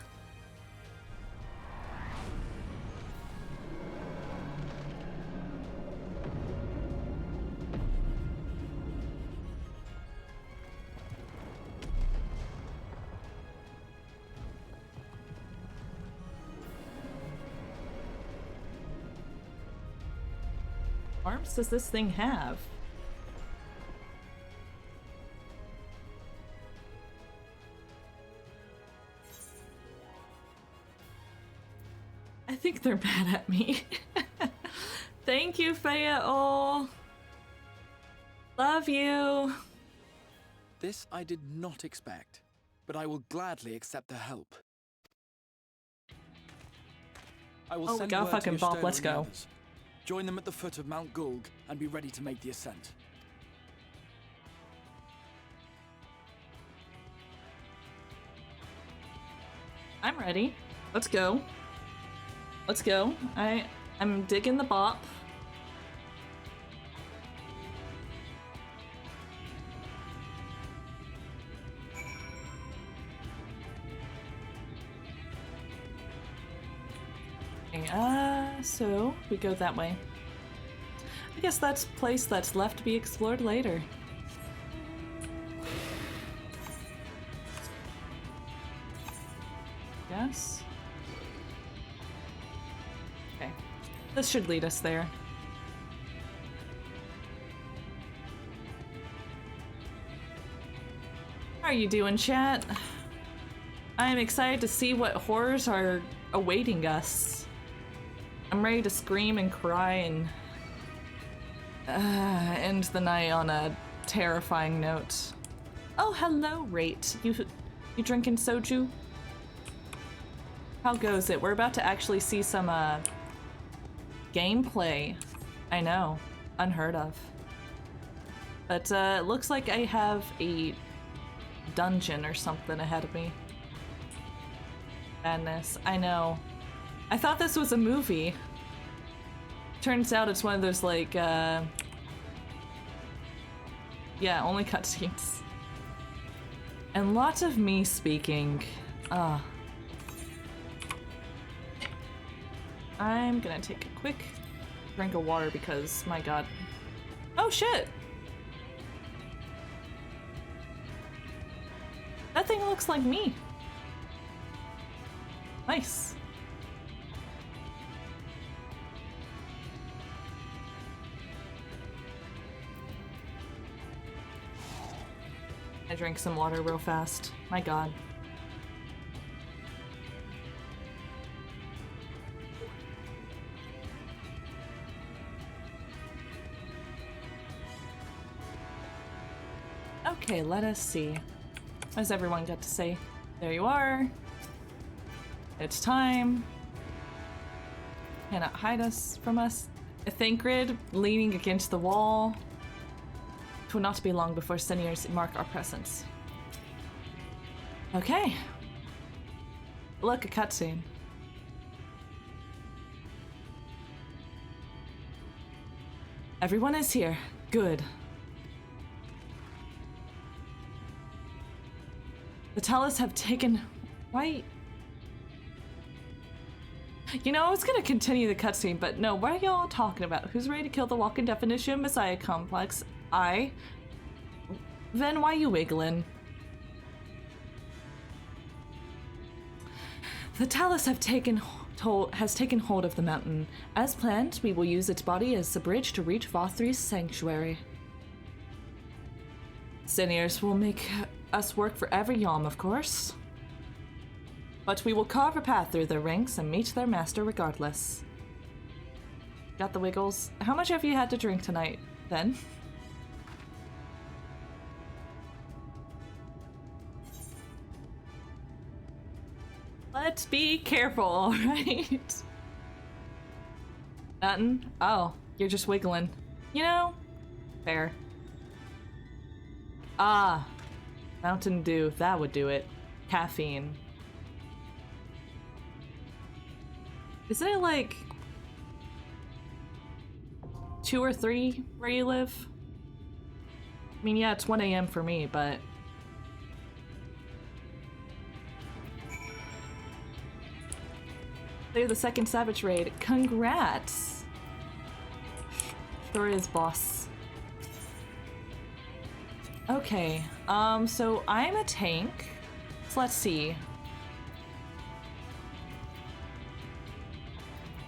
arms does this thing have? I think they're mad at me. Thank you, Faya. Love you. This I did not expect, but I will gladly accept their help. I will send word fucking to Bob, Stoner let's and the go. others. Join them at the foot of Mount Gulg and be ready to make the ascent. I'm ready. Let's go. Let's go. I'm digging the bop. Okay, so we go that way. I guess that's a place that's left to be explored later. Yes. Okay. This should lead us there. How are you doing, chat? I am excited to see what horrors are awaiting us. I'm ready to scream and cry and end the night on a terrifying note. Oh, hello, Rate. You drinking soju? How goes it? We're about to actually see some gameplay. I know, unheard of. But it looks like I have a dungeon or something ahead of me. Madness, I know. I thought this was a movie. Turns out it's one of those like, yeah, only cutscenes. And lots of me speaking. I'm gonna take a quick drink of water because, my god. Oh shit! That thing looks like me. Nice. I drank some water real fast. My god. Okay, let us see. What does everyone got to say? There you are. It's time. Cannot hide us from us. Thancred leaning against the wall. It will not be long before seniors mark our presence. Okay. Look, a cutscene. Everyone is here. Good. The Talus have taken... Why? You know, I was gonna continue the cutscene, but no, what are y'all talking about? Who's ready to kill the walking definition of Messiah Complex? Then why you wiggling? The Talus have has taken hold of the mountain. As planned, we will use its body as the bridge to reach VOD sanctuary. Seniors will make us work for every yalm, of course. But we will carve a path through their ranks and meet their master regardless. Got the wiggles? How much have you had to drink tonight, then? Let's be careful, alright? Nothing? Oh, you're just wiggling. You know? Fair. Ah. Mountain Dew, that would do it. Caffeine. Isn't it like 2 or 3 where you live? I mean, yeah, it's 1 AM for me, but... They're the second Savage Raid. Congrats! Sure is, boss. Okay, so I'm a tank. So let's see.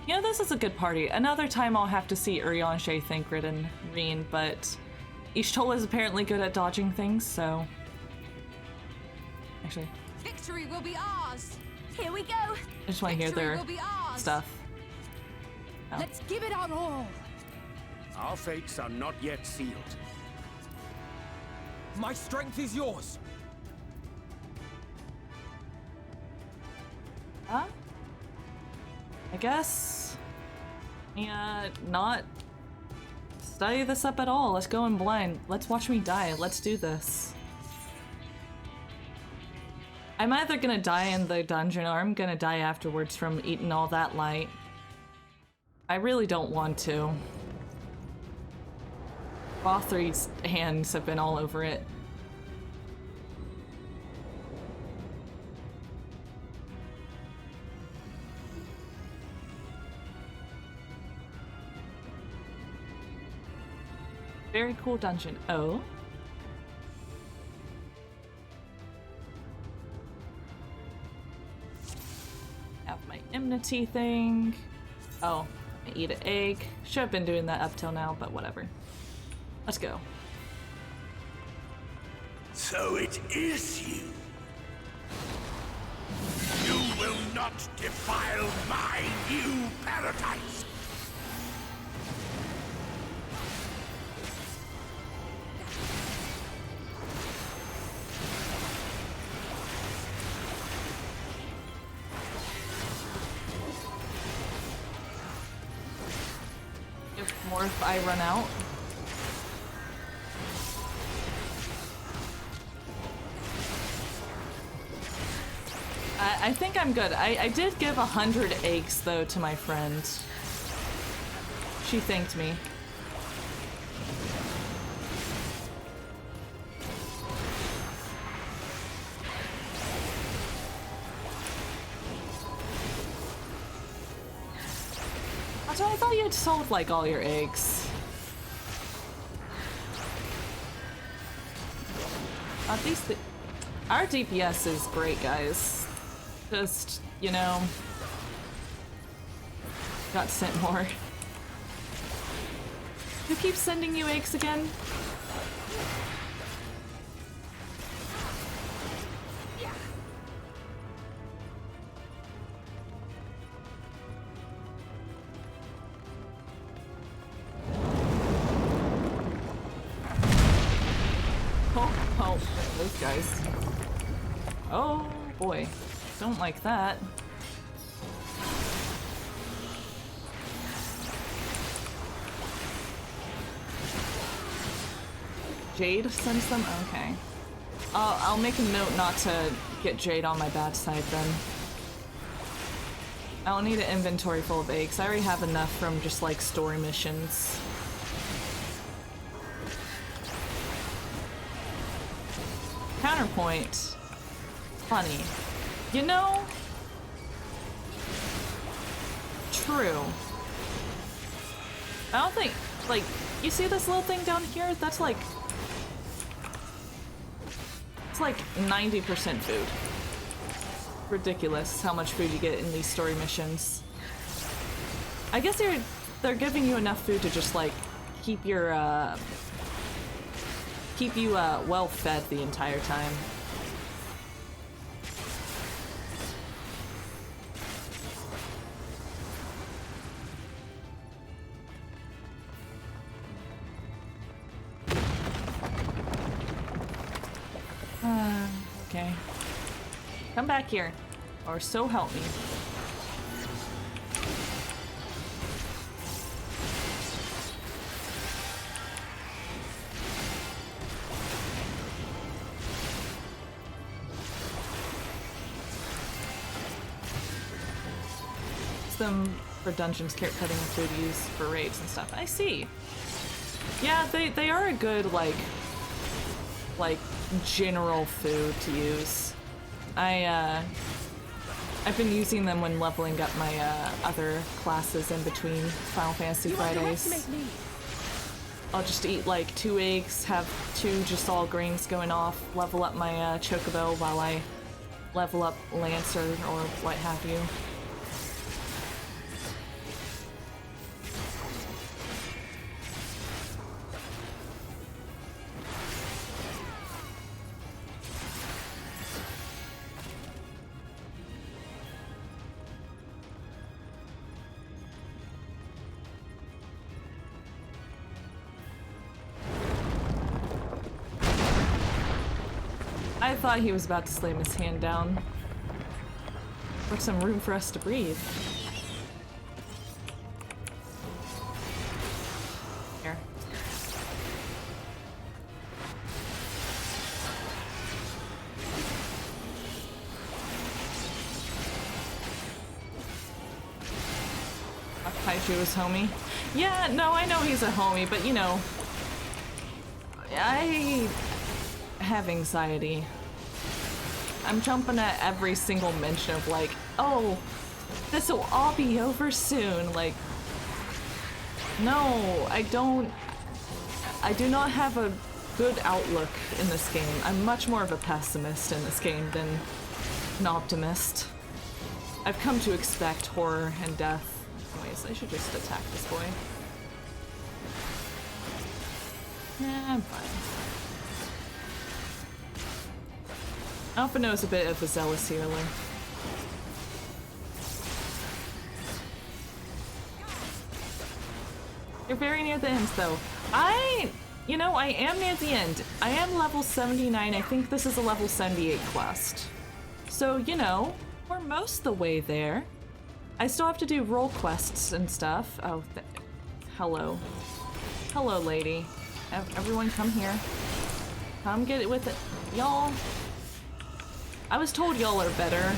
You know, this is a good party. Another time I'll have to see Urianger, Thancred, and Reen, but Ishtola is apparently good at dodging things, so... Actually, Victory will be ours! Here we go! I just want to hear their stuff. Oh. Let's give it our all! Our fates are not yet sealed. My strength is yours! Huh? I guess... Yeah, not study this up at all. Let's go in blind. Let's watch me die. Let's do this. I'm either gonna die in the dungeon or I'm gonna die afterwards from eating all that light. I really don't want to. Vothri's hands have been all over it. Very cool dungeon. Oh? Have my enmity thing. Oh, I eat an egg. Should have been doing that up till now, but whatever. Let's go. So it is you. You will not defile my new paradise. More if I run out. I think I'm good. I did give 100 eggs though to my friend. She thanked me. So I thought you had sold like all your eggs. At least our DPS is great, guys. Just, you know, got sent more. Who keeps sending you eggs again? Those guys. Oh boy, don't like that. Jade sends them? Okay. I'll make a note not to get Jade on my bad side then. I don't need an inventory full of eggs. I already have enough from just like story missions. Counterpoint. Funny. You know? True. I don't think, like, you see this little thing down here? That's like... It's like 90% food. Ridiculous how much food you get in these story missions. I guess they're giving you enough food to just, like, keep your, keep you well fed the entire time. Okay. Come back here, or so help me. Them for dungeons, carrot cutting, and food use for raids and stuff. I see. Yeah, they are a good like general food to use. I've been using them when leveling up my other classes in between Final Fantasy Fridays. I'll just eat like 2 eggs, have 2 just all grains going off, level up my chocobo while I level up Lancer or what have you. I thought he was about to slam his hand down. For some room for us to breathe. Here. Kaiju is homie. Yeah, no, I know he's a homie, but you know, I have anxiety. I'm jumping at every single mention of like, oh, this will all be over soon. Like, no, I do not have a good outlook in this game. I'm much more of a pessimist in this game than an optimist. I've come to expect horror and death. Anyways, I should just attack this boy. Yeah, I'm fine. Alpha knows a bit of a zealous healer. You're very near the end, though. You know, I am near the end. I am level 79. I think this is a level 78 quest. So, you know, we're most of the way there. I still have to do role quests and stuff. Oh, hello. Hello, lady. Everyone come here. Come get it with it. Y'all. I was told y'all are better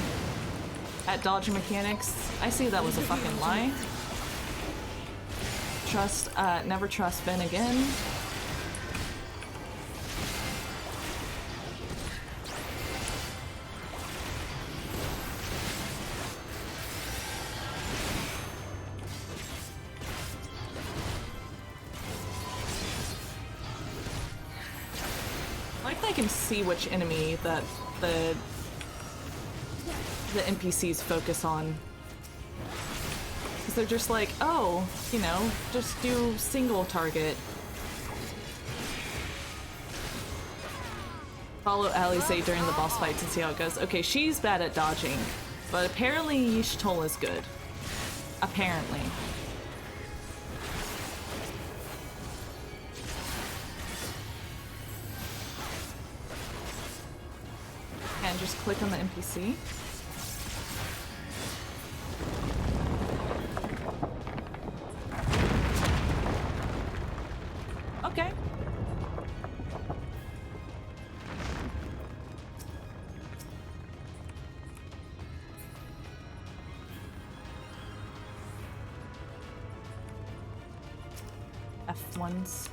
at dodge mechanics. I see that was a fucking lie. Never trust Ben again. I like that I can see which enemy that the NPCs focus on. Because they're just like, oh, you know, just do single target. Follow Alisaie during the boss fights and see how it goes. Okay, she's bad at dodging, but apparently Y'shtola's good. Apparently. And just click on the NPC. Okay. F1s.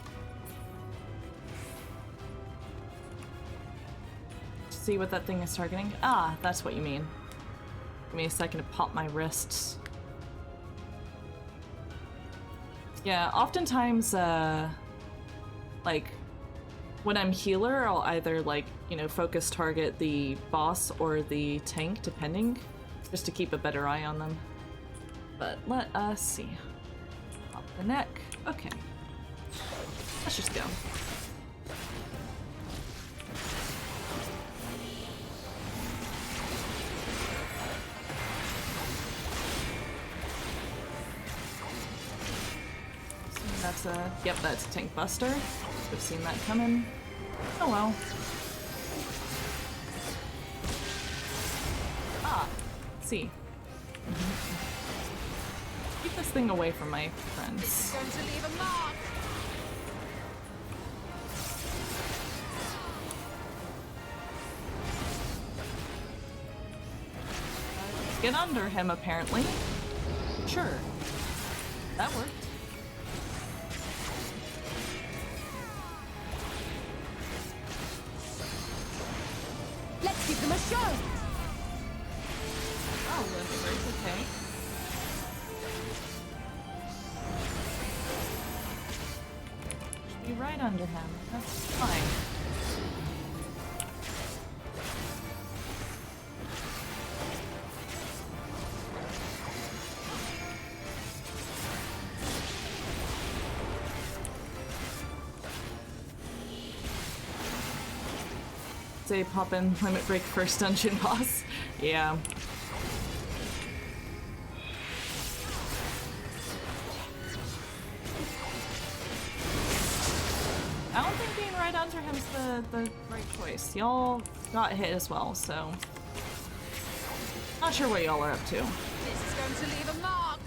See what that thing is targeting? Ah, that's what you mean. Give me a second to pop my wrists. Yeah, oftentimes, like, when I'm healer, I'll either, like, you know, focus target the boss or the tank, depending, just to keep a better eye on them. But let us see. Pop the neck. Okay. Let's just go. That's a, yep, that's a tank buster. I've seen that coming. Oh well. Ah, let's see. Keep this thing away from my friends. It's going to leave a mark. Get under him, apparently. Sure. That worked. Let's give them a show! Oh, that's okay. Should be right under him. That's fine. Say pop in limit break first dungeon boss. Yeah. I don't think being right under him's the right choice. Y'all got hit as well, so not sure what y'all are up to. This is going to leave a mark.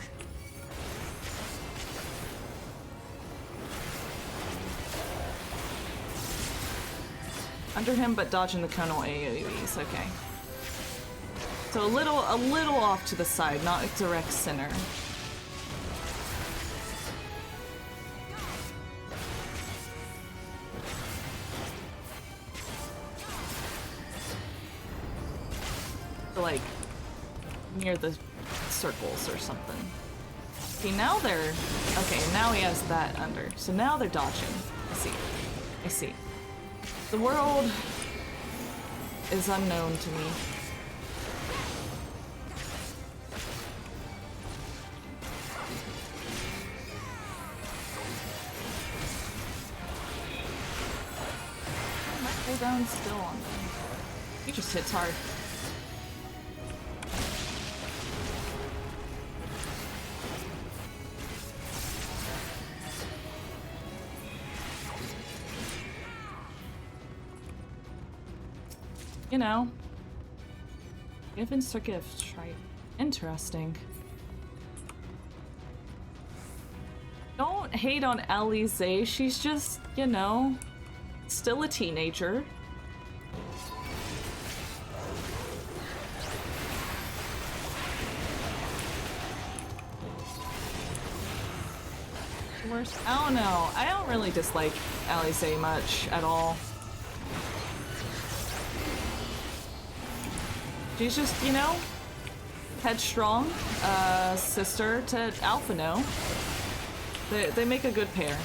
Under him, but dodging the conal AoEs. Okay. So a little off to the side, not a direct center. So like near the circles or something. See, now they're okay. Now he has that under. So now they're dodging. I see. The world is unknown to me. My cooldown's still on them. He just hits hard. You know, gifts are gifts, right? Interesting. Don't hate on Alize, she's just, you know, still a teenager. Worst, I don't know. I don't really dislike Alize much at all. She's just, you know, headstrong, sister to Alphino. They make a good pair.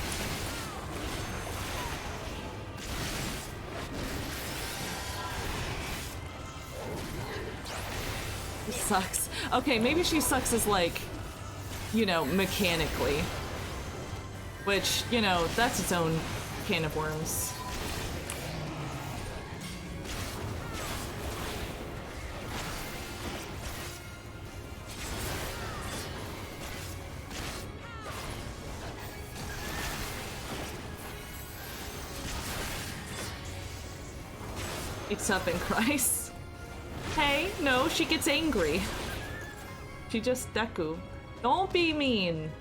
Sucks. Okay, maybe she sucks as like, you know, mechanically. Which, you know, that's its own can of worms. Wakes up and cries. Hey, no, she gets angry. She just Deku. Don't be mean.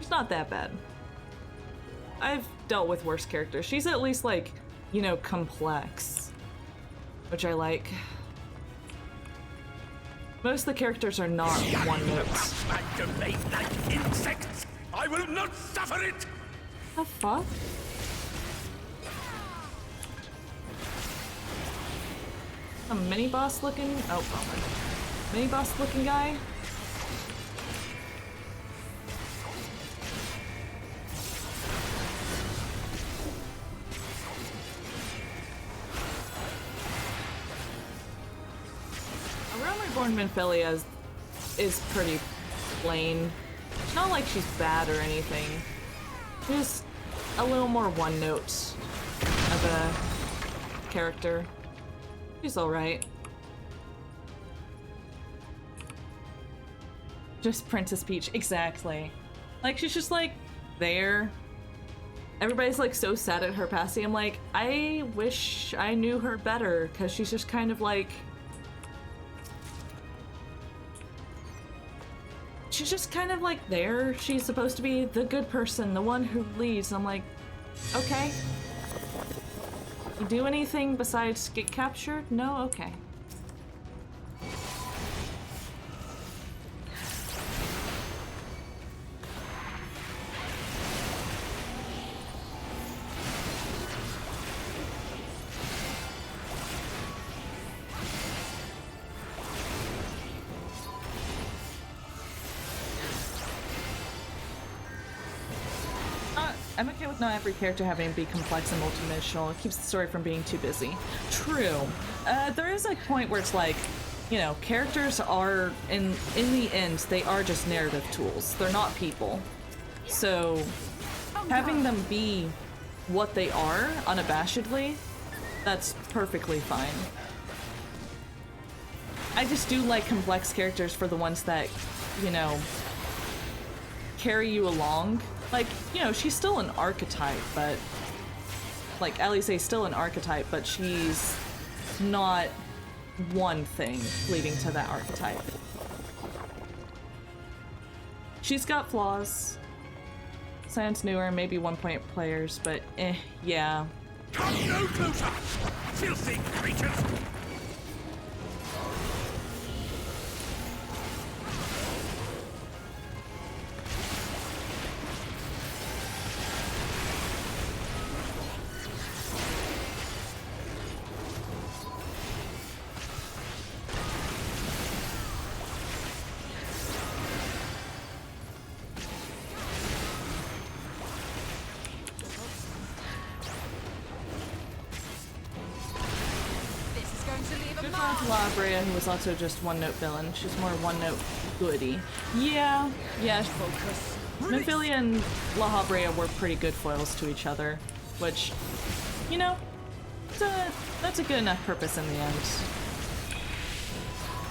She's not that bad. I've dealt with worse characters. She's at least like, you know, complex. Which I like. Most of the characters are not one notes. Like insects. I will not suffer it. The fuck? A mini boss looking, oh bummer. Mini boss looking guy. A Realm Reborn Minfilia is pretty plain. It's not like she's bad or anything. Just a little more one note of a character. She's alright. Just Princess Peach, exactly. Like, she's just like, there. Everybody's like so sad at her passing. I'm like, I wish I knew her better, because she's just kind of like... She's just kind of like there. She's supposed to be the good person, the one who leads. I'm like, okay. You do anything besides get captured? No? Okay. I'm okay with not every character having to be complex and multidimensional. It keeps the story from being too busy. True. There is a point where it's like, you know, characters are, in the end, they are just narrative tools. They're not people. So, having them be what they are, unabashedly, that's perfectly fine. I just do like complex characters for the ones that, you know, carry you along. Like, you know, she's still an archetype, but... Like, Alice is still an archetype, but she's there's not one thing leading to that archetype. She's got flaws. Sans newer, maybe 1-point players, but yeah. Come no closer, filthy creatures! Who was also just one-note villain. She's more one-note goody. Yeah. Minfilia and La Habrea were pretty good foils to each other, which, you know, that's a good enough purpose in the end.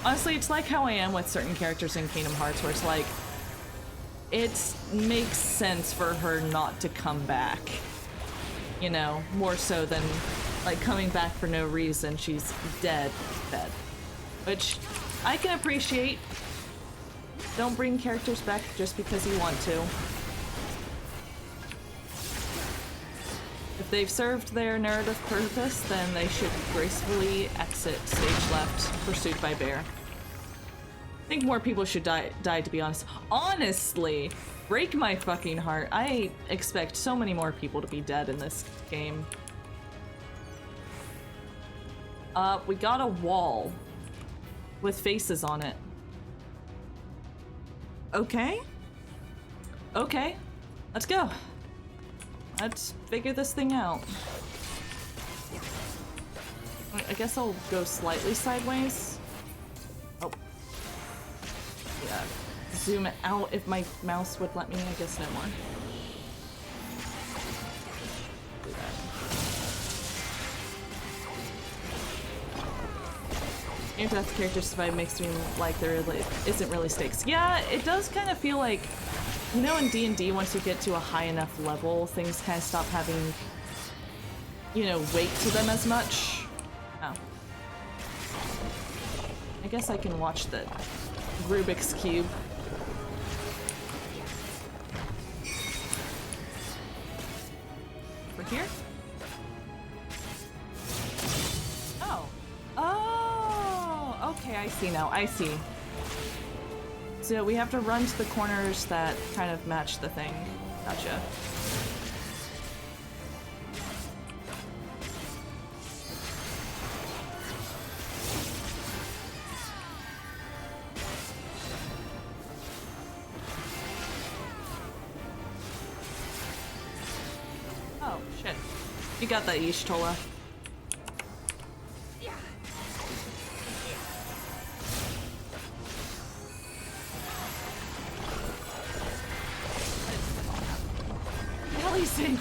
Honestly, it's like how I am with certain characters in Kingdom Hearts, where it's like, it makes sense for her not to come back. You know, more so than like coming back for no reason. She's dead. Which I can appreciate. Don't bring characters back just because you want to. If they've served their narrative purpose, then they should gracefully exit stage left, pursued by bear. I think more people should die, to be honest. Honestly, break my fucking heart. I expect so many more people to be dead in this game. We got a wall with faces on it. Okay. Okay. Let's go. Let's figure this thing out. I guess I'll go slightly sideways. Oh. Yeah. Zoom it out if my mouse would let me. I guess no more. Do that. If that's the character survive makes me like there isn't really stakes. Yeah, it does kind of feel like, you know, in D&D, once you get to a high enough level, things kind of stop having, you know, weight to them as much. Oh. I guess I can watch the Rubik's Cube. Over here? Okay, I see now. I see. So we have to run to the corners that kind of match the thing. Gotcha. Oh, shit. You got that, Y'shtola.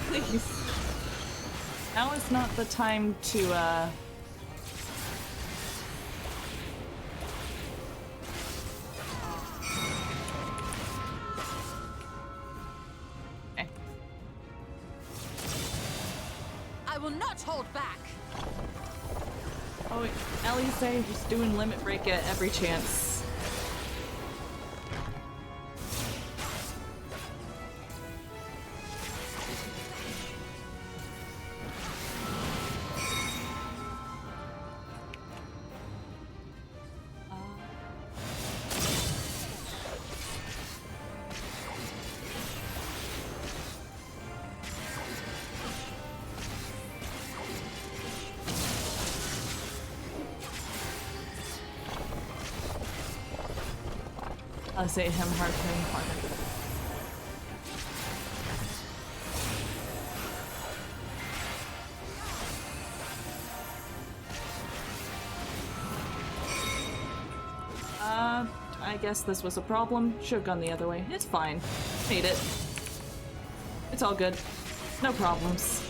Please. Now is not the time to, Okay. I will not hold back. Oh, Elise just doing limit break at every chance. I'll say him hard playing harder. I guess this was a problem. Should've gone the other way. It's fine. Made it. It's all good. No problems.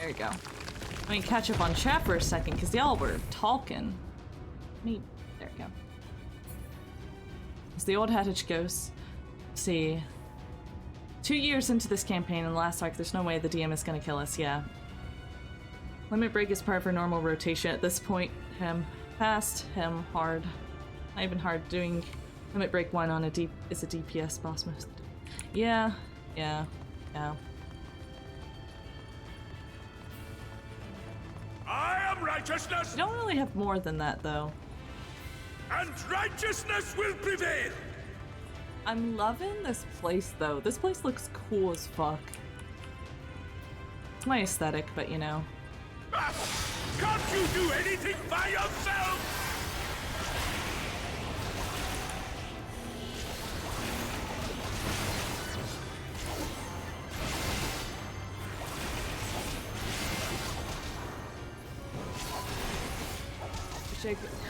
There you go. Let me catch up on chat for a second, because y'all were talking. There you go. As the old adage goes, see, 2 years into this campaign in the last arc, there's no way the DM is gonna kill us, yeah. Limit break is part of our normal rotation at this point. Him fast, him hard. Not even hard. Doing limit break 1 on is a DPS boss most. Yeah. I am righteousness! You don't really have more than that, though. And righteousness will prevail! I'm loving this place, though. This place looks cool as fuck. It's my aesthetic, but you know. Can't you do anything by yourself?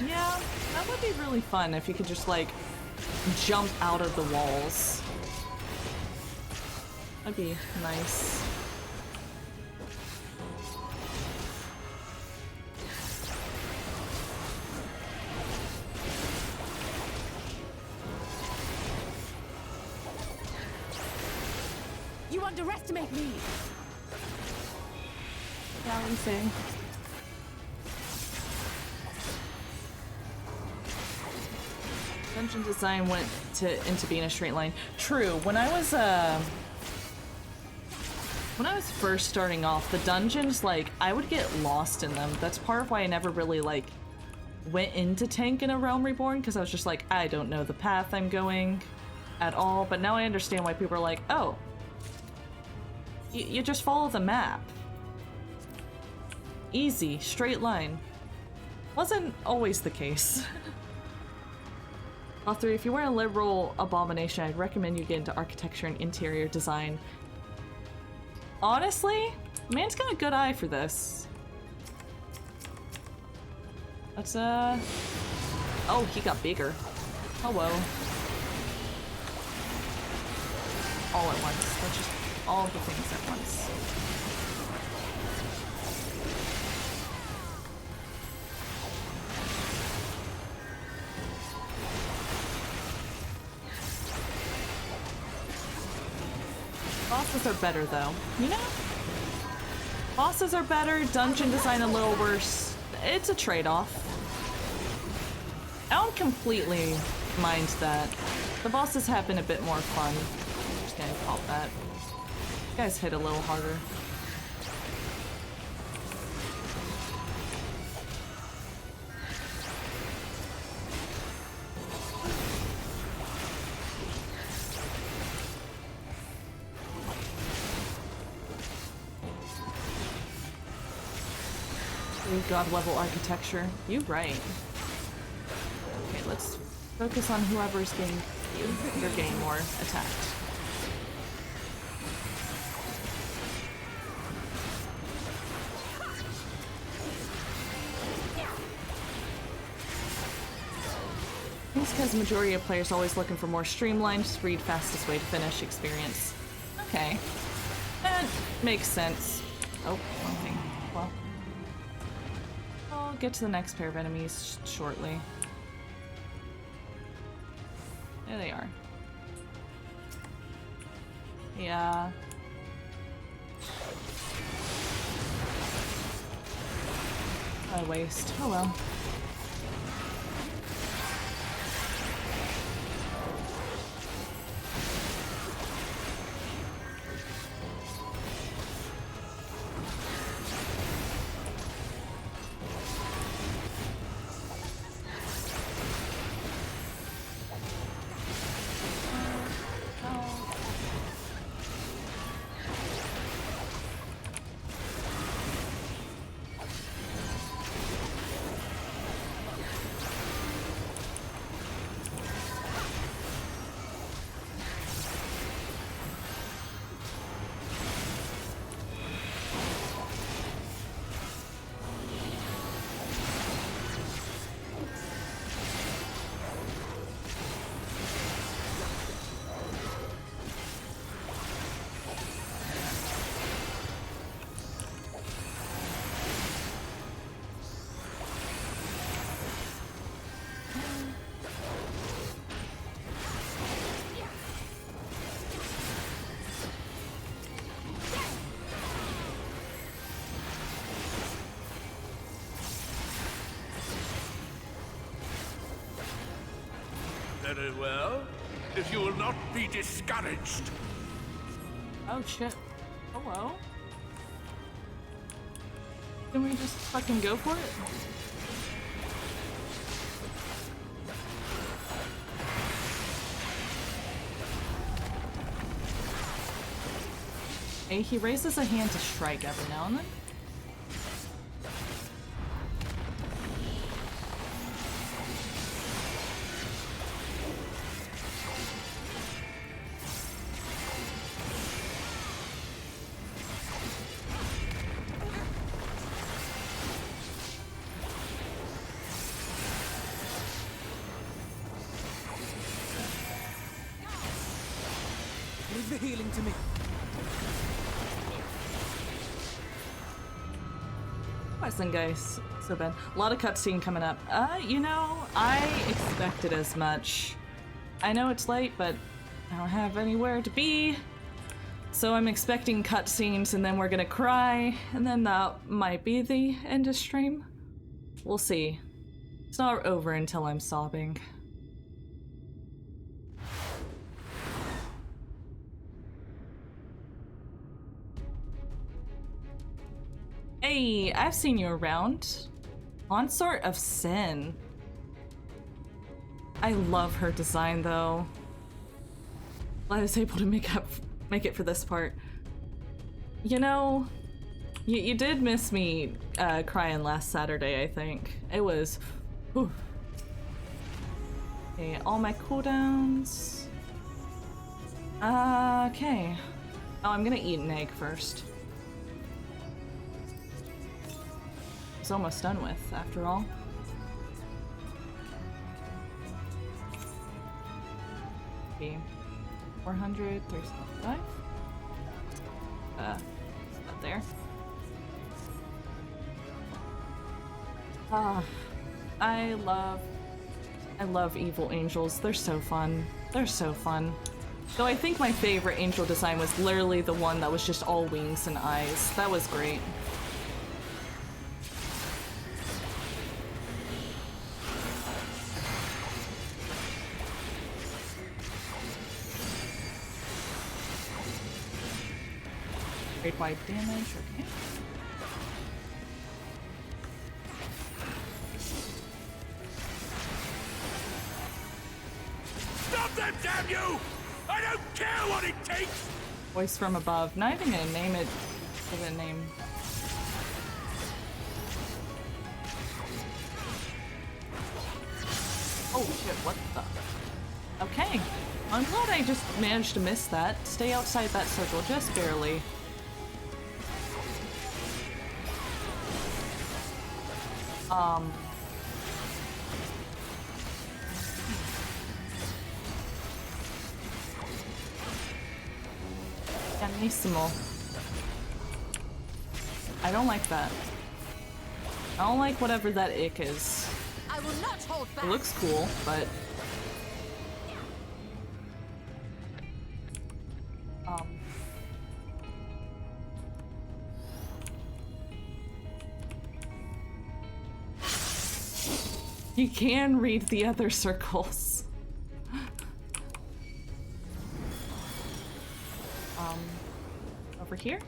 Yeah, that would be really fun if you could just like jump out of the walls. That'd be nice. You underestimate me! Yeah, what are you saying? Dungeon design went into being a straight line. True. When I was first starting off, the dungeons, like, I would get lost in them. That's part of why I never really like went into tank in a Realm Reborn, because I was just like, I don't know the path I'm going at all. But now I understand why people are like, oh, you just follow the map. Easy, straight line. Wasn't always the case. Author, if you were a liberal abomination, I'd recommend you get into architecture and interior design. Honestly, man's got a good eye for this. Let's, oh, he got bigger. Hello. All at once. Let's just, all of the things at once. Bosses are better, though. You know? Bosses are better, dungeon design a little worse. It's a trade-off. I don't completely mind that. The bosses have been a bit more fun. I'm just gonna call it that. You guys hit a little harder. God level architecture. You right. Okay, let's focus on whoever's getting you. You're getting more attacked. I think it's because the majority of players are always looking for more streamlined, read fastest way to finish experience. Okay. That makes sense. Oh, one thing. Well. I'll get to the next pair of enemies shortly. There they are. Yeah. What a waste. Oh well. Very well. If you will not be discouraged. Oh shit. Hello? Can we just fucking go for it? Hey, he raises a hand to strike every now and then. Leave the healing to me. Listen, guys, so bad. A lot of cutscene coming up. You know, I expected as much. I know it's late, but I don't have anywhere to be. So I'm expecting cutscenes, and then we're gonna cry, and then that might be the end of stream. We'll see. It's not over until I'm sobbing. Hey, I've seen you around. Consort of Sin. I love her design, though. I was able to make it for this part. You know, you did miss me crying last Saturday, I think. It was... whew. Okay, all my cooldowns. Okay. Oh, I'm gonna eat an egg first. It's almost done with, after all. Okay. 400, 375. Up there. I love evil angels. They're so fun. They're so fun. Though I think my favorite angel design was literally the one that was just all wings and eyes. That was great. Great wide damage, okay. Stop them, damn you! I don't care what it takes! Voice from above. Not even gonna name it. Give it a name. Oh shit, what the? Okay. I'm glad I just managed to miss that. Stay outside that circle, just barely. Pianissimo. I don't like that. I don't like whatever that ick is. I will not hold back. It looks cool, but... You can read the other circles. Over here?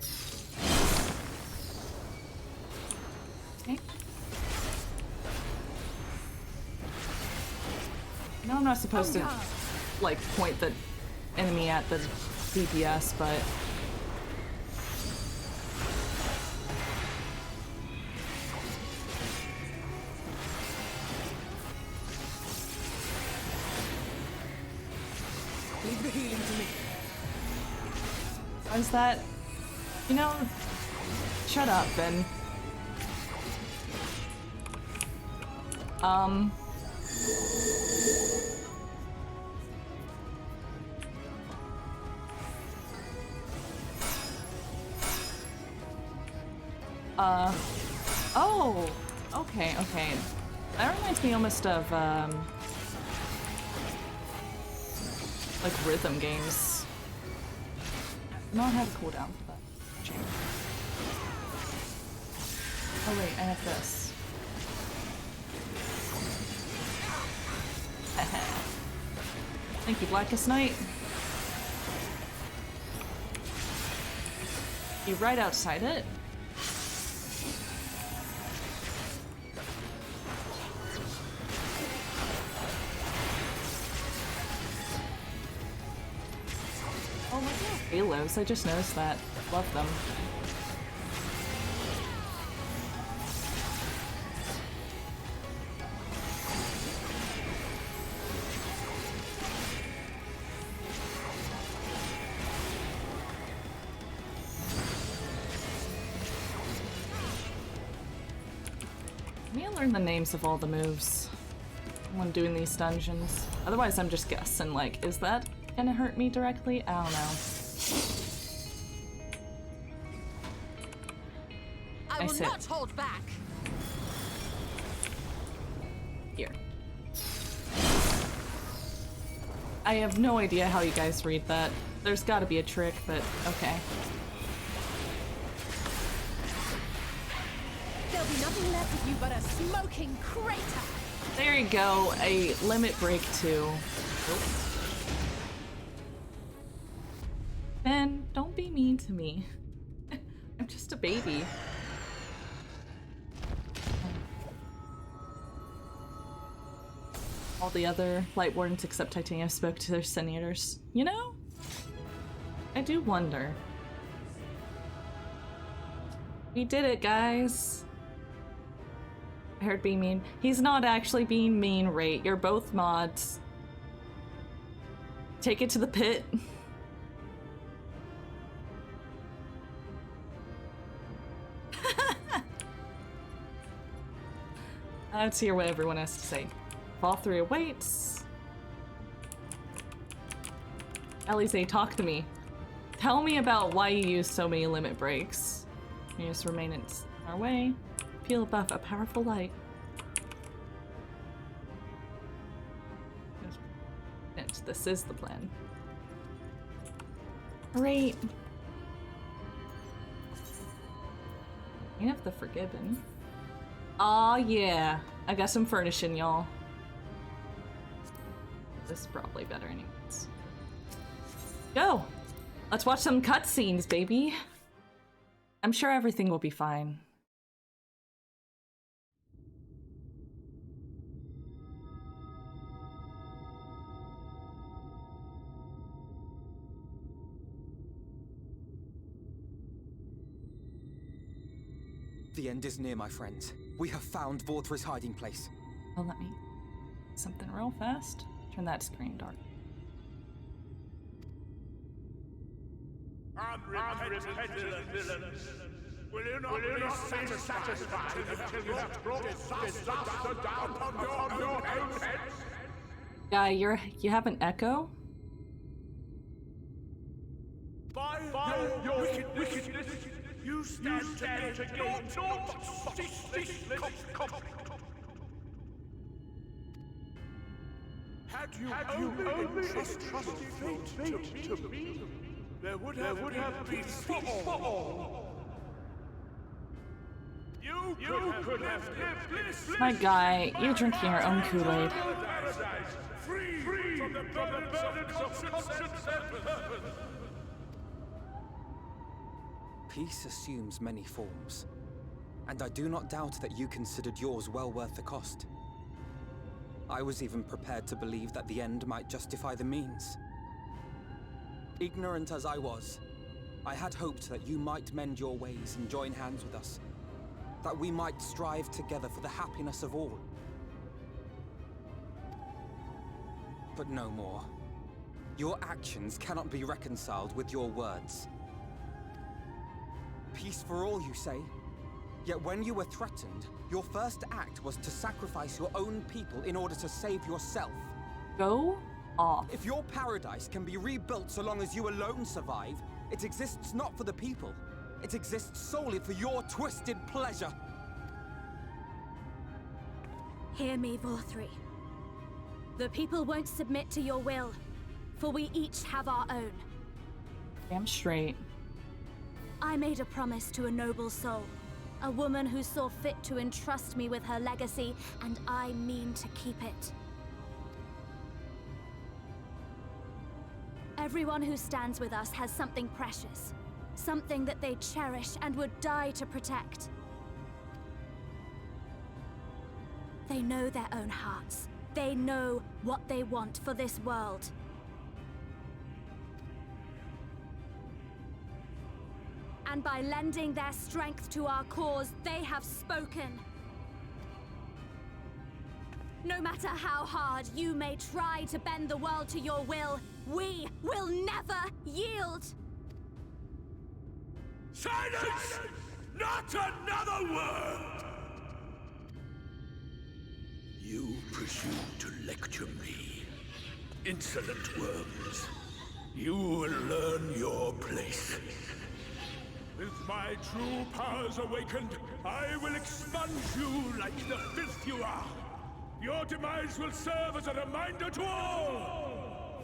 Okay. No, I'm not supposed to, like, point the enemy at the DPS, but... Leave the healing to me. Is that... You know... Shut up, Ben. Oh! Okay, okay. That reminds me almost of, like rhythm games. I don't have a cooldown for that. Chamber. Oh wait, I have this. Thank you, Blackest Night. You right outside it. Oh, look at halos. I just noticed that. Love them. I need to learn the names of all the moves when doing these dungeons. Otherwise, I'm just guessing, like, is that gonna hurt me directly? I don't know. I will not hold back. Here. I have no idea how you guys read that. There's gotta be a trick, but okay. There'll be nothing left of you but a smoking crater. There you go, a limit break too. Ben, don't be mean to me. I'm just a baby. All the other Light Wardens except Titanium spoke to their senators. You know? I do wonder. We did it, guys. I heard being mean. He's not actually being mean, Rate. You're both mods. Take it to the pit. Let's hear what everyone has to say. Fall 3 awaits. Elise, talk to me. Tell me about why you use so many limit breaks. You just remain in our way. Peel above a powerful light. This is the plan. Great. You have the Forgiven. Aw, yeah. I got some furnishing, y'all. This is probably better anyways. Go! Let's watch some cutscenes, baby. I'm sure everything will be fine. The end is near, my friends. We have found Vorthris' hiding place. Well, let me... something real fast. Turn that screen dark. Unrepentant villains! Will you not be satisfied until you have brought disaster down on your own heads? Guy, you have an echo? By your wickedness, you stand to gain naught but ceaseless Had you only trusted fate to me, there would have been peace for all. You could have lived bliss. My guy, you're drinking your own Kool-Aid. Free from the burdens of conscience and purpose. Peace assumes many forms, and I do not doubt that you considered yours well worth the cost. I was even prepared to believe that the end might justify the means. Ignorant as I was, I had hoped that you might mend your ways and join hands with us, that we might strive together for the happiness of all. But no more. Your actions cannot be reconciled with your words. Peace for all, you say? Yet when you were threatened, your first act was to sacrifice your own people in order to save yourself. Go off. If your paradise can be rebuilt so long as you alone survive, it exists not for the people. It exists solely for your twisted pleasure. Hear me, Vorthri. The people won't submit to your will, for we each have our own. Damn straight. I made a promise to a noble soul, a woman who saw fit to entrust me with her legacy, and I mean to keep it. Everyone who stands with us has something precious. Something that they cherish and would die to protect. They know their own hearts. They know what they want for this world. And by lending their strength to our cause, they have spoken. No matter how hard you may try to bend the world to your will, we will never yield! Silence! Not another word! You presume to lecture me. Insolent worms. You will learn your place. With my true powers awakened, I will expunge you like the filth you are. Your demise will serve as a reminder to all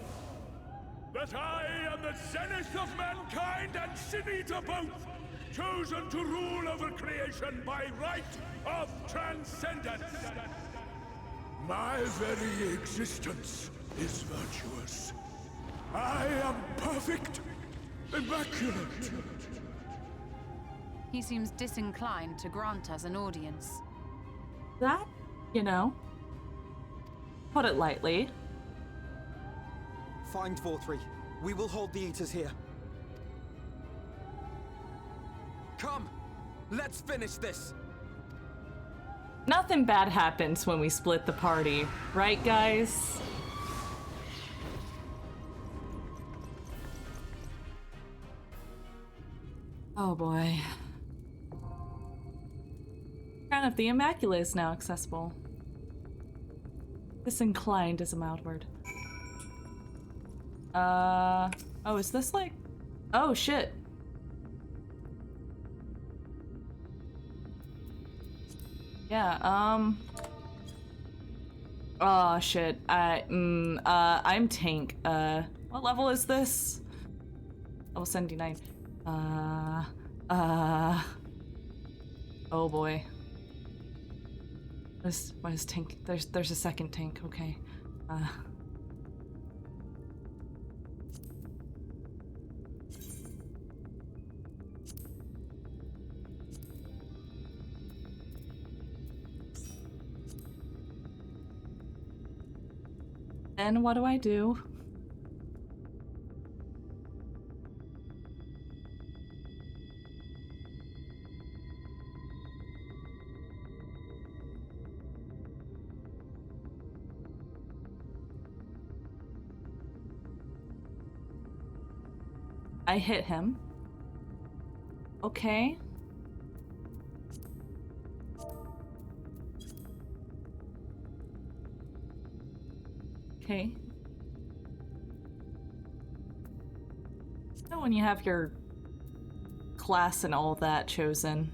that I am the zenith of mankind and Sin Eater both, chosen to rule over creation by right of transcendence. My very existence is virtuous. I am perfect, immaculate. He seems disinclined to grant us an audience. That, you know, put it lightly. Find VOD. We will hold the Eaters here. Come! Let's finish this! Nothing bad happens when we split the party, right, guys? Oh boy. Crown of the Immaculate is now accessible. Disinclined is a mild word. Oh, is this like... Oh, shit. Yeah, oh, shit. I'm tank. What level is this? Level 79. Oh boy. What is tank? There's a second tank, okay. Then what do I do? I hit him. Okay. Okay. So when you have your class and all that chosen,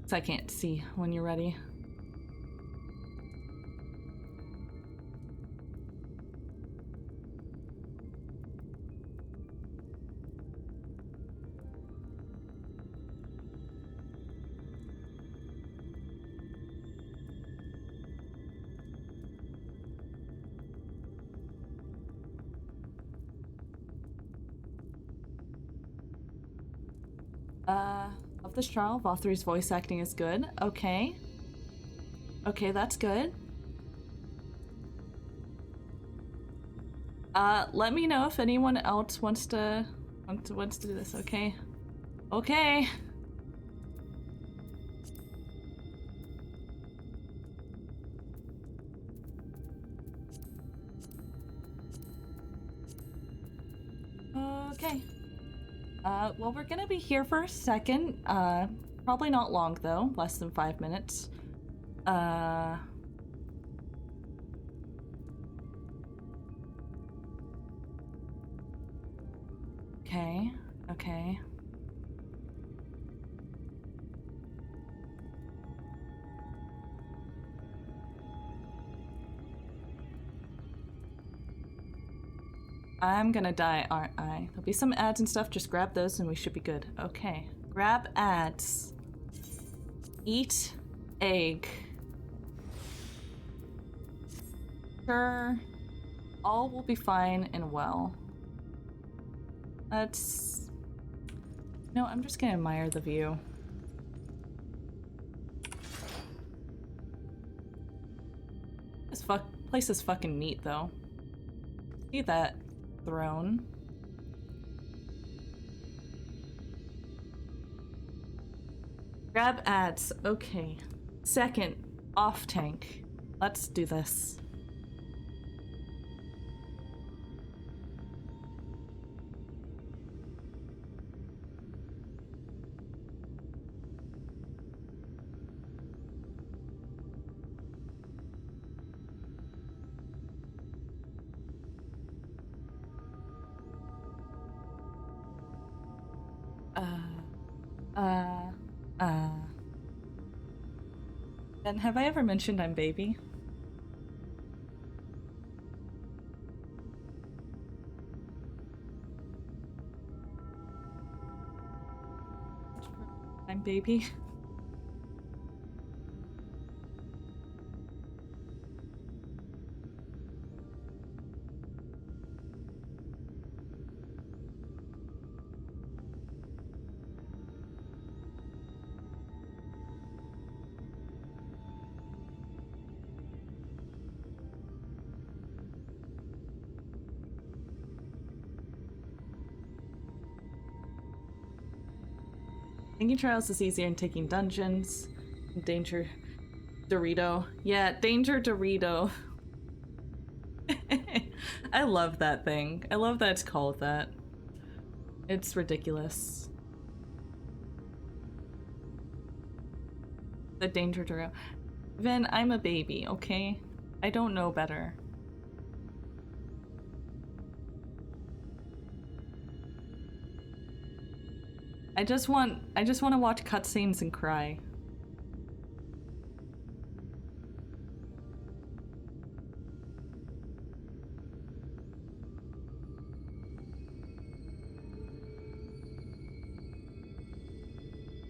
so I can't see when you're ready. Of this trial, Valthry's voice acting is good. Okay. Okay, that's good. Let me know if anyone else wants to do this, okay? Okay. Okay. Well, we're gonna be here for a second. Probably not long, though. Less than 5 minutes. Okay. Okay. I'm gonna die, aren't I? There'll be some ads and stuff, just grab those and we should be good. Okay. Grab ads. Eat egg. Sure. All will be fine and well. Let's... No, I'm just gonna admire the view. This place is fucking neat, though. See that throne? Grab ads. Okay. Second, off tank. Let's do this. And have I ever mentioned I'm baby? I'm baby. Taking trials is easier than taking dungeons. Danger Dorito. Yeah, Danger Dorito. I love that thing. I love that it's called that. It's ridiculous. The Danger Dorito. Vin, I'm a baby, okay? I don't know better. I just want to watch cutscenes and cry.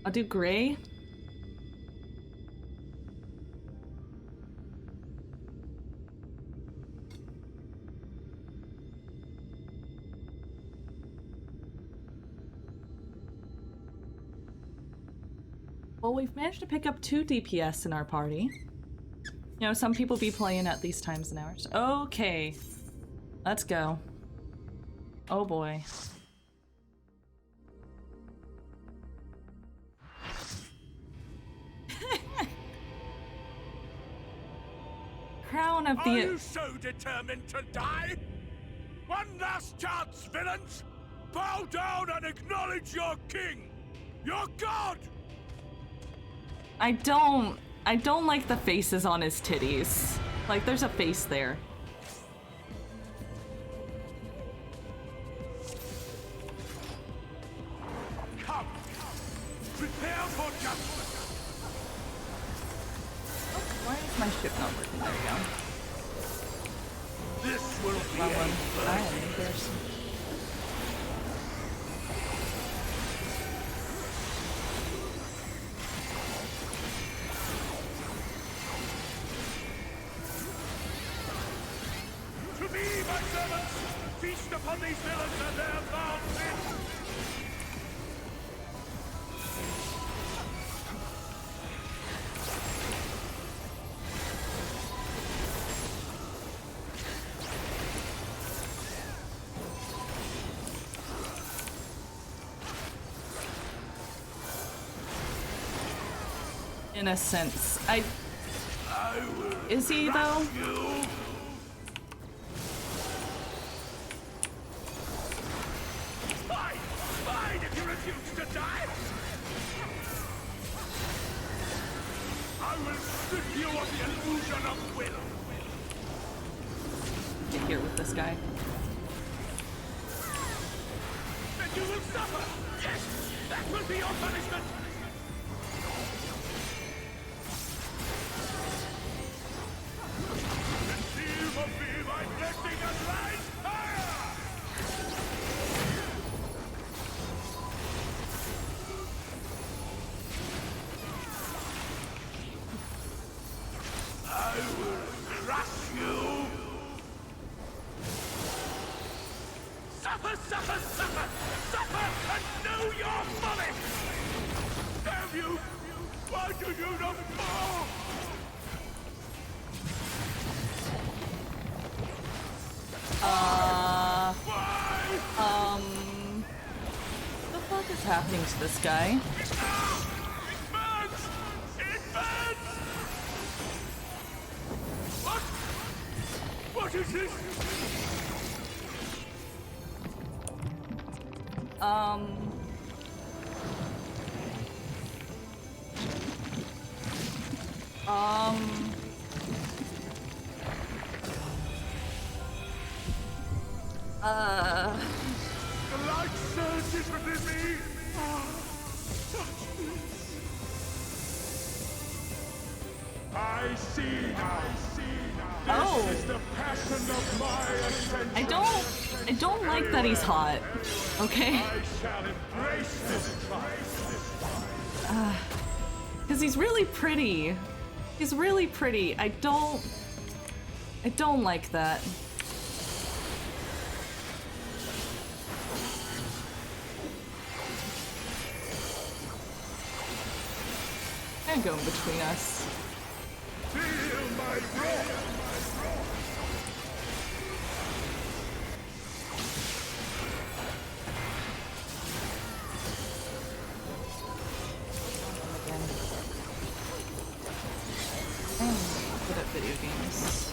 I'll do gray. Well, we've managed to pick up 2 DPS in our party. You know, some people be playing at these times and hours. Okay. Let's go. Oh boy. Crown of the... Are you so determined to die? One last chance, villains! Bow down and acknowledge your king! Your god! I don't like the faces on his titties. Like, there's a face there. Come! Prepare for judgment! Oh, why is my ship not working? There we go. This will be I am embarrassing. To me, my servants! Feast upon these villains and their foul sin! In a sense. Is he, though? Fine! Fine if you refuse to die! I will strip you of the illusion of will! Get here with this guy. Then you will suffer! Yes! That will be your punishment! Receive of me my blessing and rise higher! I will crush you! Suffer, suffer, suffer! give you the power! What the fuck is happening to this guy? What is this? The light surges within me. I see now. This is the passion of my ascension. I don't like that he's hot. Okay? I shall embrace this trial. Because he's really pretty. He's really pretty. I don't like that. And going between us. Feel my wrath. Good at video games.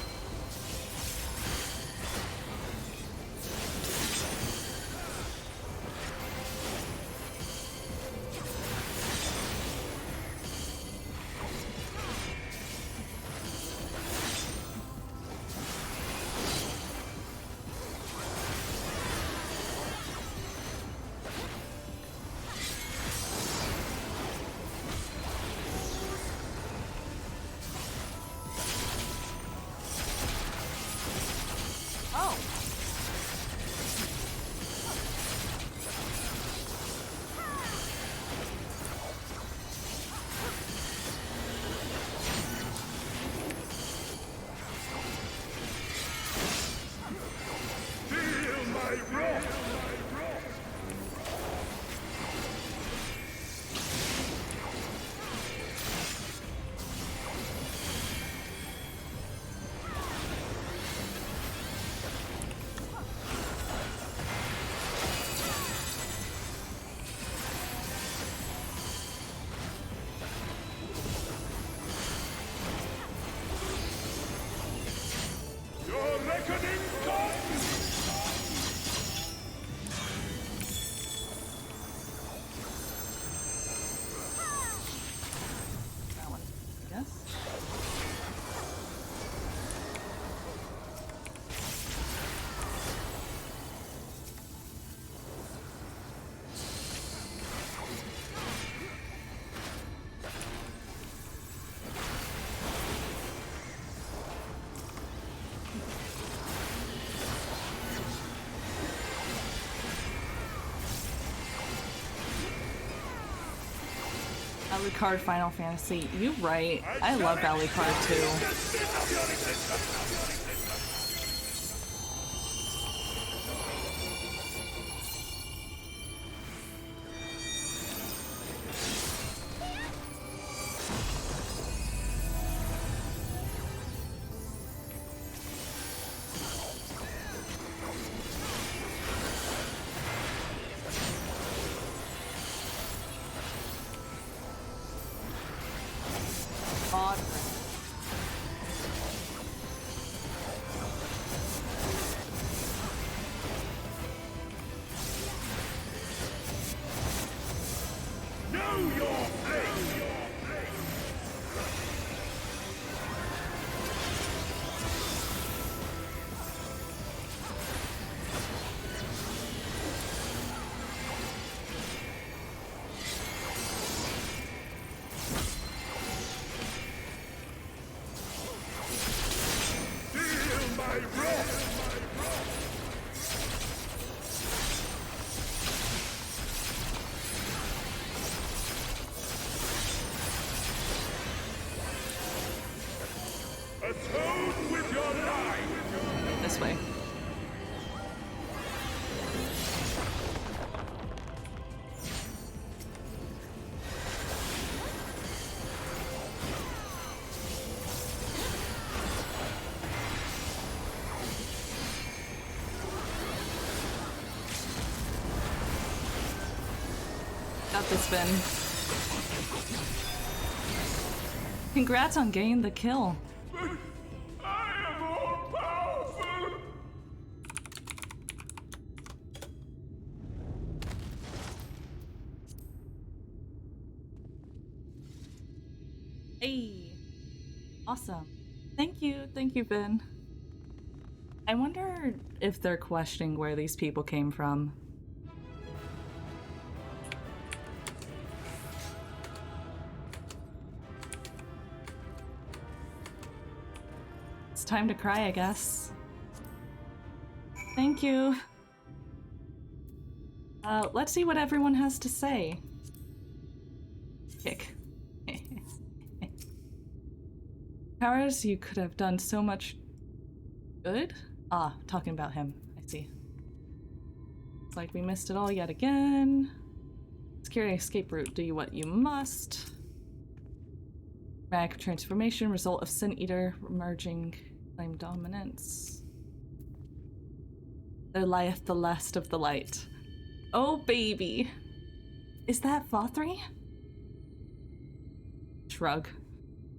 Alucard Final Fantasy. You right. I love Alucard too. Atone with your life. This way. this, Ben. Congrats on getting the kill. But I am all powerful. Hey, awesome. Thank you, Ben. I wonder if they're questioning where these people came from. It's time to cry, I guess. Thank you. Let's see what everyone has to say. Kick. Powers, you could have done so much good? Ah, talking about him. I see. It's like we missed it all yet again. Scary escape route. Do what you must. Dramatic transformation. Result of Sin Eater emerging. Claim dominance. There lieth the last of the light. Oh, baby. Is that Vothri? Shrug.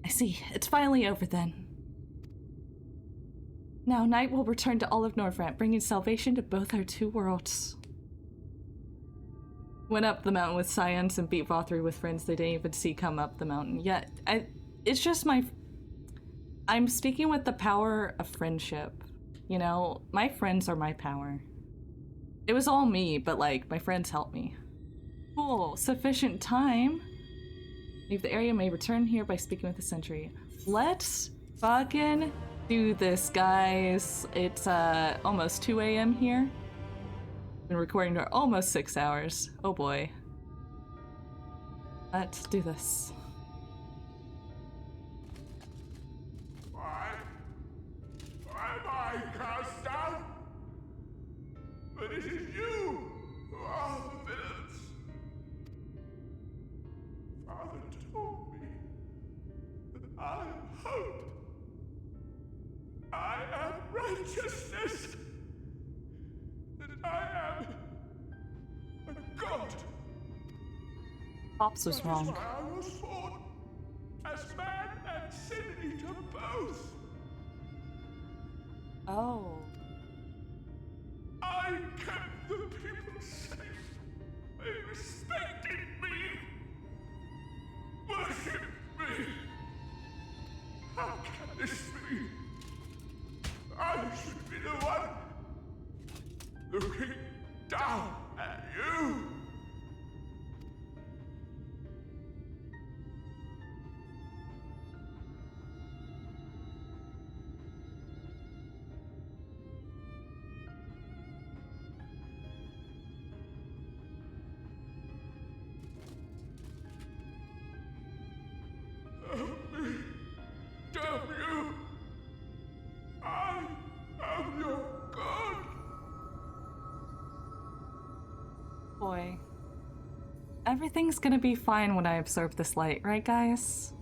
I see. It's finally over then. Now night will return to all of Norvrant, bringing salvation to both our two worlds. Went up the mountain with Scions and beat Vothri with friends they didn't even see come up the mountain. Yet, it's just I'm speaking with the power of friendship. You know, my friends are my power. It was all me, but like, my friends helped me. Cool, sufficient time. Leave the area, may return here by speaking with the sentry. Let's fucking do this, guys. It's almost 2 a.m. here. Been recording for almost 6 hours. Oh boy. Let's do this. Why am I cast down? But it is you who are the villains. Father told me that I am hope. I am righteousness. That I am a god. Pops was wrong. That is why I was born as man and sin eater both. Oh. I kept the people safe. They respected me. Worship me. How can this be? I should be the one looking down at you. Help me. Damn you. I am your god. Boy. Everything's gonna be fine when I absorb this light, right guys?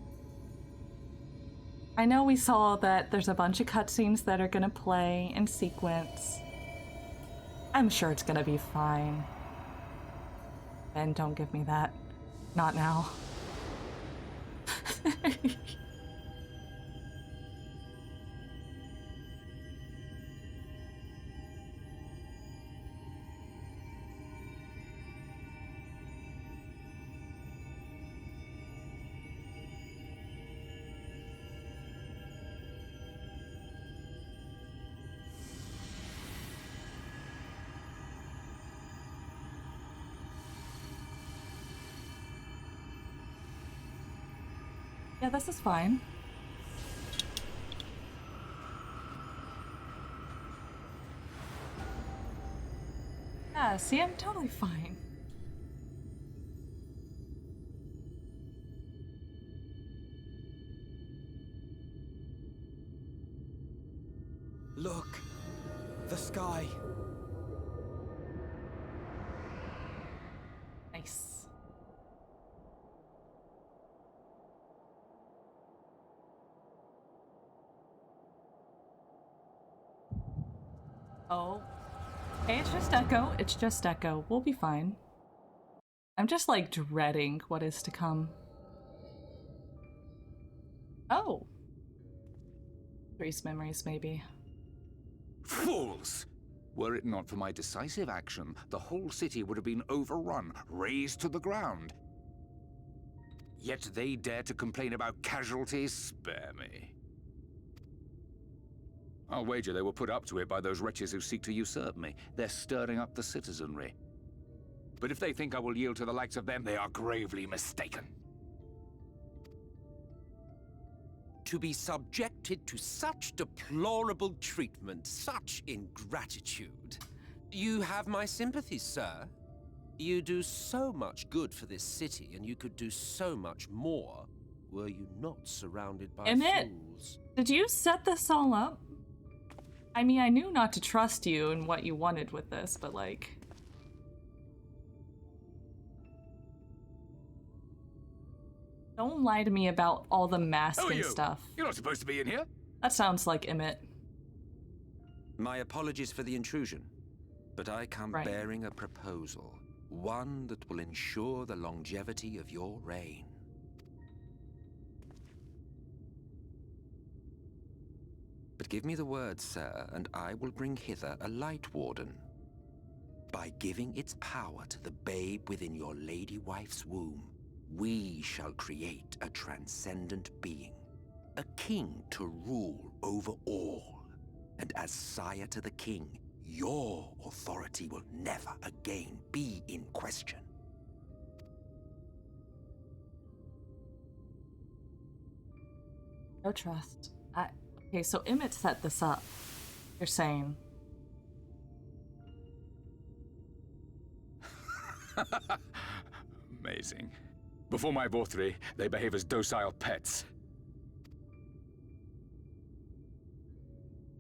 I know we saw that there's a bunch of cutscenes that are gonna play in sequence. I'm sure it's gonna be fine. Ben, don't give me that. Not now. Yeah, this is fine. Yeah, see, I'm totally fine. Look! The sky! Nice. Oh. Hey, it's just Echo. It's just Echo. We'll be fine. I'm just like dreading what is to come. Oh. Grease memories, maybe. Fools! Were it not for my decisive action, the whole city would have been overrun, razed to the ground. Yet they dare to complain about casualties? Spare me. I'll wager they were put up to it by those wretches who seek to usurp me. They're stirring up the citizenry. But if they think I will yield to the likes of them, they are gravely mistaken. To be subjected to such deplorable treatment, such ingratitude. You have my sympathies, sir. You do so much good for this city, and you could do so much more were you not surrounded by fools. Did you set this all up? I mean, I knew not to trust you and what you wanted with this, but like... Don't lie to me about all the mask and stuff. You're not supposed to be in here. That sounds like Emmett. My apologies for the intrusion, but I come bearing a proposal. One that will ensure the longevity of your reign. But give me the word, sir, and I will bring hither a Light Warden. By giving its power to the babe within your lady wife's womb, we shall create a transcendent being, a king to rule over all. And as sire to the king, your authority will never again be in question. No trust. Okay, so Emmett set this up. You're saying. Amazing. Before my Vothri, they behave as docile pets.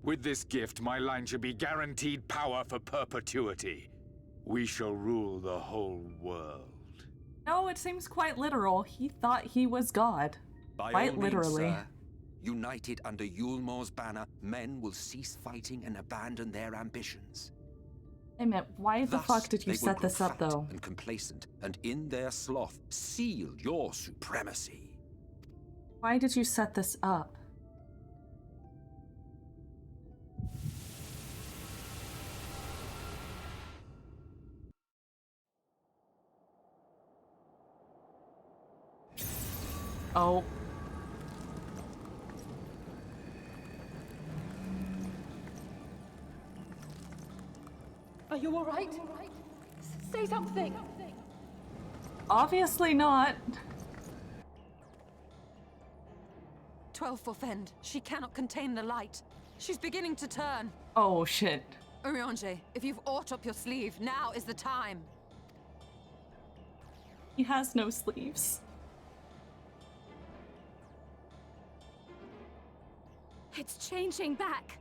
With this gift, my line should be guaranteed power for perpetuity. We shall rule the whole world. No, it seems quite literal. He thought he was God. By quite all means, literally. sir. United under Yulmor's banner, men will cease fighting and abandon their ambitions. Emmett, why the fuck did you set this up, though? And complacent, and in their sloth, seal your supremacy. Why did you set this up? Oh. Are you all right? Say something. Obviously not. 12 for Fend. She cannot contain the light. She's beginning to turn. Oh, shit. Urianger, if you've aught up your sleeve, now is the time. He has no sleeves. It's changing back.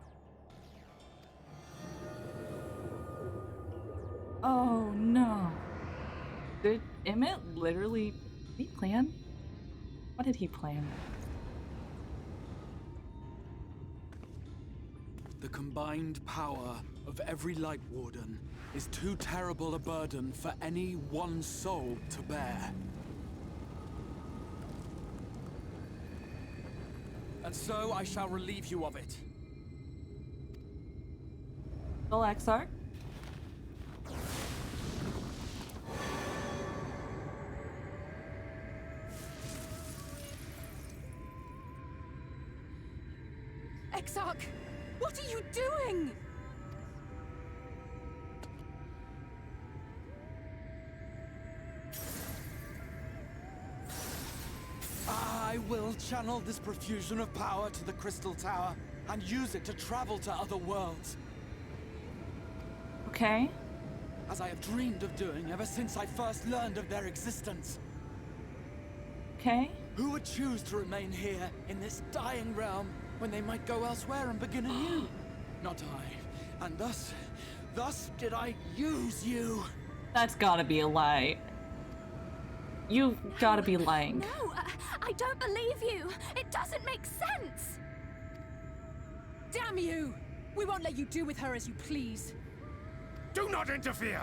Oh no. Did Emmett literally plan? What did he plan? The combined power of every Light Warden is too terrible a burden for any one soul to bear. And so I shall relieve you of it. Bill Exarch? Exarch, what are you doing? I will channel this profusion of power to the Crystal Tower and use it to travel to other worlds. Okay. As I have dreamed of doing ever since I first learned of their existence. Okay. Who would choose to remain here in this dying realm when they might go elsewhere and begin anew? Not I. And thus did I use you. That's gotta be a lie. You've gotta be lying. No, I don't believe you. It doesn't make sense. Damn you! We won't let you do with her as you please. Do not interfere!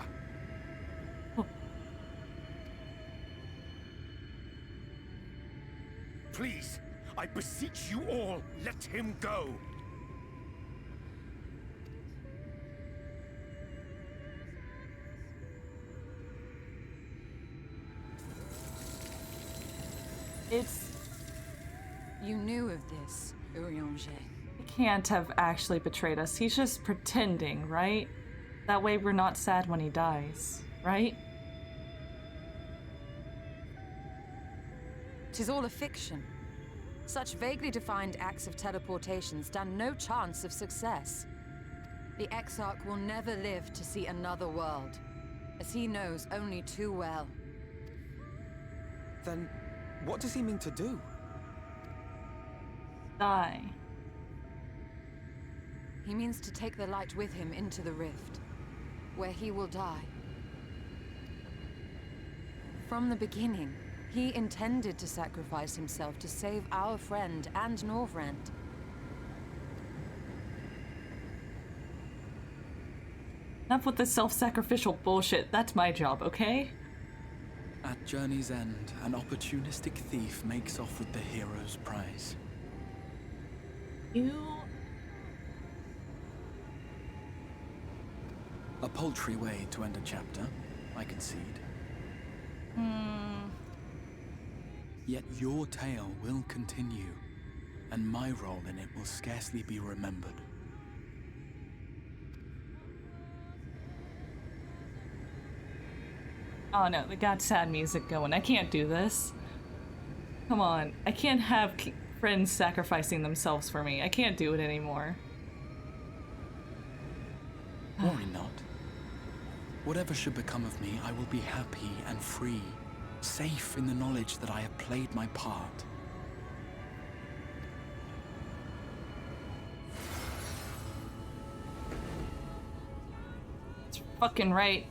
Please, I beseech you all, let him go. It's... You knew of this, Urianger. He can't have actually betrayed us. He's just pretending, right? That way we're not sad when he dies, right? 'Tis all a fiction. Such vaguely defined acts of teleportation stand no chance of success. The Exarch will never live to see another world, as he knows only too well. Then, what does he mean to do? Die. He means to take the light with him into the rift, where he will die. From the beginning, he intended to sacrifice himself to save our friend and Norvrend. Enough with the self-sacrificial bullshit. That's my job, okay? At journey's end, an opportunistic thief makes off with the hero's prize. A paltry way to end a chapter, I concede. Yet your tale will continue, and my role in it will scarcely be remembered. Oh no, they got sad music going. I can't do this. Come on, I can't have friends sacrificing themselves for me. I can't do it anymore. Worry not. Whatever should become of me, I will be happy and free, safe in the knowledge that I have played my part. It's fucking right.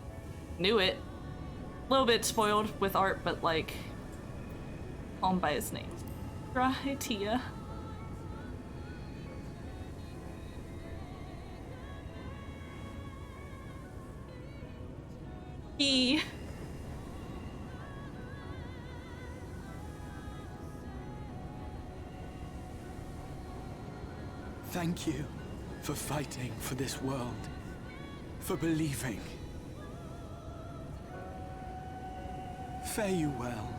Knew it. A little bit spoiled with art, but like, call him by his name. Rahitia. E. Thank you for fighting for this world, for believing. Fare you well,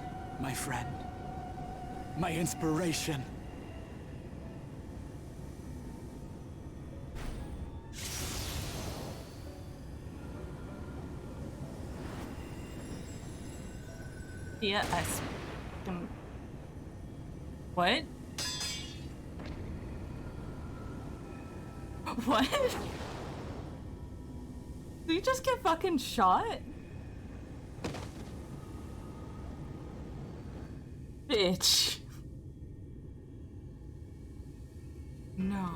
my friend, my inspiration. Yeah, what? What? Did you just get fucking shot? Bitch. No.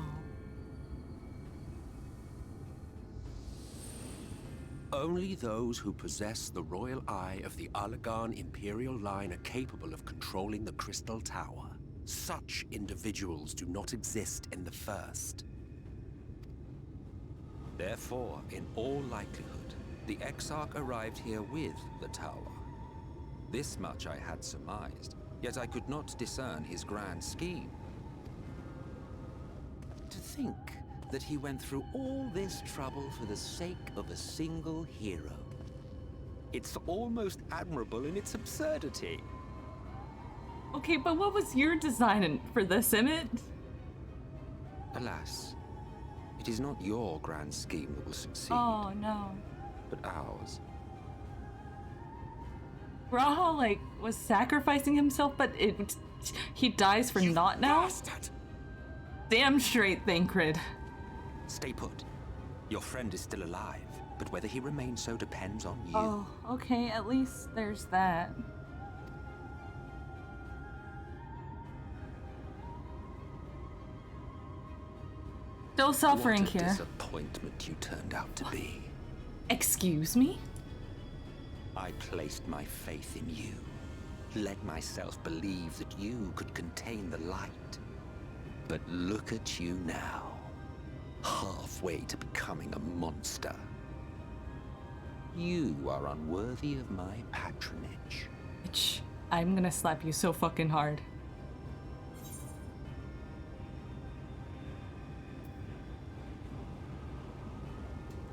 Only those who possess the royal eye of the Allagan Imperial line are capable of controlling the Crystal Tower. Such individuals do not exist in the First. Therefore, in all likelihood, the Exarch arrived here with the tower. This much I had surmised, yet I could not discern his grand scheme. To think that he went through all this trouble for the sake of a single hero. It's almost admirable in its absurdity. Okay, but what was your design for this, Emmett? Alas, it is not your grand scheme that will succeed. Oh, no. But ours. Raha, like, was sacrificing himself, but he dies for naught now? Bastard. Damn straight, Thancred. Stay put. Your friend is still alive, but whether he remains so depends on you. Oh, okay, at least there's that. Still suffering What a here. disappointment you turned out to be. Excuse me? I placed my faith in you. Let myself believe that you could contain the light. But look at you now. Halfway to becoming a monster. You are unworthy of my patronage. Bitch, I'm gonna slap you so fucking hard.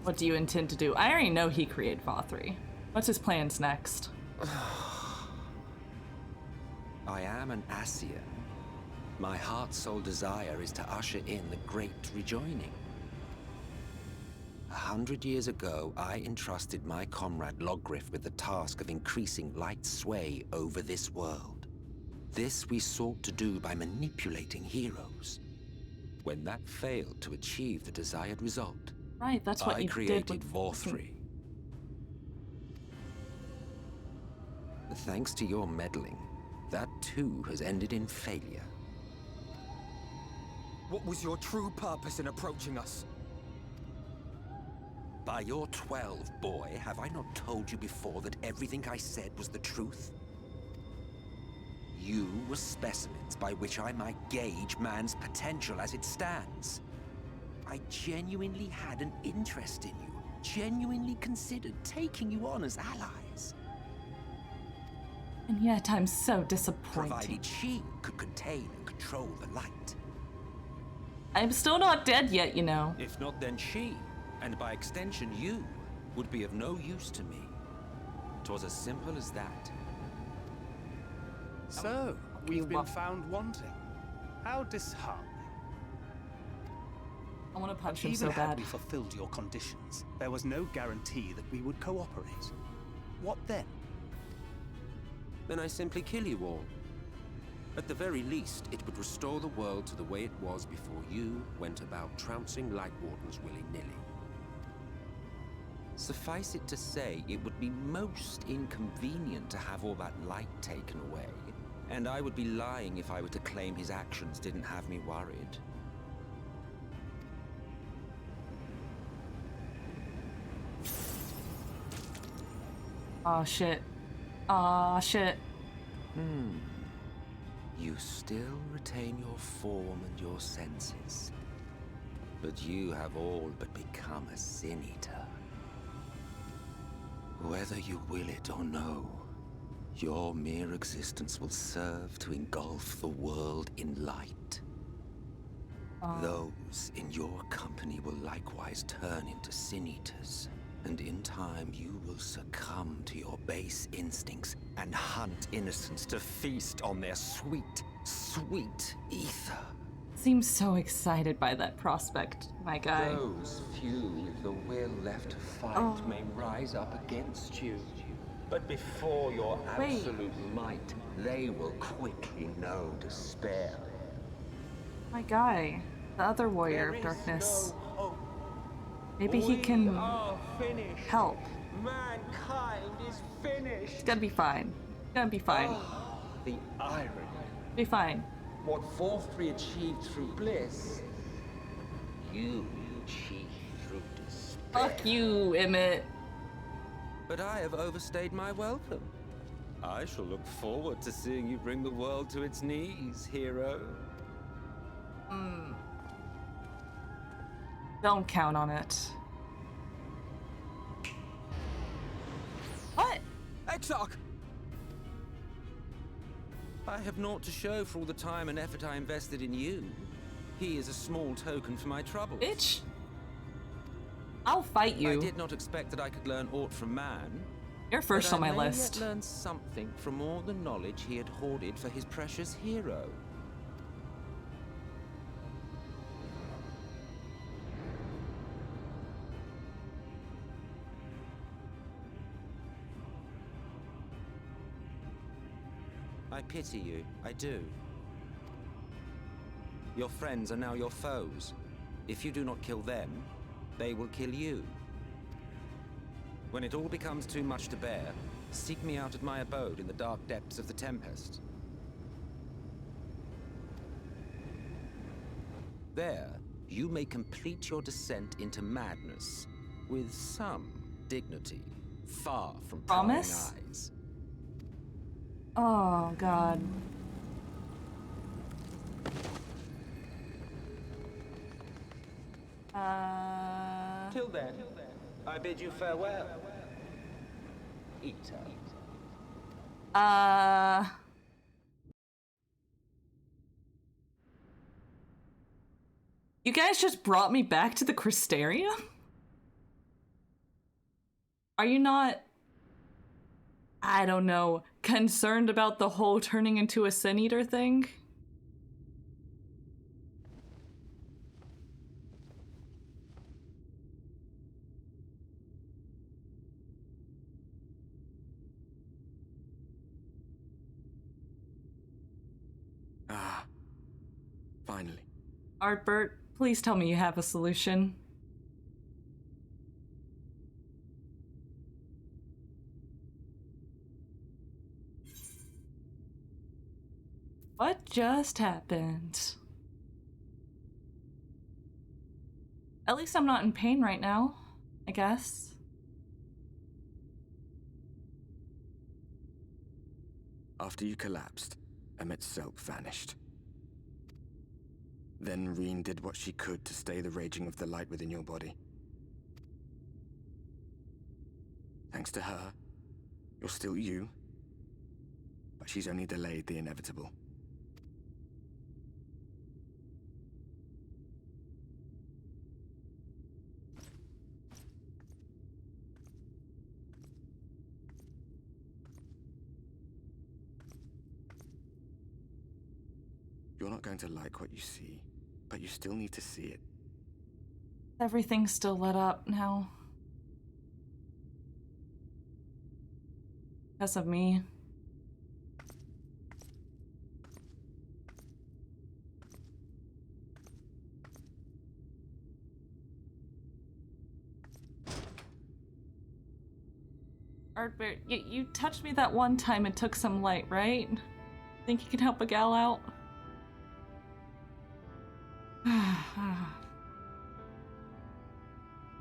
What do you intend to do? I already know he created VOD. What's his plans next? I am an Asian. My heart's sole desire is to usher in the Great Rejoining. 100 years ago, I entrusted my comrade Logriff with the task of increasing light's sway over this world. This we sought to do by manipulating heroes. When that failed to achieve the desired result, right, that's what I you created did with VOD. Thanks to your meddling, that too has ended in failure. What was your true purpose in approaching us? By your 12, boy, have I not told you before that everything I said was the truth? You were specimens by which I might gauge man's potential as it stands. I genuinely had an interest in you, genuinely considered taking you on as allies. And yet I'm so disappointed. Provided she could contain and control the light. I'm still not dead yet, you know. If not, then she, and by extension you, would be of no use to me. 'Twas as simple as that. So, we've been found wanting. How disheartening. I want to punch him Even so had bad. we fulfilled your conditions, there was no guarantee that we would cooperate. What then? Then I simply kill you all. At the very least, it would restore the world to the way it was before you went about trouncing Light Wardens willy-nilly. Suffice it to say, it would be most inconvenient to have all that light taken away, and I would be lying if I were to claim his actions didn't have me worried. Aw, shit. Aw, shit. You still retain your form and your senses, but you have all but become a Sin Eater. Whether you will it or no, your mere existence will serve to engulf the world in light. Those in your company will likewise turn into Sin Eaters, and in time you will succumb to your base instincts and hunt innocents to feast on their sweet, sweet ether. Seems so excited by that prospect, my guy. Those few with the will left to fight may rise up against you. But before your absolute might, they will quickly know despair. My guy, the other warrior of darkness. Maybe he can help. Mankind is finished. It's gonna be fine. It's gonna be fine. The irony. Be fine. What VOD achieved through bliss, you achieved through despair. Fuck you, Emmett. But I have overstayed my welcome. I shall look forward to seeing you bring the world to its knees, hero. Don't count on it. What? Exarch! I have naught to show for all the time and effort I invested in you. He is a small token for my troubles. Bitch. I'll fight you. I did not expect that I could learn aught from man. You're first on my I may list. yet learn something from all the knowledge he had hoarded for his precious hero. I pity you, I do. Your friends are now your foes. If you do not kill them, they will kill you. When it all becomes too much to bear, seek me out at my abode in the dark depths of the Tempest. There, you may complete your descent into madness with some dignity, far from prying Promise? eyes. Oh, God. Till then, I bid you farewell. Eater. You guys just brought me back to the Crystarium? Are you not, I don't know, concerned about the whole turning into a Sin Eater thing? Ah, finally. Artbert, please tell me you have a solution. What just happened? At least I'm not in pain right now, I guess. After you collapsed, Emmet's self vanished. Then Reen did what she could to stay the raging of the light within your body. Thanks to her, you're still you, but she's only delayed the inevitable. You're not going to like what you see, but you still need to see it. Everything's still lit up now. Because of me. Artbert, you touched me that one time and took some light, right? Think you can help a gal out?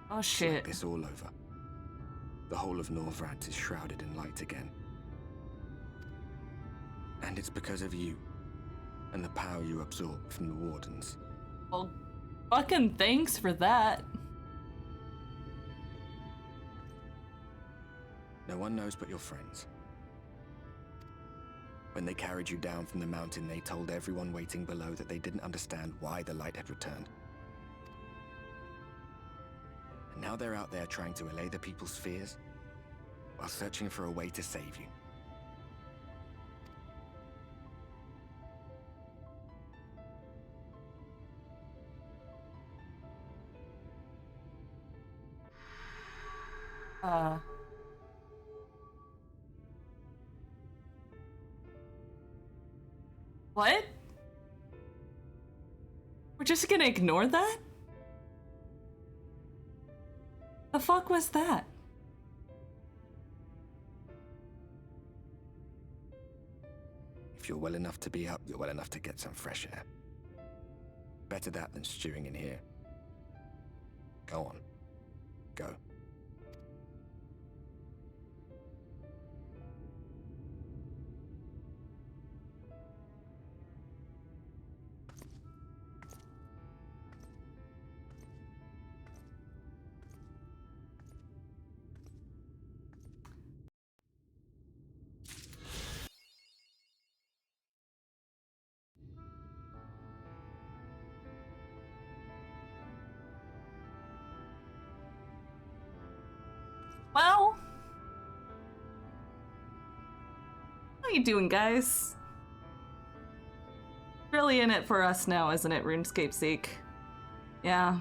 Oh shit. It's like this all over. The whole of Norvrant is shrouded in light again. And it's because of you, and the power you absorb from the Wardens. Well, fucking thanks for that. No one knows but your friends. When they carried you down from the mountain, they told everyone waiting below that they didn't understand why the light had returned. And now they're out there trying to allay the people's fears, while searching for a way to save you. What? We're just gonna ignore that? The fuck was that? If you're well enough to be up, you're well enough to get some fresh air. Better that than stewing in here. Go on. Go. Well, how you doing, guys? Really in it for us now, isn't it, RuneScape Seek? Yeah.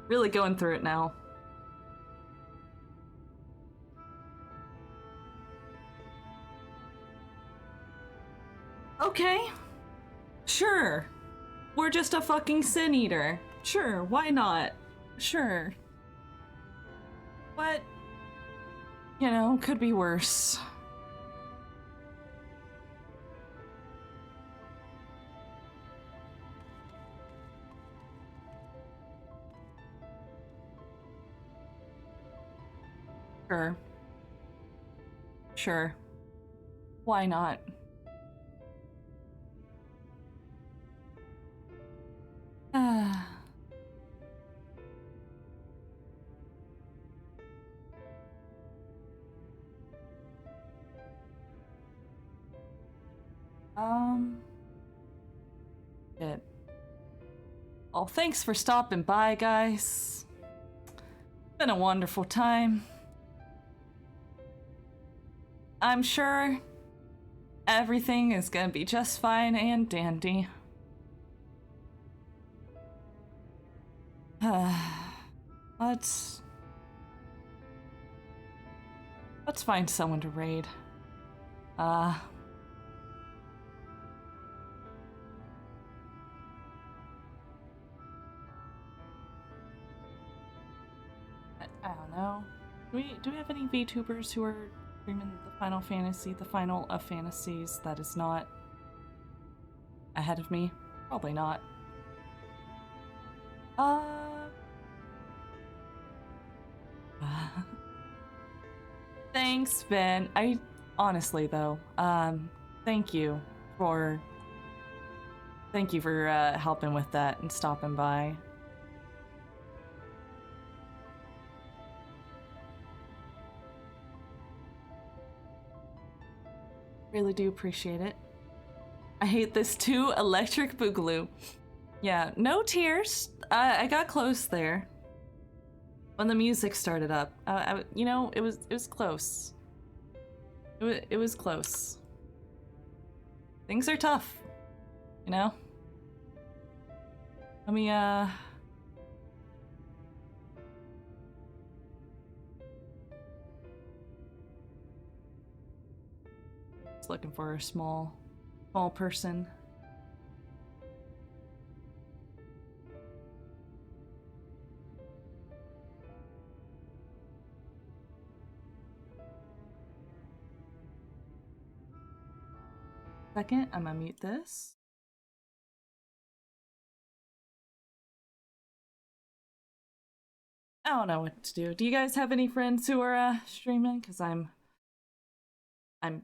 Really going through it now. Okay. Sure. We're just a fucking Sin Eater. Sure, why not? Sure. But, you know, could be worse. Sure. Sure. Why not? Shit. Well, thanks for stopping by, guys. Been a wonderful time. I'm sure everything is gonna be just fine and dandy. Let's find someone to raid. I don't know. Do we have any VTubers who are streaming the Final Fantasy, the final of fantasies that is not ahead of me? Probably not. Thanks, Vin. I honestly though, thank you for helping with that and stopping by. Really do appreciate it. I hate this too. Electric Boogaloo. Yeah, no tears. I got close there. When the music started up, you know, it was close. It was close. Things are tough, you know. Let me just looking for a small person. Second, I'm gonna mute this. I don't know what to do. Do you guys have any friends who are streaming? Because I'm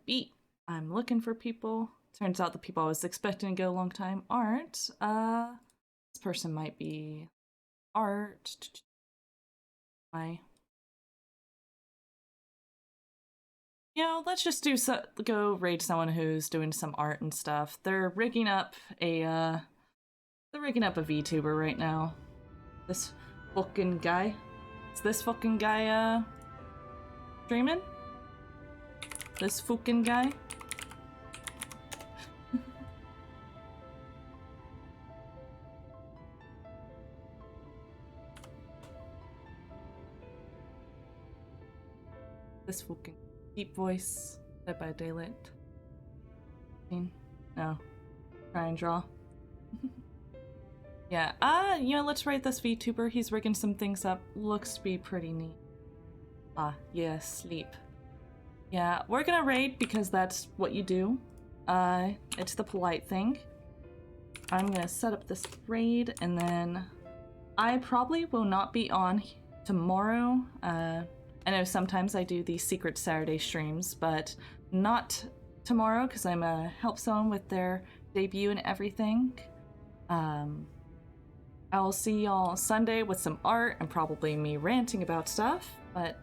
beat. I'm looking for people. Turns out the people I was expecting to go a long time aren't. This person might be Art. You know, let's just go raid someone who's doing some art and stuff. They're rigging up a VTuber right now. This fucking guy. Is this fucking guy streaming? This fucking guy? This fucking deep voice, Dead by Daylight. No. Try and draw. Yeah, you know, let's rate this VTuber. He's rigging some things up. Looks to be pretty neat. Yeah, sleep. Yeah, we're gonna raid because that's what you do. It's the polite thing. I'm gonna set up this raid and then I probably will not be on tomorrow. I know sometimes I do these Secret Saturday streams, but not tomorrow because I'm gonna help someone with their debut and everything. I'll see y'all Sunday with some art and probably me ranting about stuff, but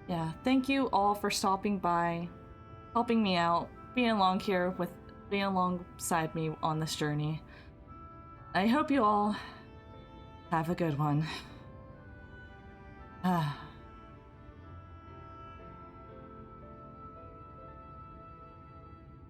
yeah, thank you all for stopping by, helping me out, being alongside me on this journey. I hope you all have a good one.